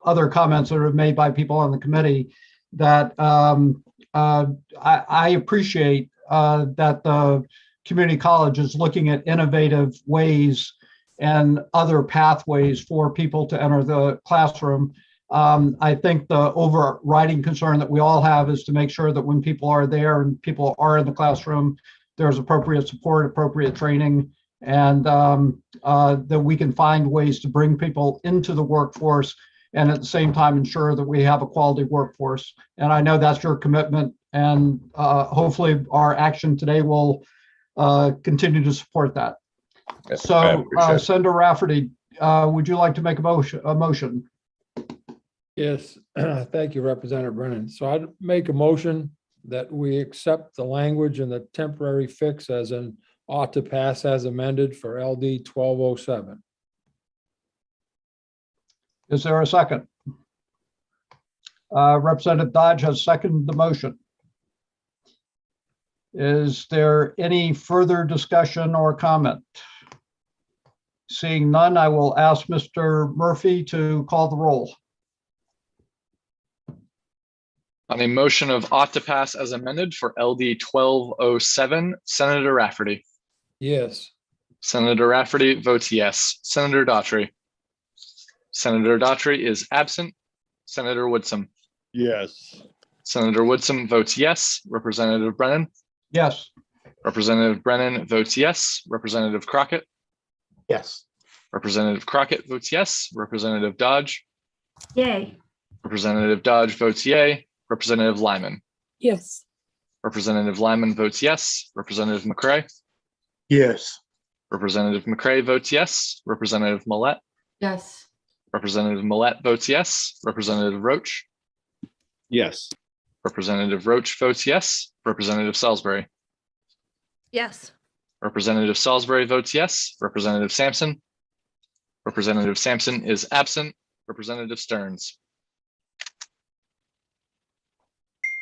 other comments that are made by people on the committee that I appreciate that the community college is looking at innovative ways and other pathways for people to enter the classroom. I think the overriding concern that we all have is to make sure that when people are there and people are in the classroom, there's appropriate support, appropriate training, and that we can find ways to bring people into the workforce and at the same time ensure that we have a quality workforce. And I know that's your commitment, and hopefully our action today will continue to support that. So Senator Rafferty, would you like to make a motion? Yes, thank you, Representative Brennan. So I'd make a motion that we accept the language and the temporary fix as an ought to pass as amended for LD 1207. Is there a second? Representative Dodge has seconded the motion. Is there any further discussion or comment? Seeing none, I will ask Mr. Murphy to call the roll. On a motion of ought to pass as amended for LD 1207, Senator Rafferty. Yes. Senator Rafferty votes yes. Senator Daughtry. Senator Daughtry is absent. Senator Woodson. Yes. Senator Woodson votes yes. Representative Brennan. Yes. Representative Brennan votes yes. Representative Crockett. Yes. Representative Crockett votes yes. Representative Dodge. Yay. Representative Dodge votes yay. Representative Lyman. Yes. Representative Lyman votes yes. Representative McCray. Yes. Representative McCray votes yes. Representative Millette. Yes. Representative Millette votes yes. Representative Roach. Yes. Representative Roach votes yes. Representative Salisbury. Yes. Representative Salisbury votes yes. Representative Sampson. Representative Sampson is absent. Representative Stearns.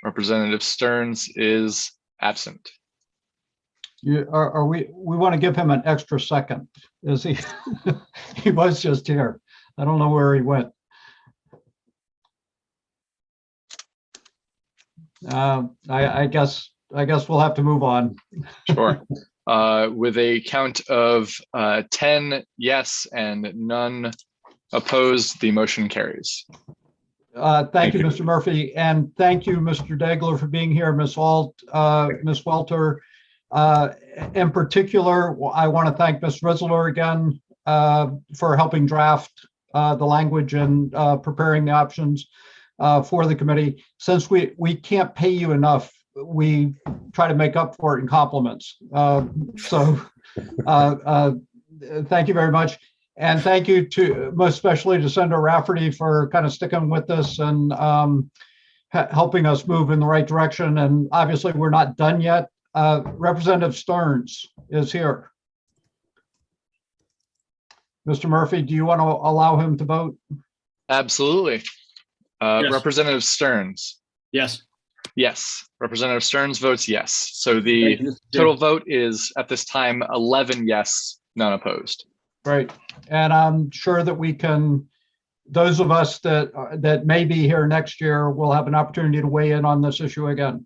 Representative Stearns is absent. We want to give him an extra second. Is he? He was just here. I don't know where he went. I guess we'll have to move on. Sure. With a count of 10 yes and none opposed, the motion carries. Thank you, Mr. Murphy, and thank you, Mr. Degler, for being here, Ms. Ms. Welter. In particular, I want to thank Ms. Rizzler again for helping draft the language and preparing the options for the committee. Since we can't pay you enough, we try to make up for it in compliments. So thank you very much. And thank you to most especially to Senator Rafferty for kind of sticking with us and helping us move in the right direction. And obviously we're not done yet. Representative Stearns is here. Mr. Murphy, do you want to allow him to vote? Absolutely. Yes. Representative Stearns. Yes. Yes. Representative Stearns votes yes. So the total vote is at this time 11 yes, none opposed. Right. And I'm sure that we can, those of us that may be here next year will have an opportunity to weigh in on this issue again.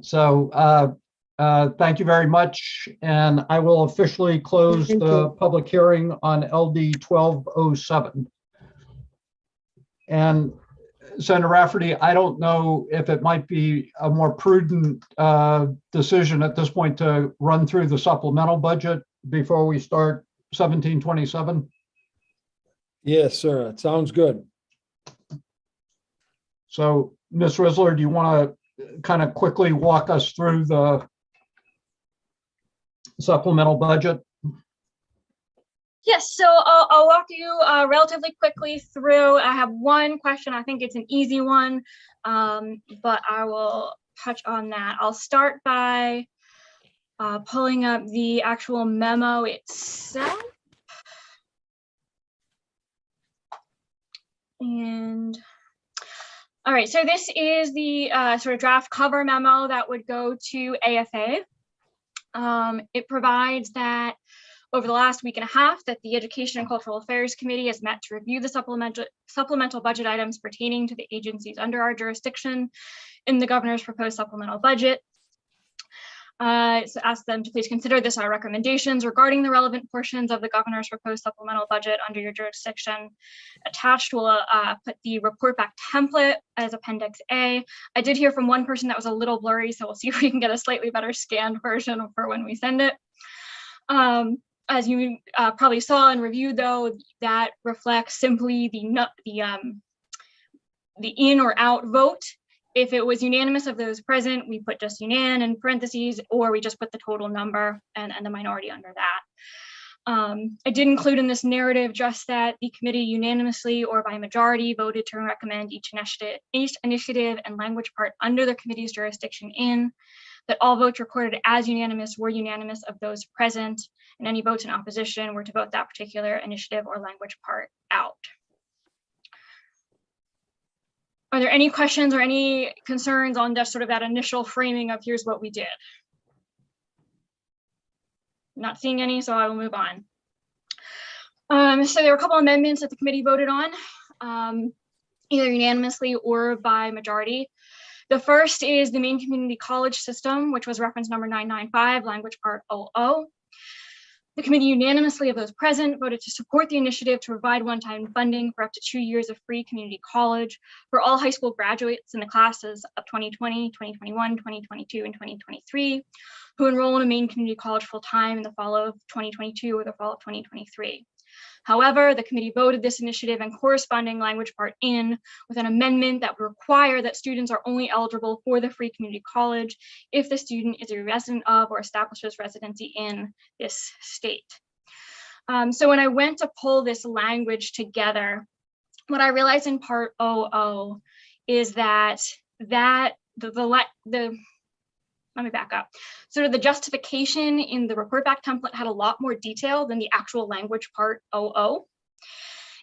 So thank you very much. And I will officially close the public hearing on LD 1207. And Senator Rafferty, I don't know if it might be a more prudent decision at this point to run through the supplemental budget before we start 1727. Yes, sir. It sounds good. So, Ms. Rizzler, do you want to kind of quickly walk us through the supplemental budget? Yes, so I'll walk you relatively quickly through. I have one question. I think it's an easy one, but I will touch on that. I'll start by pulling up the actual memo itself. And all right, so this is the sort of draft cover memo that would go to AFA. It provides that over the last week and a half that the Education and Cultural Affairs Committee has met to review the supplemental budget items pertaining to the agencies under our jurisdiction in the governor's proposed supplemental budget. So ask them to please consider this our recommendations regarding the relevant portions of the governor's proposed supplemental budget under your jurisdiction. Attached will put the report back template as Appendix A. I did hear from one person that was a little blurry, so we'll see if we can get a slightly better scanned version for when we send it. as you probably saw and reviewed, though, that reflects simply the in or out vote. If it was unanimous of those present, we put just unan in parentheses, or we just put the total number and the minority under that. I did include in this narrative just that the committee unanimously or by majority voted to recommend each initiative and language part under the committee's jurisdiction in, that all votes recorded as unanimous were unanimous of those present, and any votes in opposition were to vote that particular initiative or language part out. Are there any questions or any concerns on just sort of that initial framing of here's what we did? Not seeing any, so I will move on. So there were a couple amendments that the committee voted on, either unanimously or by majority. The first is the Maine Community College system, which was reference number 995, language part 00. The committee unanimously of those present voted to support the initiative to provide one-time funding for up to 2 years of free community college for all high school graduates in the classes of 2020, 2021, 2022, and 2023 who enroll in a Maine community college full-time in the fall of 2022 or the fall of 2023. However, the committee voted this initiative and corresponding language part in with an amendment that would require that students are only eligible for the free community college if the student is a resident of or establishes residency in this state. So when I went to pull this language together, what I realized in part 00 is that let me back up. Sort of the justification in the report back template had a lot more detail than the actual language part 00.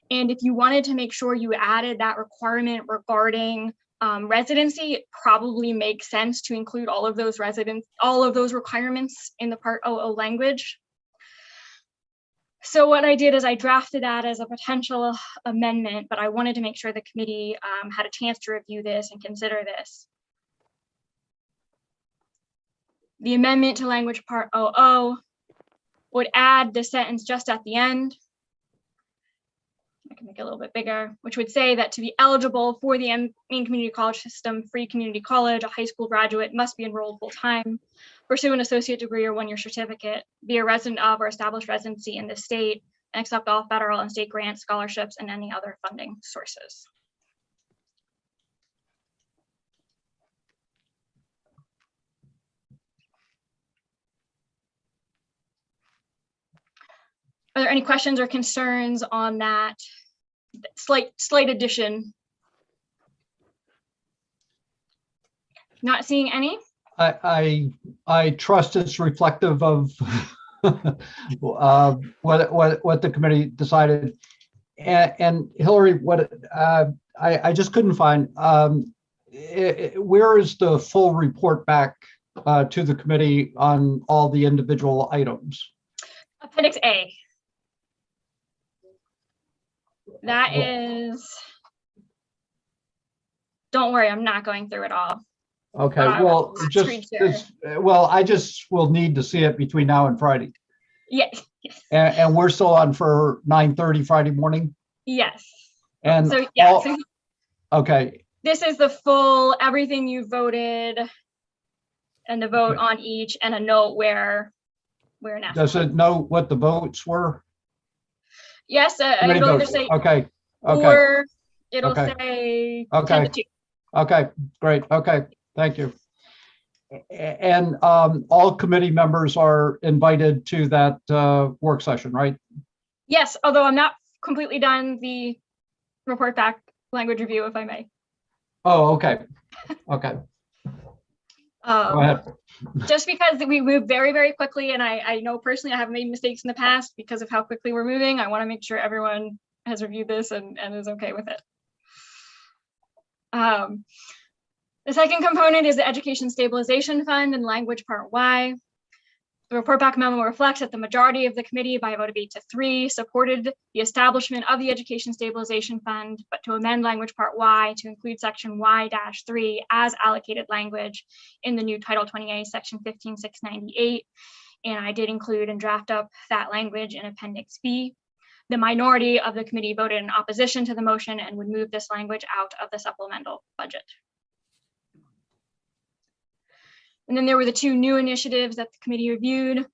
And if you wanted to make sure you added that requirement regarding residency, it probably makes sense to include all of those requirements in the part 00 language. So what I did is I drafted that as a potential amendment, but I wanted to make sure the committee had a chance to review this and consider this. The amendment to language part 00 would add the sentence just at the end. I can make it a little bit bigger, which would say that to be eligible for the Maine Community College System free community college, a high school graduate must be enrolled full-time, pursue an associate degree or one-year certificate, be a resident of or established residency in the state, and accept all federal and state grants, scholarships, and any other funding sources. Are there any questions or concerns on that slight addition? Not seeing any. I trust it's reflective of what the committee decided. And Hillary, what I just couldn't find, where is the full report back to the committee on all the individual items? Appendix A. That is, don't worry, I'm not going through it all. Okay, well, I just will need to see it between now and Friday. Yes. And we're still on for 9:30 Friday morning? Yes. And so, yeah. So okay. This is the full, everything you voted and the vote on each and a note where now. Does it know what the votes were? Yes, it'll either say okay. or it'll say 10-2. Okay, great. Okay, thank you. And all committee members are invited to that work session, right? Yes, although I'm not completely done the report back language review, if I may. Oh, okay. Okay. Go ahead. Just because we move very, very quickly, and I know personally I have made mistakes in the past because of how quickly we're moving. I want to make sure everyone has reviewed this and is okay with it. The second component is the Education Stabilization Fund and language part Y. The report back memo reflects that the majority of the committee, by a vote of 8-3, supported the establishment of the Education Stabilization Fund, but to amend language part Y to include section Y-3 as allocated language in the new Title 20A section 15698. And I did include and draft up that language in Appendix B. The minority of the committee voted in opposition to the motion and would move this language out of the supplemental budget. And then there were the two new initiatives that the committee reviewed.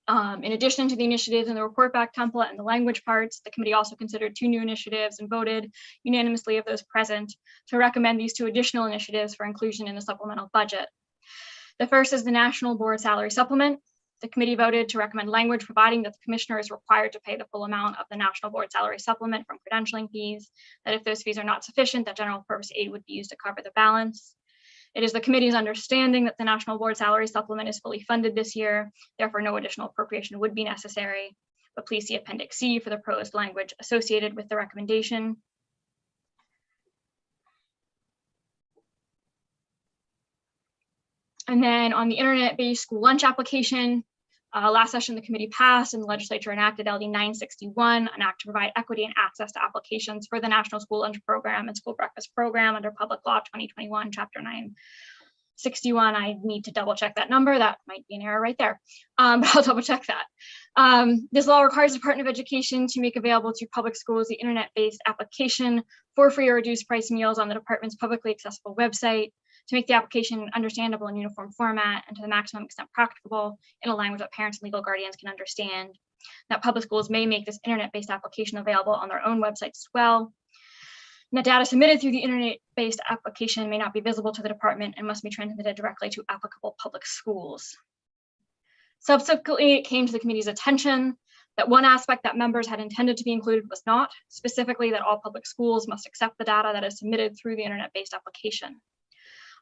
In addition to the initiatives in the report back template and the language parts, the committee also considered 2 new initiatives and voted unanimously of those present to recommend these 2 additional initiatives for inclusion in the supplemental budget. The first is the National Board Salary Supplement. The committee voted to recommend language providing that the commissioner is required to pay the full amount of the National Board Salary Supplement from credentialing fees, that if those fees are not sufficient, that general purpose aid would be used to cover the balance. It is the committee's understanding that the National Board Salary Supplement is fully funded this year, therefore no additional appropriation would be necessary, but please see Appendix C for the proposed language associated with the recommendation. And then on the internet-based school lunch application, last session, the committee passed and the legislature enacted LD 961, an act to provide equity and access to applications for the National School Lunch Program and School Breakfast Program under Public Law 2021, Chapter 961. I need to double check that number. That might be an error right there, but I'll double check that. This law requires the Department of Education to make available to public schools the internet-based application for free or reduced price meals on the department's publicly accessible website, to make the application understandable in uniform format and to the maximum extent practicable in a language that parents and legal guardians can understand. That public schools may make this internet-based application available on their own websites as well. And the data submitted through the internet-based application may not be visible to the department and must be transmitted directly to applicable public schools. Subsequently, it came to the committee's attention that one aspect that members had intended to be included was not, specifically that all public schools must accept the data that is submitted through the internet-based application.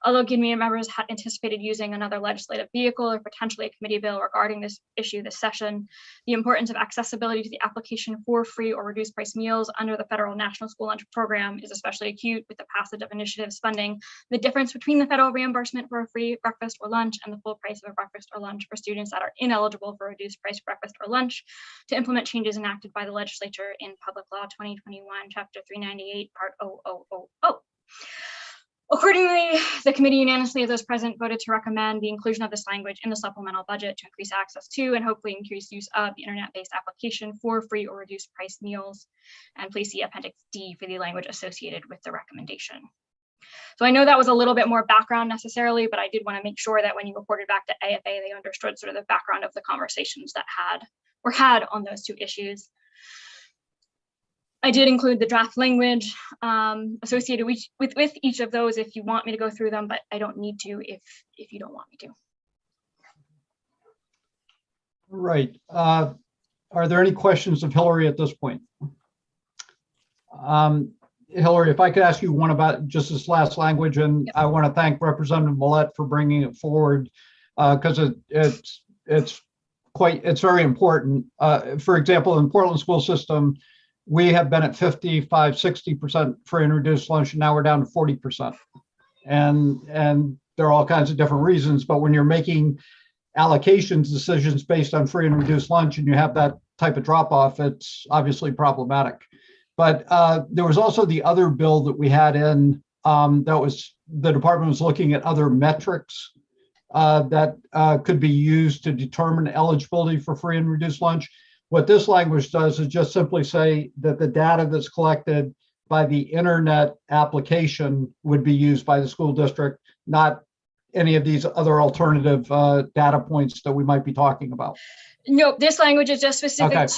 Although committee members had anticipated using another legislative vehicle or potentially a committee bill regarding this issue this session, the importance of accessibility to the application for free or reduced price meals under the federal National School Lunch Program is especially acute with the passage of initiatives funding the difference between the federal reimbursement for a free breakfast or lunch and the full price of a breakfast or lunch for students that are ineligible for reduced price breakfast or lunch, to implement changes enacted by the legislature in Public Law 2021, Chapter 398, Part 0000. Accordingly, the committee unanimously of those present voted to recommend the inclusion of this language in the supplemental budget to increase access to and hopefully increase use of the internet-based application for free or reduced price meals. And please see Appendix D for the language associated with the recommendation. So I know that was a little bit more background necessarily, but I did want to make sure that when you reported back to AFA, they understood sort of the background of the conversations that were had on those 2 issues. I did include the draft language associated with each of those if you want me to go through them, but I don't need to if you don't want me to. Right. Are there any questions of Hillary at this point? Hillary, if I could ask you one about just this last language, and I want to thank Representative Millett for bringing it forward because it's very important. For example, in Portland school system, we have been at 55, 60% free and reduced lunch, and now we're down to 40%. And there are all kinds of different reasons, but when you're making allocations decisions based on free and reduced lunch and you have that type of drop off, it's obviously problematic. But there was also the other bill that we had in that was the department was looking at other metrics that could be used to determine eligibility for free and reduced lunch. What this language does is just simply say that the data that's collected by the internet application would be used by the school district, not any of these other alternative data points that we might be talking about. No, this language is just specific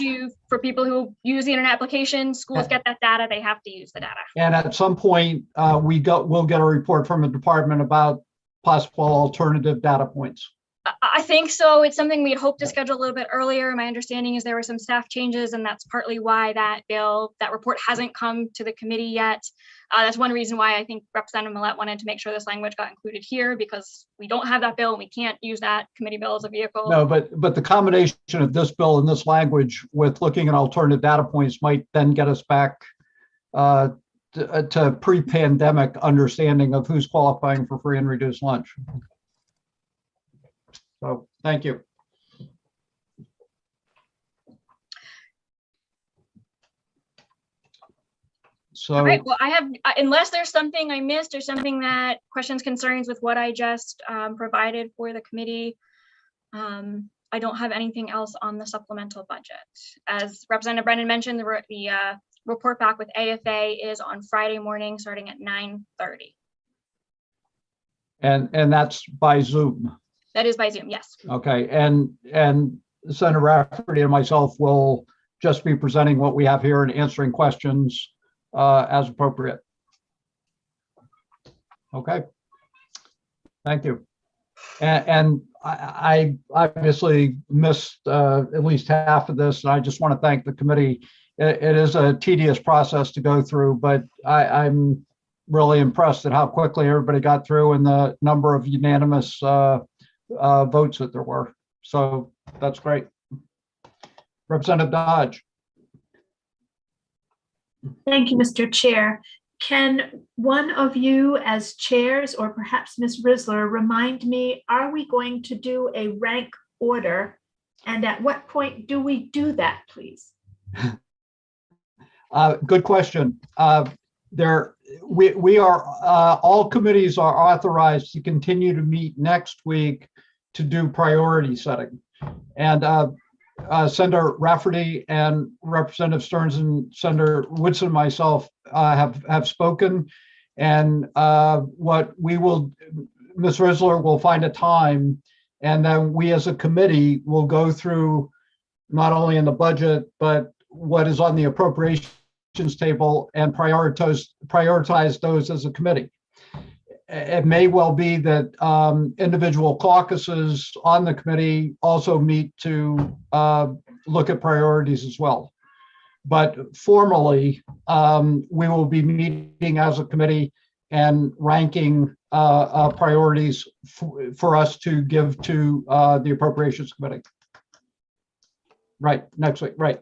for people who use the internet application. Schools get that data, they have to use the data. And at some point, we'll get a report from the department about possible alternative data points. I think so. It's something we had hoped to schedule a little bit earlier. My understanding is there were some staff changes, and that's partly why that report hasn't come to the committee yet. That's one reason why I think Representative Millett wanted to make sure this language got included here, because we don't have that bill and we can't use that committee bill as a vehicle. No, but the combination of this bill and this language with looking at alternative data points might then get us back to pre-pandemic understanding of who's qualifying for free and reduced lunch. So thank you. So, all right, well, I have, unless there's something I missed or something that questions, concerns with what I just provided for the committee, I don't have anything else on the supplemental budget. As Representative Brennan mentioned, the report back with AFA is on Friday morning, starting at 9:30. And that's by Zoom. That is by Zoom, yes. Okay, and Senator Rafferty and myself will just be presenting what we have here and answering questions as appropriate. Okay. Thank you. And I obviously missed at least half of this, and I just want to thank the committee. It is a tedious process to go through, but I'm really impressed at how quickly everybody got through and the number of unanimous votes that there were. So that's great. Representative Dodge. Thank you, Mr. Chair. Can one of you as chairs, or perhaps Ms. Risler, remind me, are we going to do a rank order? And at what point do we do that, please? Good question. We are, all committees are authorized to continue to meet next week to do priority setting. And Senator Rafferty and Representative Stearns and Senator Woodson and myself have spoken. And what we will, Ms. Risler will find a time, and then we as a committee will go through not only in the budget, but what is on the appropriations table and prioritize those as a committee. It may well be that individual caucuses on the committee also meet to look at priorities as well. But formally, we will be meeting as a committee and ranking priorities for us to give to the Appropriations Committee. Right, next week, right.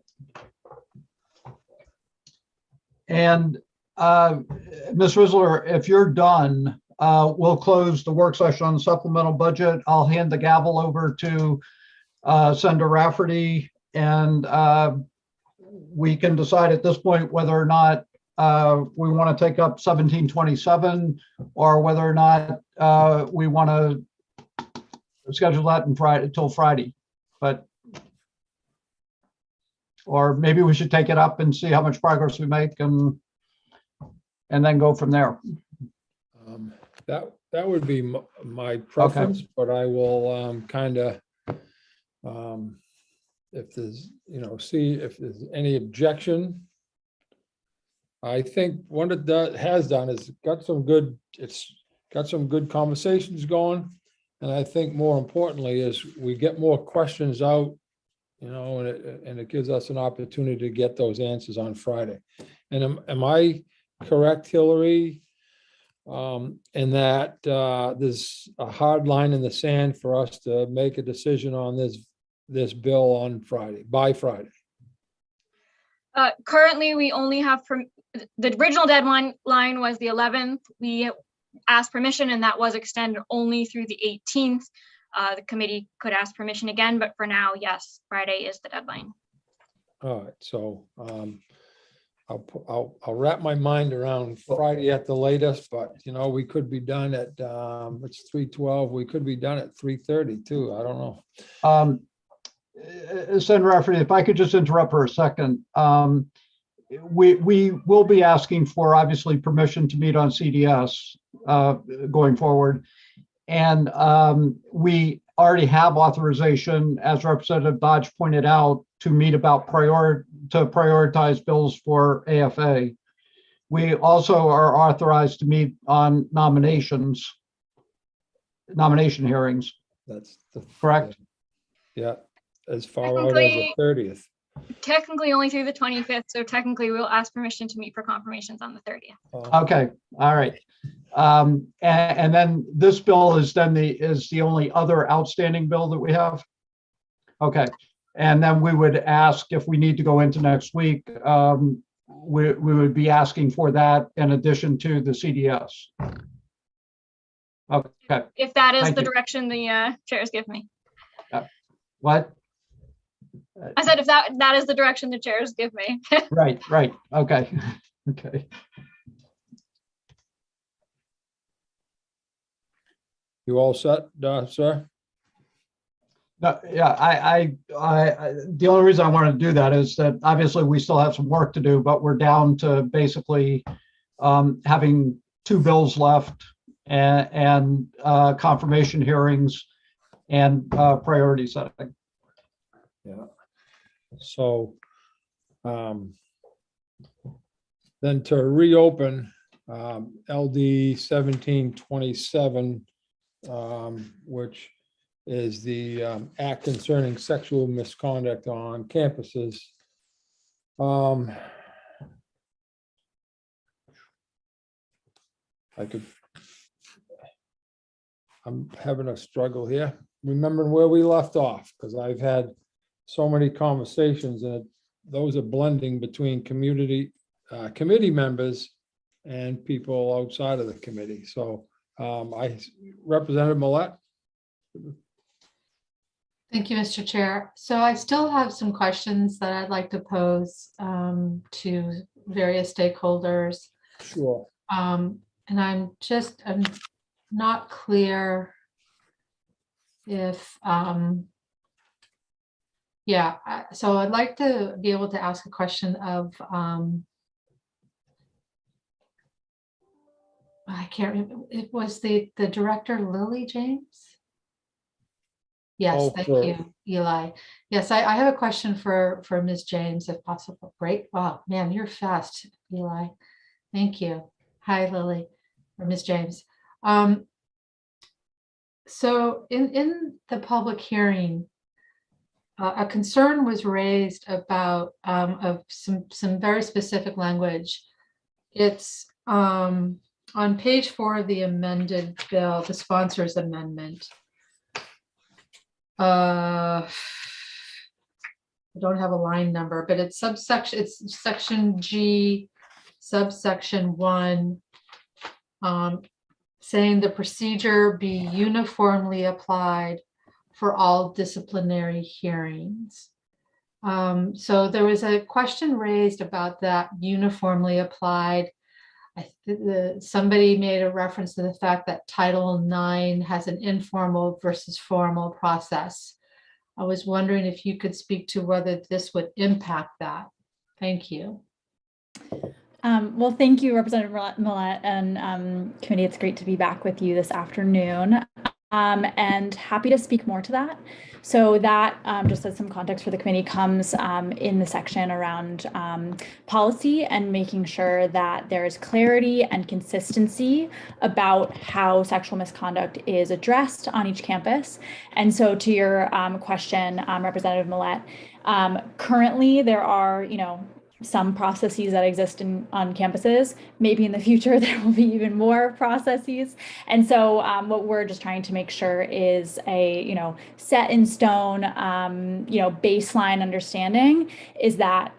And Ms. Risler, if you're done, we'll close the work session on the supplemental budget. I'll hand the gavel over to Senator Rafferty, and we can decide at this point whether or not we want to take up 1727 or whether or not we want to schedule that until Friday. But or maybe we should take it up and see how much progress we make and then go from there. That would be my preference, okay. But I will kind of, if there's, see if there's any objection. I think what it has done is it's got some good conversations going. And I think more importantly is we get more questions out, and it gives us an opportunity to get those answers on Friday. And am I correct, Hillary, in that there's a hard line in the sand for us to make a decision on this bill on Friday, by Friday? Currently, we only have, the original deadline was the 11th. We asked permission and that was extended only through the 18th. The committee could ask permission again, but for now, yes, Friday is the deadline. All right, so I'll wrap my mind around Friday at the latest, but we could be done at it's 3:12. We could be done at 3:30 too. I don't know. Senator Rafferty, if I could just interrupt for a second. We will be asking for obviously permission to meet on CDS going forward. And we already have authorization, as Representative Dodge pointed out, to meet about to prioritize bills for AFA. We also are authorized to meet on nomination hearings. That's correct. Yeah, as far out as the 30th. Technically only through the 25th, so technically we'll ask permission to meet for confirmations on the 30th. Okay, all right. And then this bill is the only other outstanding bill that we have. Okay, and then we would ask if we need to go into next week. We would be asking for that in addition to the CDS. Okay. If that is the direction the chairs give me. What? I said if that is the direction the chairs give me. Right. Okay. Okay. You all set, sir? No, yeah, I the only reason I wanted to do that is that obviously we still have some work to do, but we're down to basically having 2 bills left and confirmation hearings and priority setting. Yeah. So then to reopen LD 1727, which is the act concerning sexual misconduct on campuses. I'm having a struggle here, remembering where we left off, because I've had so many conversations and those are blending between community committee members and people outside of the committee. So Representative Millet. Thank you, Mr. Chair. So I still have some questions that I'd like to pose to various stakeholders. Sure. And I'm not clear if, so I'd like to be able to ask a question of, I can't remember, it was the director, Lily James? Yes, Oh, thank for- you, Eli. Yes, I have a question for Ms. James, if possible. Great. Wow, man, you're fast, Eli. Thank you. Hi, Lily, or Ms. James. So in the public hearing, a concern was raised about of some very specific language. It's on page 4 of the amended bill, the sponsor's amendment. I don't have a line number, but it's section G, subsection 1, saying the procedure be uniformly applied for all disciplinary hearings. So there was a question raised about that uniformly applied. Somebody made a reference to the fact that Title IX has an informal versus formal process. I was wondering if you could speak to whether this would impact that. Thank you. Well, thank you, Representative Millet and committee. It's great to be back with you this afternoon and happy to speak more to that. So that, just as some context for the committee, comes in the section around policy and making sure that there's clarity and consistency about how sexual misconduct is addressed on each campus. And so to your question, Representative Millet, currently there are, some processes that exist on campuses. Maybe in the future there will be even more processes. And so what we're just trying to make sure is a set in stone baseline understanding is that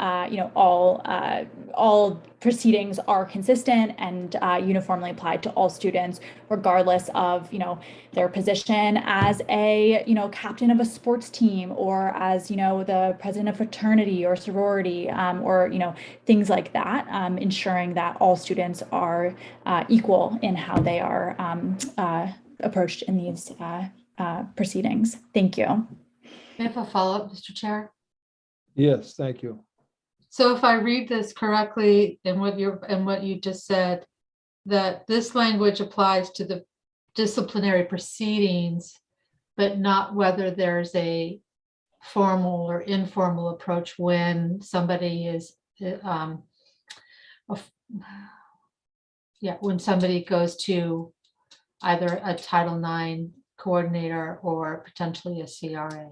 all proceedings are consistent and uniformly applied to all students, regardless of their position as a captain of a sports team or as the president of fraternity or sorority or things like that, ensuring that all students are equal in how they are approached in these proceedings. Thank you. May I have a follow-up, Mr. Chair? Yes, thank you. So if I read this correctly and what you just said, that this language applies to the disciplinary proceedings, but not whether there's a formal or informal approach when somebody is when somebody goes to either a Title IX coordinator or potentially a CRA.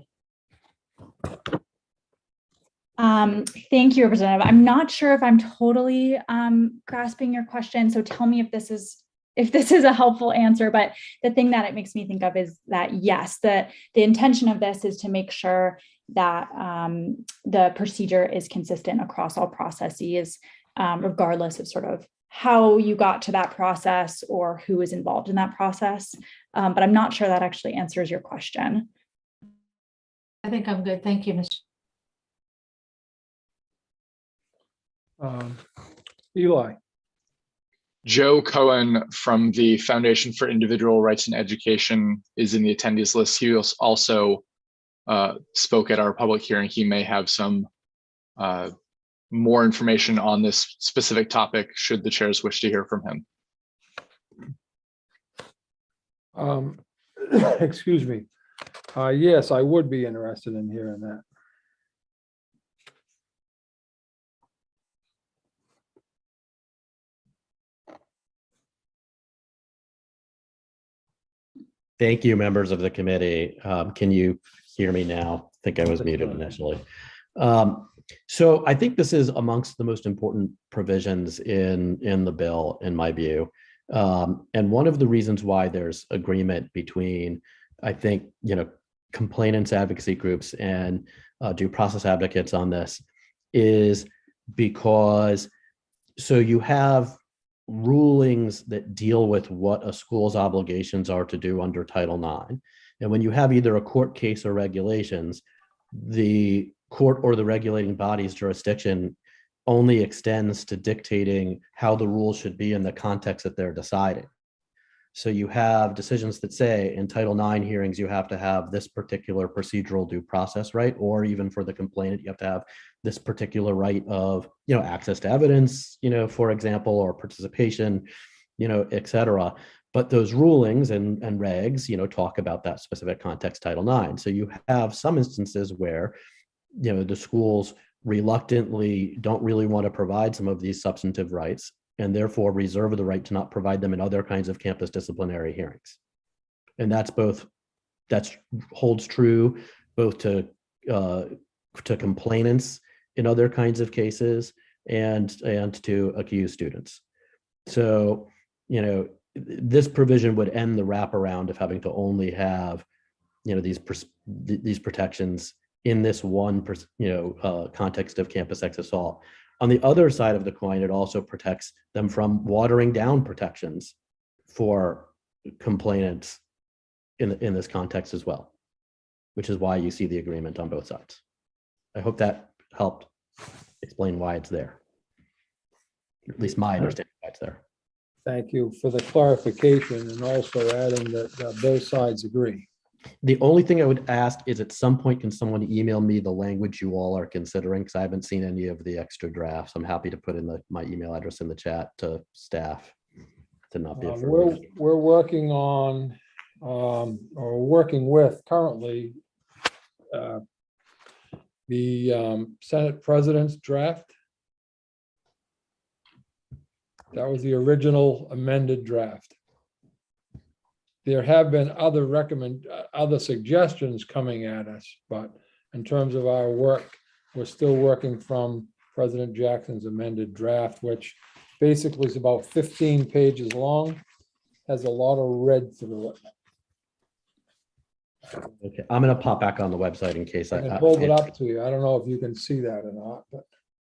Thank you, Representative. I'm not sure if I'm totally grasping your question. So tell me if this is a helpful answer, but the thing that it makes me think of is that yes, the intention of this is to make sure that the procedure is consistent across all processes, regardless of sort of how you got to that process or who is involved in that process. But I'm not sure that actually answers your question. I think I'm good. Thank you, Mr. Eli. Joe Cohen from the Foundation for Individual Rights in Education is in the attendees list. He also spoke at our public hearing. He may have some more information on this specific topic should the chairs wish to hear from him. Excuse me. Yes, I would be interested in hearing that. Thank you, members of the committee. Can you hear me now? I think I was muted initially. So I think this is amongst the most important provisions in the bill, in my view. And one of the reasons why there's agreement between, I think, complainants, advocacy groups, and due process advocates on this is because, so you have rulings that deal with what a school's obligations are to do under Title IX. And when you have either a court case or regulations, the court or the regulating body's jurisdiction only extends to dictating how the rules should be in the context that they're deciding. So you have decisions that say in Title IX hearings, you have to have this particular procedural due process right, or even for the complainant, you have to have this particular right of, access to evidence, for example, or participation, et cetera. But those rulings and regs, talk about that specific context, Title IX. So you have some instances where, the schools reluctantly don't really want to provide some of these substantive rights, and therefore reserve the right to not provide them in other kinds of campus disciplinary hearings. And that holds true both to complainants in other kinds of cases and to accused students. So, this provision would end the wraparound of having to only have, these protections in this one, context of campus sex assault. On the other side of the coin, it also protects them from watering down protections for complainants in this context as well, which is why you see the agreement on both sides. I hope that helped explain why it's there. At least my understanding why it's there. Thank you for the clarification and also adding that both sides agree. The only thing I would ask is at some point, can someone email me the language you all are considering? Because I haven't seen any of the extra drafts. I'm happy to put in my email address in the chat to staff to not be afraid. We're working on, or working with currently the Senate President's draft. That was the original amended draft. There have been other suggestions coming at us, but in terms of our work, we're still working from President Jackson's amended draft, which basically is about 15 pages long, has a lot of red through it. Okay, I'm going to pop back on the website in case I can hold it up to you. I don't know if you can see that or not, but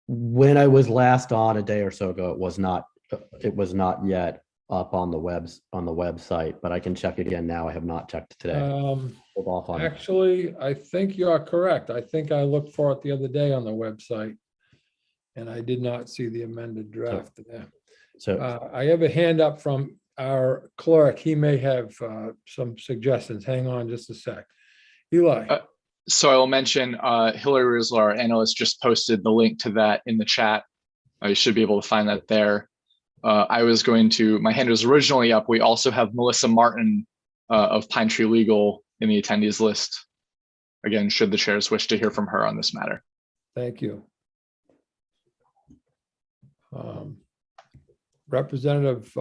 when I was last on a day or so ago, it was not yet up on the website, but I can check again now. I have not checked today. Hold off on actually, I think you are correct. I think I looked for it the other day on the website and I did not see the amended draft there. So I have a hand up from our clerk. He may have some suggestions. Hang on just a sec. Eli. So I will mention Hillary Rizler, our analyst, just posted the link to that in the chat. You should be able to find that there. My hand was originally up. We also have Melissa Martin of Pine Tree Legal in the attendees list. Again, should the chairs wish to hear from her on this matter. Thank you. Representative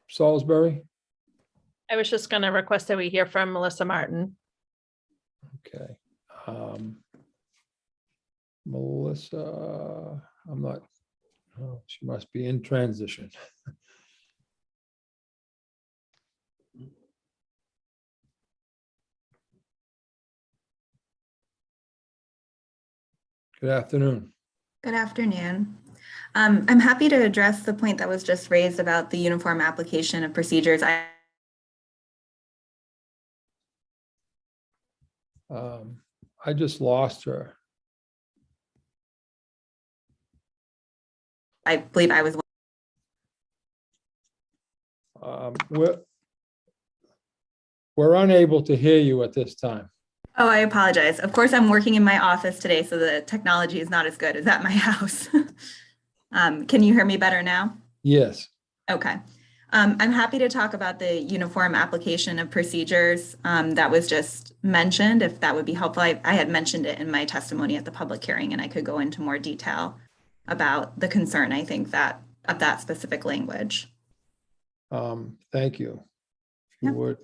Salisbury. I was just going to request that we hear from Melissa Martin. Okay. Melissa, I'm not. Oh, she must be in transition. Good afternoon. Good afternoon. I'm happy to address the point that was just raised about the uniform application of procedures. I just lost her. I believe I was. We're unable to hear you at this time. Oh, I apologize. Of course, I'm working in my office today, so the technology is not as good as at my house. Can you hear me better now? Yes. Okay. I'm happy to talk about the uniform application of procedures that was just mentioned, if that would be helpful. I had mentioned it in my testimony at the public hearing, and I could go into more detail about the concern, I think, that of that specific language. Thank you. If you would.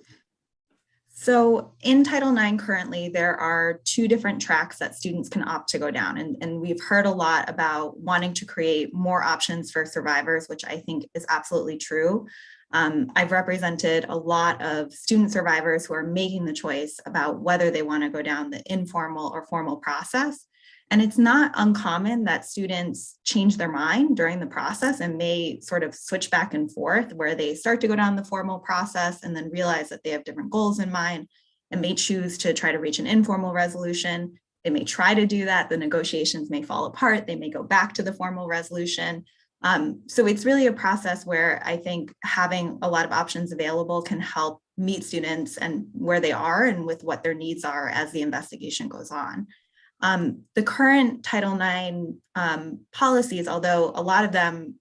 So in Title IX currently, there are 2 different tracks that students can opt to go down. And we've heard a lot about wanting to create more options for survivors, which I think is absolutely true. I've represented a lot of student survivors who are making the choice about whether they want to go down the informal or formal process. And it's not uncommon that students change their mind during the process and may sort of switch back and forth, where they start to go down the formal process and then realize that they have different goals in mind and may choose to try to reach an informal resolution. They may try to do that. The negotiations may fall apart. They may go back to the formal resolution. So it's really a process where I think having a lot of options available can help meet students and where they are and with what their needs are as the investigation goes on. The current Title IX policies, although a lot of them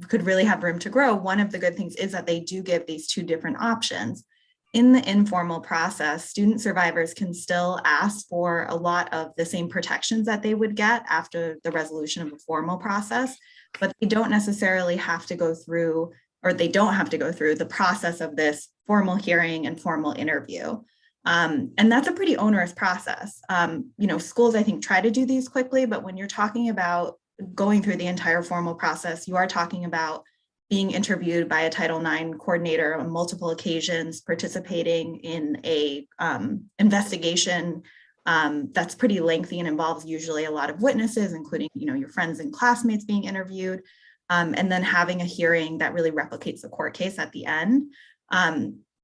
could really have room to grow, one of the good things is that they do give these 2 different options. In the informal process, student survivors can still ask for a lot of the same protections that they would get after the resolution of a formal process, but they don't necessarily have to go through, or they don't have to go through the process of this formal hearing and formal interview. And that's a pretty onerous process. You know, schools, I think, try to do these quickly, but when you're talking about going through the entire formal process, you are talking about being interviewed by a Title IX coordinator on multiple occasions, participating in a investigation that's pretty lengthy and involves usually a lot of witnesses, including, you know, your friends and classmates being interviewed, and then having a hearing that really replicates the court case at the end.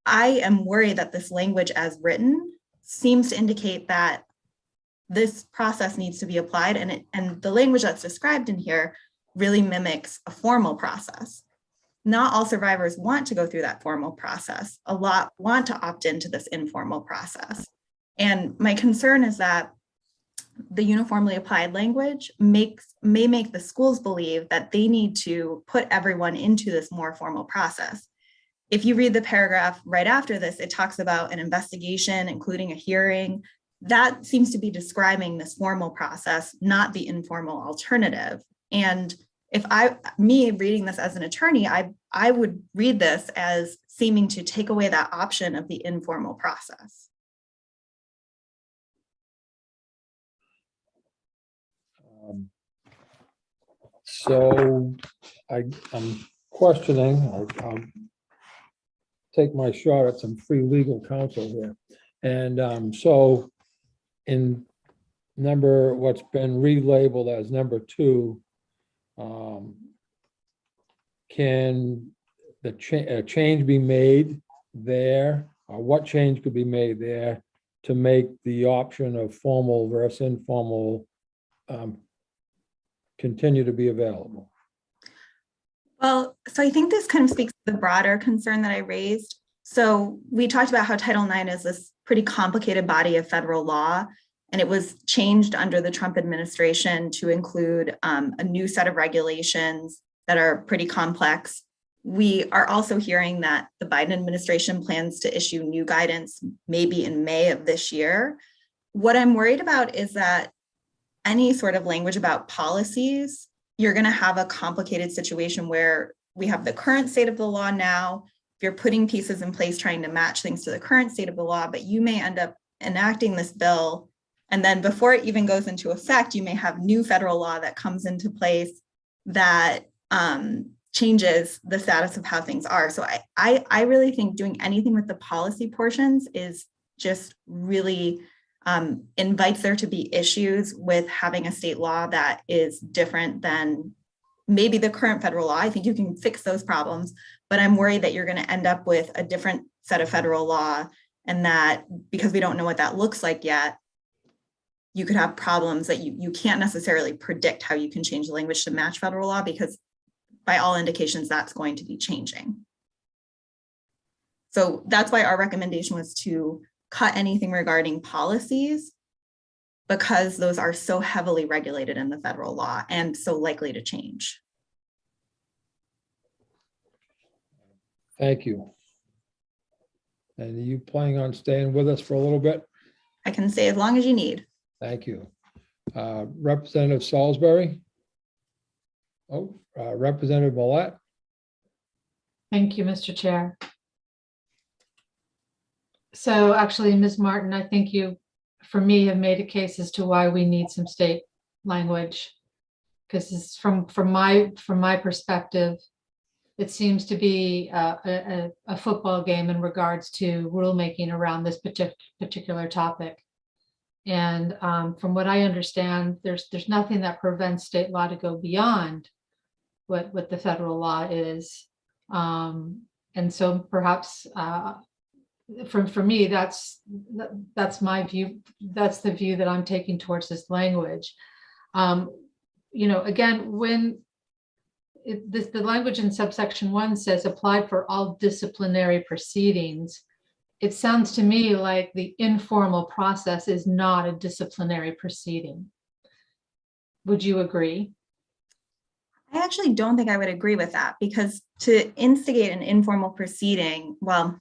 I am worried that this language as written seems to indicate that this process needs to be applied, and the language that's described in here really mimics a formal process. Not all survivors want to go through that formal process. A lot want to opt into this informal process. And my concern is that the uniformly applied language may make the schools believe that they need to put everyone into this more formal process. If you read the paragraph right after this, it talks about an investigation, including a hearing. That seems to be describing this formal process, not the informal alternative. And if me reading this as an attorney, I would read this as seeming to take away that option of the informal process. So I'm questioning, I'll take my shot at some free legal counsel here. And so in what's been relabeled as number 2, can the change be made there, or what change could be made there to make the option of formal versus informal continue to be available? Well, so I think this kind of speaks to the broader concern that I raised. So we talked about how Title IX is this pretty complicated body of federal law, and it was changed under the Trump administration to include a new set of regulations that are pretty complex. We are also hearing that the Biden administration plans to issue new guidance maybe in May of this year. What I'm worried about is that any sort of language about policies, you're going to have a complicated situation where we have the current state of the law now. You're putting pieces in place trying to match things to the current state of the law, but you may end up enacting this bill, and then before it even goes into effect, you may have new federal law that comes into place that changes the status of how things are. So I really think doing anything with the policy portions is just really invites there to be issues with having a state law that is different than maybe the current federal law. I think you can fix those problems, but I'm worried that you're going to end up with a different set of federal law, and that because we don't know what that looks like yet, you could have problems that you can't necessarily predict how you can change the language to match federal law, because by all indications, that's going to be changing. So that's why our recommendation was to cut anything regarding policies, because those are so heavily regulated in the federal law and so likely to change. Thank you. And are you planning on staying with us for a little bit? I can stay as long as you need. Thank you. Representative Salisbury? Oh, Representative Millette? Thank you, Mr. Chair. So actually, Ms. Martin, I think you, for me, have made a case as to why we need some state language. Because it's from my perspective, it seems to be a football game in regards to rulemaking around this particular topic. And from what I understand, there's nothing that prevents state law to go beyond what the federal law is. And so perhaps for me, that's my view. That's the view that I'm taking towards this language. Again, when the language in subsection 1 says applied for all disciplinary proceedings, it sounds to me like the informal process is not a disciplinary proceeding. Would you agree? I actually don't think I would agree with that, because to instigate an informal proceeding, well,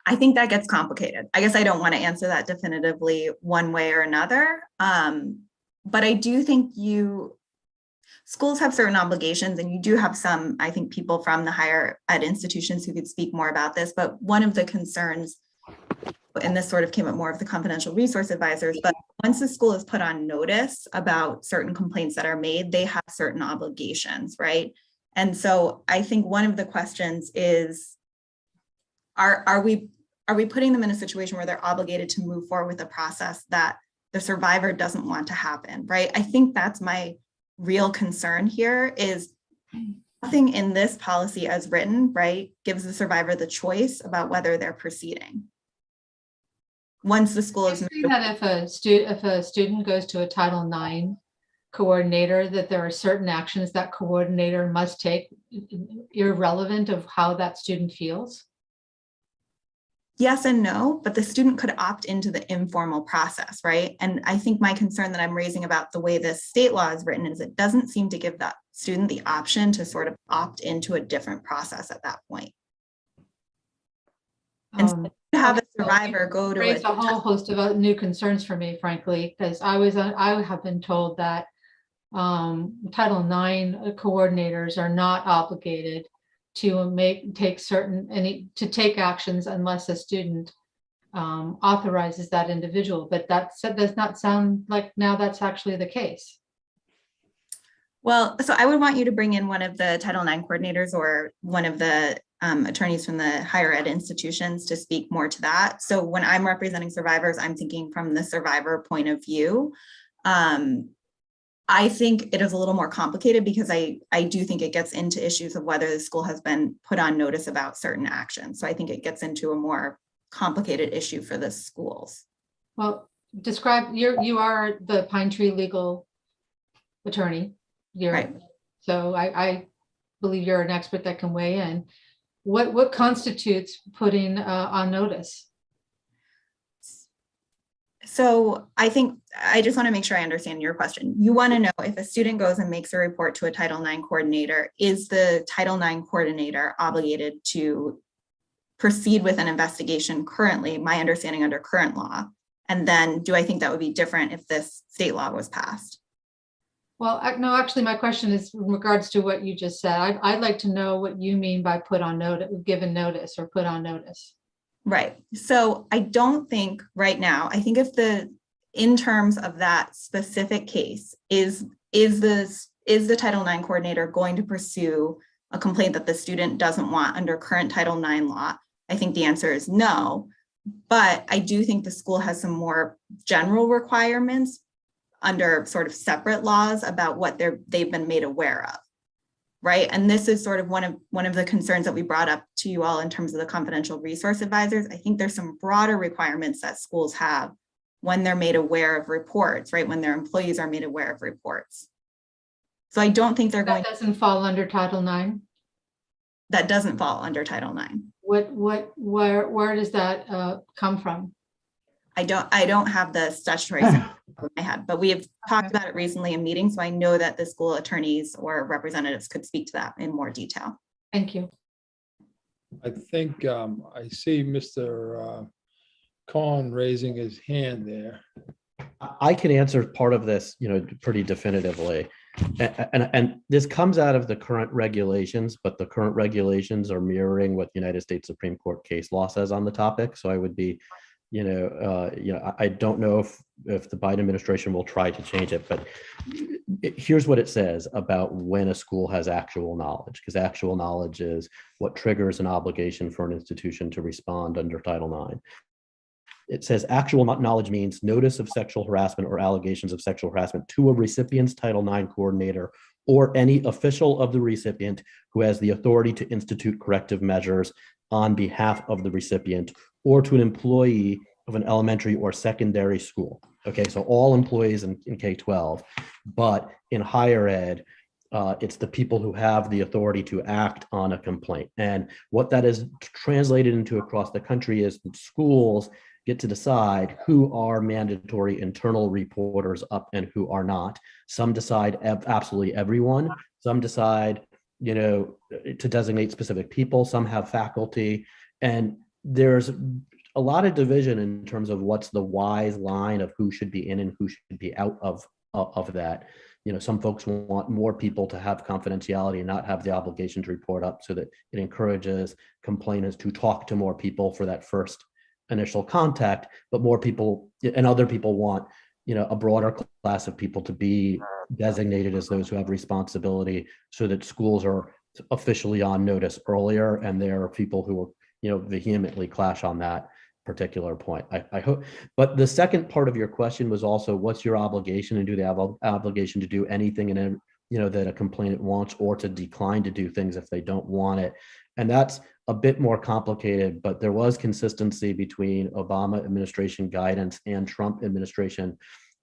I think that gets complicated. I guess I don't want to answer that definitively one way or another. But I do think schools have certain obligations, and you do have some, I think, people from the higher ed institutions who could speak more about this. But one of the concerns, and this sort of came up more of the confidential resource advisors, but once the school is put on notice about certain complaints that are made, they have certain obligations, right? And so I think one of the questions is, are we putting them in a situation where they're obligated to move forward with a process that the survivor doesn't want to happen, right? I think that's my real concern here, is nothing in this policy as written, right, gives the survivor the choice about whether they're proceeding. Once the school is that if a student goes to a Title IX coordinator, that there are certain actions that coordinator must take, irrelevant of how that student feels? Yes and no, but the student could opt into the informal process, right? And I think my concern that I'm raising about the way this state law is written is it doesn't seem to give that student the option to sort of opt into a different process at that point. And so to have a survivor go to raised a whole host of new concerns for me, frankly, because I have been told that Title IX coordinators are not obligated to take actions unless a student authorizes that individual. But that does not sound like now that's actually the case. Well, so I would want you to bring in one of the Title IX coordinators or one of the attorneys from the higher ed institutions to speak more to that. So when I'm representing survivors, I'm thinking from the survivor point of view. I think it is a little more complicated because I do think it gets into issues of whether the school has been put on notice about certain actions. So I think it gets into a more complicated issue for the schools. Well, you are the Pine Tree legal attorney. Right. So I believe you're an expert that can weigh in. What constitutes putting on notice? So I think I just want to make sure I understand your question. You want to know if a student goes and makes a report to a Title IX coordinator, is the Title IX coordinator obligated to proceed with an investigation currently, my understanding under current law? And then do I think that would be different if this state law was passed? Well, no, actually, my question is in regards to what you just said. I'd like to know what you mean by put on notice, given notice, or put on notice. Right. So I don't think right now, I think in terms of that specific case, is the Title IX coordinator going to pursue a complaint that the student doesn't want under current Title IX law? I think the answer is no, but I do think the school has some more general requirements under sort of separate laws about what they've been made aware of. Right. And this is sort of one of the concerns that we brought up to you all in terms of the confidential resource advisors. I think there's some broader requirements that schools have when they're made aware of reports, right? When their employees are made aware of reports. So I don't think they're going. That doesn't fall under Title IX. That doesn't fall under Title IX. Where does that come from? I don't have the statutory in my head, but we have talked about it recently in meetings, so I know that the school attorneys or representatives could speak to that in more detail. Thank you. I think I see Mr. Khan raising his hand there. I can answer part of this, pretty definitively. and this comes out of the current regulations, but the current regulations are mirroring what the United States Supreme Court case law says on the topic. So I would be, I don't know if the Biden administration will try to change it, but here's what it says about when a school has actual knowledge, because actual knowledge is what triggers an obligation for an institution to respond under Title IX. It says actual knowledge means notice of sexual harassment or allegations of sexual harassment to a recipient's Title IX coordinator or any official of the recipient who has the authority to institute corrective measures on behalf of the recipient, or to an employee of an elementary or secondary school. Okay, so all employees in K-12, but in higher ed, it's the people who have the authority to act on a complaint. And what that is translated into across the country is that schools get to decide who are mandatory internal reporters up and who are not. Some decide absolutely everyone. Some decide, to designate specific people. Some have faculty. And there's a lot of division in terms of what's the wise line of who should be in and who should be out of that. Some folks want more people to have confidentiality and not have the obligation to report up, so that it encourages complainants to talk to more people for that first initial contact, but more people and other people want, a broader class of people to be designated as those who have responsibility, so that schools are officially on notice earlier. And there are people who will, vehemently clash on that particular point. I hope, but the second part of your question was also, what's your obligation, and do they have an obligation to do anything that a complainant wants, or to decline to do things if they don't want it? And that's a bit more complicated, but there was consistency between Obama administration guidance and Trump administration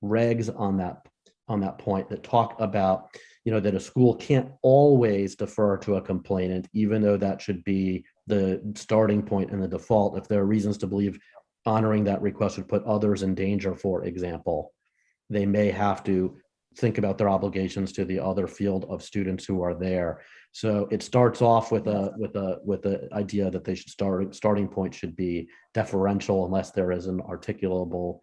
regs on that point, that talk about, that a school can't always defer to a complainant, even though that should be the starting point and the default. If there are reasons to believe honoring that request would put others in danger, for example, they may have to think about their obligations to the other field of students who are there. So it starts off with the idea that they should starting point should be deferential unless there is an articulable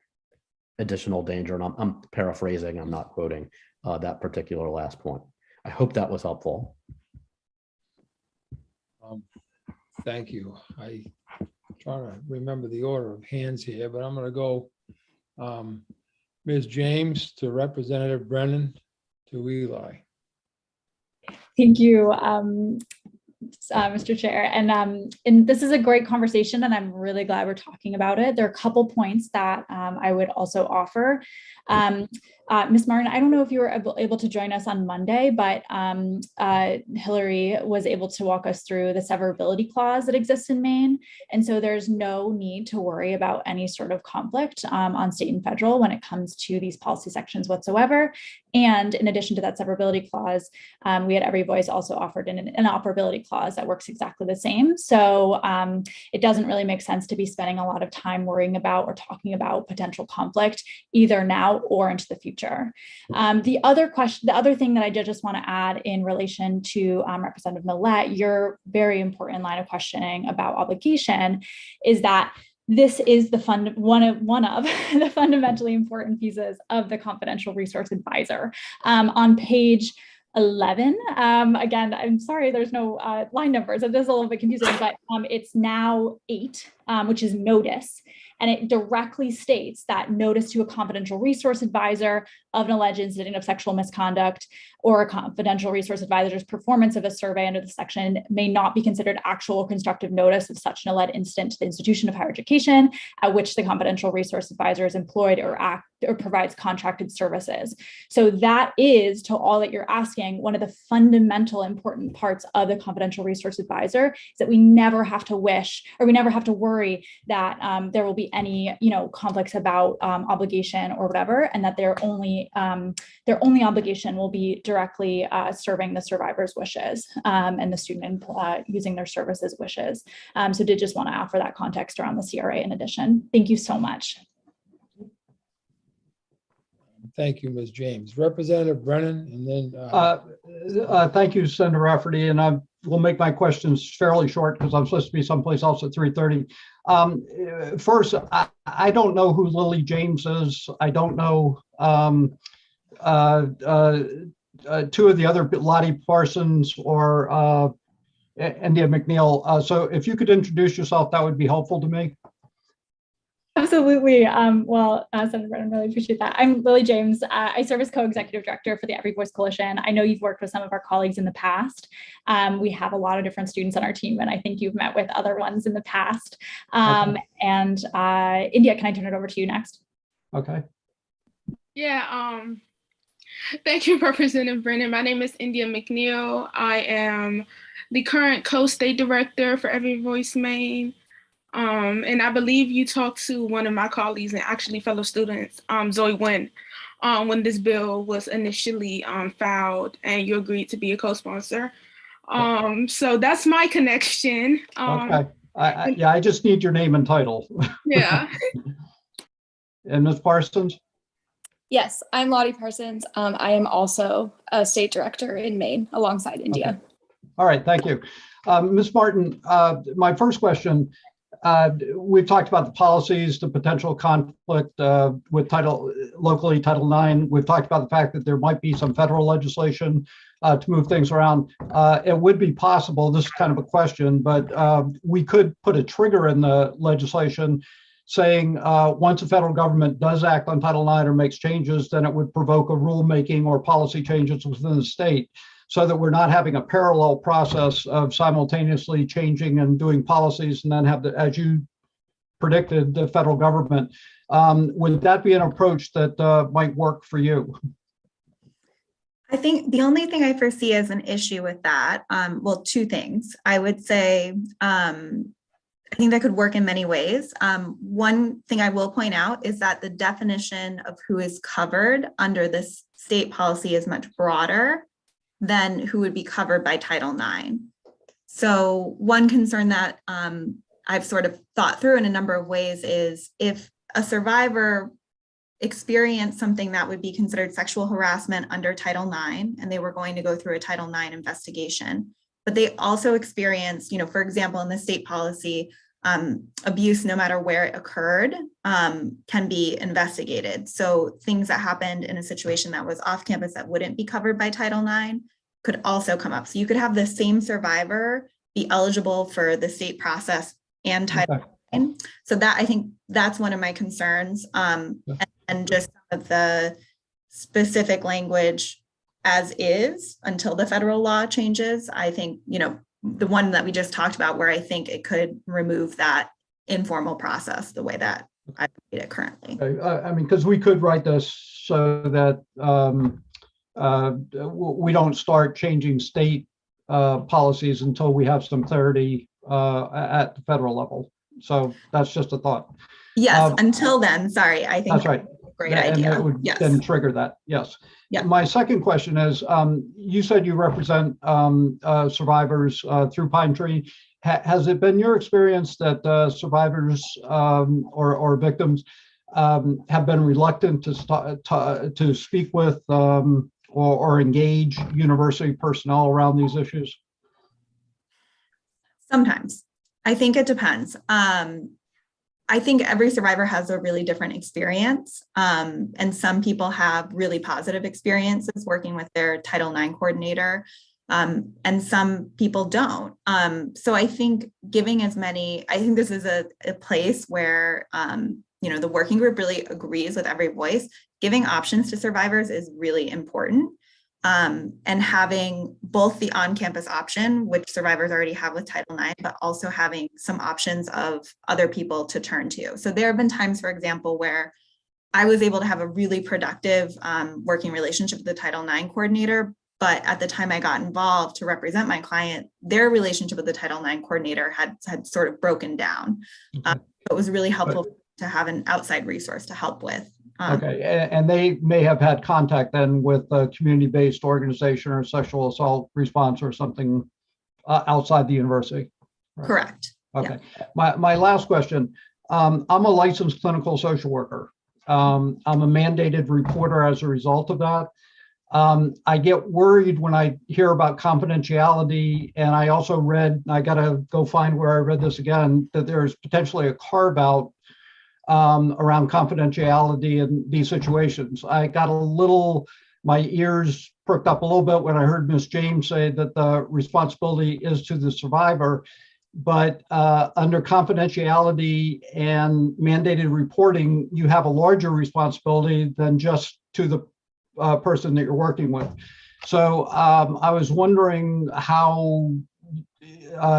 additional danger. And I'm paraphrasing, I'm not quoting that particular last point. I hope that was helpful. Thank you. I'm trying to remember the order of hands here, but I'm going to go Ms. James to Representative Brennan to Eli. Thank you, Mr. Chair. And this is a great conversation, and I'm really glad we're talking about it. There are a couple points that I would also offer. Ms. Martin, I don't know if you were able to join us on Monday, but Hillary was able to walk us through the severability clause that exists in Maine. And so there's no need to worry about any sort of conflict on state and federal when it comes to these policy sections whatsoever. And in addition to that severability clause, we at Every Voice also offered an operability clause that works exactly the same. So it doesn't really make sense to be spending a lot of time worrying about or talking about potential conflict either now or into the future. The other thing that I did just want to add in relation to Representative Millett, your very important line of questioning about obligation, is that this is the one of the fundamentally important pieces of the confidential resource advisor. On page 11, again, I'm sorry, there's no line numbers. It is a little bit confusing, but it's now 8, which is notice. And it directly states that notice to a confidential resource advisor of an alleged incident of sexual misconduct or a confidential resource advisor's performance of a survey under the section may not be considered actual or constructive notice of such an alleged incident to the institution of higher education at which the confidential resource advisor is employed or provides contracted services. So that is, to all that you're asking, one of the fundamental important parts of the confidential resource advisor is that we never have to worry that there will be any conflicts about obligation or whatever, and that their only obligation will be directly serving the survivor's wishes and the student using their services wishes. So did just want to offer that context around the CRA in addition. Thank you so much. Thank you, Ms. James. Representative Brennan, and then thank you, Senator Rafferty, and I will make my questions fairly short because I'm supposed to be someplace else at 3:30. First, I don't know who Lily James is. I don't know two of the other, Lottie Parsons or India McNeil. So if you could introduce yourself, that would be helpful to me. Absolutely. Senator Brennan, really appreciate that. I'm Lily James. I serve as co-executive director for the Every Voice Coalition. I know you've worked with some of our colleagues in the past. We have a lot of different students on our team, and I think you've met with other ones in the past. Okay. And India, can I turn it over to you next? Okay. Yeah, thank you, Representative Brennan. My name is India McNeil. I am the current co-state director for Every Voice Maine. And I believe you talked to one of my colleagues and actually fellow students, Zoe Nguyen, when this bill was initially filed, and you agreed to be a co-sponsor. So that's my connection. Okay. I just need your name and title. Yeah. And Ms. Parsons? Yes, I'm Lottie Parsons. I am also a state director in Maine alongside India. Okay. All right, thank you. Ms. Martin, my first question, we've talked about the policies, the potential conflict with Title IX. We've talked about the fact that there might be some federal legislation to move things around. It would be possible, this is kind of a question, but we could put a trigger in the legislation saying once the federal government does act on Title IX or makes changes, then it would provoke a rulemaking or policy changes within the state, so that we're not having a parallel process of simultaneously changing and doing policies and then have the, as you predicted, the federal government. Would that be an approach that might work for you? I think the only thing I foresee as an issue with that, well, two things. I would say, I think that could work in many ways. One thing I will point out is that the definition of who is covered under this state policy is much broader than who would be covered by Title IX. So one concern that I've sort of thought through in a number of ways is if a survivor experienced something that would be considered sexual harassment under Title IX, and they were going to go through a Title IX investigation, but they also experienced, for example, in the state policy, abuse, no matter where it occurred, can be investigated. So things that happened in a situation that was off campus that wouldn't be covered by Title IX could also come up. So you could have the same survivor be eligible for the state process and Title IX. So that, I think that's one of my concerns. And just some of the specific language as is until the federal law changes. I think, the one that we just talked about where I think it could remove that informal process the way that I read it currently. I mean, because we could write this so that we don't start changing state policies until we have some clarity at the federal level. So that's just a thought. Yes, until then, sorry, I think that's right. Great and idea. it would Yes. then trigger that. Yes. Yeah. My second question is, you said you represent survivors through Pine Tree. Has it been your experience that survivors or victims have been reluctant to speak with or engage university personnel around these issues? Sometimes. I think it depends. I think every survivor has a really different experience. And some people have really positive experiences working with their Title IX coordinator, and some people don't. So I think giving as many, I think this is a place where, the working group really agrees with every voice. Giving options to survivors is really important. And having both the on-campus option, which survivors already have with Title IX, but also having some options of other people to turn to. So there have been times, for example, where I was able to have a really productive working relationship with the Title IX coordinator, but at the time I got involved to represent my client, their relationship with the Title IX coordinator had sort of broken down. Okay. It was really helpful to have an outside resource to help with. Okay, and they may have had contact then with a community-based organization or sexual assault response or something outside the university. Right? Correct. Okay, yeah. My last question, I'm a licensed clinical social worker. I'm a mandated reporter as a result of that. I get worried when I hear about confidentiality, and I also read, I gotta go find where I read this again, that there's potentially a carve out around confidentiality in these situations. I got a little my ears perked up a little bit when I heard Ms. James say that the responsibility is to the survivor. But under confidentiality and mandated reporting, you have a larger responsibility than just to the person that you're working with. So I was wondering how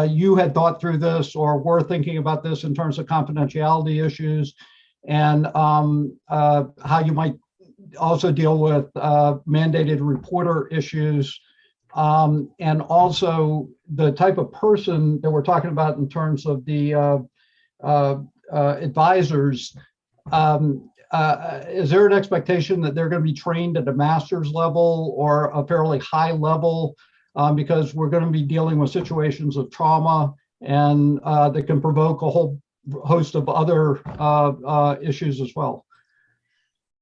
you had thought through this or were thinking about this in terms of confidentiality issues, and how you might also deal with mandated reporter issues, and also the type of person that we're talking about in terms of the advisors. Is there an expectation that they're going to be trained at a master's level or a fairly high level? Because we're going to be dealing with situations of trauma and that can provoke a whole host of other issues as well.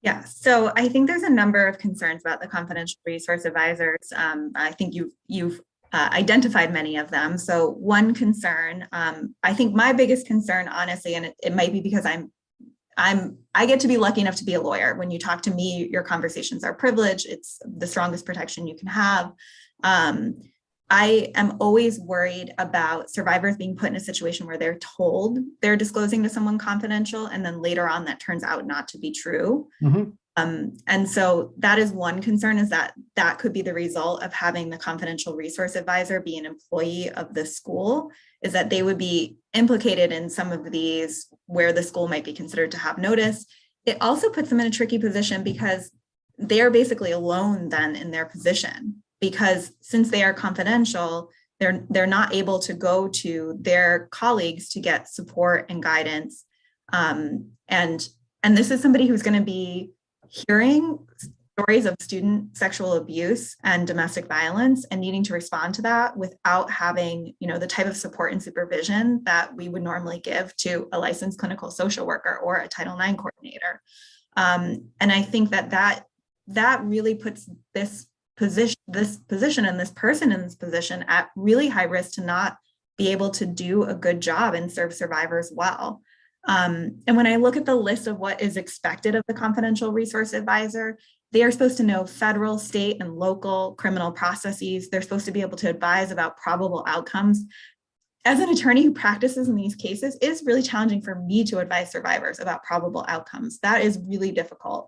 Yeah, so I think there's a number of concerns about the confidential resource advisors. I think you've identified many of them. So one concern, I think my biggest concern, honestly, and it might be because I get to be lucky enough to be a lawyer. When you talk to me, your conversations are privileged. It's the strongest protection you can have. I am always worried about survivors being put in a situation where they're told they're disclosing to someone confidential, and then later on that turns out not to be true. Mm-hmm. And so that is one concern, is that could be the result of having the confidential resource advisor be an employee of the school, is that they would be implicated in some of these where the school might be considered to have notice. It also puts them in a tricky position because they're basically alone then in their position, because since they are confidential, they're not able to go to their colleagues to get support and guidance. And this is somebody who's going to be hearing stories of student sexual abuse and domestic violence and needing to respond to that without having, the type of support and supervision that we would normally give to a licensed clinical social worker or a Title IX coordinator. And I think that really puts this position and this person in this position at really high risk to not be able to do a good job and serve survivors well. And when I look at the list of what is expected of the confidential resource advisor, they are supposed to know federal, state, and local criminal processes. They're supposed to be able to advise about probable outcomes. As an attorney who practices in these cases, it's really challenging for me to advise survivors about probable outcomes. That is really difficult.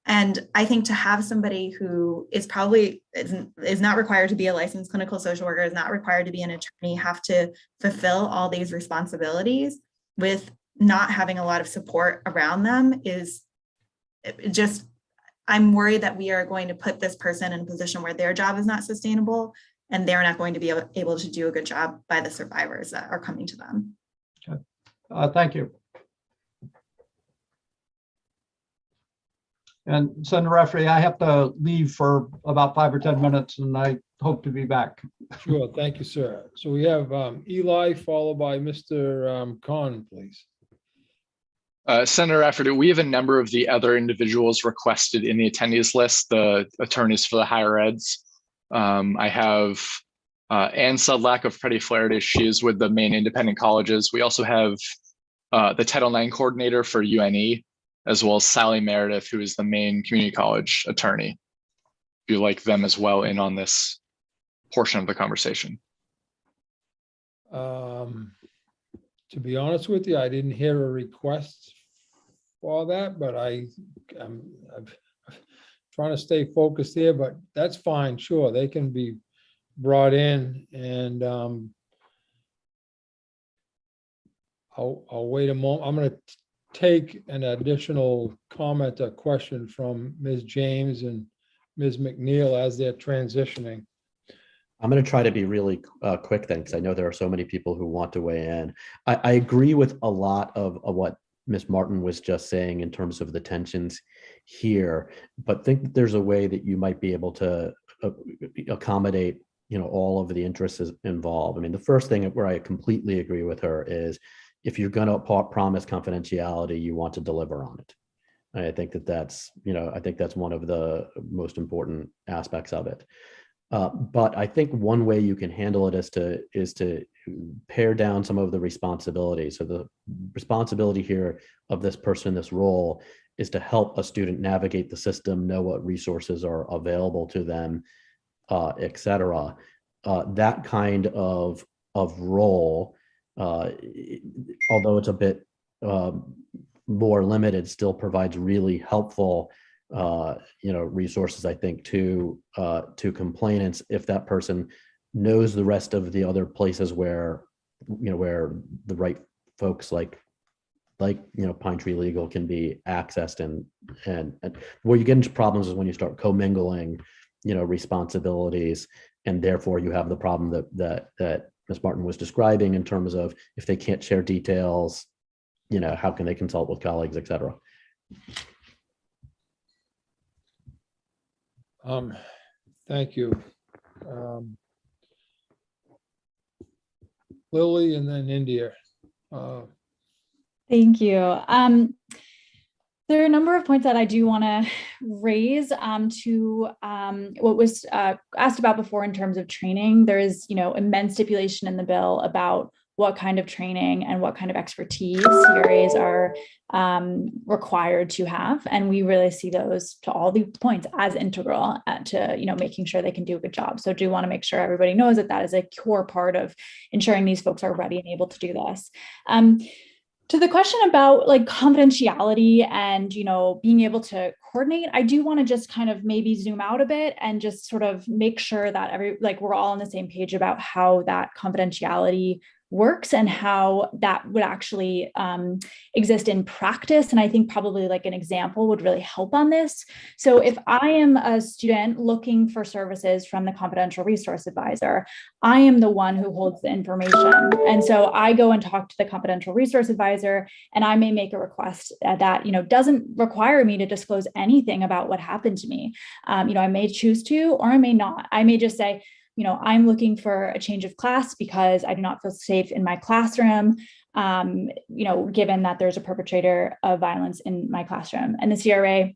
And I think to have somebody who is not required to be a licensed clinical social worker, is not required to be an attorney, have to fulfill all these responsibilities with not having a lot of support around them is just, I'm worried that we are going to put this person in a position where their job is not sustainable and they're not going to be able to do a good job by the survivors that are coming to them. Okay. Thank you. And Senator Rafferty, I have to leave for about 5 or 10 minutes and I hope to be back. Sure, thank you, sir. So we have Eli followed by Mr. Khan, please. Senator Rafferty, we have a number of the other individuals requested in the attendees list, the attorneys for the higher eds. I have Ann Sudlack of Freddie Flaherty. She is with the Maine Independent Colleges. We also have the Title IX coordinator for UNE, as well as Sally Meredith, who is the Maine Community College attorney. If you like them as well in on this portion of the conversation. To be honest with you, I didn't hear a request for that, but I'm trying to stay focused here, but that's fine. Sure, they can be brought in, and I'll wait a moment. I'm going to take an additional comment or question from Ms. James and Ms. McNeil as they're transitioning. I'm going to try to be really quick then, because I know there are so many people who want to weigh in. I agree with a lot of what Ms. Martin was just saying in terms of the tensions here, but think that there's a way that you might be able to accommodate, all of the interests involved. I mean, the first thing where I completely agree with her is if you're going to promise confidentiality, you want to deliver on it. I think that's one of the most important aspects of it. But I think one way you can handle it is to pare down some of the responsibility. So the responsibility here of this person in this role is to help a student navigate the system, know what resources are available to them, et cetera. That kind of role, although it's a bit more limited, still provides really helpful resources, I think, to complainants if that person knows the rest of the other places where where the right folks like Pine Tree Legal can be accessed, and where you get into problems is when you start commingling responsibilities, and therefore you have the problem that Ms. Martin was describing in terms of if they can't share details, how can they consult with colleagues, et cetera. Thank you. Lily and then India. Thank you. There are a number of points that I do want to raise to what was asked about before in terms of training. There is, immense stipulation in the bill about what kind of training and what kind of expertise CRAs are required to have. And we really see those, to all the points, as integral to, making sure they can do a good job. So do want to make sure everybody knows that that is a core part of ensuring these folks are ready and able to do this. To the question about confidentiality and, being able to coordinate, I do want to just kind of maybe zoom out a bit and just sort of make sure that we're all on the same page about how that confidentiality works and how that would actually exist in practice. And I think probably an example would really help on this. So if I am a student looking for services from the confidential resource advisor, I am the one who holds the information. And so I go and talk to the confidential resource advisor, and I may make a request that, doesn't require me to disclose anything about what happened to me. I may choose to, or I may not. I may just say, I'm looking for a change of class because I do not feel safe in my classroom, given that there's a perpetrator of violence in my classroom. And the CRA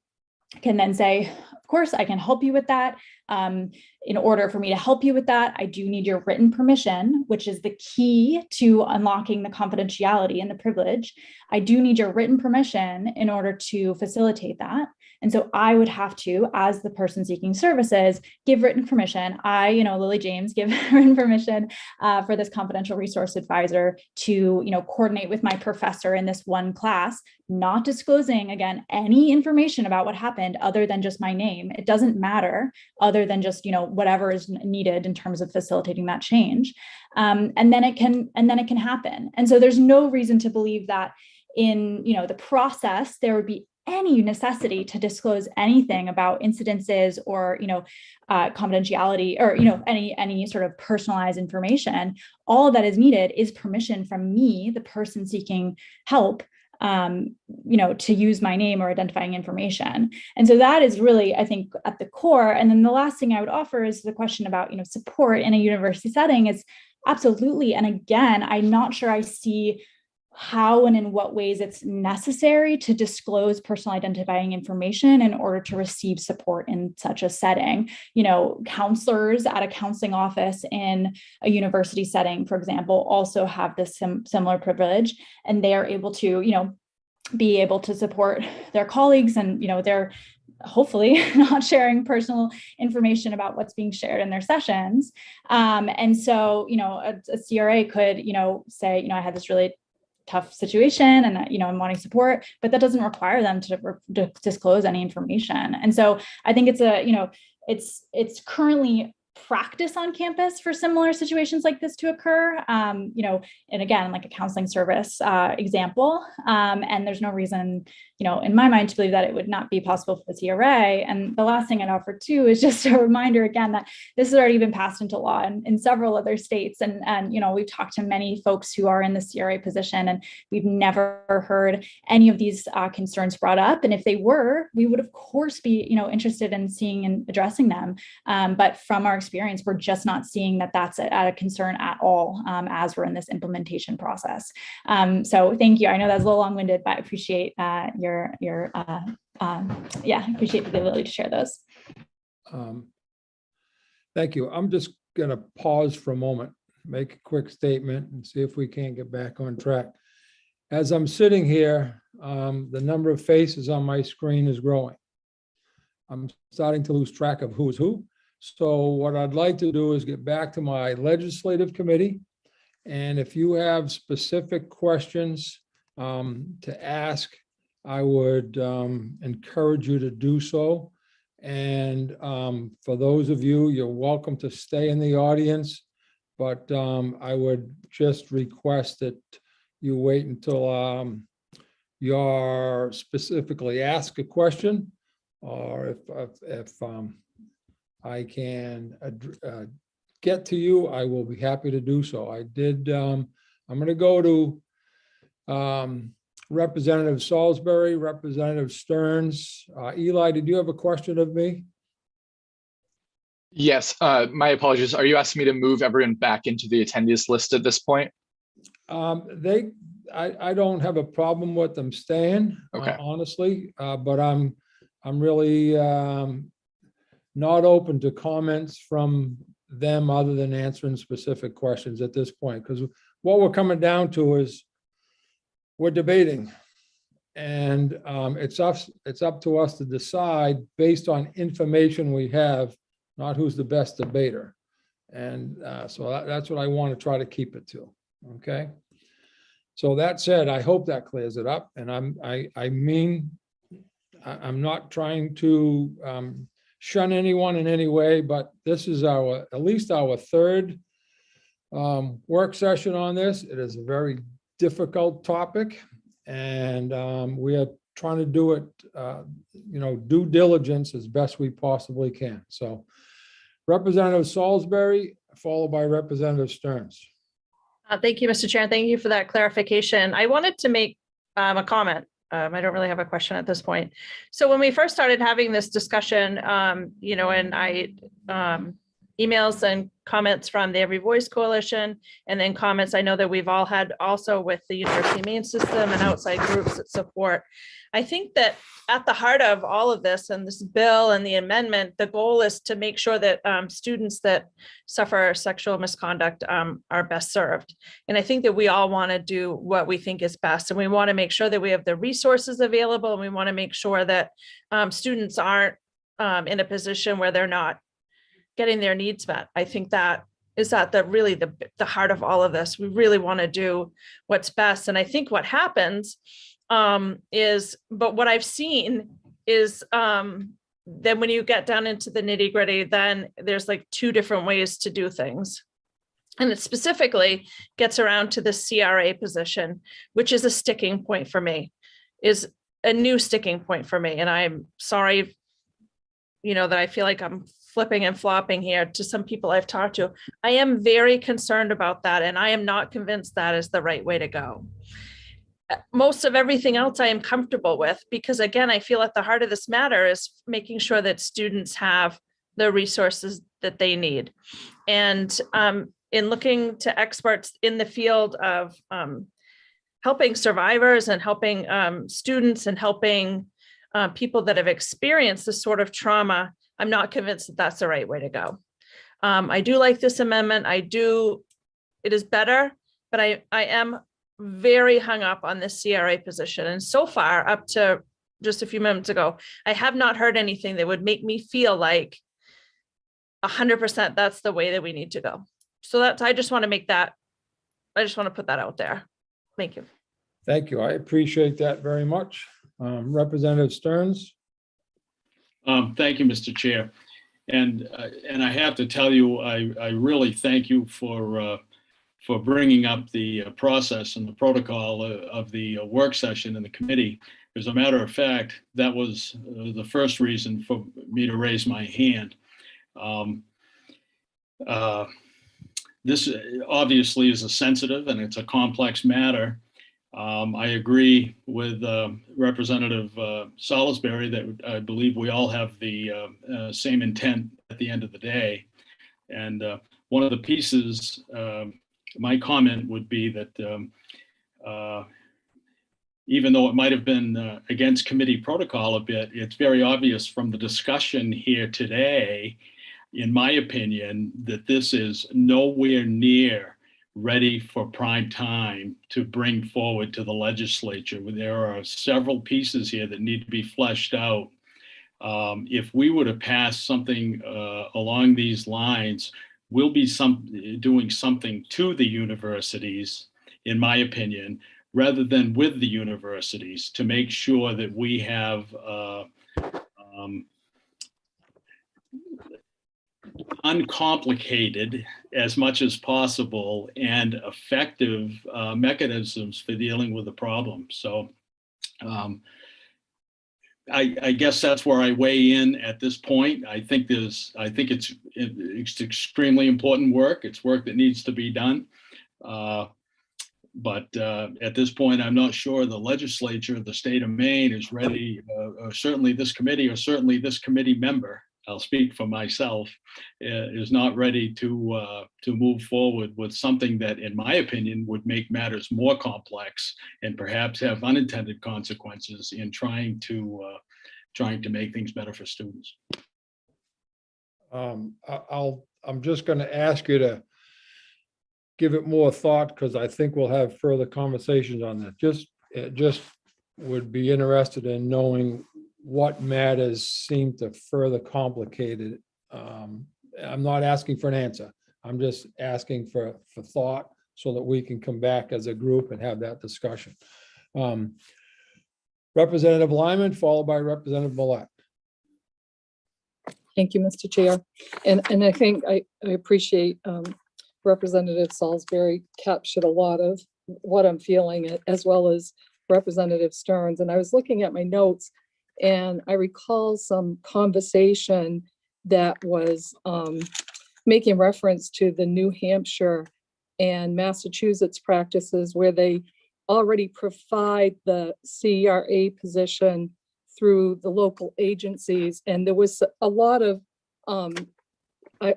can then say, of course, I can help you with that. In order for me to help you with that, I do need your written permission, which is the key to unlocking the confidentiality and the privilege. I do need your written permission in order to facilitate that. And so I would have to, as the person seeking services, give written permission. Lily James, give written permission for this confidential resource advisor to, coordinate with my professor in this one class, not disclosing, again, any information about what happened other than just my name. It doesn't matter other than just, whatever is needed in terms of facilitating that change. And then it can happen. And so there's no reason to believe that in, the process, there would be any necessity to disclose anything about incidences or, confidentiality or, any sort of personalized information. All that is needed is permission from me, the person seeking help, to use my name or identifying information. And so that is really, I think, at the core. And then the last thing I would offer is the question about, support in a university setting is absolutely. And again, I'm not sure I see how and in what ways it's necessary to disclose personal identifying information in order to receive support in such a setting. Counselors at a counseling office in a university setting, for example, also have this similar privilege, and they are able to, be able to support their colleagues, and, they're hopefully not sharing personal information about what's being shared in their sessions. And so, a CRA could, say, I had this really tough situation and I'm wanting support, but that doesn't require them to disclose any information. And so I think it's it's currently practice on campus for similar situations like this to occur, and again, like a counseling service example. And there's no reason, in my mind, to believe that it would not be possible for the CRA. And the last thing I'd offer too is just a reminder again that this has already been passed into law in several other states. And we've talked to many folks who are in the CRA position, and we've never heard any of these concerns brought up. And if they were, we would of course be, interested in seeing and addressing them. But from our experience, we're just not seeing that that's a concern at all as we're in this implementation process. So thank you. I know that's a little long-winded, but I appreciate appreciate the ability to share those. Thank you. I'm just going to pause for a moment, make a quick statement, and see if we can't get back on track. As I'm sitting here, the number of faces on my screen is growing. I'm starting to lose track of who's who. So what I'd like to do is get back to my legislative committee. And if you have specific questions to ask, I would encourage you to do so. And for those of you, you're welcome to stay in the audience, but I would just request that you wait until you're specifically asked a question, or if I can get to you, I will be happy to do so. I did, I'm going to go to Representative Salisbury, Representative Stearns. Eli, did you have a question of me? Yes, my apologies. Are you asking me to move everyone back into the attendees list at this point? I don't have a problem with them staying, okay. Honestly, but I'm really not open to comments from them other than answering specific questions at this point, because what we're coming down to is we're debating, and it's up to us to decide based on information we have, not who's the best debater. And so that's what I want to try to keep it to. Okay. So that said, I hope that clears it up. And I'm not trying to shun anyone in any way, but this is at least our third work session on this. It is a very difficult topic, and we are trying to do it, due diligence as best we possibly can. So Representative Salisbury, followed by Representative Stearns. Thank you, Mr. Chair. Thank you for that clarification. I wanted to make a comment. I don't really have a question at this point. So when we first started having this discussion, and I emails and comments from the Every Voice Coalition, and then comments I know that we've all had also with the University Main System and outside groups that support. I think that at the heart of all of this and this bill and the amendment, the goal is to make sure that students that suffer sexual misconduct are best served. And I think that we all want to do what we think is best, and we want to make sure that we have the resources available, and we want to make sure that students aren't in a position where they're not getting their needs met. I think that is at the heart of all of this. We really want to do what's best. And I think what happens but what I've seen is then when you get down into the nitty gritty, then there's like two different ways to do things. And it specifically gets around to the CRA position, which is a sticking point for me, is a new sticking point for me. And I'm sorry, that I feel like I'm flipping and flopping here to some people I've talked to. I am very concerned about that, and I am not convinced that is the right way to go. Most of everything else I am comfortable with, because again, I feel at the heart of this matter is making sure that students have the resources that they need. And in looking to experts in the field of helping survivors and helping students and helping people that have experienced this sort of trauma, I'm not convinced that that's the right way to go. I do like this amendment. It is better, but I am very hung up on this CRA position. And so far, up to just a few moments ago, I have not heard anything that would make me feel like 100% that's the way that we need to go. So I just want to put that out there. Thank you. Thank you. I appreciate that very much. Representative Stearns. Thank you, Mr. Chair. And I have to tell you, I really thank you for bringing up the process and the protocol of the work session in the committee. As a matter of fact, that was the first reason for me to raise my hand. This obviously is a sensitive and it's a complex matter. I agree with Representative Salisbury that I believe we all have the same intent at the end of the day. And one of the pieces, my comment would be that even though it might have been against committee protocol a bit, it's very obvious from the discussion here today, in my opinion, that this is nowhere near ready for prime time to bring forward to the legislature. There are several pieces here that need to be fleshed out. If we were to pass something along these lines, we'll be doing something to the universities, in my opinion, rather than with the universities, to make sure that we have uncomplicated as much as possible and effective mechanisms for dealing with the problem. So I guess that's where I weigh in at this point. I think it's extremely important work. It's work that needs to be done. But at this point, I'm not sure the legislature of the state of Maine is ready, or certainly this committee, or certainly this committee member, I'll speak for myself, is not ready to move forward with something that, in my opinion, would make matters more complex and perhaps have unintended consequences in trying to make things better for students. I'm just going to ask you to give it more thought, because I think we'll have further conversations on that. Just would be interested in knowing what matters seem to further complicate it. I'm not asking for an answer. I'm just asking for thought so that we can come back as a group and have that discussion. Representative Lyman, followed by Representative Millet. Thank you, Mr. Chair. And I think I appreciate Representative Salisbury captured a lot of what I'm feeling, as well as Representative Stearns. And I was looking at my notes, and I recall some conversation that was making reference to the New Hampshire and Massachusetts practices, where they already provide the CRA position through the local agencies. And there was a lot of,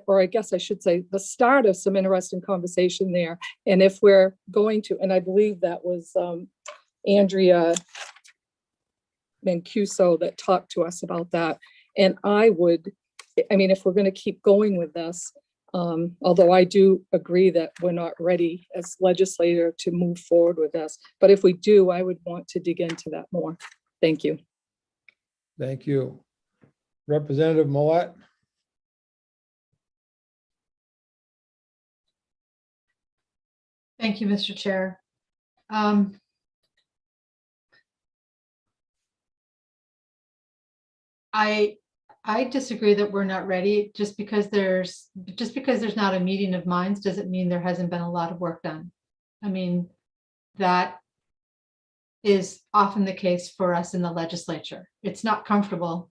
or I guess I should say, the start of some interesting conversation there. And if we're going to, and I believe that was Andrea Mancuso that talked to us about that. And I mean, if we're going to keep going with this, although I do agree that we're not ready as legislator to move forward with this, but if we do, I would want to dig into that more. Thank you. Thank you. Representative Millet. Thank you, Mr. Chair. I disagree that we're not ready. Just because there's not a meeting of minds doesn't mean there hasn't been a lot of work done. I mean, that is often the case for us in the legislature. It's not comfortable,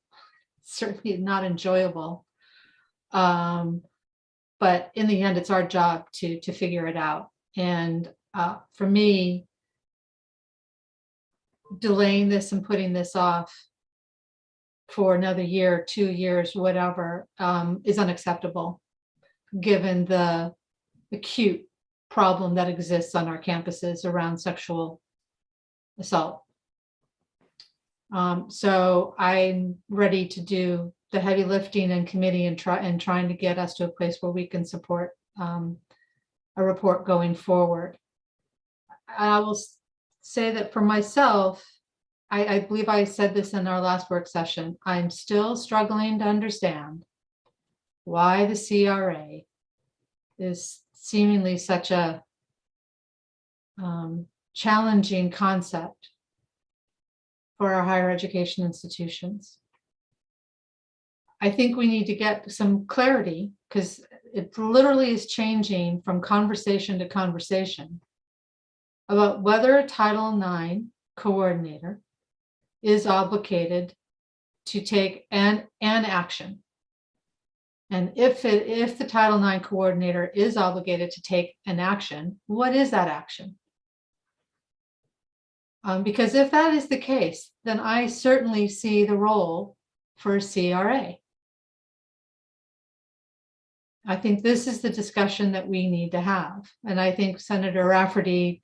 certainly not enjoyable. But in the end, it's our job to figure it out. And for me, delaying this and putting this off for another year, 2 years, whatever, is unacceptable, given the acute problem that exists on our campuses around sexual assault. So I'm ready to do the heavy lifting in committee and trying to get us to a place where we can support a report going forward. I will say that for myself, I believe I said this in our last work session, I'm still struggling to understand why the CRA is seemingly such a challenging concept for our higher education institutions. I think we need to get some clarity, because it literally is changing from conversation to conversation about whether a Title IX coordinator is obligated to take an action. And if the Title IX coordinator is obligated to take an action, what is that action? Because if that is the case, then I certainly see the role for a CRA. I think this is the discussion that we need to have. And I think Senator Rafferty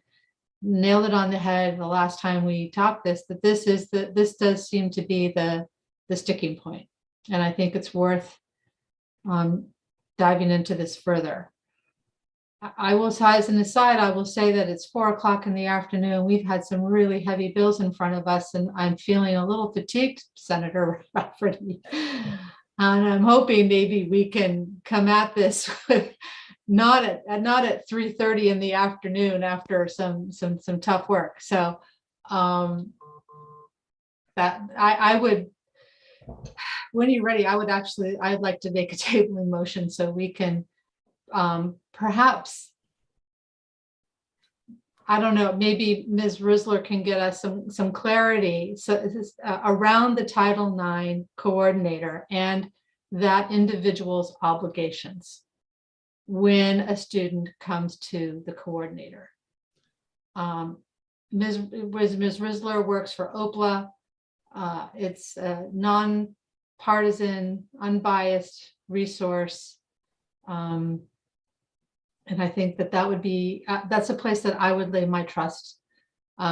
nailed it on the head the last time we talked that this does seem to be the sticking point. And I think it's worth diving into this further. I will say, as an aside, I will say that it's 4 o'clock in the afternoon. We've had some really heavy bills in front of us, and I'm feeling a little fatigued, Senator Rafferty. And I'm hoping maybe we can come at this with not at 3:30 in the afternoon after some tough work. So that I would, when you're ready, I'd like to make a tabling motion so we can perhaps, I don't know, maybe Ms. Risler can get us some clarity. So this is around the Title IX coordinator and that individual's obligations when a student comes to the coordinator. Ms. Risler works for OPLA. It's a non-partisan, unbiased resource. And I think that would be, that's a place that I would lay my trust,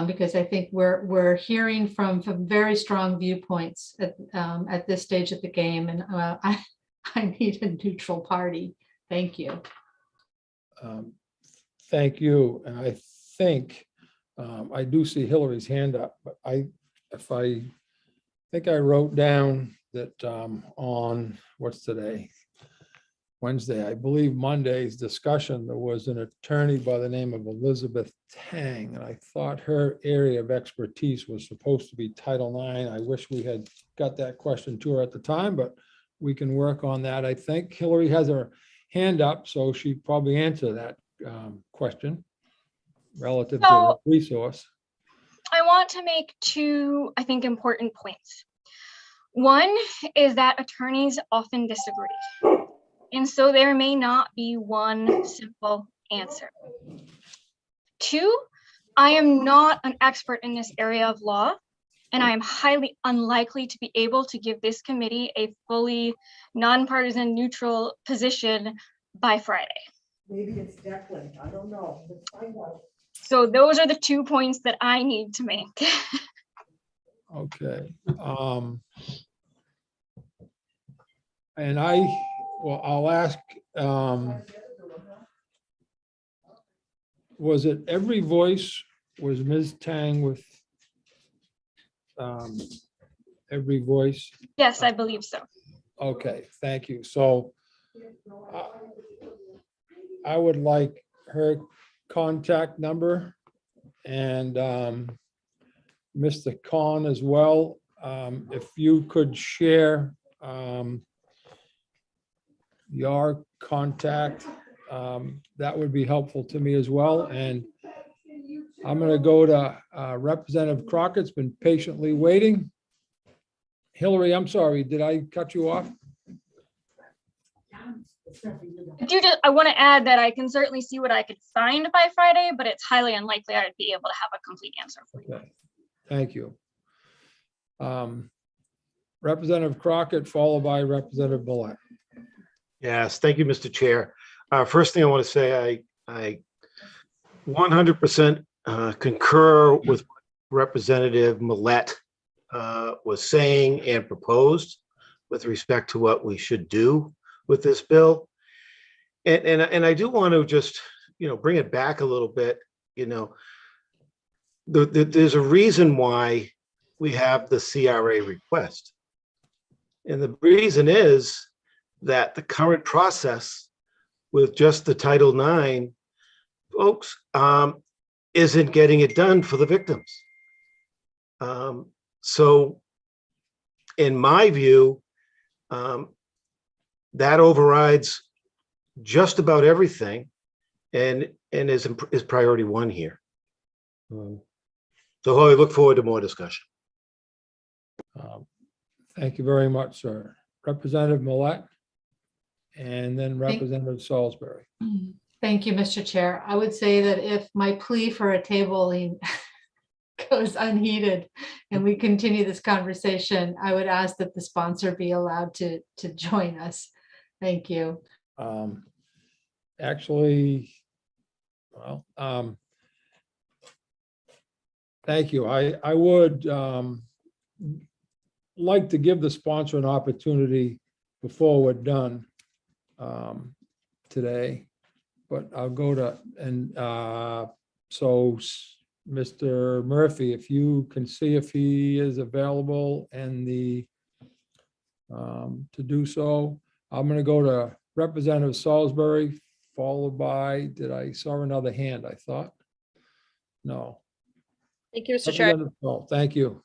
because I think we're hearing from very strong viewpoints at this stage of the game, and I need a neutral party. Thank you. Thank you. And I think I do see Hillary's hand up, but I think I wrote down that on, what's today? Wednesday, I believe Monday's discussion, there was an attorney by the name of Elizabeth Tang, and I thought her area of expertise was supposed to be Title IX. I wish we had got that question to her at the time, but we can work on that. I think Hillary has her hand up, so she'd probably answer that question relative to the resource. I want to make two, I think, important points. One is that attorneys often disagree. And so there may not be one simple answer. Two, I am not an expert in this area of law, and I am highly unlikely to be able to give this committee a fully nonpartisan neutral position by Friday. Maybe it's Declan, I don't know, let's find out. So those are the 2 points that I need to make. Okay. And I'll ask, was it every voice, was Ms. Tang with every voice? Yes, I believe so. Okay, thank you. So I would like her contact number and Mr. Khan as well. If you could share your contact, that would be helpful to me as well. And I'm going to go to Representative Crockett's been patiently waiting. Hillary, I'm sorry, did I cut you off? I want to add that I can certainly see what I could find by Friday, but it's highly unlikely I'd be able to have a complete answer for you. Okay, thank you. Representative Crockett, followed by Representative Millett. Yes, thank you, Mr. Chair. First thing I want to say, I 100% concur with what Representative Millett was saying and proposed with respect to what we should do with this bill. And I do want to just, bring it back a little bit. There's a reason why we have the CRA request. And the reason is that the current process with just the Title IX folks isn't getting it done for the victims. So in my view, that overrides just about everything and is priority one here. So I look forward to more discussion. Thank you very much, sir. Representative Millett and then Representative Salisbury. Thank you, Mr. Chair. I would say that if my plea for a tabling goes unheeded and we continue this conversation, I would ask that the sponsor be allowed to join us. Thank you. Actually, well, thank you. I would like to give the sponsor an opportunity before we're done today but I'll go to, and so Mr. Murphy, if you can see if he is available and to do so, I'm going to go to Representative Salisbury, followed by, saw another hand, I thought. No. Thank you, Mr. Chair. Representative Stoll, thank you.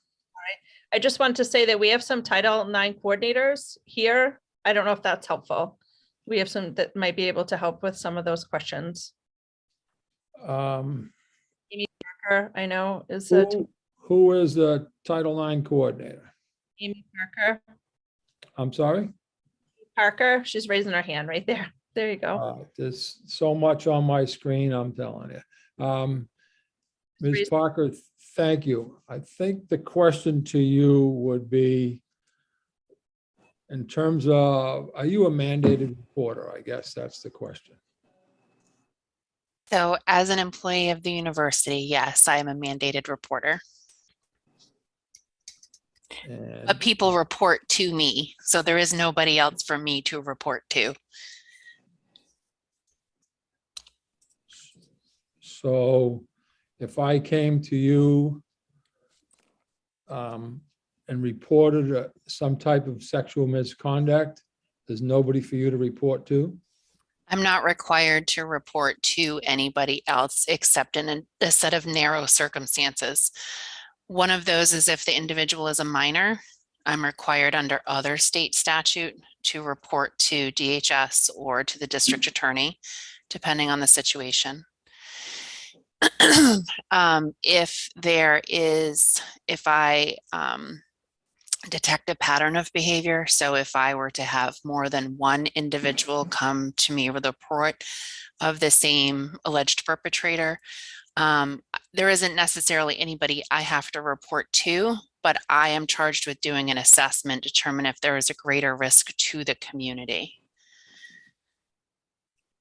I just wanted to say that we have some Title IX coordinators here. I don't know if that's helpful. We have some that might be able to help with some of those questions. Amy Parker, I know, is Who is the Title IX coordinator? Amy Parker. I'm sorry? Parker, she's raising her hand right there. There you go. There's so much on my screen, I'm telling you. Ms. Parker, thank you. I think the question to you would be, in terms of, are you a mandated reporter? I guess that's the question. So as an employee of the university, yes, I am a mandated reporter. But people report to me, so there is nobody else for me to report to. So if I came to you and reported some type of sexual misconduct, there's nobody for you to report to? I'm not required to report to anybody else except in a set of narrow circumstances. One of those is if the individual is a minor, I'm required under other state statute to report to DHS or to the district attorney, depending on the situation. If I detect a pattern of behavior, so if I were to have more than one individual come to me with a report of the same alleged perpetrator, there isn't necessarily anybody I have to report to, but I am charged with doing an assessment, determine if there is a greater risk to the community.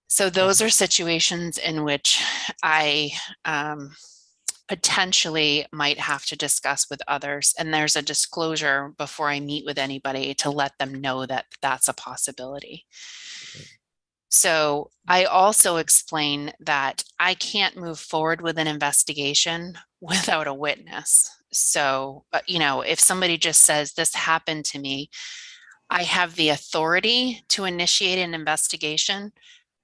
So those are situations in which I potentially might have to discuss with others. And there's a disclosure before I meet with anybody to let them know that that's a possibility. So I also explain that I can't move forward with an investigation without a witness. So, if somebody just says this happened to me, I have the authority to initiate an investigation,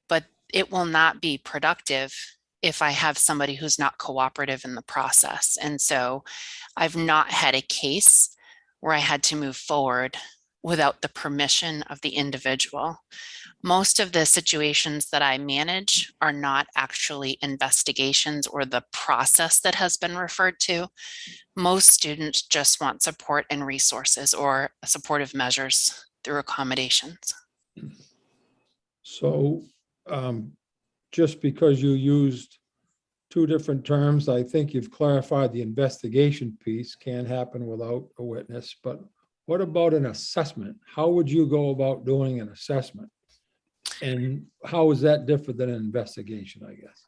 but it will not be productive if I have somebody who's not cooperative in the process. And so I've not had a case where I had to move forward without the permission of the individual. Most of the situations that I manage are not actually investigations or the process that has been referred to. Most students just want support and resources or supportive measures through accommodations. So just because you used two different terms, I think you've clarified the investigation piece can happen without a witness, but what about an assessment? How would you go about doing an assessment? And how is that different than an investigation, I guess?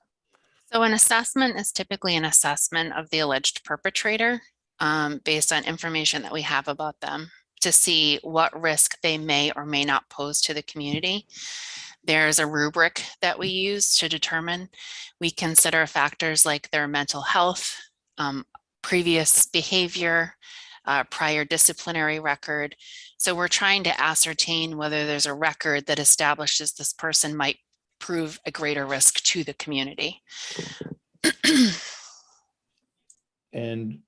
So an assessment is typically an assessment of the alleged perpetrator based on information that we have about them to see what risk they may or may not pose to the community. There's a rubric that we use to determine. We consider factors like their mental health, previous behavior, prior disciplinary record. So we're trying to ascertain whether there's a record that establishes this person might prove a greater risk to the community. And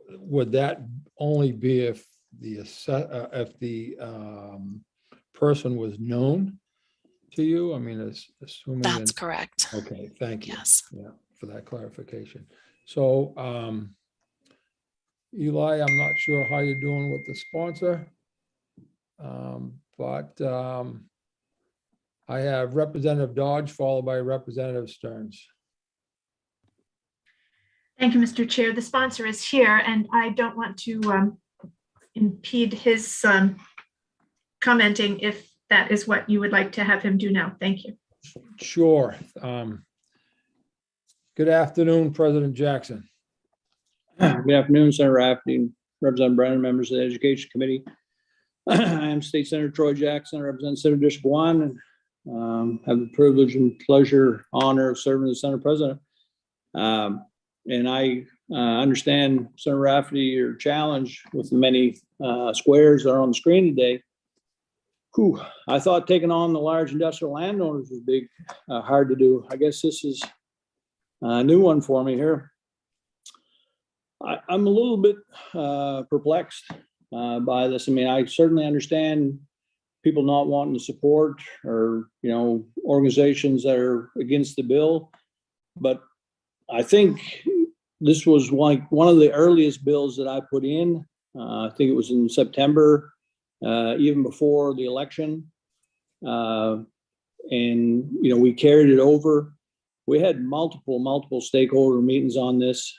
would that only be if the person was known to you? I mean, assuming that's correct. Okay, thank you. Yes. Yeah, for that clarification. So, Eli, I'm not sure how you're doing with the sponsor, but I have Representative Dodge followed by Representative Stearns. Thank you, Mr. Chair. The sponsor is here, and I don't want to impede his commenting if that is what you would like to have him do now. Thank you. Sure. Good afternoon, President Jackson. Good afternoon, Senator Rafferty, Representative Brennan, members of the Education Committee. I am State Senator Troy Jackson. I represent Senator District 1, and have the privilege and pleasure, honor of serving as Senate President. And I understand, Senator Rafferty, your challenge with the many squares that are on the screen today. Whew, I thought taking on the large industrial landowners was big, hard to do. I guess this is a new one for me here. I'm a little bit perplexed by this. I mean, I certainly understand people not wanting to support or, you know, organizations that are against the bill. But I think this was like one of the earliest bills that I put in. I think it was in September, even before the election. And, you know, we carried it over. We had multiple stakeholder meetings on this,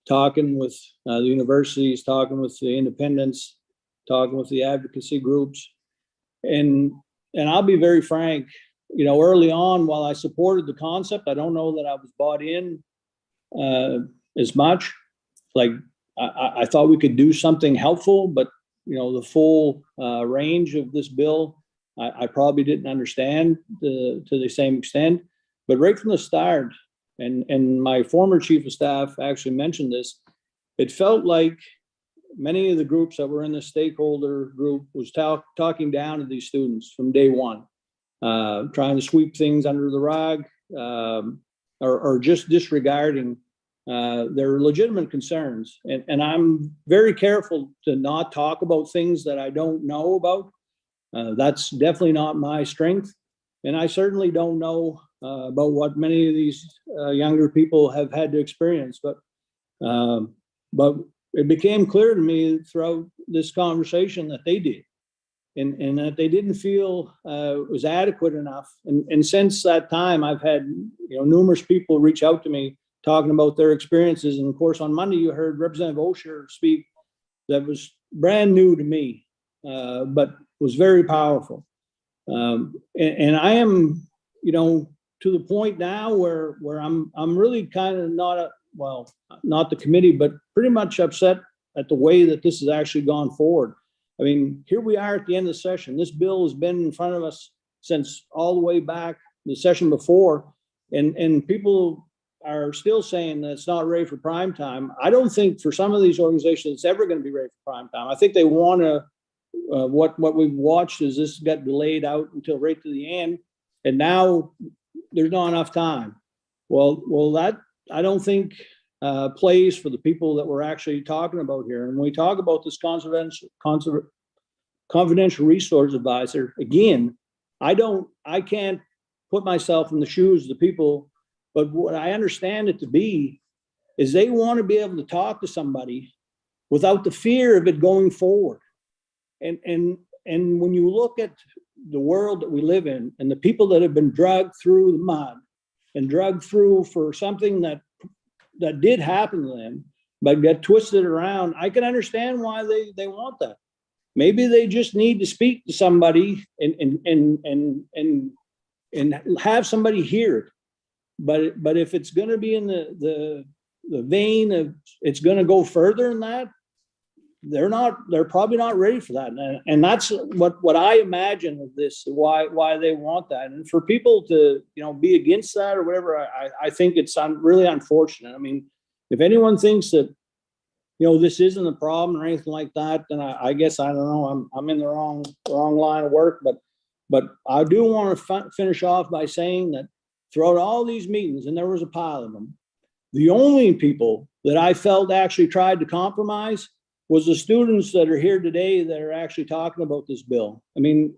talking with the universities, talking with the independents, talking with the advocacy groups. And I'll be very frank, you know, early on, while I supported the concept, I don't know that I was bought in as much. Like I thought we could do something helpful, but you know, the full range of this bill, I probably didn't understand to the same extent. But right from the start, and my former chief of staff actually mentioned this, it felt like many of the groups that were in the stakeholder group was talking down to these students from day one, trying to sweep things under the rug, or just disregarding their legitimate concerns. And I'm very careful to not talk about things that I don't know about. That's definitely not my strength. And I certainly don't know about what many of these younger people have had to experience. But it became clear to me throughout this conversation that they did, and that they didn't feel it was adequate enough. And since that time, I've had, you know, numerous people reach out to me talking about their experiences. And of course, on Monday, you heard Representative Osher speak that was brand new to me, but was very powerful. And I am, you know, to the point now where I'm really kind of not the committee, but pretty much upset at the way that this has actually gone forward. I mean, here we are at the end of the session. This bill has been in front of us since all the way back the session before, and people are still saying that it's not ready for prime time. I don't think for some of these organizations it's ever going to be ready for prime time. I think they want to. What we've watched is this got delayed out until right to the end, and now there's not enough time. Well, that I don't think plays for the people that we're actually talking about here. And when we talk about this confidential resource advisor, again, I can't put myself in the shoes of the people, but what I understand it to be is they want to be able to talk to somebody without the fear of it going forward. And when you look at the world that we live in and the people that have been dragged through the mud and dragged through for something that did happen to them, but got twisted around, I can understand why they want that. Maybe they just need to speak to somebody and have somebody hear it. But if it's going to be in the vein of it's going to go further than that, they're probably not ready for that. And that's what I imagine of this, why they want that. And for people to, you know, be against that or whatever, I think it's really unfortunate. I mean, if anyone thinks that, you know, this isn't a problem or anything like that, then I guess, I don't know, I'm in the wrong line of work. But I do want to finish off by saying that throughout all these meetings, and there was a pile of them, the only people that I felt actually tried to compromise was the students that are here today that are actually talking about this bill. I mean,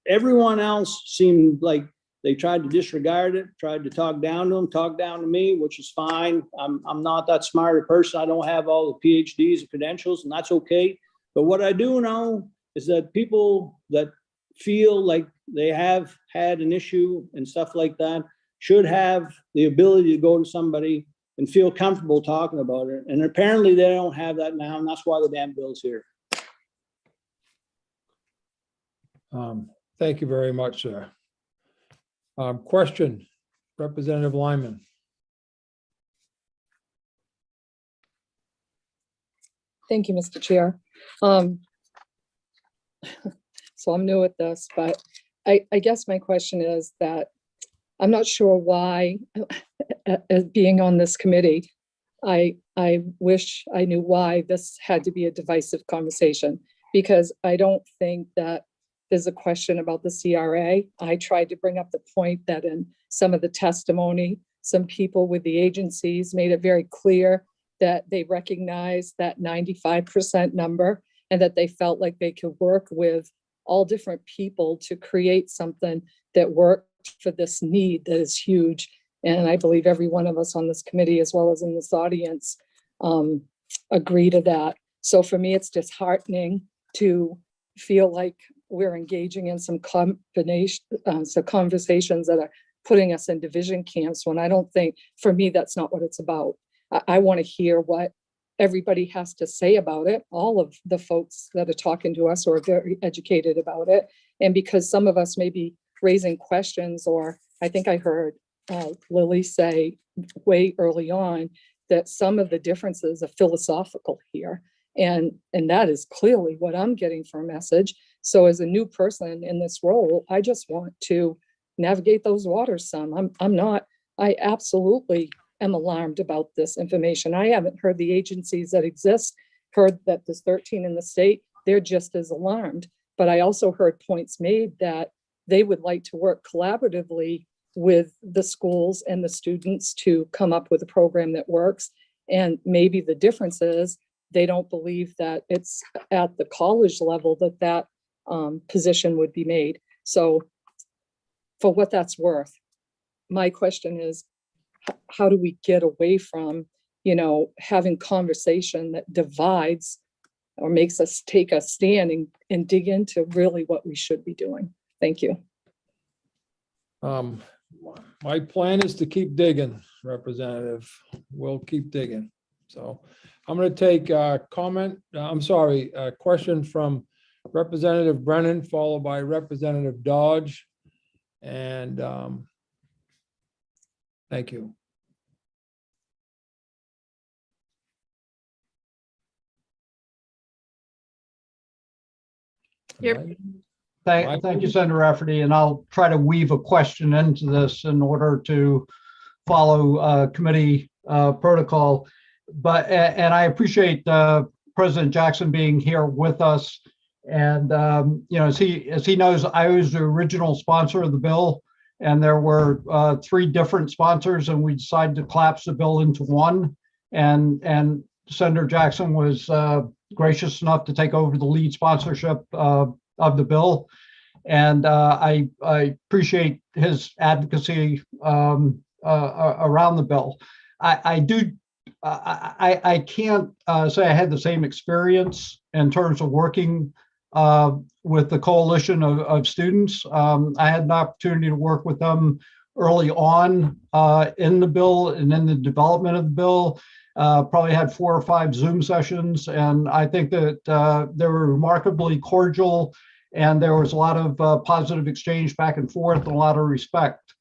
everyone else seemed like they tried to disregard it, tried to talk down to them, talk down to me, which is fine. I'm not that smart a person. I don't have all the PhDs and credentials, and that's okay. But what I do know is that people that feel like they have had an issue and stuff like that should have the ability to go to somebody and feel comfortable talking about it. And apparently they don't have that now, and that's why the damn bill's here. Thank you very much, sir. Question, Representative Lyman. Thank you, Mr. Chair. So I'm new at this, but I guess my question is that I'm not sure why, as being on this committee, I wish I knew why this had to be a divisive conversation, because I don't think that there's a question about the CRA. I tried to bring up the point that in some of the testimony, some people with the agencies made it very clear that they recognize that 95% number and that they felt like they could work with all different people to create something that worked for this need that is huge. And I believe every one of us on this committee, as well as in this audience, agree to that. So for me, it's disheartening to feel like we're engaging in some conversations that are putting us in division camps, when I don't think, for me, that's not what it's about. I want to hear what everybody has to say about it, all of the folks that are talking to us or are very educated about it. And because some of us may be raising questions, or I think I heard Lily say way early on that some of the differences are philosophical here. And that is clearly what I'm getting from a message. So as a new person in this role, I just want to navigate those waters some. I absolutely am alarmed about this information. I haven't heard the agencies that exist, heard that there's 13 in the state, they're just as alarmed. But I also heard points made that they would like to work collaboratively with the schools and the students to come up with a program that works. And maybe the difference is they don't believe that it's at the college level that position would be made. So for what that's worth, my question is, how do we get away from, having conversation that divides or makes us take a stand and dig into really what we should be doing? Thank you. My plan is to keep digging, Representative. We'll keep digging. So I'm going to take a question from Representative Brennan, followed by Representative Dodge. And thank you. Thank you, Senator Rafferty, and I'll try to weave a question into this in order to follow committee protocol. And I appreciate President Jackson being here with us. And as he knows, I was the original sponsor of the bill, and there were 3 different sponsors, and we decided to collapse the bill into one. And Senator Jackson was gracious enough to take over the lead sponsorship of the bill. And I appreciate his advocacy around the bill. I can't say I had the same experience in terms of working with the coalition of students. I had an opportunity to work with them early on in the bill and in the development of the bill. Probably had 4 or 5 Zoom sessions, and I think that they were remarkably cordial, and there was a lot of positive exchange back and forth and a lot of respect.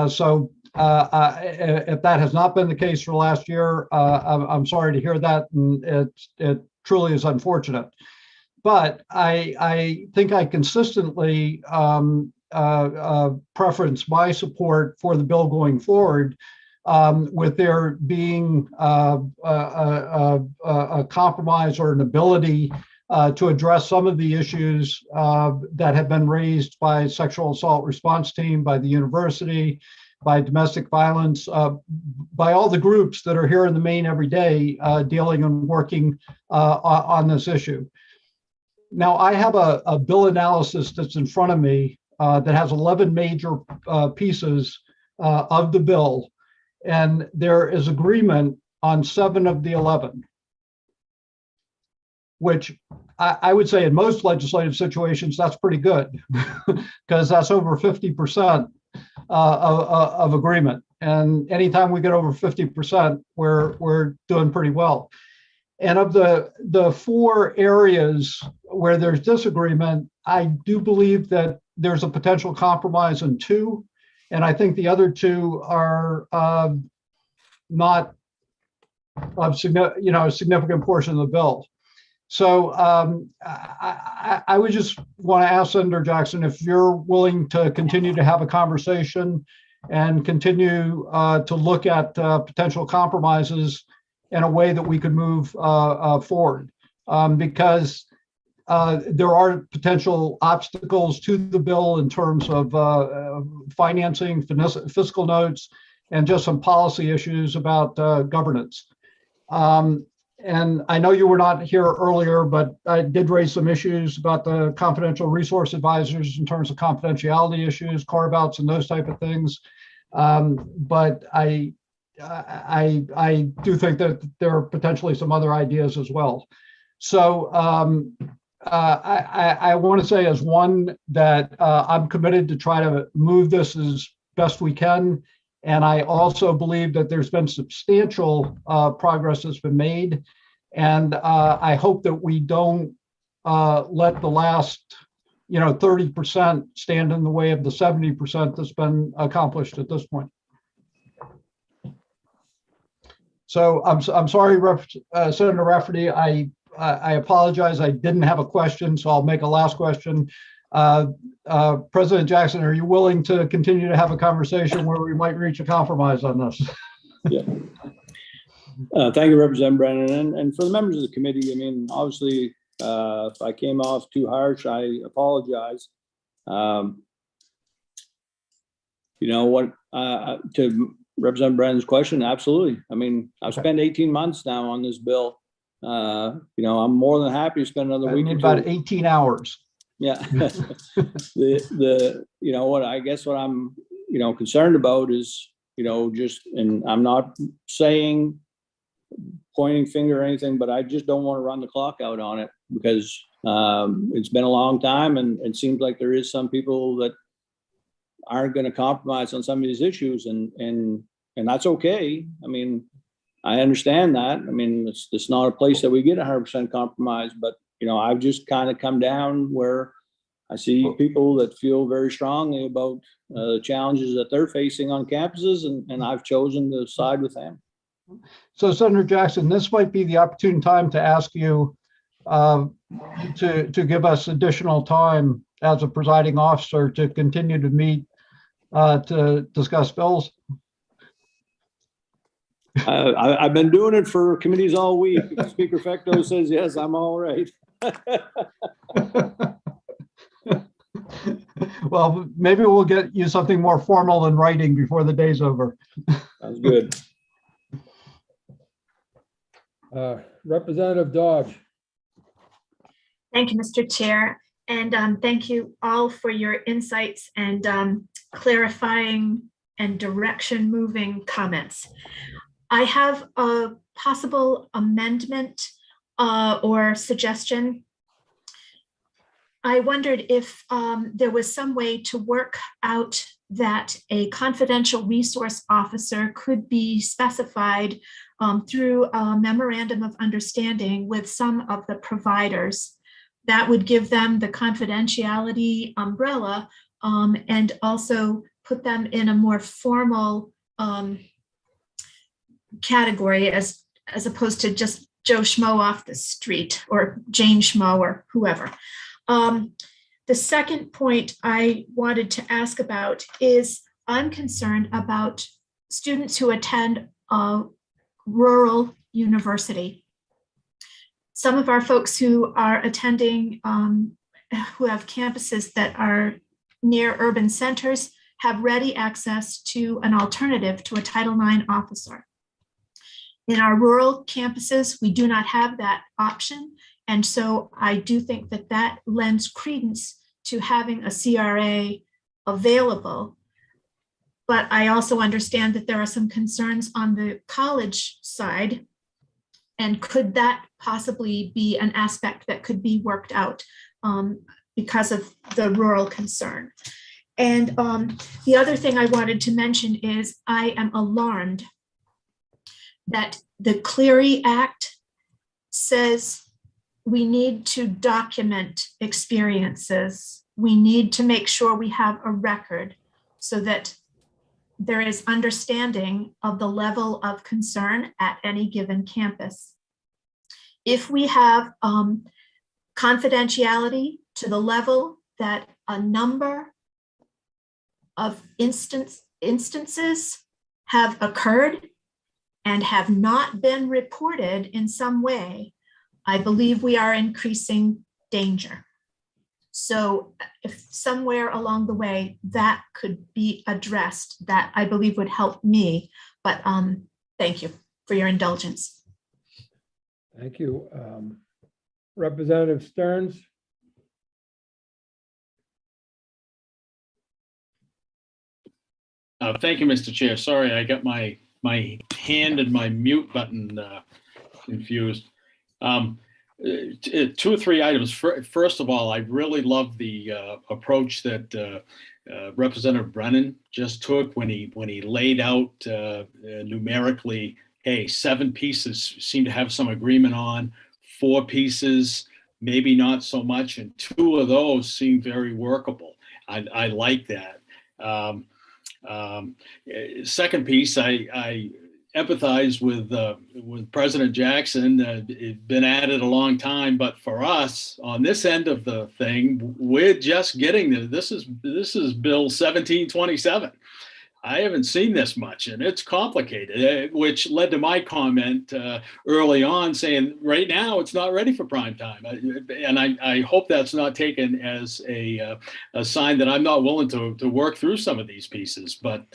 So if that has not been the case for last year, I'm sorry to hear that, and it truly is unfortunate. But I think I consistently preference my support for the bill going forward, with there being a compromise or an ability to address some of the issues that have been raised by sexual assault response team, by the university, by domestic violence, by all the groups that are here in the Maine every day dealing and working on this issue. Now, I have a bill analysis that's in front of me that has 11 major pieces of the bill, and there is agreement on 7 of the 11, which I would say in most legislative situations, that's pretty good, because that's over 50% of agreement. And anytime we get over 50%, we're doing pretty well. And of the 4 areas where there's disagreement, I do believe that there's a potential compromise in 2. And I think the other 2 are not of a significant portion of the bill. So I would just want to ask Senator Jackson if you're willing to continue to have a conversation and continue to look at potential compromises in a way that we could move forward, because there are potential obstacles to the bill in terms of financing, fiscal notes, and just some policy issues about governance. And I know you were not here earlier, but I did raise some issues about the confidential resource advisors in terms of confidentiality issues, carve-outs, and those type of things. But I do think that there are potentially some other ideas as well. So I want to say as one that I'm committed to try to move this as best we can. And I also believe that there's been substantial progress that's been made. And I hope that we don't let the last 30% stand in the way of the 70% that's been accomplished at this point. So I'm sorry, Senator Rafferty, I apologize. I didn't have a question, so I'll make a last question. President Jackson, are you willing to continue to have a conversation where we might reach a compromise on this? Yeah. Thank you, Representative Brennan. And for the members of the committee, I mean, obviously, if I came off too harsh, I apologize. You know what, to Representative Brennan's question, absolutely. I mean, I've spent 18 months now on this bill. I'm more than happy to spend another week. About 18 hours. Yeah. I guess what I'm, concerned about is, and I'm not saying pointing finger or anything, but I just don't want to run the clock out on it because it's been a long time and it seems like there is some people that aren't going to compromise on some of these issues and that's okay. I mean, I understand that. I mean, it's not a place that we get 100% compromise, but I've just kind of come down where I see people that feel very strongly about the challenges that they're facing on campuses, and I've chosen to side with them. So, Senator Jackson, this might be the opportune time to ask you to give us additional time as a presiding officer to continue to meet to discuss bills. I've been doing it for committees all week. Speaker Fecto says, yes, I'm all right. Well, maybe we'll get you something more formal in writing before the day's over. Sounds good. Representative Dodge. Thank you, Mr. Chair. And thank you all for your insights and clarifying and direction moving comments. I have a possible amendment or suggestion. I wondered if there was some way to work out that a confidential resource officer could be specified through a memorandum of understanding with some of the providers. That would give them the confidentiality umbrella and also put them in a more formal category as opposed to just Joe Schmo off the street or Jane Schmo or whoever. The second point I wanted to ask about is I'm concerned about students who attend a rural university. Some of our folks who are attending, who have campuses that are near urban centers, have ready access to an alternative to a Title IX officer. In our rural campuses, we do not have that option. And so I do think that that lends credence to having a CRA available. But I also understand that there are some concerns on the college side. And could that possibly be an aspect that could be worked out because of the rural concern? And the other thing I wanted to mention is I am alarmed that the Clery Act says we need to document experiences. We need to make sure we have a record so that there is understanding of the level of concern at any given campus. if we have confidentiality to the level that a number of instances have occurred and have not been reported in some way, I believe we are increasing danger. So if somewhere along the way that could be addressed, that I believe would help me. But thank you for your indulgence. Thank you. Representative Stearns? Thank you, Mr. Chair. Sorry, I got my hand and my mute button confused. 2 or 3 items. First of all, I really love the approach that Representative Brennan just took when he laid out numerically, hey, 7 pieces seem to have some agreement on, 4 pieces, maybe not so much, and 2 of those seem very workable. I like that. Second piece, I empathize with President Jackson. It's been at it a long time, but for us on this end of the thing, we're just getting there. This is Bill 1727. I haven't seen this much, and it's complicated, which led to my comment early on saying right now it's not ready for prime time. And I hope that's not taken as a sign that I'm not willing to work through some of these pieces. But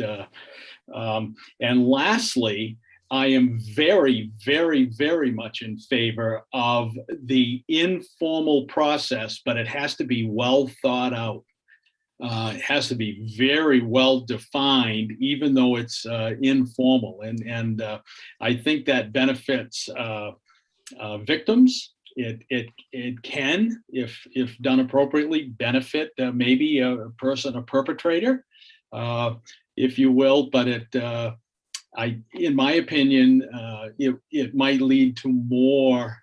and lastly, I am very, very, very much in favor of the informal process, but it has to be well thought out. It has to be very well defined, even though it's informal. And I think that benefits victims. It can, if done appropriately, benefit maybe a perpetrator, if you will. But in my opinion, it might lead to more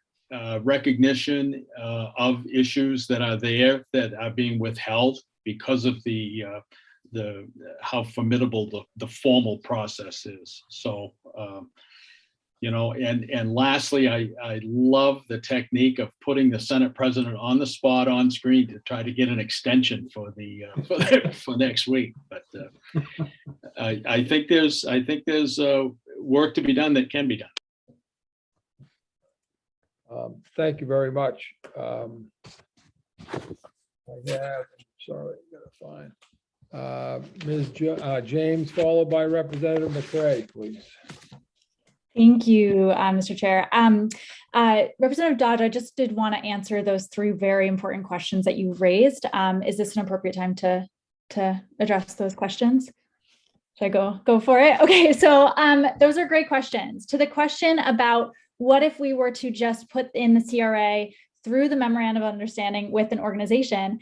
recognition of issues that are there that are being withheld because of the how formidable the formal process is. So, and lastly, I love the technique of putting the Senate president on the spot on screen to try to get an extension for for next week. But I think there's work to be done that can be done. Thank you very much. Sorry, gotta find Ms. James, followed by Representative McCray, please. Thank you, Mr. Chair. Representative Dodge, I just did want to answer those 3 very important questions that you raised. Is this an appropriate time to address those questions? Should I go for it? Okay, so those are great questions. To the question about what if we were to just put in the CRA through the memorandum of understanding with an organization,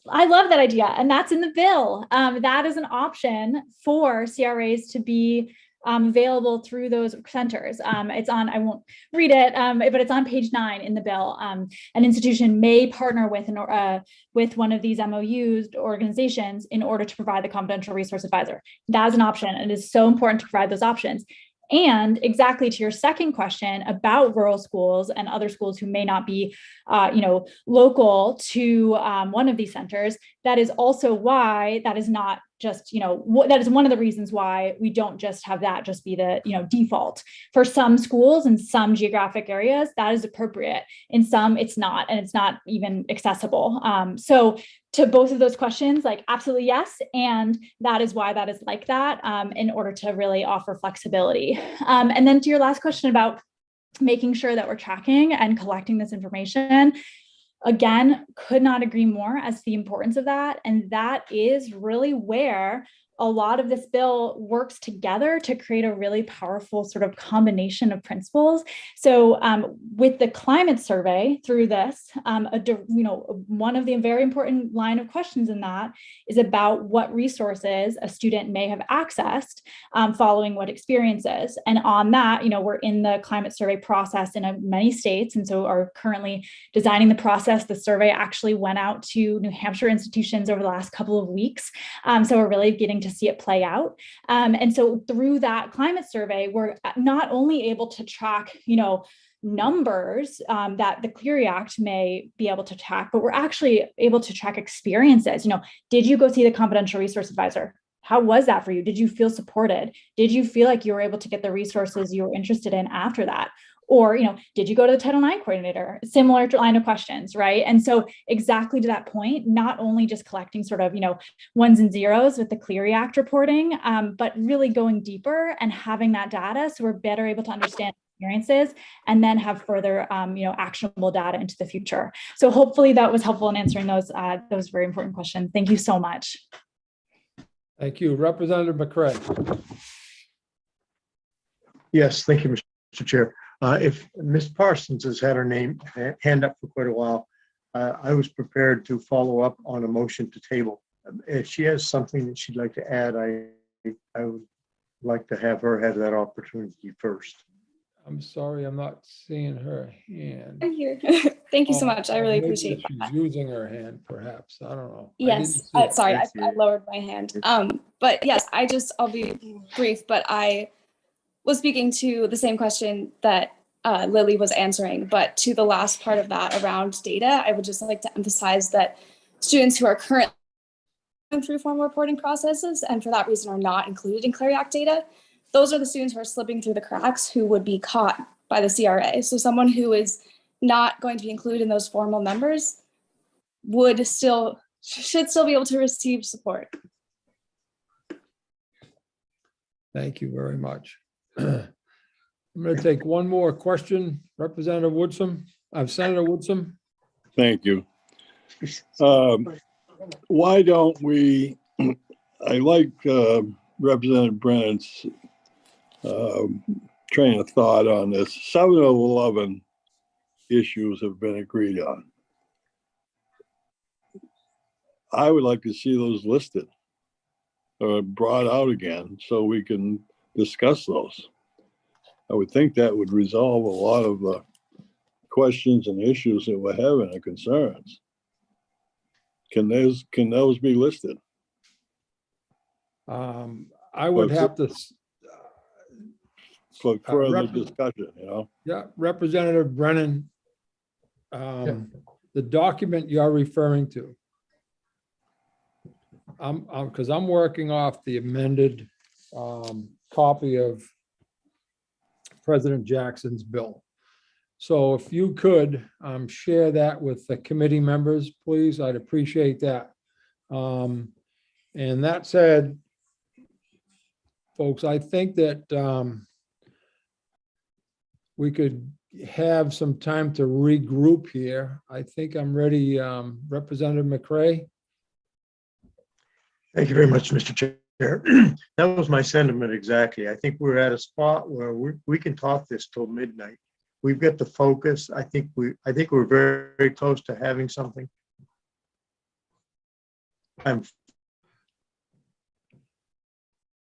I love that idea, and that's in the bill. That is an option for CRAs to be available through those centers. It's on, I won't read it, but it's on page 9 in the bill. An institution may partner with one of these MOUs organizations in order to provide the confidential resource advisor. That is an option, and it is so important to provide those options. And exactly to your second question about rural schools and other schools who may not be, local to one of these centers, that is also why that is not just, that is one of the reasons why we don't just have that just be the, default. For some schools in some geographic areas, that is appropriate. In some, it's not, and it's not even accessible. So to both of those questions, like absolutely yes. And that is why that is like that, in order to really offer flexibility. And then to your last question about making sure that we're tracking and collecting this information, again, could not agree more as to the importance of that. And that is really where a lot of this bill works together to create a really powerful sort of combination of principles. So with the climate survey through this, one of the very important line of questions in that is about what resources a student may have accessed following what experiences. And on that, we're in the climate survey process in many states, and so are currently designing the process. The survey actually went out to New Hampshire institutions over the last couple of weeks. So we're really getting to see it play out. And so through that climate survey, we're not only able to track, numbers that the Clery Act may be able to track, but we're actually able to track experiences. Did you go see the confidential resource advisor? How was that for you? Did you feel supported? Did you feel like you were able to get the resources you were interested in after that? Or, did you go to the Title IX coordinator? Similar line of questions, right? And so exactly to that point, not only just collecting sort of, ones and zeros with the Clery Act reporting, but really going deeper and having that data so we're better able to understand experiences and then have further, actionable data into the future. So hopefully that was helpful in answering those very important questions. Thank you so much. Thank you. Representative McCray. Yes, thank you, Mr. Chair. If Ms. Parsons has had her hand up for quite a while, I was prepared to follow up on a motion to table. If she has something that she'd like to add, I would like to have her have that opportunity first. I'm sorry, I'm not seeing her hand. I'm here. Thank you so much. I really Maybe appreciate she's that. using her hand, perhaps. I don't know. Yes, sorry, I lowered my hand. But yes, I'll be brief, but I was speaking to the same question that Lily was answering, but to the last part of that around data, I would just like to emphasize that students who are currently going through formal reporting processes and for that reason are not included in Clery Act data, those are the students who are slipping through the cracks who would be caught by the CRA. So someone who is not going to be included in those formal numbers should still be able to receive support. Thank you very much. I'm going to take one more question. Representative Woodson, Senator Woodson. Thank you. Why don't we, I like Representative Brennan's train of thought on this. 7 of 11 issues have been agreed on. I would like to see those listed or brought out again so we can discuss those. I would think that would resolve a lot of the questions and issues that we're having and concerns. Can those be listed? I would have to. For further discussion, Yeah, Representative Brennan, the document you're referring to, because I'm working off the amended copy of President Jackson's bill. So if you could share that with the committee members, please, I'd appreciate that. And that said, folks, I think that we could have some time to regroup here. I think I'm ready. Representative McCray. Thank you very much, Mr. Chair. That was my sentiment exactly. I think we're at a spot where we can talk this till midnight. We've got the focus. I think we're very, very close to having something. I'm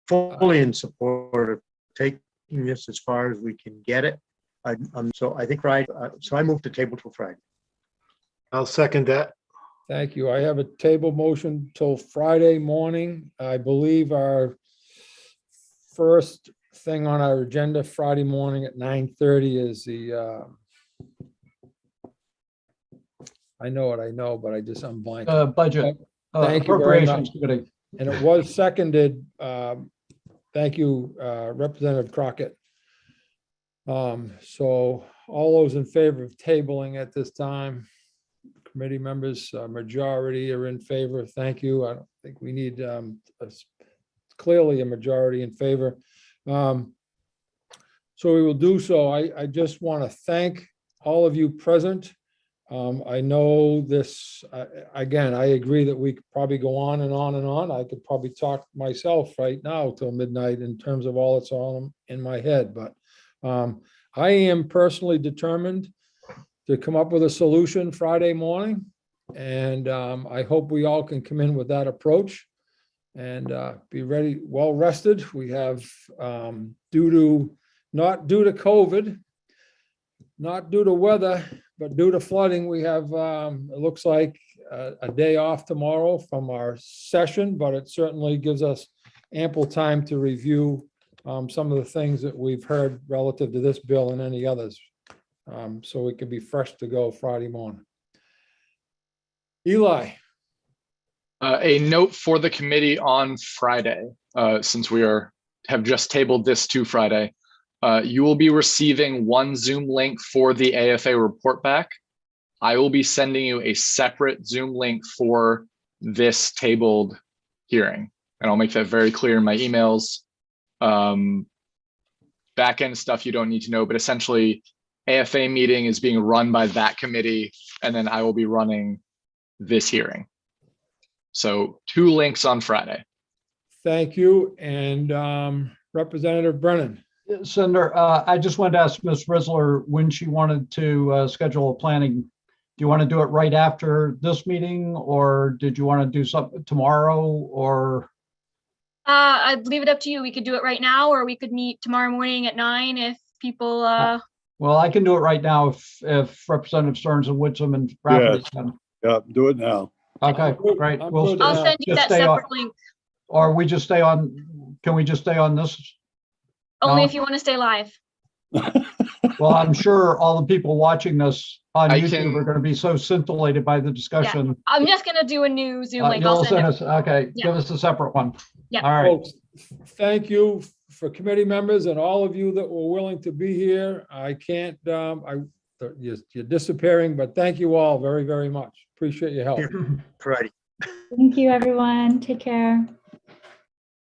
fully in support of taking this as far as we can get it. So I think so I moved the table till Friday. I'll second that. Thank you. I have a table motion till Friday morning. I believe our first thing on our agenda Friday morning at 9:30 is the I know what I know, but I'm blanking. Budget. Thank you very much. Appropriations Committee. And it was seconded. Thank you, Representative Crockett. So all those in favor of tabling at this time, committee members, majority are in favor. Thank you. I don't think we need clearly a majority in favor. So we will do so. I just want to thank all of you present. I know this, again, I agree that we could probably go on and on and on. I could probably talk myself right now till midnight in terms of all that's on in my head, but I am personally determined to come up with a solution Friday morning. And I hope we all can come in with that approach and be ready, well rested. We have, not due to COVID, not due to weather, but due to flooding, we have, it looks like a day off tomorrow from our session, but it certainly gives us ample time to review some of the things that we've heard relative to this bill and any others. so it can be fresh to go Friday morning. Eli, A note for the committee on Friday, since we have just tabled this to Friday. You will be receiving one Zoom link for the AFA report back. I will be sending you a separate Zoom link for this tabled hearing. And I'll make that very clear in my emails. Back end stuff you don't need to know, but essentially AFA meeting is being run by that committee, and then I will be running this hearing. So 2 links on Friday. thank you. And Representative Brennan. Senator, I just wanted to ask Ms. Risler when she wanted to schedule a planning. Do you want to do it right after this meeting, or did you want to do something tomorrow, or? I'd leave it up to you. We could do it right now, or we could meet tomorrow morning at 9 if people, Well, I can do it right now if Representative Stearns and Woodson and Rafferty Yes. can. Yeah, do it now. Okay, great. I'm We'll good. I'll send you just that stay on, separate link. or we just stay on, can we just stay on this? Only No? if you want to stay live. Well, I'm sure all the people watching this on I YouTube can- are going to be so scintillated by the discussion. I'm just gonna do a new Zoom link. You'll I'll send send it. us, okay, Yeah. give us a separate one. Yeah. All right. Folks, thank you for committee members and all of you that were willing to be here. I can't, you're disappearing, but thank you all very, very much. Appreciate your help. Thank you, everyone. Take care.